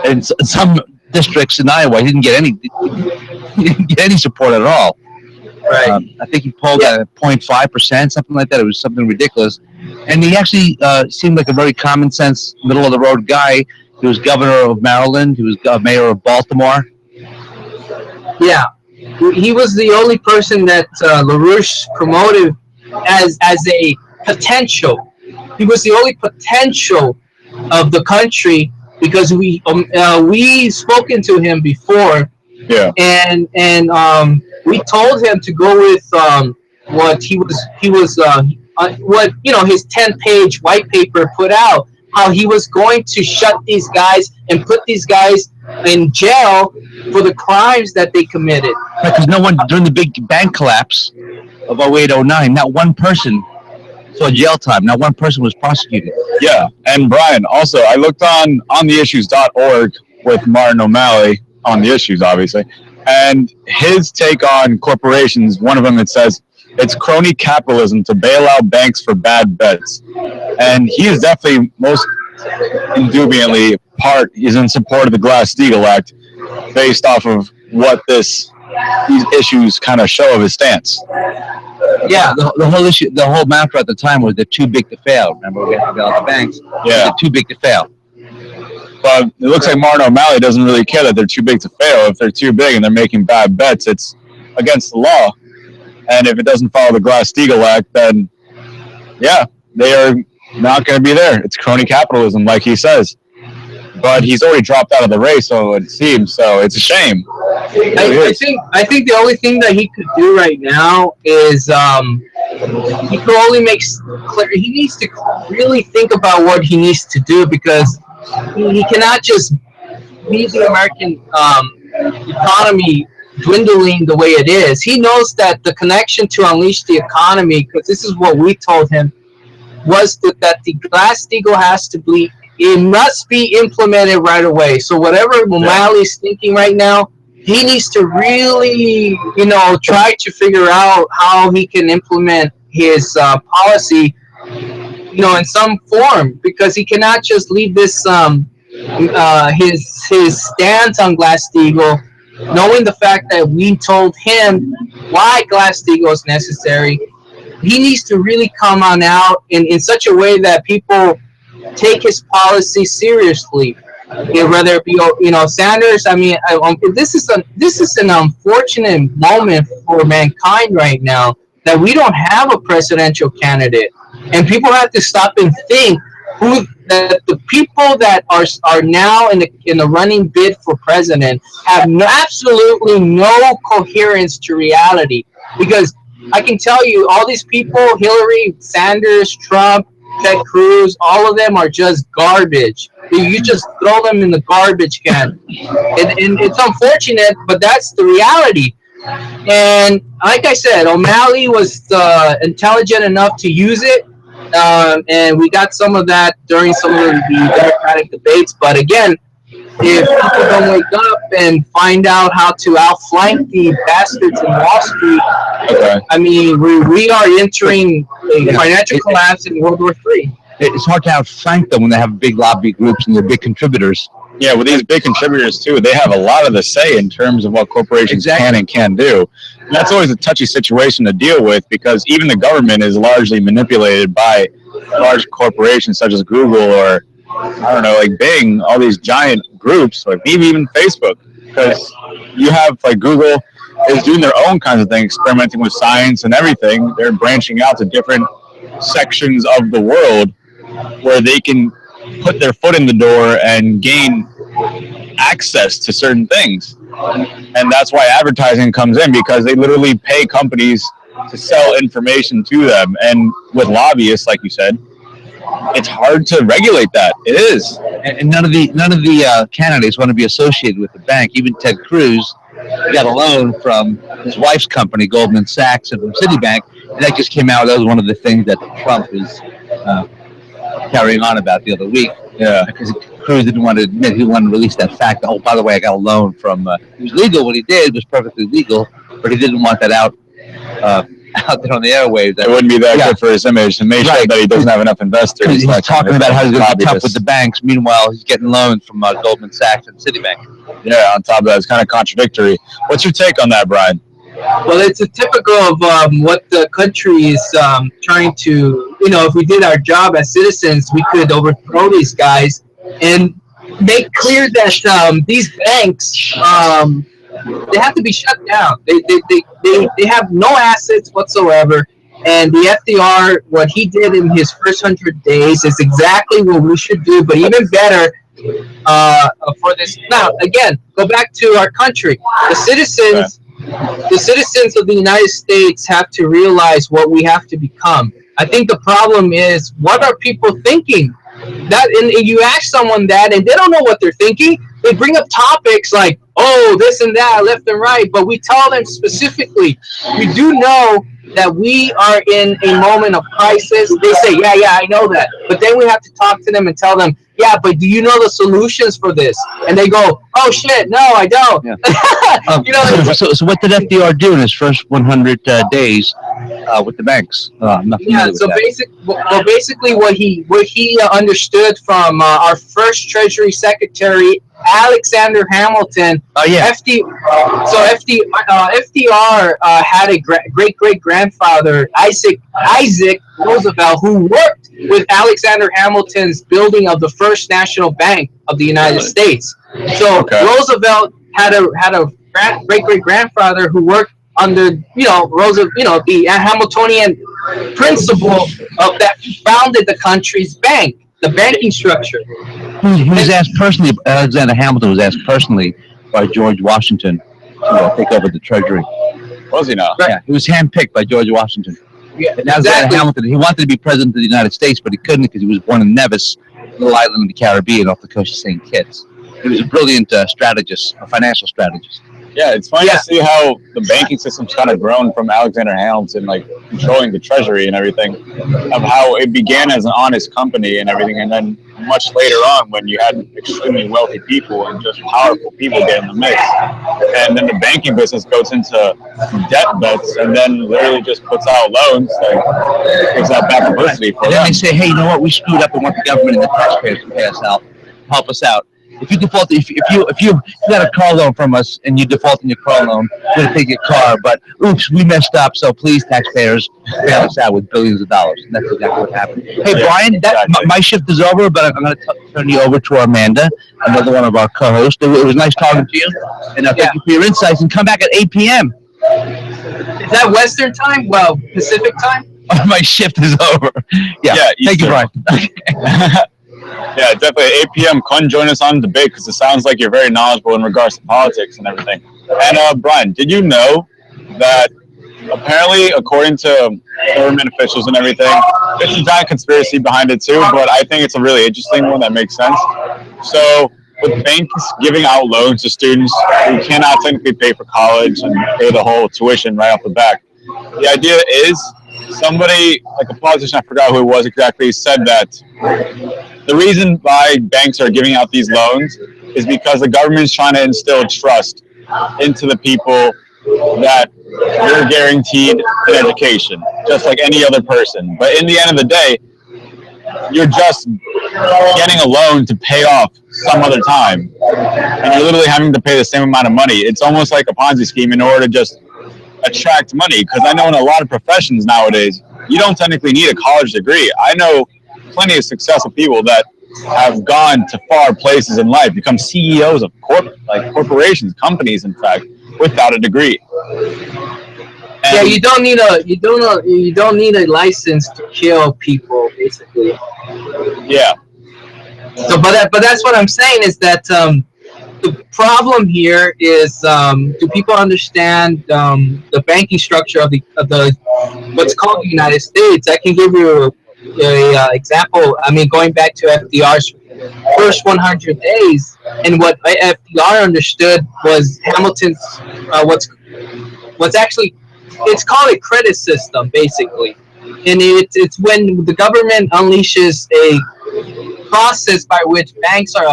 in some districts in Iowa, he didn't get any support at all. Right. I think he polled at 0.5%, something like that. It was something ridiculous. And he actually seemed like a very common sense, middle of the road guy. He was governor of Maryland. He was mayor of Baltimore. Yeah. He was the only person that LaRouche promoted as a potential. He was the only potential of the country because we spoken to him before. Yeah. And we told him to go with what his 10-page white paper put out, how he was going to shut these guys and put these guys in jail for the crimes that they committed. Because no one, during the big bank collapse of 08-09, not one person saw jail time. Not one person was prosecuted. Yeah, and Brian, also, I looked on theissues.org with Martin O'Malley on the issues, obviously, and his take on corporations, one of them that says it's crony capitalism to bail out banks for bad bets. And he is definitely most indubitably is in support of the Glass-Steagall Act based off of what these issues kind of show of his stance. Yeah, the whole issue, the whole mantra at the time was they're too big to fail. Remember, we had to bail out the banks. Yeah. They're too big to fail. But it looks like Martin O'Malley doesn't really care that they're too big to fail. If they're too big and they're making bad bets, it's against the law. And if it doesn't follow the Glass-Steagall Act, then, yeah, they are not going to be there. It's crony capitalism, like he says. But he's already dropped out of the race, so it seems. So it's a shame. I think the only thing that he could do right now is he could only make clear. He needs to really think about what he needs to do because he cannot just leave the American economy dwindling the way it is. He knows that the connection to unleash the economy, because this is what we told him, was that the Glass-Steagall has to be, it must be implemented right away. So whatever O'Malley's thinking right now, he needs to really, try to figure out how he can implement his policy, in some form, because he cannot just leave this his stance on Glass-Steagall, knowing the fact that we told him why Glass-Steagall is necessary. He needs to really come on out in such a way that people take his policy seriously. Whether it be, Sanders. I mean, this is an unfortunate moment for mankind right now that we don't have a presidential candidate, and people have to stop and think that the people that are now in the running bid for president have absolutely no coherence to reality. Because I can tell you, all these people, Hillary, Sanders, Trump, Ted Cruz, all of them are just garbage. You just throw them in the garbage can. And it's unfortunate, but that's the reality. And like I said, O'Malley was intelligent enough to use it. And we got some of that during some of the Democratic debates. But again, if people don't wake up and find out how to outflank the bastards in Wall Street, I mean, we are entering a financial collapse in World War III. It's hard to outflank them when they have big lobby groups and they're big contributors. Yeah, with these big contributors, too, they have a lot of the say in terms of what corporations can and can't do. And that's always a touchy situation to deal with because even the government is largely manipulated by large corporations such as Google or, I don't know, like Bing, all these giant groups, like maybe even Facebook. Because you have, like, Google is doing their own kinds of things, experimenting with science and everything. They're branching out to different sections of the world where they can put their foot in the door and gain access to certain things. And that's why advertising comes in, because they literally pay companies to sell information to them. And with lobbyists, like you said, it's hard to regulate that. It is. And none of the candidates want to be associated with the bank. Even Ted Cruz got a loan from his wife's company, Goldman Sachs, and from Citibank. And that just came out. That was one of the things that Trump was carrying on about the other week. Yeah. Because Cruz didn't want to admit, he wanted to release that fact. Oh, by the way, I got a loan from. It was legal. What he did was perfectly legal, but he didn't want that out there on the airwaves. It wouldn't be that good for his image to make sure that he doesn't have enough investors. He's talking about how he's going to be tough lobbyists. with the banks. Meanwhile, he's getting loans from Goldman Sachs and Citibank. Yeah, on top of that, it's kind of contradictory. What's your take on that, Brian? Well, it's a typical of what the country is trying to, if we did our job as citizens, we could overthrow these guys and make clear that these banks, they have to be shut down. They have no assets whatsoever. And the FDR, what he did in his first 100 days is exactly what we should do, but even better for this. Now, again, go back to our country. The citizens of the United States have to realize what we have to become. I think the problem is, what are people thinking? And you ask someone that, and they don't know what they're thinking. They bring up topics like, oh, this and that, left and right, but we tell them specifically, we do know that we are in a moment of crisis. They say, yeah, I know that. But then we have to talk to them and tell them, yeah, but do you know the solutions for this? And they go, oh, shit, no, I don't. Yeah. So what did FDR do in his first 100 days with the banks? Basically what he understood from our first Treasury Secretary, Alexander Hamilton. Oh yeah. FDR had a great grandfather, Isaac Roosevelt, who worked with Alexander Hamilton's building of the first national bank of the United States. So Roosevelt had a great grandfather who worked under Roosevelt, the Hamiltonian principle of that founded the country's bank, the banking structure. He was asked personally. Alexander Hamilton was asked personally by George Washington to take over the Treasury. Was he not? Yeah, he was handpicked by George Washington. Yeah, and Alexander Hamilton, he wanted to be president of the United States, but he couldn't because he was born in Nevis, a little island in the Caribbean off the coast of St. Kitts. He was a brilliant strategist, a financial strategist. Yeah, it's funny to see how the banking system's kind of grown from Alexander Hamilton, like controlling the treasury and everything, of how it began as an honest company and everything, and then much later on when you had extremely wealthy people and just powerful people get in the mix. And then the banking business goes into debt bets and then literally just puts out loans, like gives out bad publicity for And them. then they say, hey, you know what, we screwed up and want the government and the taxpayers to pay us out, help us out. If you default, if you got a car loan from us and you default in your car loan, we're gonna take your car. But oops, we messed up. So please, taxpayers, bail us out with billions of dollars. And that's exactly what happened. Hey, Brian, my shift is over, but I'm gonna turn you over to Amanda, another one of our co-hosts. It was nice talking to you, and thank you for your insights. And come back at 8 p.m. Is that Western time? Well, Pacific time. My shift is over. Yeah. Thank you, Brian. Yeah, definitely. 8 p.m. Come join us on debate because it sounds like you're very knowledgeable in regards to politics and everything. And Brian, did you know that apparently, according to government officials and everything, there's a giant conspiracy behind it too, but I think it's a really interesting one that makes sense. So, with banks giving out loans to students who cannot technically pay for college and pay the whole tuition right off the bat, the idea is somebody, like a politician, I forgot who it was exactly, said that the reason why banks are giving out these loans is because the government is trying to instill trust into the people that you're guaranteed an education, just like any other person. But in the end of the day, you're just getting a loan to pay off some other time. And you're literally having to pay the same amount of money. It's almost like a Ponzi scheme in order to just attract money. Because I know in a lot of professions nowadays, you don't technically need a college degree. I know plenty of successful people that have gone to far places in life, become CEOs of corporations, companies, in fact, without a degree. And yeah, you don't need a license to kill people, basically. Yeah. So, but that's what I'm saying is that the problem here is do people understand the banking structure of the what's called the United States? I can give you a example. I mean, going back to FDR's first 100 days, and what FDR understood was Hamilton's what's actually it's called a credit system basically, and it's when the government unleashes a process by which banks are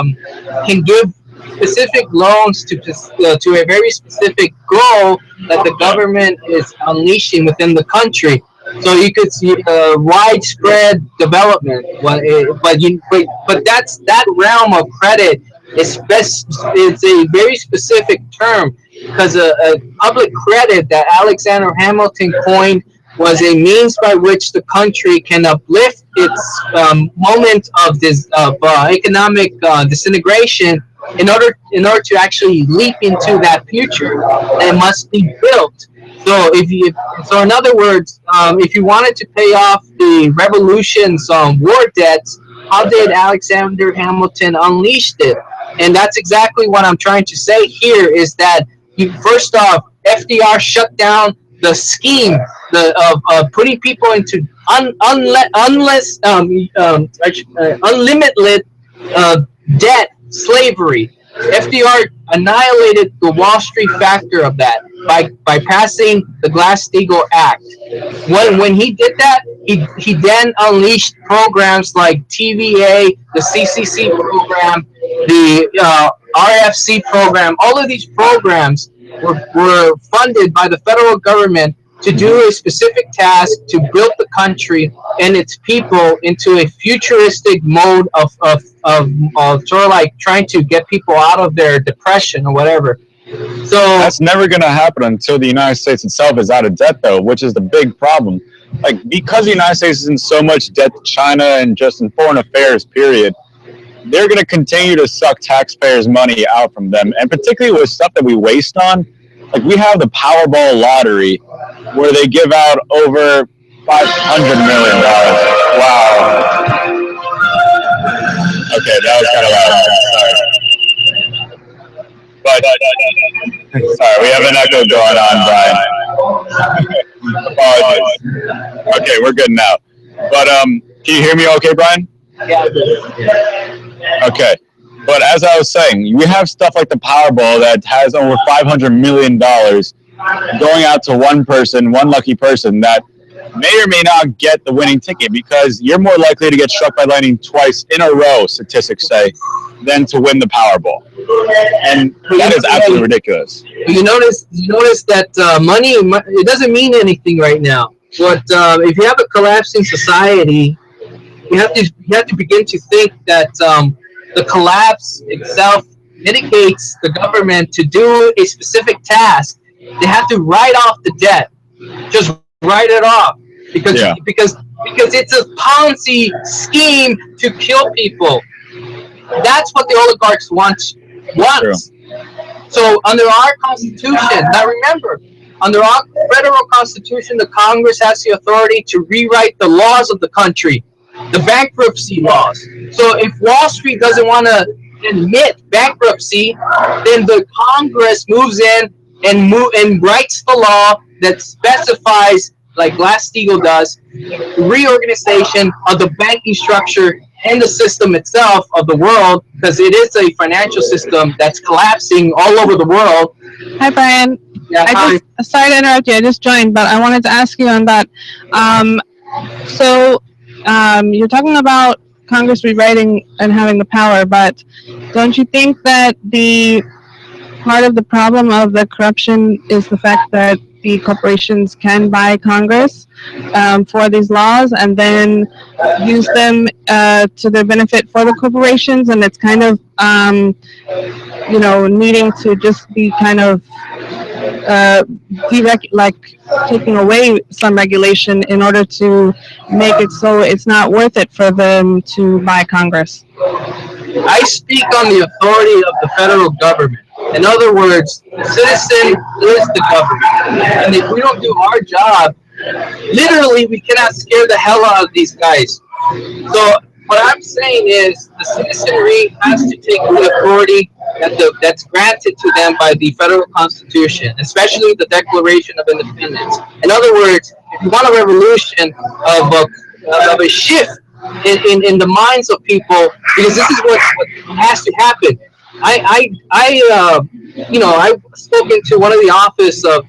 can give specific loans to a very specific goal that the government is unleashing within the country. So you could see widespread development, but that's that realm of credit is it's a very specific term because a public credit that Alexander Hamilton coined was a means by which the country can uplift its moment of this economic disintegration in order to actually leap into that future. And it must be built. So in other words, if you wanted to pay off the revolution's war debts, how did Alexander Hamilton unleash it? And that's exactly what I'm trying to say here is that first off, FDR shut down the scheme of putting people into unlimited debt slavery. FDR annihilated the Wall Street factor of that by passing the Glass-Steagall Act. When he did that, he then unleashed programs like TVA, the CCC program, the RFC program. All of these programs were funded by the federal government to do a specific task to build the country and its people into a futuristic mode of sort of like trying to get people out of their depression or whatever. So that's never going to happen until the United States itself is out of debt, though, which is the big problem. Like, because the United States is in so much debt to China and just in foreign affairs, period, they're going to continue to suck taxpayers' money out from them, and particularly with stuff that we waste on. Like, we have the Powerball lottery where they give out over $500 million. Wow. Okay, that was kind of loud. Sorry. But, sorry, we have an echo going on, Brian. Apologies. Okay, we're good now. But, can you hear me okay, Brian? Yeah. Okay. But as I was saying, we have stuff like the Powerball that has over $500 million going out to one person, one lucky person that may or may not get the winning ticket because you're more likely to get struck by lightning twice in a row, statistics say, than to win the Powerball. And that is absolutely ridiculous. You notice that money, it doesn't mean anything right now. But if you have a collapsing society, you have to begin to think that the collapse itself mitigates the government to do a specific task. They have to write off the debt. Just write it off because it's a Ponzi scheme to kill people. That's what the oligarchs want. So under our Constitution, now remember, under our federal Constitution, the Congress has the authority to rewrite the laws of the country, the bankruptcy laws. So if Wall Street doesn't want to admit bankruptcy, then the Congress moves in and writes the law that specifies, like Glass-Steagall does, reorganization of the banking structure and the system itself of the world, because it is a financial system that's collapsing all over the world. Hi, Brian. Yeah, Sorry to interrupt you. I just joined, but I wanted to ask you on that. You're talking about Congress rewriting and having the power, but don't you think that the part of the problem of the corruption is the fact that the corporations can buy Congress for these laws and then use them to their benefit for the corporations, and it's kind of needing to just be kind of taking away some regulation in order to make it so it's not worth it for them to buy Congress? I speak on the authority of the federal government. In other words, the citizen is the government. And if we don't do our job, literally we cannot scare the hell out of these guys. So what I'm saying is the citizenry has to take the authority that's granted to them by the federal constitution, especially the Declaration of Independence. In other words, if you want a revolution of a shift in the minds of people, because this is what has to happen. I've spoken to one of the office of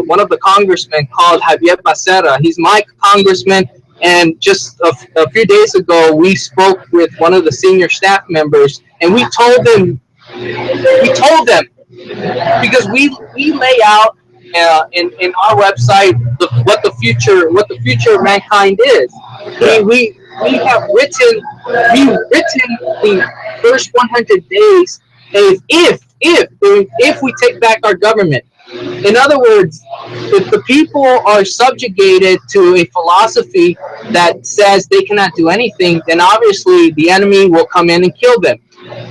one of the congressmen called Javier Becerra. He's my congressman, and just a few days ago, we spoke with one of the senior staff members, and we told them, because we lay out in our website what the future of mankind is. We have written the first 100 days if we take back our government. In other words, if the people are subjugated to a philosophy that says they cannot do anything, then obviously the enemy will come in and kill them.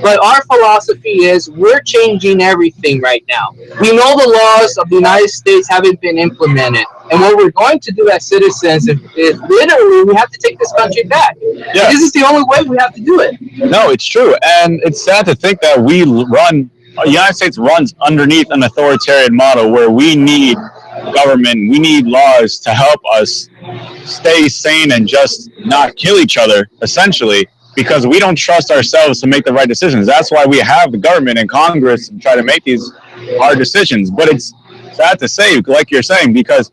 But our philosophy is we're changing everything right now. We know the laws of the United States haven't been implemented. And what we're going to do as citizens is literally we have to take this country back. Yeah. This is the only way we have to do it. No, it's true. And it's sad to think that the United States runs underneath an authoritarian model where we need government, we need laws to help us stay sane and just not kill each other, essentially, because we don't trust ourselves to make the right decisions. That's why we have the government and Congress to try to make these hard decisions. But it's sad to say, like you're saying, because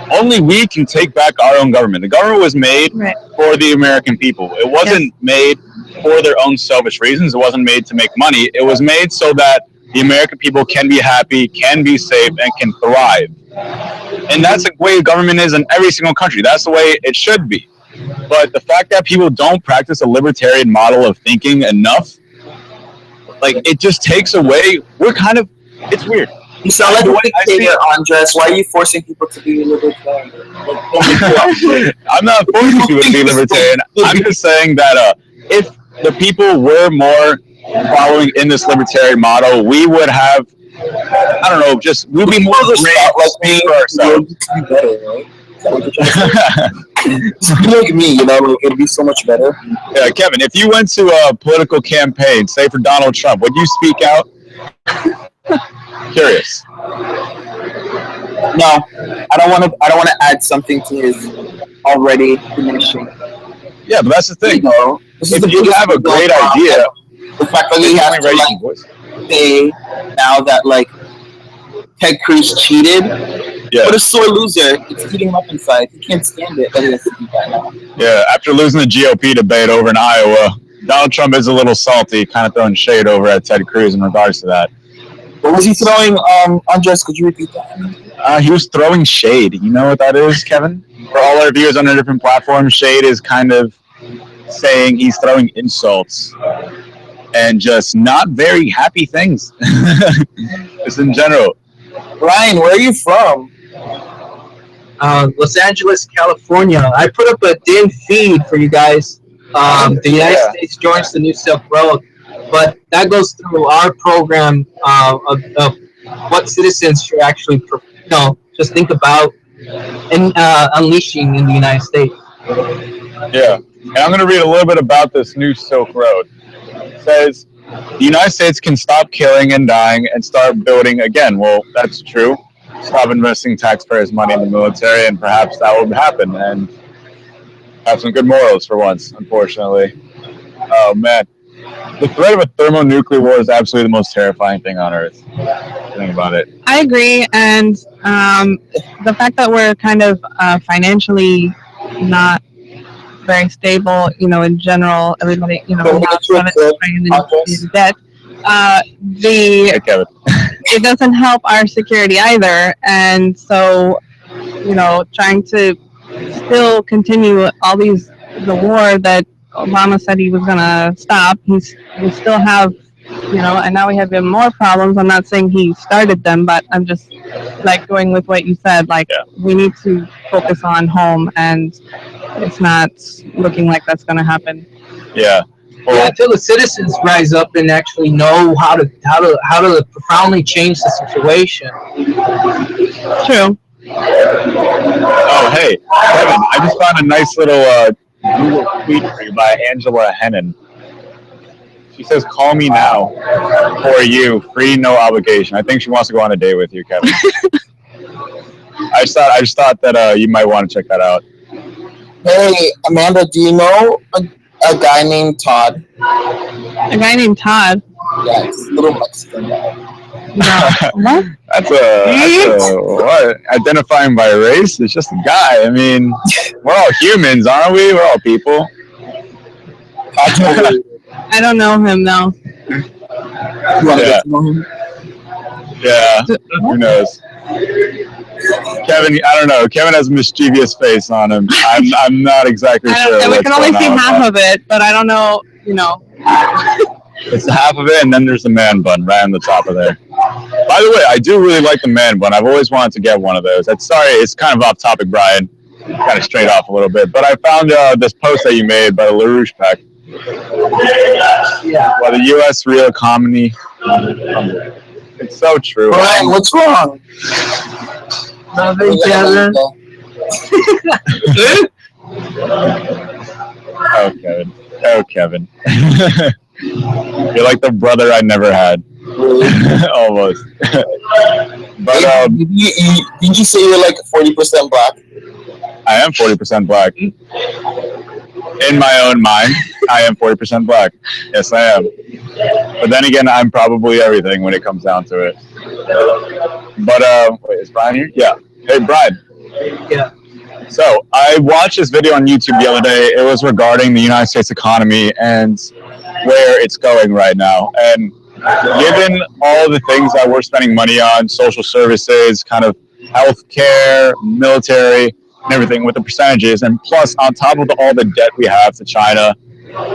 only we can take back our own government. The government was made for the American people. It wasn't made for their own selfish reasons. It wasn't made to make money. It was made so that the American people can be happy, can be safe, and can thrive. And that's the way government is in every single country. That's the way it should be. But the fact that people don't practice a libertarian model of thinking enough, like, it just takes away, it's weird. You sound like a dictator, Andres. Why are you forcing people to be libertarian? I'm not forcing people to be libertarian. I'm just saying that if the people were more following in this libertarian model, we would have, I don't know, we'd be more like for ourselves. Like me, it'd be so much better. Yeah, Kevin, if you went to a political campaign, say for Donald Trump, would you speak out? Curious. No, I don't want to add something to his already diminishing. Yeah, but that's the thing. If you have a great idea, the fact that he has to say now that Ted Cruz cheated. Yeah. What a sore loser. It's eating him up inside. He can't stand it. That he has to do that now. Yeah, after losing the GOP debate over in Iowa, Donald Trump is a little salty, kind of throwing shade over at Ted Cruz in regards to that. What was he throwing, Andres? Could you repeat that? He was throwing shade. You know what that is, Kevin? For all our viewers on a different platform, shade is kind of saying he's throwing insults and just not very happy things. Just in general. Ryan, where are you from? Los Angeles, California. I put up a DIN feed for you guys. The United States joins the New Silk Road, but that goes through our program of what citizens should actually, just think about and unleashing in the United States. Yeah, and I'm going to read a little bit about this New Silk Road. It says, the United States can stop killing and dying and start building again. Well, that's true. Stop investing taxpayers' money in the military, and perhaps that will happen and have some good morals for once, unfortunately. Oh, man. The threat of a thermonuclear war is absolutely the most terrifying thing on Earth. Think about it. I agree, and the fact that we're kind of financially not very stable, in general, everybody, in debt. It doesn't help our security either, and so, trying to still continue the war that Obama said he was going to stop, we still have, and now we have even more problems. I'm not saying he started them, but I'm just going with what you said, we need to focus on home, and it's not looking like that's going to happen. Yeah. Well, until the citizens rise up and actually know how to profoundly change the situation. True. Oh, hey, Kevin, I just found a nice little Google tweet for you by Angela Hennon. She says, "Call me now for you, free, no obligation." I think she wants to go on a date with you, Kevin. I just thought that you might want to check that out. Hey, Amanda, do you know a guy named Todd? A guy named Todd? Yeah, it's a little Mexican guy. That's a what? Identifying by race? It's just a guy. I mean, we're all humans, aren't we? We're all people. I don't know him, though. You want to get to know him? Yeah. Who knows? Kevin, I don't know. Kevin has a mischievous face on him. I'm not exactly sure. I can only see half of it, but I don't know, It's half of it, and then there's the man bun right on the top of there. By the way, I do really like the man bun. I've always wanted to get one of those. Sorry, it's kind of off topic, Brian. Kind of straight off a little bit. But I found this post that you made by the LaRouche Pack. Yeah. By the U.S. real economy. It's so true. Brian, what's wrong? Nothing, Kevin. Oh, Kevin. Oh, Kevin. You're like the brother I never had. Almost. But didn't you say you're like 40% black? I am 40% black. In my own mind, I am 40% black. Yes, I am. But then again, I'm probably everything when it comes down to it. But wait, is Brian here? Yeah. Hey, Brian. Yeah. So I watched this video on YouTube the other day. It was regarding the United States economy and where it's going right now. And given all the things that we're spending money on, social services, kind of healthcare, military, and everything with the percentages, and plus on top of all the debt we have to China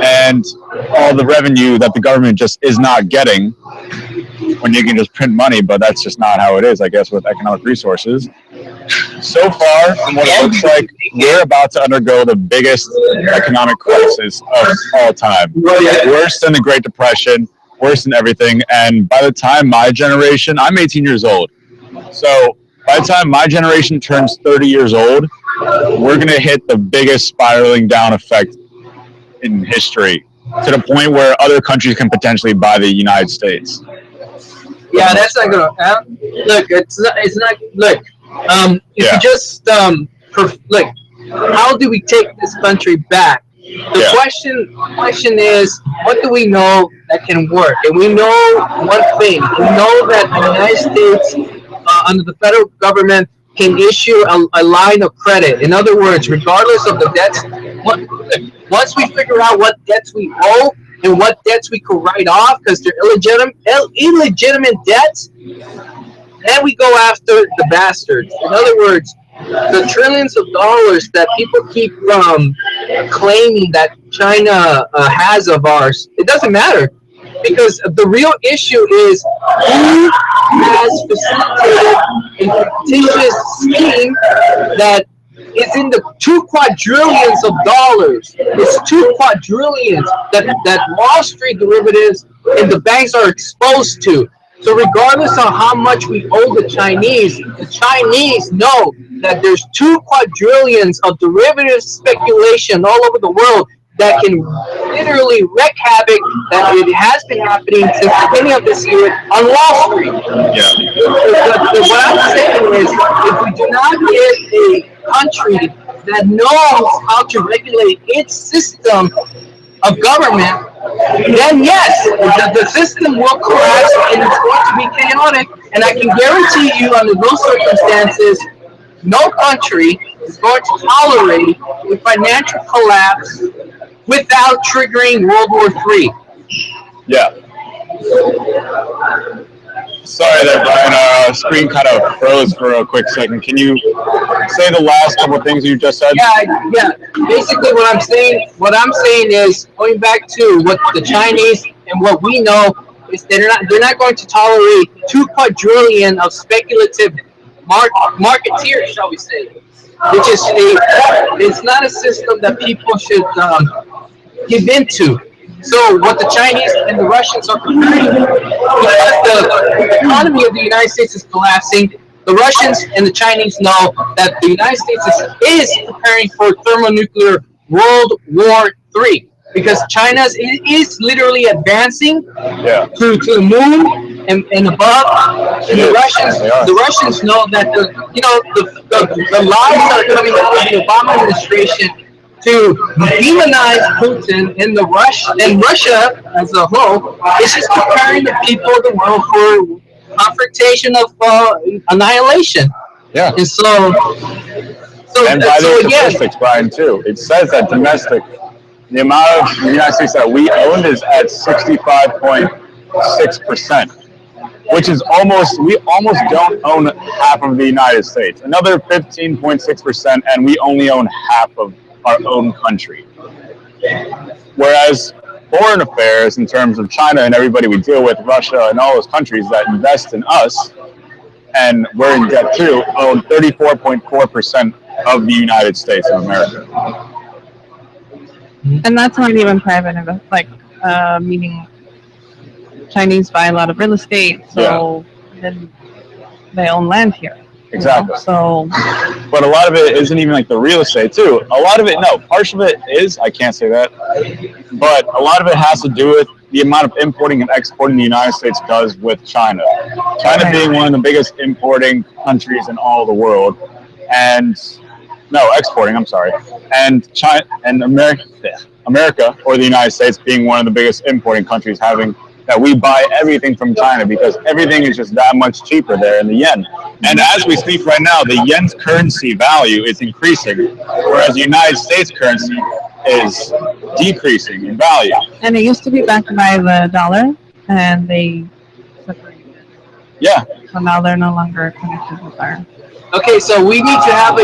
and all the revenue that the government just is not getting when you can just print money, but that's just not how it is, I guess, with economic resources. So far, from what it looks like, we're about to undergo the biggest economic crisis of all time. Worse than the Great Depression, worse than everything. And by the time my generation, I'm 18 years old. So by the time my generation turns 30 years old, we're going to hit the biggest spiraling down effect in history, to the point where other countries can potentially buy the United States. Yeah, that's not gonna look. It's not. Look, if you just look, how do we take this country back? The question is, what do we know that can work? And we know one thing. We know that the United States, under the federal government, can issue a line of credit. In other words, regardless of the debts, once we figure out what debts we owe and what debts we could write off because they're illegitimate debts, then we go after the bastards. In other words, the trillions of dollars that people keep claiming that China has of ours, it doesn't matter. Because the real issue is who has facilitated a fictitious scheme that is in the 2 quadrillions of dollars. It's 2 quadrillions that Wall Street derivatives and the banks are exposed to. So regardless of how much we owe the Chinese know that there's 2 quadrillions of derivative speculation all over the world that can literally wreak havoc, that it has been happening since the beginning of this year on Wall Street. What I'm saying is, if we do not get a country that knows how to regulate its system of government, then yes, the system will collapse and it's going to be chaotic. And I can guarantee you, under those circumstances, no country is going to tolerate a financial collapse without triggering World War III. Yeah. Sorry there, Brian. Our screen kind of froze for a quick second. Can you say the last couple of things you just said? Yeah. Basically, what I'm saying is, going back to what the Chinese and what we know is they're not going to tolerate 2 quadrillion of speculative marketeers, shall we say, which is it's not a system that people should give into. So what the Chinese and the Russians are preparing, because the economy of the United States is collapsing, the Russians and the Chinese know that the United States is preparing for thermonuclear World War III, because China is literally advancing to the moon and above. And the Russians know that the lies that are coming out of the Obama administration to demonize Putin and Russia as a whole is just preparing the people of the world for confrontation of annihilation. Yeah. And so and by the statistics, Brian, too, it says that domestic, the amount of the United States that we owned is at 65.6%, which is we almost don't own half of the United States. Another 15.6%, and we only own half of our own country. Whereas foreign affairs, in terms of China and everybody we deal with, Russia and all those countries that invest in us, and we're in debt too, own 34.4% of the United States of America. And that's not even private, meaning Chinese buy a lot of real estate, so then they own land here. Exactly. So, but a lot of it isn't even like the real estate too. A lot of it, no, part of it is, I can't say that, but a lot of it has to do with the amount of importing and exporting the United States does with China. China being one of the biggest importing countries in all the world, exporting, I'm sorry, and China and America or the United States being one of the biggest importing countries, having that we buy everything from China because everything is just that much cheaper there in the yen. And as we speak right now, the yen's currency value is increasing, whereas the United States currency is decreasing in value. And it used to be backed by the dollar, and they separated it. Yeah. So now they're no longer connected with our. Okay, so we need to have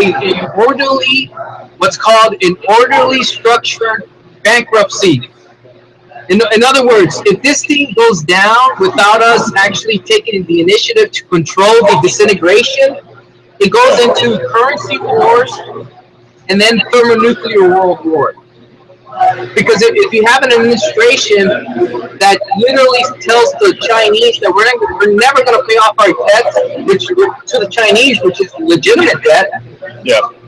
what's called an orderly structured bankruptcy. In other words, if this thing goes down without us actually taking the initiative to control the disintegration, it goes into currency wars and then thermonuclear world war. Because if you have an administration that literally tells the Chinese that we're never going to pay off our debts, to the Chinese, which is legitimate debt,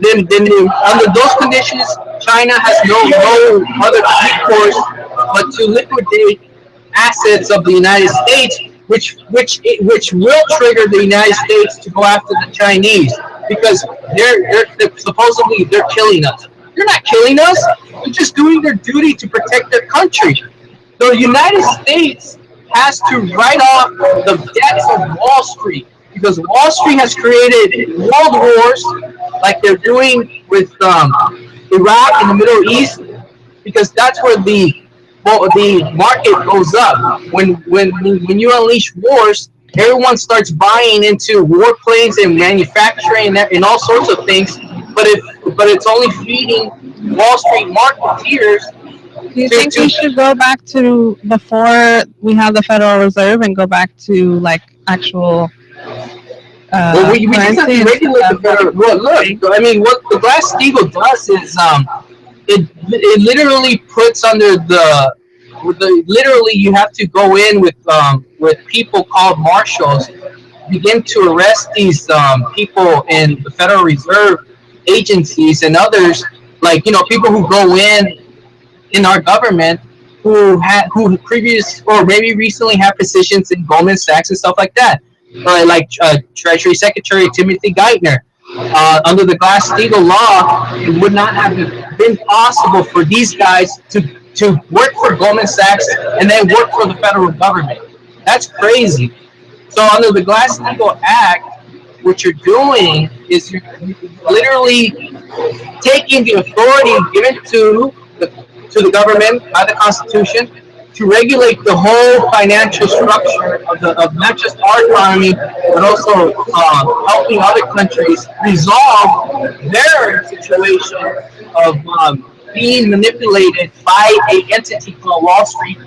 then under those conditions, China has no other recourse but to liquidate assets of the United States, which will trigger the United States to go after the Chinese, because they're supposedly killing us. They're not killing us. They're just doing their duty to protect their country. The United States has to write off the debts of Wall Street, because Wall Street has created world wars like they're doing with Iraq and the Middle East, because that's where the market goes up. When you unleash wars, everyone starts buying into warplanes and manufacturing and all sorts of things. But it's only feeding Wall Street marketeers. Do you think we should go back to before we have the Federal Reserve and go back to actual? We just have to regulate the Federal. Look, I mean, what the Glass-Steagall does is it literally puts under literally you have to go in with people called marshals, begin to arrest these people in the Federal Reserve agencies and others, people who go in our government who previous or maybe recently had positions in Goldman Sachs and stuff like that, Treasury Secretary Timothy Geithner. Under the Glass-Steagall law, it would not have been possible for these guys to work for Goldman Sachs and then work for the federal government. That's crazy. So under the Glass-Steagall Act, what you're doing is you're literally taking the authority given to the government by the Constitution to regulate the whole financial structure of not just our economy, but also helping other countries resolve their situation of being manipulated by an entity called Wall Street,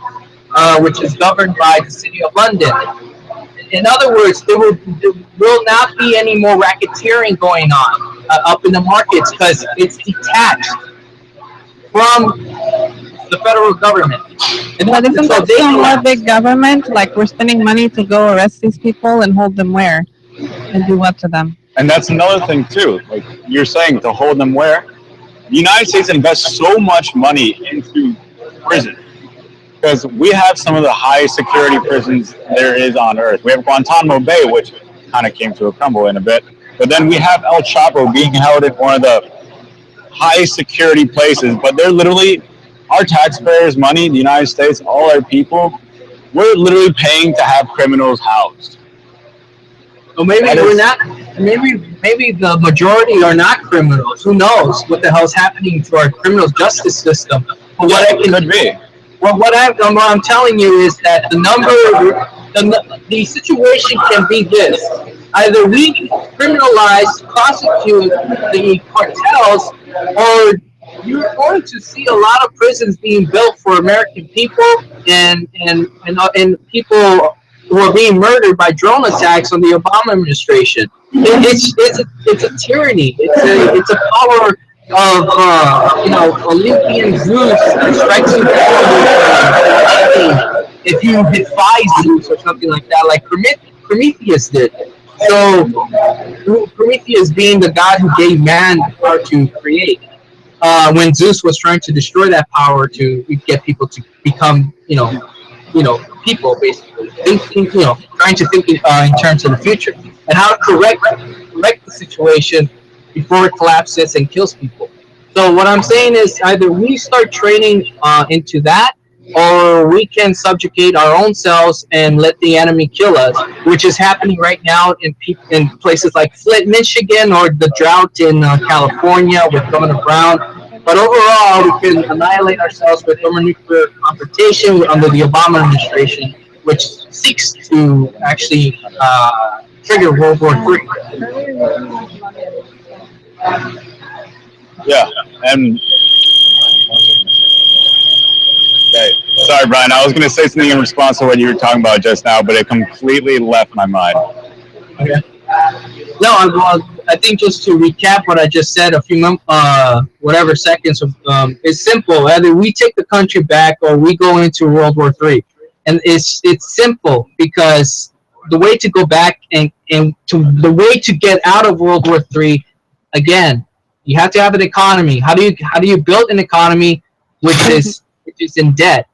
which is governed by the City of London. In other words, there will not be any more racketeering going on up in the markets because it's detached from the federal government. But isn't that still more big government? Like, we're spending money to go arrest these people and hold them where? And do what to them? And that's another thing too. Like you're saying, to hold them where? the United States invests so much money into prison because we have some of the highest security prisons there is on earth. We have Guantanamo Bay, which kind of came to a crumble in a bit, but then we have El Chapo being held in one of the highest security places, but they're literally our taxpayers' money, the United States, all our people, we're literally paying to have criminals housed. Well, maybe we're not. Maybe the majority are not criminals. Who knows what the hell's happening to our criminal justice system? But what I can, could be. Well, what I'm telling you is that the situation can be this: either we criminalize, prosecute the cartels, or you're going to see a lot of prisons being built for American people and people who are being murdered by drone attacks on the Obama administration. It's a tyranny. It's a power of Olympian Zeus that strikes you down if you defy Zeus or something like that, like Prometheus did. So Prometheus being the god who gave man the power to create. When Zeus was trying to destroy that power to get people to become, people basically, trying to think in terms of the future and how to correct the situation before it collapses and kills people. So what I'm saying is either we start training into that, or we can subjugate our own selves and let the enemy kill us, which is happening right now in places like Flint, Michigan, or the drought in California with Governor Brown. But overall, we can annihilate ourselves with thermonuclear confrontation under the Obama administration, which seeks to actually trigger World War III. Yeah, and okay. Sorry, Brian. I was going to say something in response to what you were talking about just now, but it completely left my mind. Okay. No, I think just to recap what I just said a few seconds of, it's simple. Either we take the country back or we go into World War III, and it's simple because the way to go back and the way to get out of World War III, again, you have to have an economy. How do you build an economy which is in debt?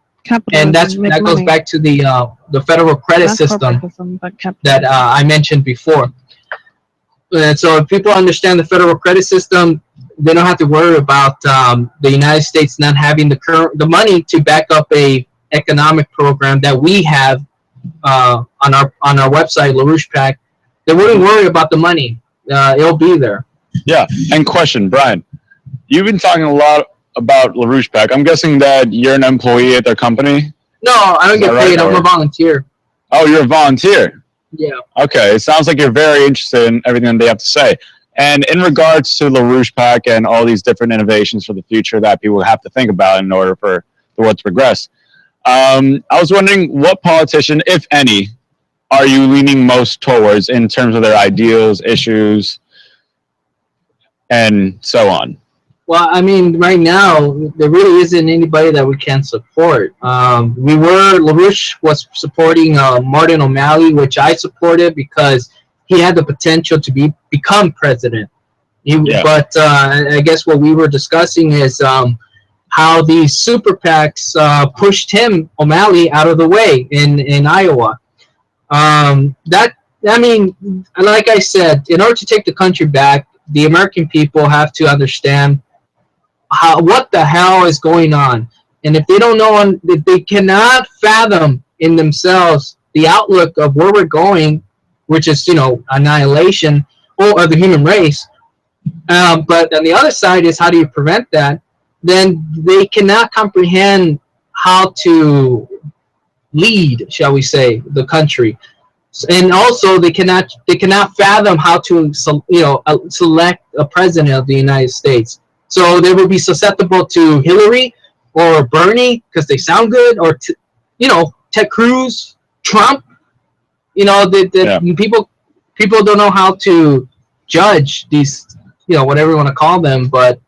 And that goes back to the federal credit system that I mentioned before. And so if people understand the federal credit system, they don't have to worry about the United States not having the money to back up a economic program that we have on our website, LaRouche Pack. They wouldn't worry about the money. It'll be there. Yeah. And question, Brian, you've been talking a lot about LaRouche Pack. I'm guessing that you're an employee at their company? No, I don't get paid. I'm a volunteer. Oh, you're a volunteer? Yeah. Okay. It sounds like you're very interested in everything they have to say. And in regards to LaRouche Pack and all these different innovations for the future that people have to think about in order for the world to progress, I was wondering what politician, if any, are you leaning most towards in terms of their ideals, issues, and so on? Well, I mean, right now, there really isn't anybody that we can support. LaRouche was supporting Martin O'Malley, which I supported because he had the potential to become president. But I guess what we were discussing is how these super PACs pushed O'Malley out of the way in Iowa. Like I said, in order to take the country back, the American people have to understand what the hell is going on. And if they don't know, if they cannot fathom in themselves the outlook of where we're going, which is, annihilation of the human race, but on the other side is how do you prevent that, then they cannot comprehend how to lead, shall we say, the country. And also they cannot fathom how to select a president of the United States. So they will be susceptible to Hillary or Bernie because they sound good, or Ted Cruz, Trump. People don't know how to judge these, whatever you want to call them, but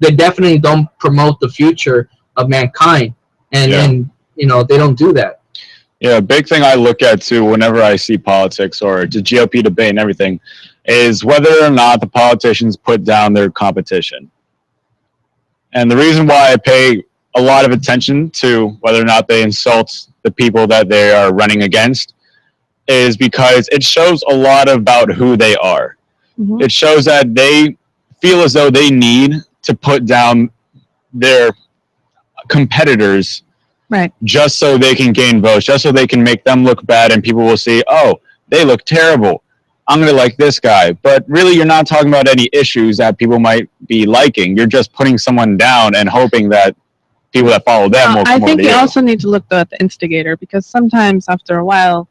they definitely don't promote the future of mankind, and they don't do that. Yeah, a big thing I look at too whenever I see politics or the GOP debate and everything is whether or not the politicians put down their competition. And the reason why I pay a lot of attention to whether or not they insult the people that they are running against is because it shows a lot about who they are. Mm-hmm. It shows that they feel as though they need to put down their competitors, right, just so they can gain votes, just so they can make them look bad, and people will say, oh, they look terrible, I'm going to like this guy. But really, you're not talking about any issues that people might be liking. You're just putting someone down and hoping that people that follow them will come over to you. I think you also need to look at the instigator, because sometimes after a while,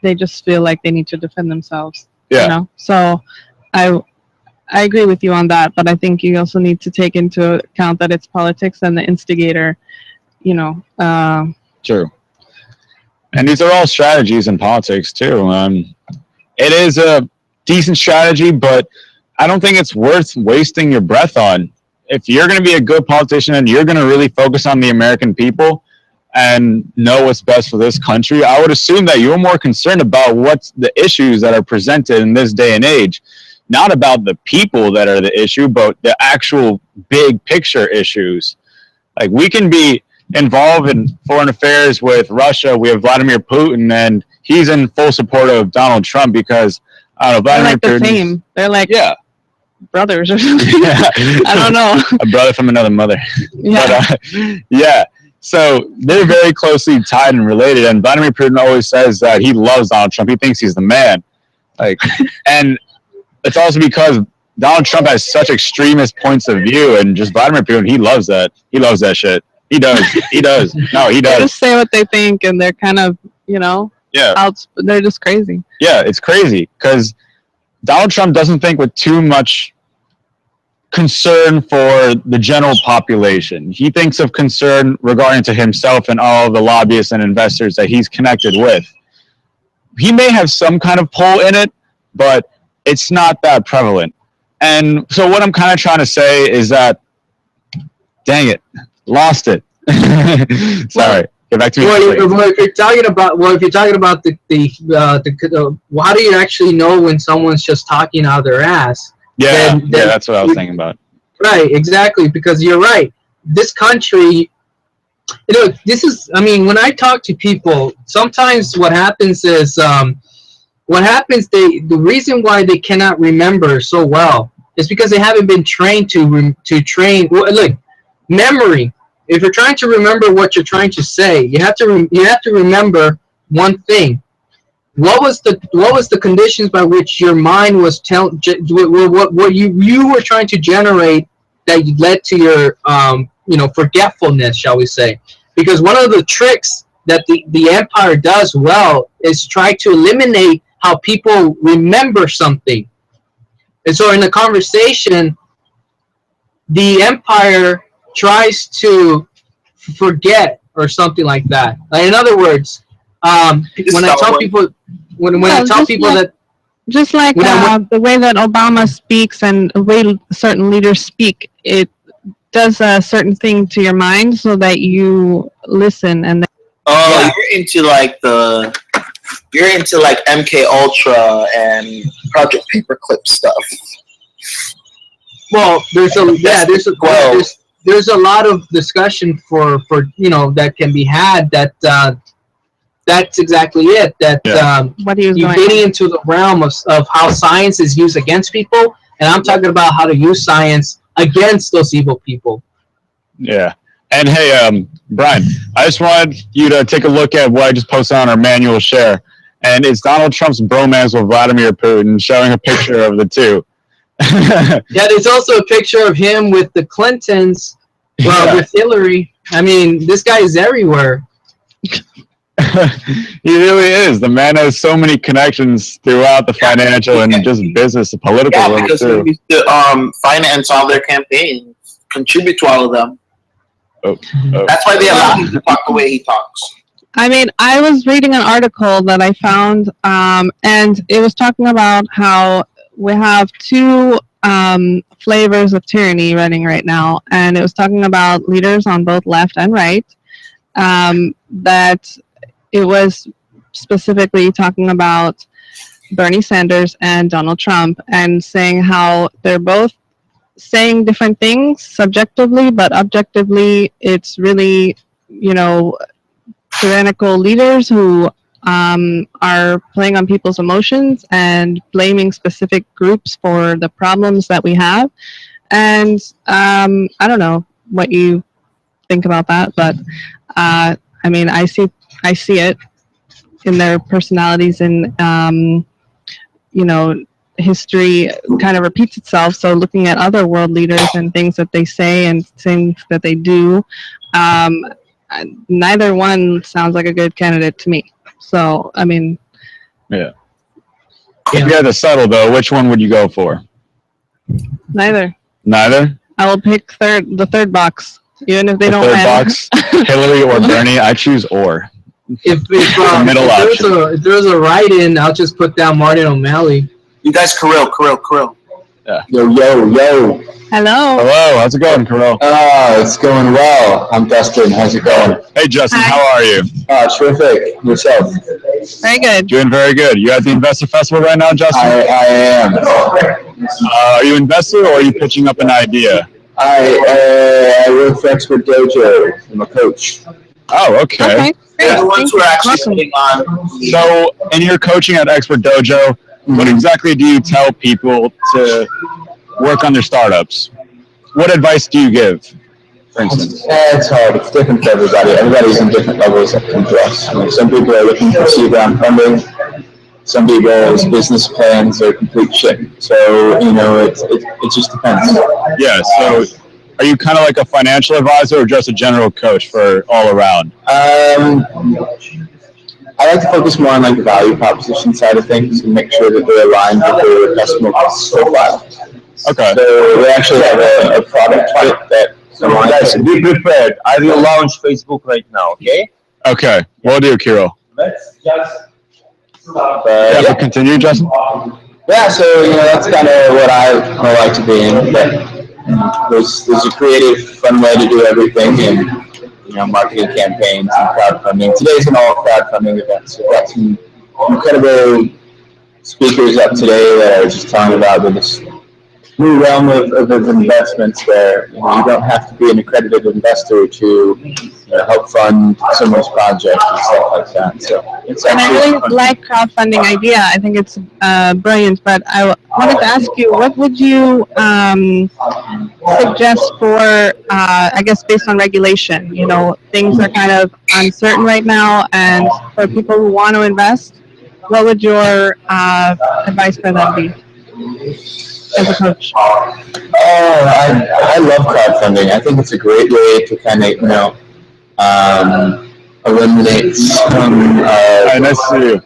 they just feel like they need to defend themselves. Yeah. You know? So I agree with you on that, but I think you also need to take into account that it's politics and the instigator, you know. True. And these are all strategies in politics too. It is a decent strategy, but I don't think it's worth wasting your breath on. If you're going to be a good politician and you're going to really focus on the American people and know what's best for this country, I would assume that you're more concerned about what's the issues that are presented in this day and age, not about the people that are the issue, but the actual big picture issues. Like, we can be involved in foreign affairs with Russia. We have Vladimir Putin, and he's in full support of Donald Trump because, I don't know, Vladimir They're like the same. They're like brothers or something. Yeah. I don't know. A brother from another mother. Yeah. But, yeah. So they're very closely tied and related. And Vladimir Putin always says that he loves Donald Trump. He thinks he's the man. Like, and it's also because Donald Trump has such extremist points of view, and just Vladimir Putin, he loves that. He loves that shit. He does. He does. No, he does. They just say what they think, and they're kind of, you know, they're just crazy. Yeah, it's crazy because Donald Trump doesn't think with too much concern for the general population. He thinks of concern regarding to himself and all the lobbyists and investors that he's connected with. He may have some kind of pull in it, but it's not that prevalent. And so what I'm kind of trying to say is that, dang it, lost it. Sorry. Get back to me. If you're talking about the how do you actually know when someone's just talking out of their ass? Yeah, that's what I was thinking about. Right, exactly, because you're right. This country, you know, this is, I mean, when I talk to people, sometimes what happens is, the reason why they cannot remember so well is because they haven't been trained to train. Well, look, memory. If you're trying to remember what you're trying to say, you have to remember one thing. What was the conditions by which your mind was what you were trying to generate that led to your forgetfulness, shall we say? Because one of the tricks that the empire does well is try to eliminate how people remember something. And so in the conversation, the empire tries to forget or something like that. Like, in other words, when I tell people that, just like the way that Obama speaks and the way certain leaders speak, it does a certain thing to your mind so that you listen and. You're into like MK Ultra and Project Paperclip stuff. Well, there's a lot of discussion for that can be had. That's exactly it. You're getting into the realm of how science is used against people, and I'm talking about how to use science against those evil people. Yeah. And hey, Brian, I just wanted you to take a look at what I just posted on our manual share. And it's Donald Trump's bromance with Vladimir Putin, showing a picture of the two. Yeah, there's also a picture of him with the Clintons, with Hillary. I mean, this guy is everywhere. He really is. The man has so many connections throughout the financial and just business and political world. Yeah, because he used to finance all their campaigns, contribute to all of them. That's why they allow him to talk the way he talks. I mean, I was reading an article that I found, and it was talking about how we have two flavors of tyranny running right now, and it was talking about leaders on both left and right, that it was specifically talking about Bernie Sanders and Donald Trump, and saying how they're both saying different things subjectively, but objectively, it's really, tyrannical leaders who are playing on people's emotions and blaming specific groups for the problems that we have. And I don't know what you think about that, but I mean, I see it in their personalities, and history kind of repeats itself. So looking at other world leaders and things that they say and things that they do, neither one sounds like a good candidate to me. So, I mean, yeah. If you had to settle though, which one would you go for? Neither. Neither? I will pick the third box, even if they don't third win. box, Hillary or Bernie. I choose or. If middle if there's a write-in, I'll just put down Martin O'Malley. You guys, Kirill. Yeah. Yo. Hello. Hello. How's it going, Kirill? It's going well. I'm Dustin. How's it going? Hey, Justin. Hi. How are you? Terrific. Yourself? Very good. Doing very good. You at the Investor Festival right now, Justin? I am. Are you an investor or are you pitching up an idea? I work for Expert Dojo. I'm a coach. Oh, okay. They're the ones who are actually putting on. So, in your coaching at Expert Dojo, what exactly do you tell people to work on their startups? What advice do you give, for instance? It's hard. It's different for everybody. Everybody's in different levels that come to us. Some people are looking for seed round funding. Some people's business plans are complete shit. So, it just depends. Yeah, so are you kind of like a financial advisor or just a general coach for all around? I like to focus more on like the value proposition side of things and make sure that they're aligned with their customer profile. Okay. So we actually have a product kit that. So guys, be prepared. I will launch Facebook right now. Okay. Okay. We'll do, Kiro. Let's just. But continue, Justin. Yeah. So that's kind of what I like to be in. But there's a creative, fun way to do everything, and marketing campaigns and crowdfunding. Today's an all crowdfunding event, so we've got some incredible speakers up today that are just talking about this new realm of investments where you don't have to be an accredited investor to help fund someone's project and stuff like that. So it's And I actually really fun. like crowdfunding idea. I think it's brilliant. But I wanted to ask you, what would you suggest for, I guess, based on regulation? Things are kind of uncertain right now, and for people who want to invest, what would your advice for them be as a coach? I love crowdfunding. I think it's a great way to kind of eliminate some. Hi, nice to see you.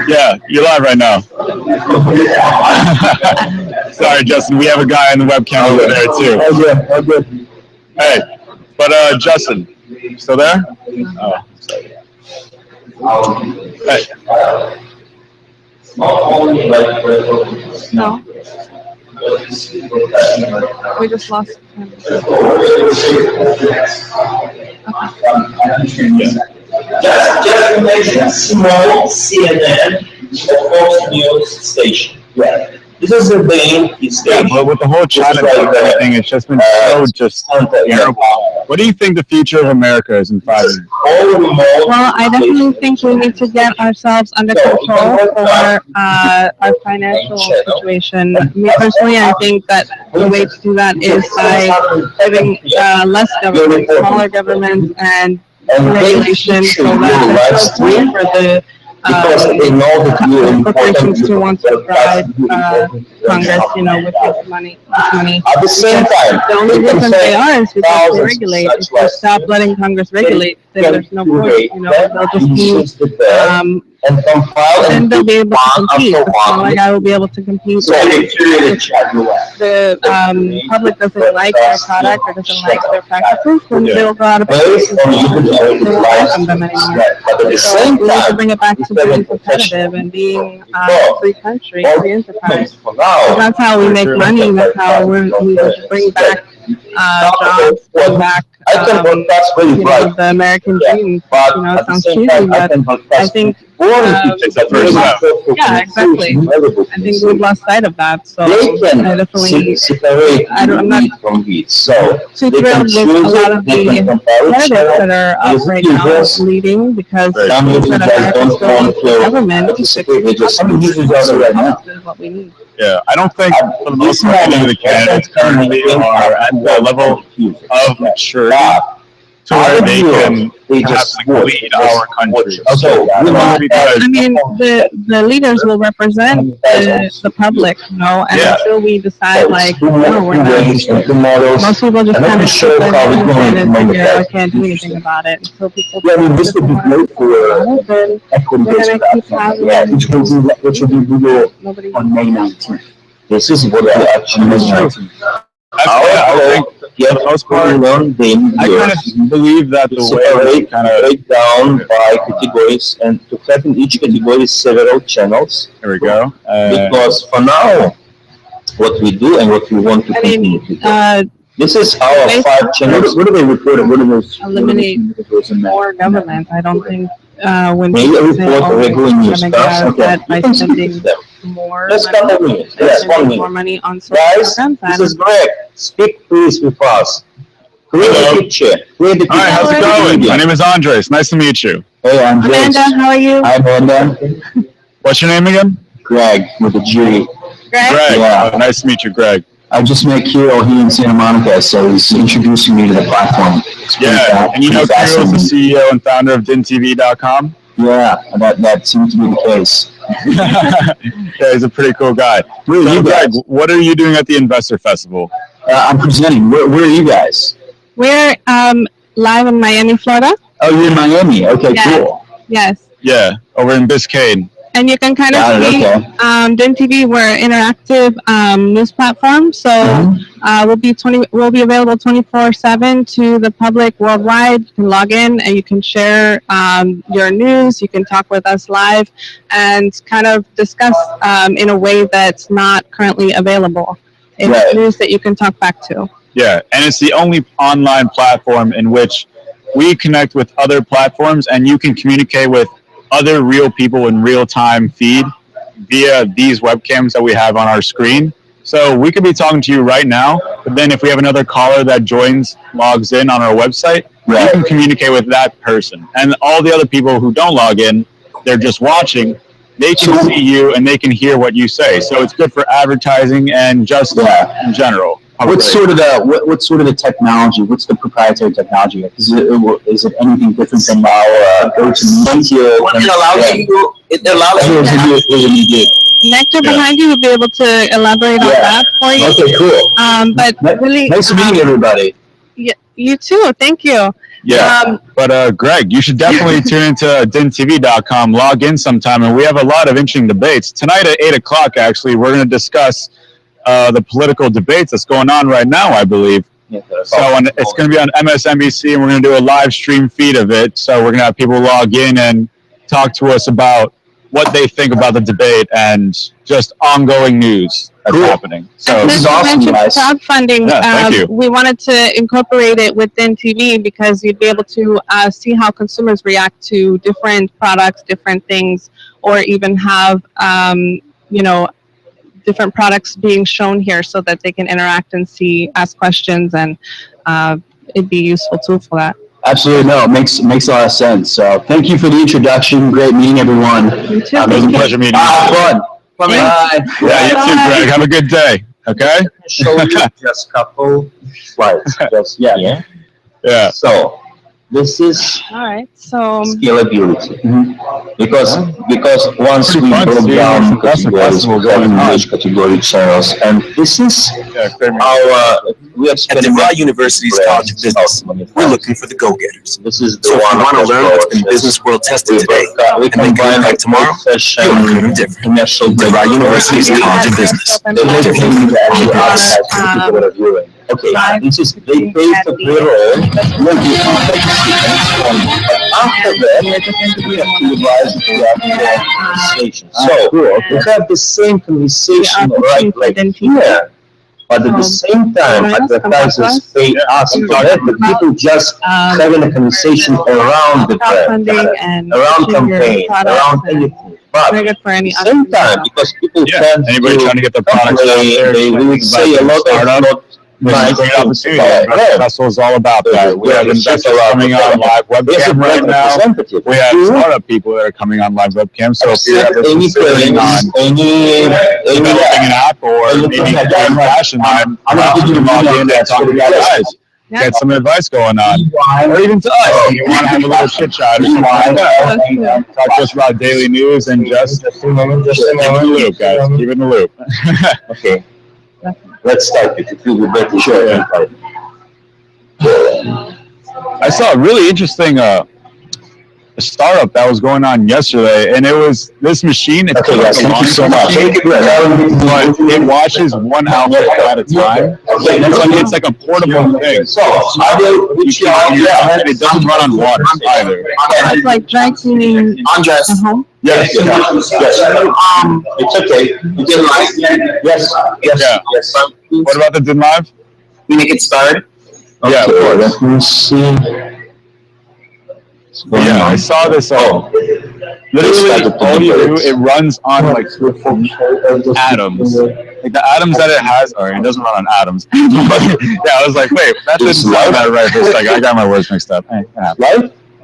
Yeah, you're live right now. Sorry, Justin. We have a guy on the webcam over there too. Oh, good. Hey, but Justin, you still there? Oh, sorry. Hey. No. We just lost him. Just imagine small CNN or Fox News station. Yeah. This is the main station. But with the whole China thing, it's just been so terrible. What do you think the future of America is in 5 years? Well, I definitely think we need to get ourselves under control for our financial situation. Me personally, I think that the way to do that is by having less government, smaller government, and regulation, so that there's no point for the corporations to want to bribe Congress, with this money. At the same time, The only reason they are is because they regulate. If you stop letting Congress regulate, then there's no point. They'll just be, and they'll be able to compete. The smaller guy will be able to compete. The public doesn't like their product or doesn't like their practices, then they'll go out of business. They won't welcome them anymore. So we need to bring it back to being competitive and being a free country, free enterprise. That's how we make money. That's how we bring back jobs, bring back the American dream. It sounds cheesy, but I think Or It's that first step. Yeah, exactly. I think we've lost sight of that. So they can I definitely, separate I'm not lead from lead. So too they can thrilled with choose a lot it, of they the can compare each candidates that channel. are up right now leading because Some things users that just Americans don't don't want need to the government to participate. They fix just problems. users are right now. This is what we need. Yeah, I don't think for the most part any of the candidates currently are at the level of maturity to where they can have to lead our country. So, because I mean, the leaders will represent the public, you know, and until we decide, like, no, we're not. Most people just kind of sit there and figure, I can't do anything about it. Until people this would be great for equity-based platform. Yeah, which will be Google on May 19th. This is what I actually mean. I think for the most part, I kind of believe that the way kind of break down by categories and to have in each category several channels. There we go. Because for now, what we do and what we want to continue to do. This is our 5 channels. What do they report? What are those? Eliminate more government. I don't think when They people say, report oh, regular we're news going to get out of stuff. that by spending more Let's money, couple minutes. Yes, 1 minute. more money on social Guys, programs. this is Greg. Speak please with us. Create a picture. Create a picture. All right, how's it going? My name is Andres. Nice to meet you. Hey, Andres. Amanda, how are you? Hi, Amanda. What's your name again? Greg with a G. Greg. Yeah. Oh, nice to meet you, Greg. I just met Kiro here in Santa Monica, so he's introducing me to the platform. Yeah, and you know Kiro is the CEO and founder of DINtv.com? Yeah, that seems to be the case. Yeah, he's a pretty cool guy. So, Greg, what are you doing at the Investor Festival? I'm presenting. Where are you guys? We're live in Miami, Florida. Oh, you're in Miami. Okay, cool. Yes. Yeah, over in Biscayne. And you can kind of see DINtv, we're an interactive news platform. So we'll be available 24/7 to the public worldwide. You can log in and you can share your news. You can talk with us live and kind of discuss in a way that's not currently available. It's news that you can talk back to. Yeah, and it's the only online platform in which we connect with other platforms and you can communicate with other real people in real time feed via these webcams that we have on our screen. So we could be talking to you right now, but then if we have another caller that logs in on our website, you can communicate with that person. And all the other people who don't log in, they're just watching, they can see you and they can hear what you say. So it's good for advertising and just in general. What's sort of the technology? What's the proprietary technology? Is it anything different than our go-to-media? It allows you. Nectar behind you will be able to elaborate on that for you. Okay, cool. But really, nice meeting everybody. Yeah, you too. Thank you. Yeah, but Greg, you should definitely tune into DINtv.com, log in sometime, and we have a lot of interesting debates. Tonight at 8 o'clock, actually, we're going to discuss the political debates that's going on right now, I believe. So it's going to be on MSNBC, and we're going to do a live stream feed of it. So we're going to have people log in and talk to us about what they think about the debate and just ongoing news that's happening. So this is awesome, guys. Crowdfunding. Thank you. We wanted to incorporate it within TV because you'd be able to see how consumers react to different products, different things, or even have different products being shown here so that they can interact and ask questions, and it'd be a useful tool for that. Absolutely, no, it makes a lot of sense. So thank you for the introduction. Great meeting everyone. You too. It was a pleasure meeting you. Fun. Bye. Yeah, you too, Greg. Have a good day. Okay. Show you just couple slides. Yeah. So this is all right. So scalability, because once we broke down categories, we have English category channels, and this is our we have at DeVry University's College of Business. We're looking for the go-getters. This is so if you want to learn what's been business world tested today, and then come back tomorrow, you'll learn different. DeVry University's College of Business. Okay, this is they pay the payroll. After that, we have to revise the conversation. So we have the same conversation right here. But at the same time, advertisers pay us for that, but people just having a conversation around the brand, around campaign, around anything. But at the same time, because people tend anybody trying to get their products out there, they will say a lot of this is a great opportunity. Festival is all about that. We have investors coming on live webcam right now. We have startup people that are coming on live webcam. So if you're ever considering on developing an app or maybe doing fashion line, I'm going to log in and talk to you guys. Get some advice going on, or even to us. If you want to have a little chit chat or something like that. Talk to us about daily news and just keep in the loop, guys. Keep in the loop. Okay. Let's start it. It will be better. Sure. I saw a really interesting startup that was going on yesterday, and it was this machine. It's okay, guys, thank you so much. But it washes one outfit at a time. It's like a portable thing. So it doesn't run on water either. It's like dry cleaning undress. at home. Yes. It's okay. You did live? Yes. Yes. What about the DIN live? You make it start. Okay, yeah, of course. Let me see. Yeah, I saw this. Literally, all you do, it runs on like atoms. Like the atoms that it has, or it doesn't run on atoms. Yeah, I was like, wait, that didn't sound that right for a second. I got my words mixed up. Right?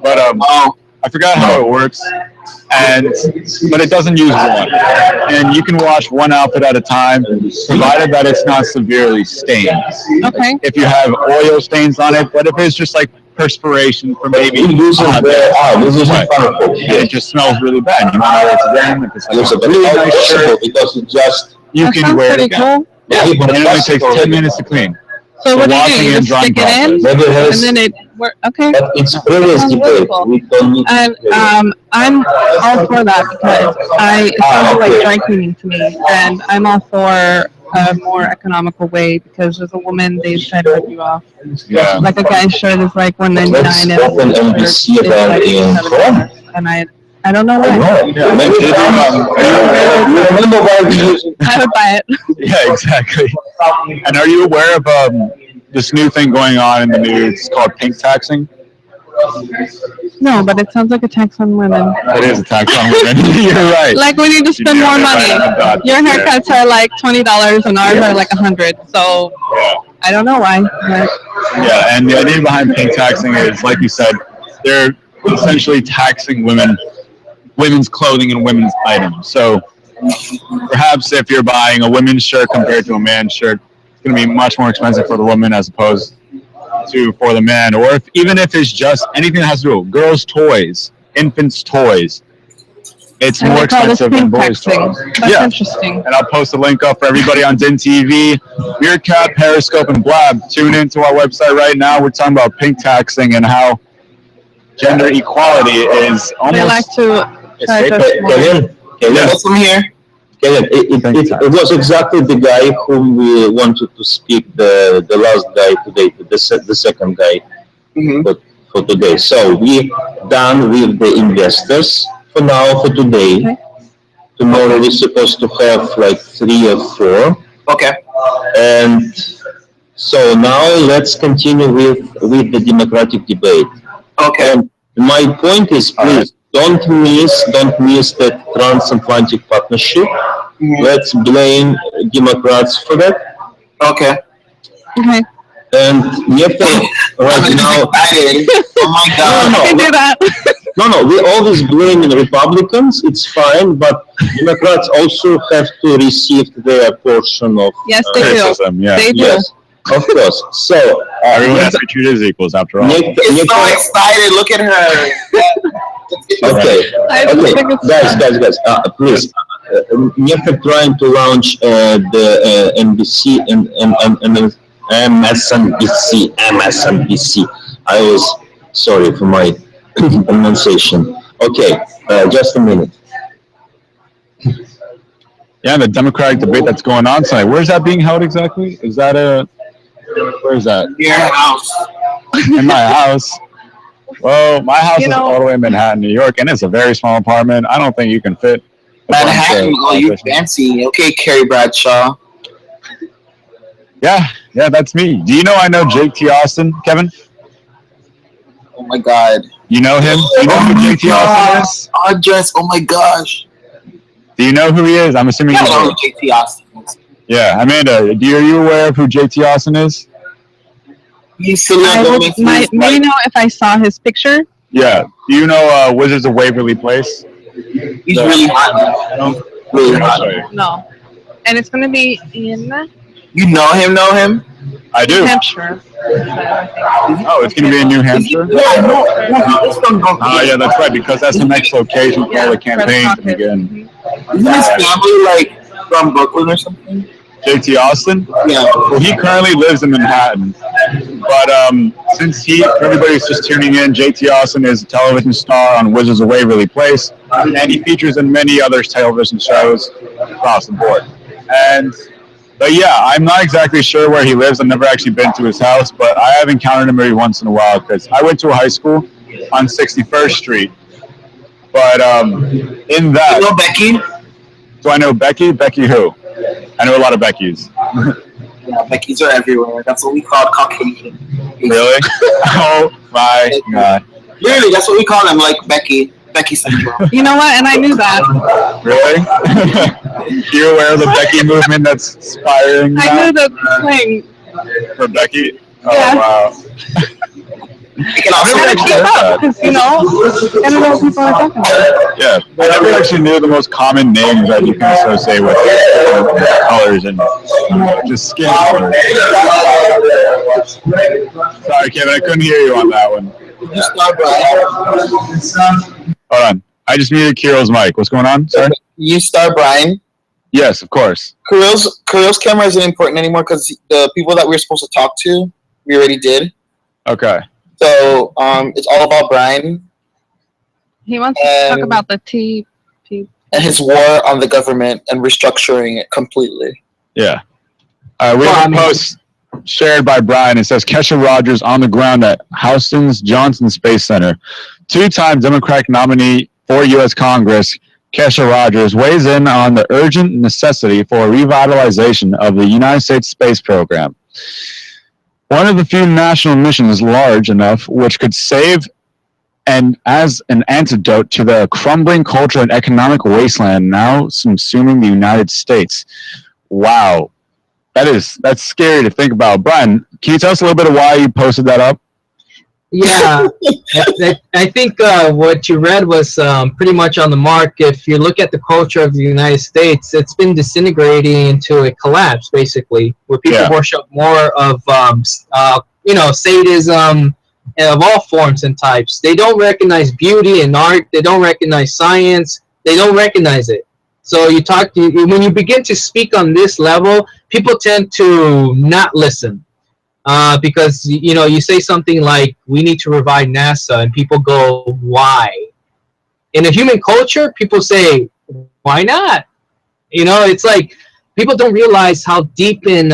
But I forgot how it works. But it doesn't use water, and you can wash one outfit at a time, provided that it's not severely stained. Okay. If you have oil stains on it, but if it's just like perspiration from maybe it just smells really bad. You want to wear it again. If it's like a really nice shirt, because it just you can wear it again. Cool. Yeah, and it only takes 10 minutes to clean. So what do you do? You just stick it in, and then it works. Okay. But it's previous debate. We don't need and I'm all for that because it sounds like dry cleaning to me, and I'm all for a more economical way because as a woman they try to rip you off. Yeah. Like a guy's shirt is like $1.99 and NBC like in Chrome. and I don't know why. You remember why we use it? I would buy it. Yeah, exactly. And are you aware of this new thing going on in the news? It's called pink taxing. No, but it sounds like a tax on women. It is a tax on women. You're right. Like we need to spend more money. Your haircuts are like $20 and ours are like $100. So I don't know why. But. Yeah, and the idea behind pink taxing is, like you said, they're essentially taxing women's clothing and women's items. So perhaps if you're buying a women's shirt compared to a man's shirt, it's going to be much more expensive for the woman as opposed to for the man. Or even if it's just anything that has to do with girls' toys, infants' toys, it's and more expensive than boys' toys. That's interesting. And I'll post a link up for everybody on DINtv, Meerkat, Periscope, and Blab. Tune into our website right now. We're talking about pink taxing and how gender equality is almost... They like to charge us more. Kevin, from here. Kevin, it was exactly the guy whom we wanted to speak, the last guy today, the second guy for today. So we done with the investors for now, for today. Okay. Tomorrow we're supposed to have like 3 or 4. Okay. And so now let's continue with the democratic debate. Okay. And my point is, please don't miss that transatlantic partnership. Let's blame Democrats for that. Okay. Okay. And right now, oh my God. I can do that. No, we always blame Republicans. It's fine, but Democrats also have to receive their portion of Yes, they criticism. do. Yeah. They do. Yes, of course. So Everyone has to be treated as equals after all. She's so excited. Look at her. Okay, guys, please. We're trying to launch the NBC and MSNBC. I was sorry for my pronunciation. Okay, just a minute. Yeah, the Democratic debate that's going on tonight. Where's that being held exactly? Is that where is that? Your house. In my house. Well, my house is all the way in Manhattan, New York, and it's a very small apartment. I don't think you can fit. Manhattan, oh, you fancy. Okay, Carrie Bradshaw. Yeah, that's me. Do you know I know JT Austin, Kevin? Oh my God. You know him? You know who JT Austin is? Andres, oh my gosh. Do you know who he is? I'm assuming I you know do. who JT Austin is. Yeah, Amanda, are you aware of who JT Austin is? He's I would maybe know if I saw his picture. Yeah. Do you know Wizards of Waverly Place? He's really hot. Really hot. No. And it's going to be in You know him? I do. New Hampshire. Oh, it's going to be in New Hampshire? Yeah, no. Oh, yeah, that's right, because that's the next location for all the campaigns to begin. Isn't his family like from Brooklyn or something? JT Austin? Yeah. Well, he currently lives in Manhattan. But since everybody's just tuning in, JT Austin is a television star on Wizards of Waverly Place, and he features in many other television shows across the board. But yeah, I'm not exactly sure where he lives. I've never actually been to his house, but I have encountered him every once in a while because I went to a high school on 61st Street. But in that... You know Becky? Do I know Becky? Becky who? I know a lot of Beckys. Yeah, Beckys are everywhere. That's what we call Caucasian. Really? Oh my God. Really, that's what we call them, like Becky syndrome. You know what? And I knew that. Really? You aware of the Becky movement that's inspiring now? I knew the thing. For Becky? Oh, Yeah. wow. I gotta keep up because, you know, I don't know what people are talking about. Yeah, I never actually knew the most common names that you can associate with colors and just skin colors. Sorry, Kevin, I couldn't hear you on that one. Hold on. I just muted Kiro's mic. What's going on? Sorry? You star Brian? Yes, of course. Kirill's camera isn't important anymore because the people that we were supposed to talk to, we already did. Okay. So it's all about Brian. He wants to talk about the TP. And his war on the government and restructuring it completely. Yeah. We have a post shared by Brian. It says, Kesha Rogers on the ground at Houston's Johnson Space Center. Two-time Democratic nominee for U.S. Congress, Kesha Rogers weighs in on the urgent necessity for revitalization of the United States space program. One of the few national missions large enough which could save and as an antidote to the crumbling cultural and economic wasteland now consuming the United States. Wow. That's scary to think about. Brian, can you tell us a little bit of why you posted that up? Yeah, I think what you read was pretty much on the mark. If you look at the culture of the United States, it's been disintegrating into a collapse, basically, where people worship more of, sadism of all forms and types. They don't recognize beauty and art. They don't recognize science. They don't recognize it. So when you begin to speak on this level, people tend to not listen. Because, you say something like, we need to revive NASA, and people go, why? In a human culture, people say, why not? It's like people don't realize how deep in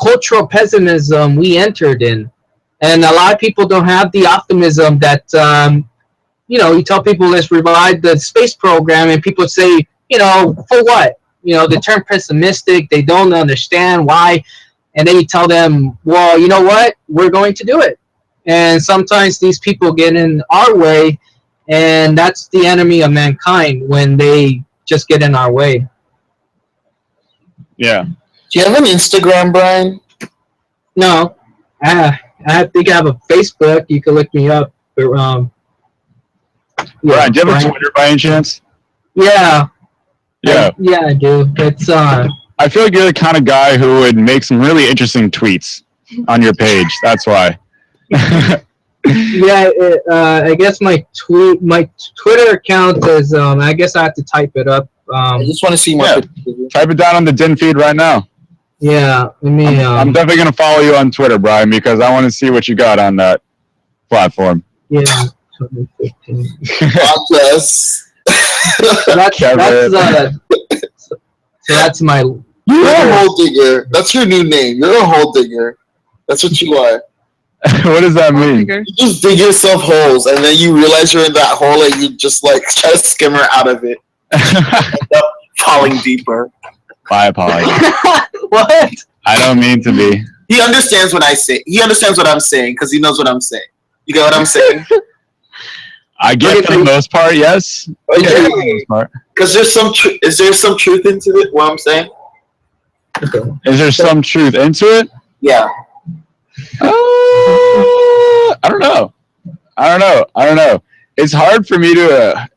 cultural pessimism we entered in. And a lot of people don't have the optimism that, you tell people, let's revive the space program, and people say, for what? They turn pessimistic. They don't understand why. And then you tell them, well, you know what? We're going to do it. And sometimes these people get in our way, and that's the enemy of mankind when they just get in our way. Yeah. Do you have an Instagram, Brian? No. I think I have a Facebook. You can look me up. But, Brian, do you have a Twitter by any chance? Yeah. Yeah. I do. It's I feel like you're the kind of guy who would make some really interesting tweets on your page. That's why. Yeah, I guess my Twitter account is. I guess I have to type it up. I just want to see more. Type it down on the DIN feed right now. Yeah, I'm definitely gonna follow you on Twitter, Brian, because I want to see what you got on that platform. Yeah. That's my. You're a hole digger. That's your new name. You're a hole digger. That's what you are. What does that mean? You just dig yourself holes, and then you realize you're in that hole, and you just try to skim her out of it. End up falling deeper. My apologies. What? I don't mean to be. He understands what I say. He understands what I'm saying because he knows what I'm saying. You get what I'm saying? I get for the most part, yes. Okay. Because there's some is there some truth into it? What I'm saying? Is there some truth into it? Yeah. I don't know. It's hard for me to.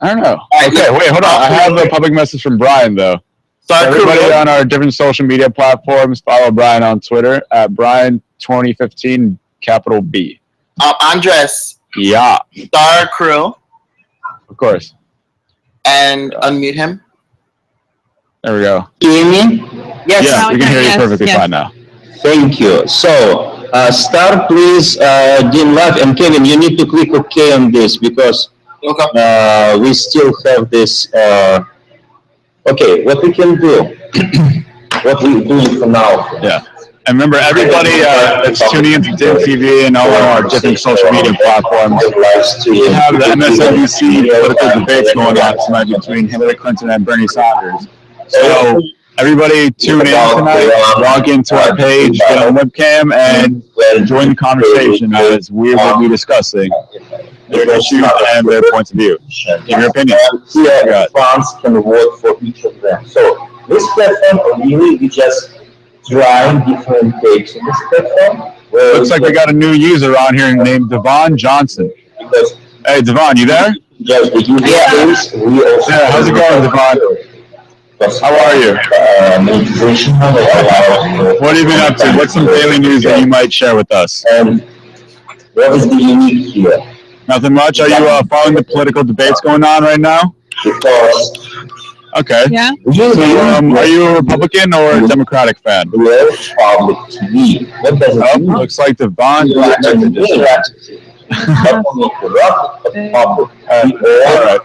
I don't know. Okay, wait, hold on. I have a public message from Brian though. Everybody on our different social media platforms, follow Brian on Twitter at Brian2015 capital B. Andres. Yeah. Star Crew. Of course. And unmute him. There we go. Can you hear me? Yes. Yeah, we can hear you perfectly fine now. Thank you. So, Star, please, Dean Love and Kevin, you need to click OK on this because we still have this. Okay, what we can do, what we do for now. Yeah. And remember, everybody that's tuning into DINtv and all of our different social media platforms, we have the MSNBC political debates going on tonight between Hillary Clinton and Bernie Sanders. So everybody tune in tonight, log into our page, get on webcam, and join the conversation as we will be discussing their issues and their points of view. Give your opinion. Here, fans can vote for each of them. So this platform really is just trying different takes in this platform. Looks like we got a new user on here named Devon Johnson. Hey, Devon, you there? Yes, the user yeah, how's it going, Devon? How are you? What have you been up to? What's some daily news that you might share with us? What is the unique here? Nothing much. Are you following the political debates going on right now? Because okay. Yeah. So, are you a Republican or a Democratic fan? Public TV. What does it mean? Looks like Devon. Not only corrupt, but public. All right.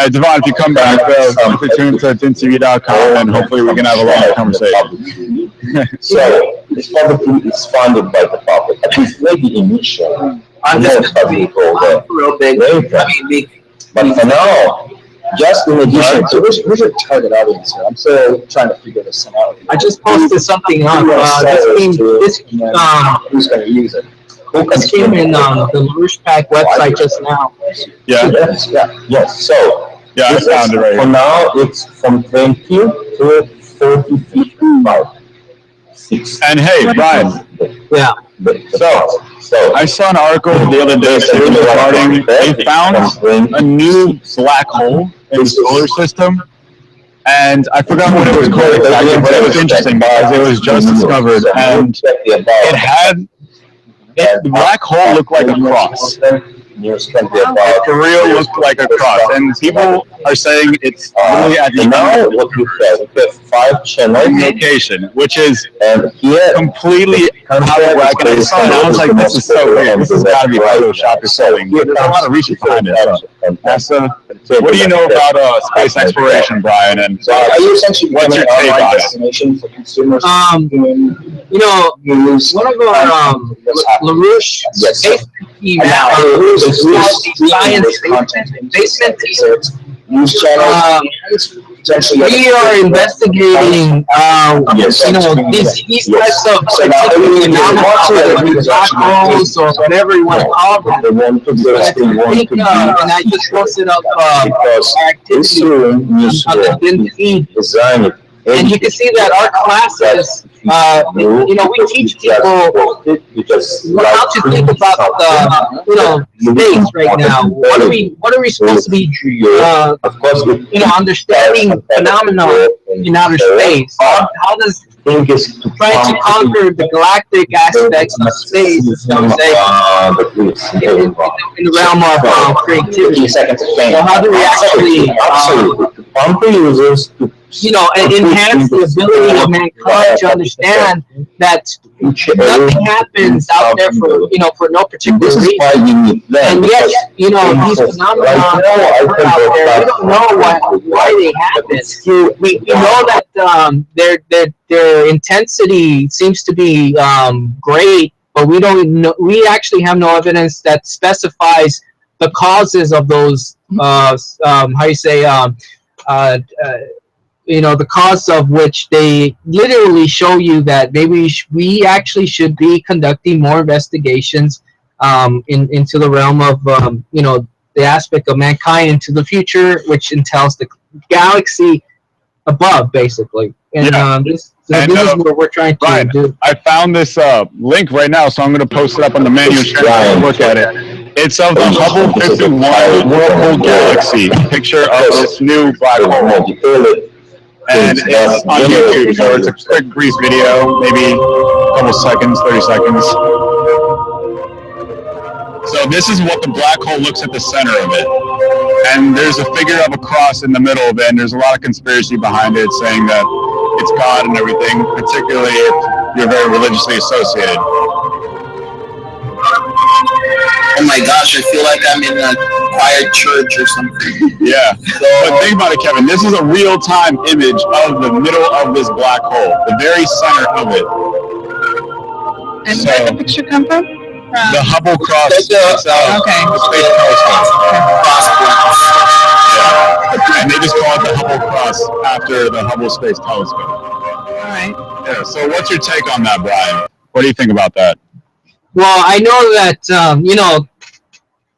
Devon, if you come back, if you tune into DINtv.com, and hopefully we can have a long conversation. So, this public TV is funded by the public. At least maybe initially. I'm just real big. But for now, just in addition to who's your target audience here? I'm still trying to figure this thing out. I just posted something on who's going to use it? This came in the LaRouche Pack website just now. Yeah. Yes. So yeah, I found it right here. For now, it's from 20 to 40 feet wide. And hey, Brian. Yeah. So I saw an article the other day too regarding they found a new black hole in the solar system. And I forgot what it was called exactly, but it was interesting because it was just discovered and it had the black hole looked like a cross. It for real looked like a cross, and people are saying it's really at the what we have 5 channels location, which is completely out of whack. And I saw it, I was like, this is so weird. This has got to be Photoshop or something. There's a lot of research behind it. NASA, what do you know about space exploration, Brian? And are you essentially what's your take on it? destination for consumers? You know, one of our LaRouche science basement news channels. We are investigating, you know, these types of phenomena, black holes or whatever you want to call them. And I just posted up activity on the DINtv. And you can see that our classes, you know, we teach people how to think about you know, space right now. What are we supposed to be, you know, understanding phenomena in outer space? How does trying to conquer the galactic aspects of space, shall we say, in the realm of creativity? So how do we actually you know, enhance the ability of mankind to understand that nothing happens out there for, you know, for no particular reason. And yet, you know, these phenomena are out there. We don't know why they happen. We know that their intensity seems to be great, but we don't know. We actually have no evidence that specifies the causes of those. How you say? the cause of which they literally show you that maybe we actually should be conducting more investigations into the realm of the aspect of mankind into the future, which entails the galaxy above, basically. And this is what we're trying to do. I found this link right now, so I'm going to post it up on the menu and look at it. It's of the Hubble 51 Whirlpool Galaxy, a picture of this new black hole. And it's on YouTube, so it's a quick, brief video, maybe a couple seconds, 30 seconds. So this is what the black hole looks at the center of it. And there's a figure of a cross in the middle of it, and there's a lot of conspiracy behind it, saying that it's God and everything, particularly if you're very religiously associated. Oh my gosh, I feel like I'm in a quiet church or something. Yeah. But think about it, Kevin. This is a real-time image of the middle of this black hole, the very center of it. And where did the picture come from? The Hubble cross. It's the space telescope. Yeah. And they just call it the Hubble cross after the Hubble Space Telescope. All right. Yeah. So what's your take on that, Brian? What do you think about that? Well, I know that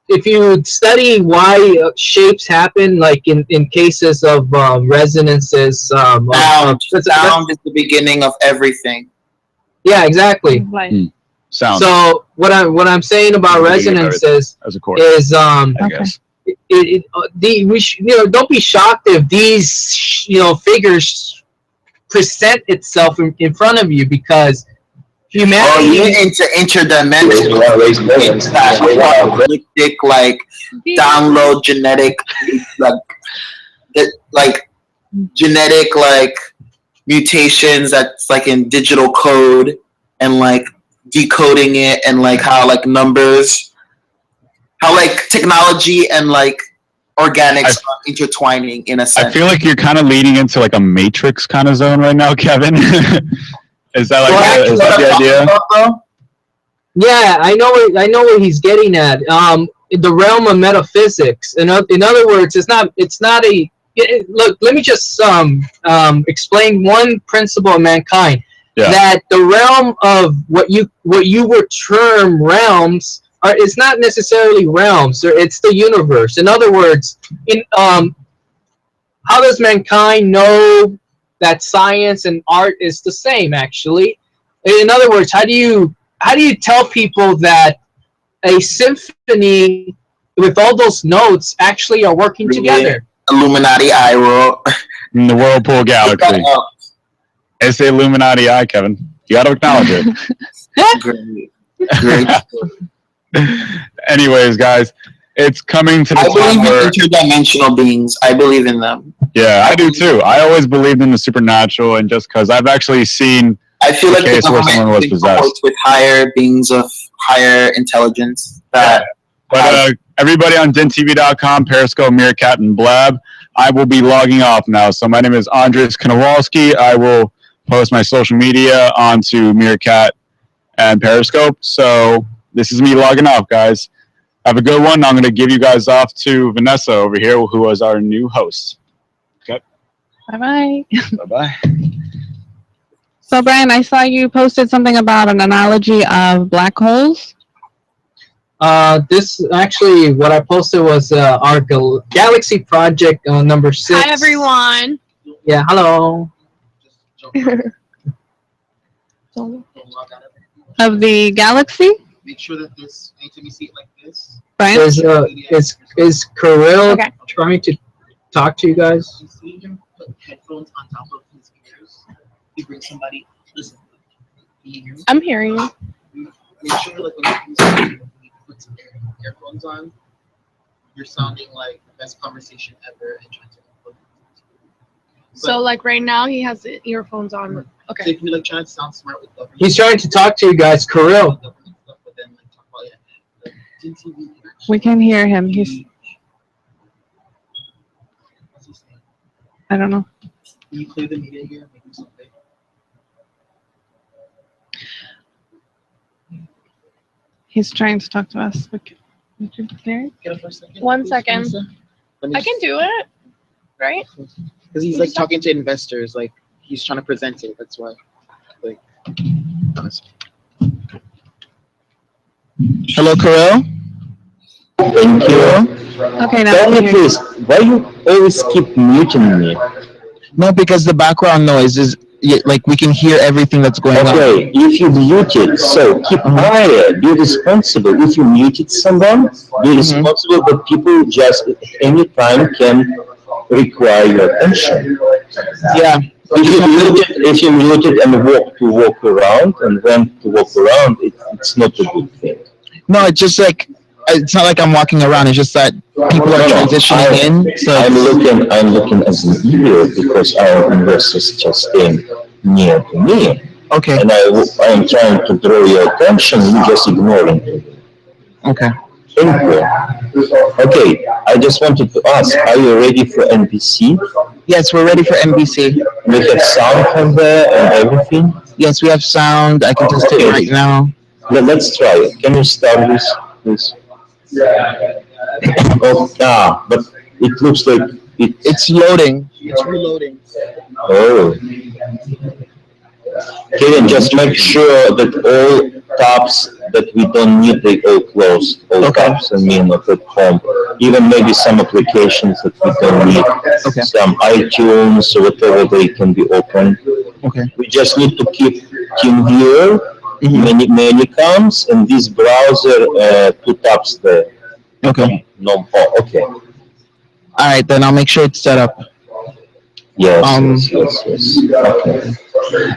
if you study why shapes happen, like in cases of resonances, sound is the beginning of everything. Yeah, exactly. Sound. So what I'm saying about resonances is I guess. Don't be shocked if these figures present itself in front of you, because humanity into interdimensional like download genetic like genetic like mutations that's like in digital code, and like decoding it, and like how like numbers, how like technology and like organics are intertwining in a sense. I feel like you're kind of leading into like a Matrix kind of zone right now, Kevin. Is that like is that the idea? Yeah, I know what he's getting at. In the realm of metaphysics. In other words, it's not a look. Let me just explain one principle of mankind. Yeah. That the realm of what you would term realms it's not necessarily realms. It's the universe. In other words, how does mankind know that science and art is the same? Actually, in other words, how do you tell people that a symphony with all those notes actually are working together? Illuminati eye roll. In the Whirlpool Galaxy. It's the Illuminati eye, Kevin. You got to acknowledge it. Great. Anyways, guys, it's coming to the I believe in interdimensional beings. I believe in them. Yeah, I do too. I always believed in the supernatural, and just because I've actually seen I feel like case where someone was possessed with higher beings of higher intelligence. That But everybody on DINtv.com, Periscope, Meerkat, and Blab, I will be logging off now. So my name is Andres Konowalski. I will post my social media onto Meerkat and Periscope. So this is me logging off, guys. Have a good one. I'm going to give you guys off to Vanessa over here, who was our new host. Okay. Bye-bye. Bye-bye. So, Brian, I saw you posted something about an analogy of black holes. This actually, what I posted was our Galaxy Project number 6. Hi, everyone. Yeah, hello. Of the galaxy? Make sure that this, anytime you see it like this. Brian? Is Kirill trying to talk to you guys? You see him put headphones on top of his ears. You bring somebody, listen. Can you hear me? I'm hearing you. Make sure like when you put some earphones on, you're sounding like the best conversation ever and trying to so like right now he has the earphones on. Okay. So if you like trying to sound smart with government, He's trying to talk to you guys, Kirill. We can hear him. He's. I don't know. Can you clear the media here and make him something? He's trying to talk to us. Okay. Get up for a second. 1 second. I can do it, right? because he's like talking to investors, like he's trying to present it. That's why. Like, Hello, Carell. Thank you. Okay, now Tell I me, can hear you. please, why you always keep muting me? No, because the background noise is like we can hear everything that's going on. Okay, if you mute it, so keep quiet, be responsible. If you muted someone, be responsible, but people just anytime can require your attention. Yeah. If you mute it and walk around, and when to walk around, it's not a good thing. No, it's just like it's not like I'm walking around. It's just that people are transitioning in. So I'm looking as an idiot because our investors just came near to me. Okay. And I'm trying to draw your attention, you just ignoring it. Okay. Thank you. Okay, I just wanted to ask, are you ready for NBC? Yes, we're ready for NBC. We have sound from there and everything? Yes, we have sound. I can test it right now. Let's try it. Can you start this, please? Oh, but it looks like it's loading. it's reloading. Oh. Kevin, just make sure that all tabs that we don't need, they all close. All tabs, I mean, not at home. Even maybe some applications that we don't need. Okay. Some iTunes or whatever, they can be open. Okay. We just need to keep TeamViewer, many comes, and this browser, 2 tabs there. Okay. No, okay. All right, then I'll make sure it's set up. Yes. Okay.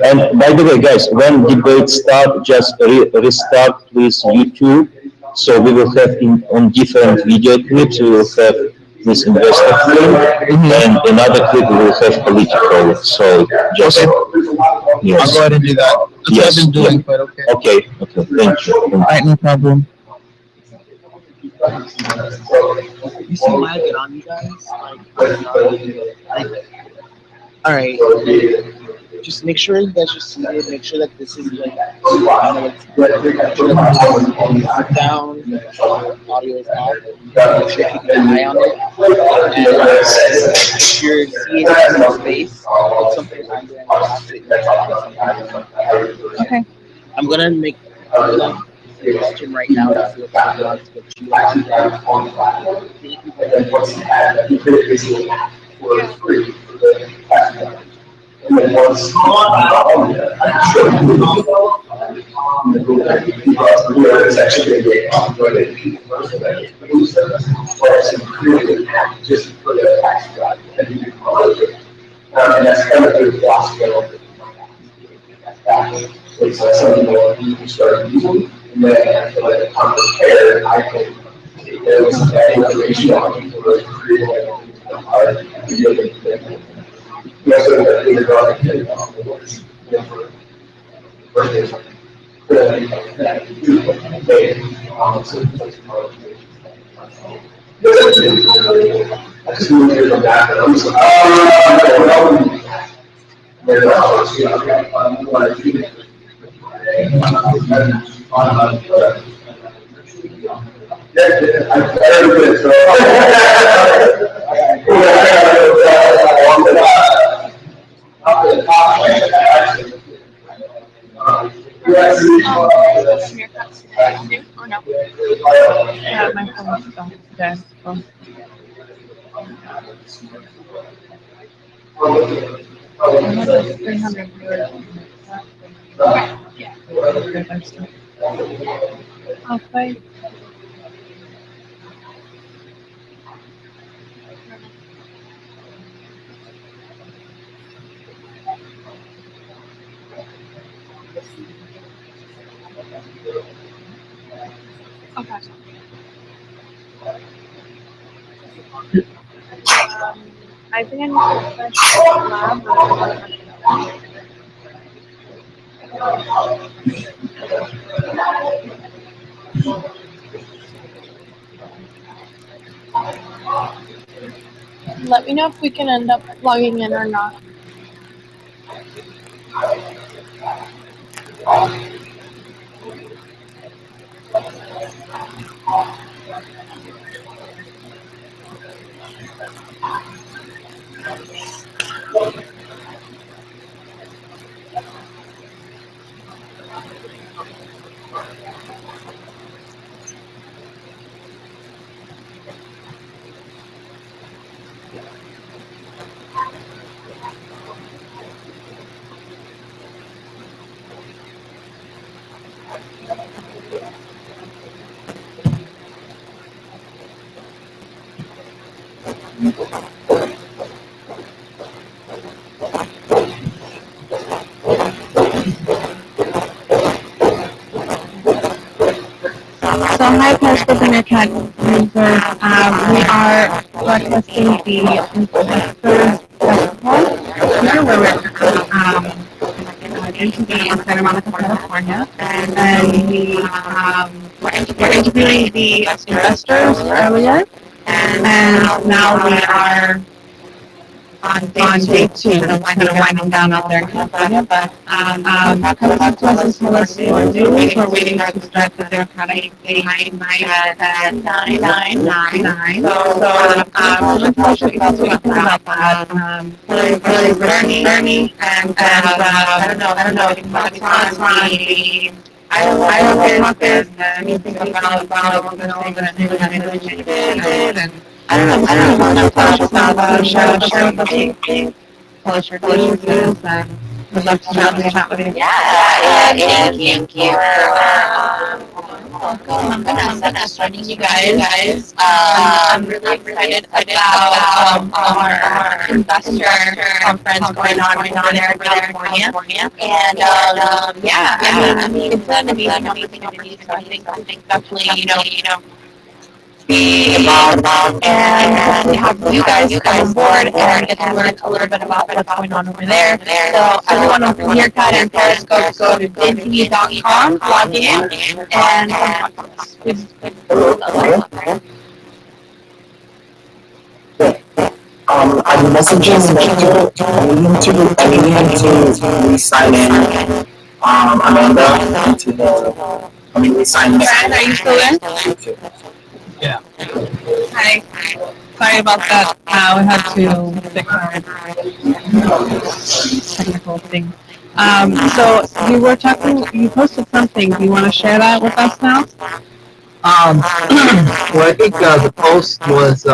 And by the way, guys, when debate start, just restart please YouTube. So we will have on different video clips, we will have this investor clip, and another clip we will have political. So just yes. I'll go ahead and do that. That's what I've been doing, but okay. Okay. Thank you. All right, no problem. You see why I get on you guys? Like, all right. Just make sure you guys are seated. Make sure that this is like, sit down. Audio is off. Make sure you keep an eye on it. And if you're seeing it in space, it's something I'm doing. Okay. I'm gonna make a question right now to see what you want. And then once it's actually just for the tax drive. And that's kind of the philosophy. It's something that you can start using, and then after I'm prepared, I can take that information on you to create Yeah, my phone's downstairs. So. I have like 300 viewers. Yeah. I'll play. Okay. I think I need to refresh lab Let me know if we can end up logging in or not. So hi Periscope Internet users, we are broadcasting the Investors Festival here where we're DINtv in Santa Monica, California, and we're interviewing the investors earlier, and now we are on day two. It's kind of winding down out there in California, but come to us and tell us what you're doing. We're waiting to start the Democratic Day 999. So tell us what you think about that. Bernie, and I don't know, what's on the Iowa caucus, and you think about the things that they did, and I don't know, tell us about share with us anything, tell us your experiences, and we'd love to chat with you. Yeah, thank you for Vanessa joining you guys. I'm really excited about our investor conference going on over there in California. And yeah, I mean, it's an amazing opportunity. So I think definitely, be involved and have you guys come on board and get to learn a little bit about what's going on over there. So everyone on Meerkat and Periscope, go to DINtv.com, log in, and come talk to us. I'm messaging Victor. I need him to re-sign in Amanda into the. Re-sign in. Brad, are you still there? Yeah. Hi. Sorry about that. We had to fix our technical thing. So you posted something. Do you want to share that with us now? Well, I think the post was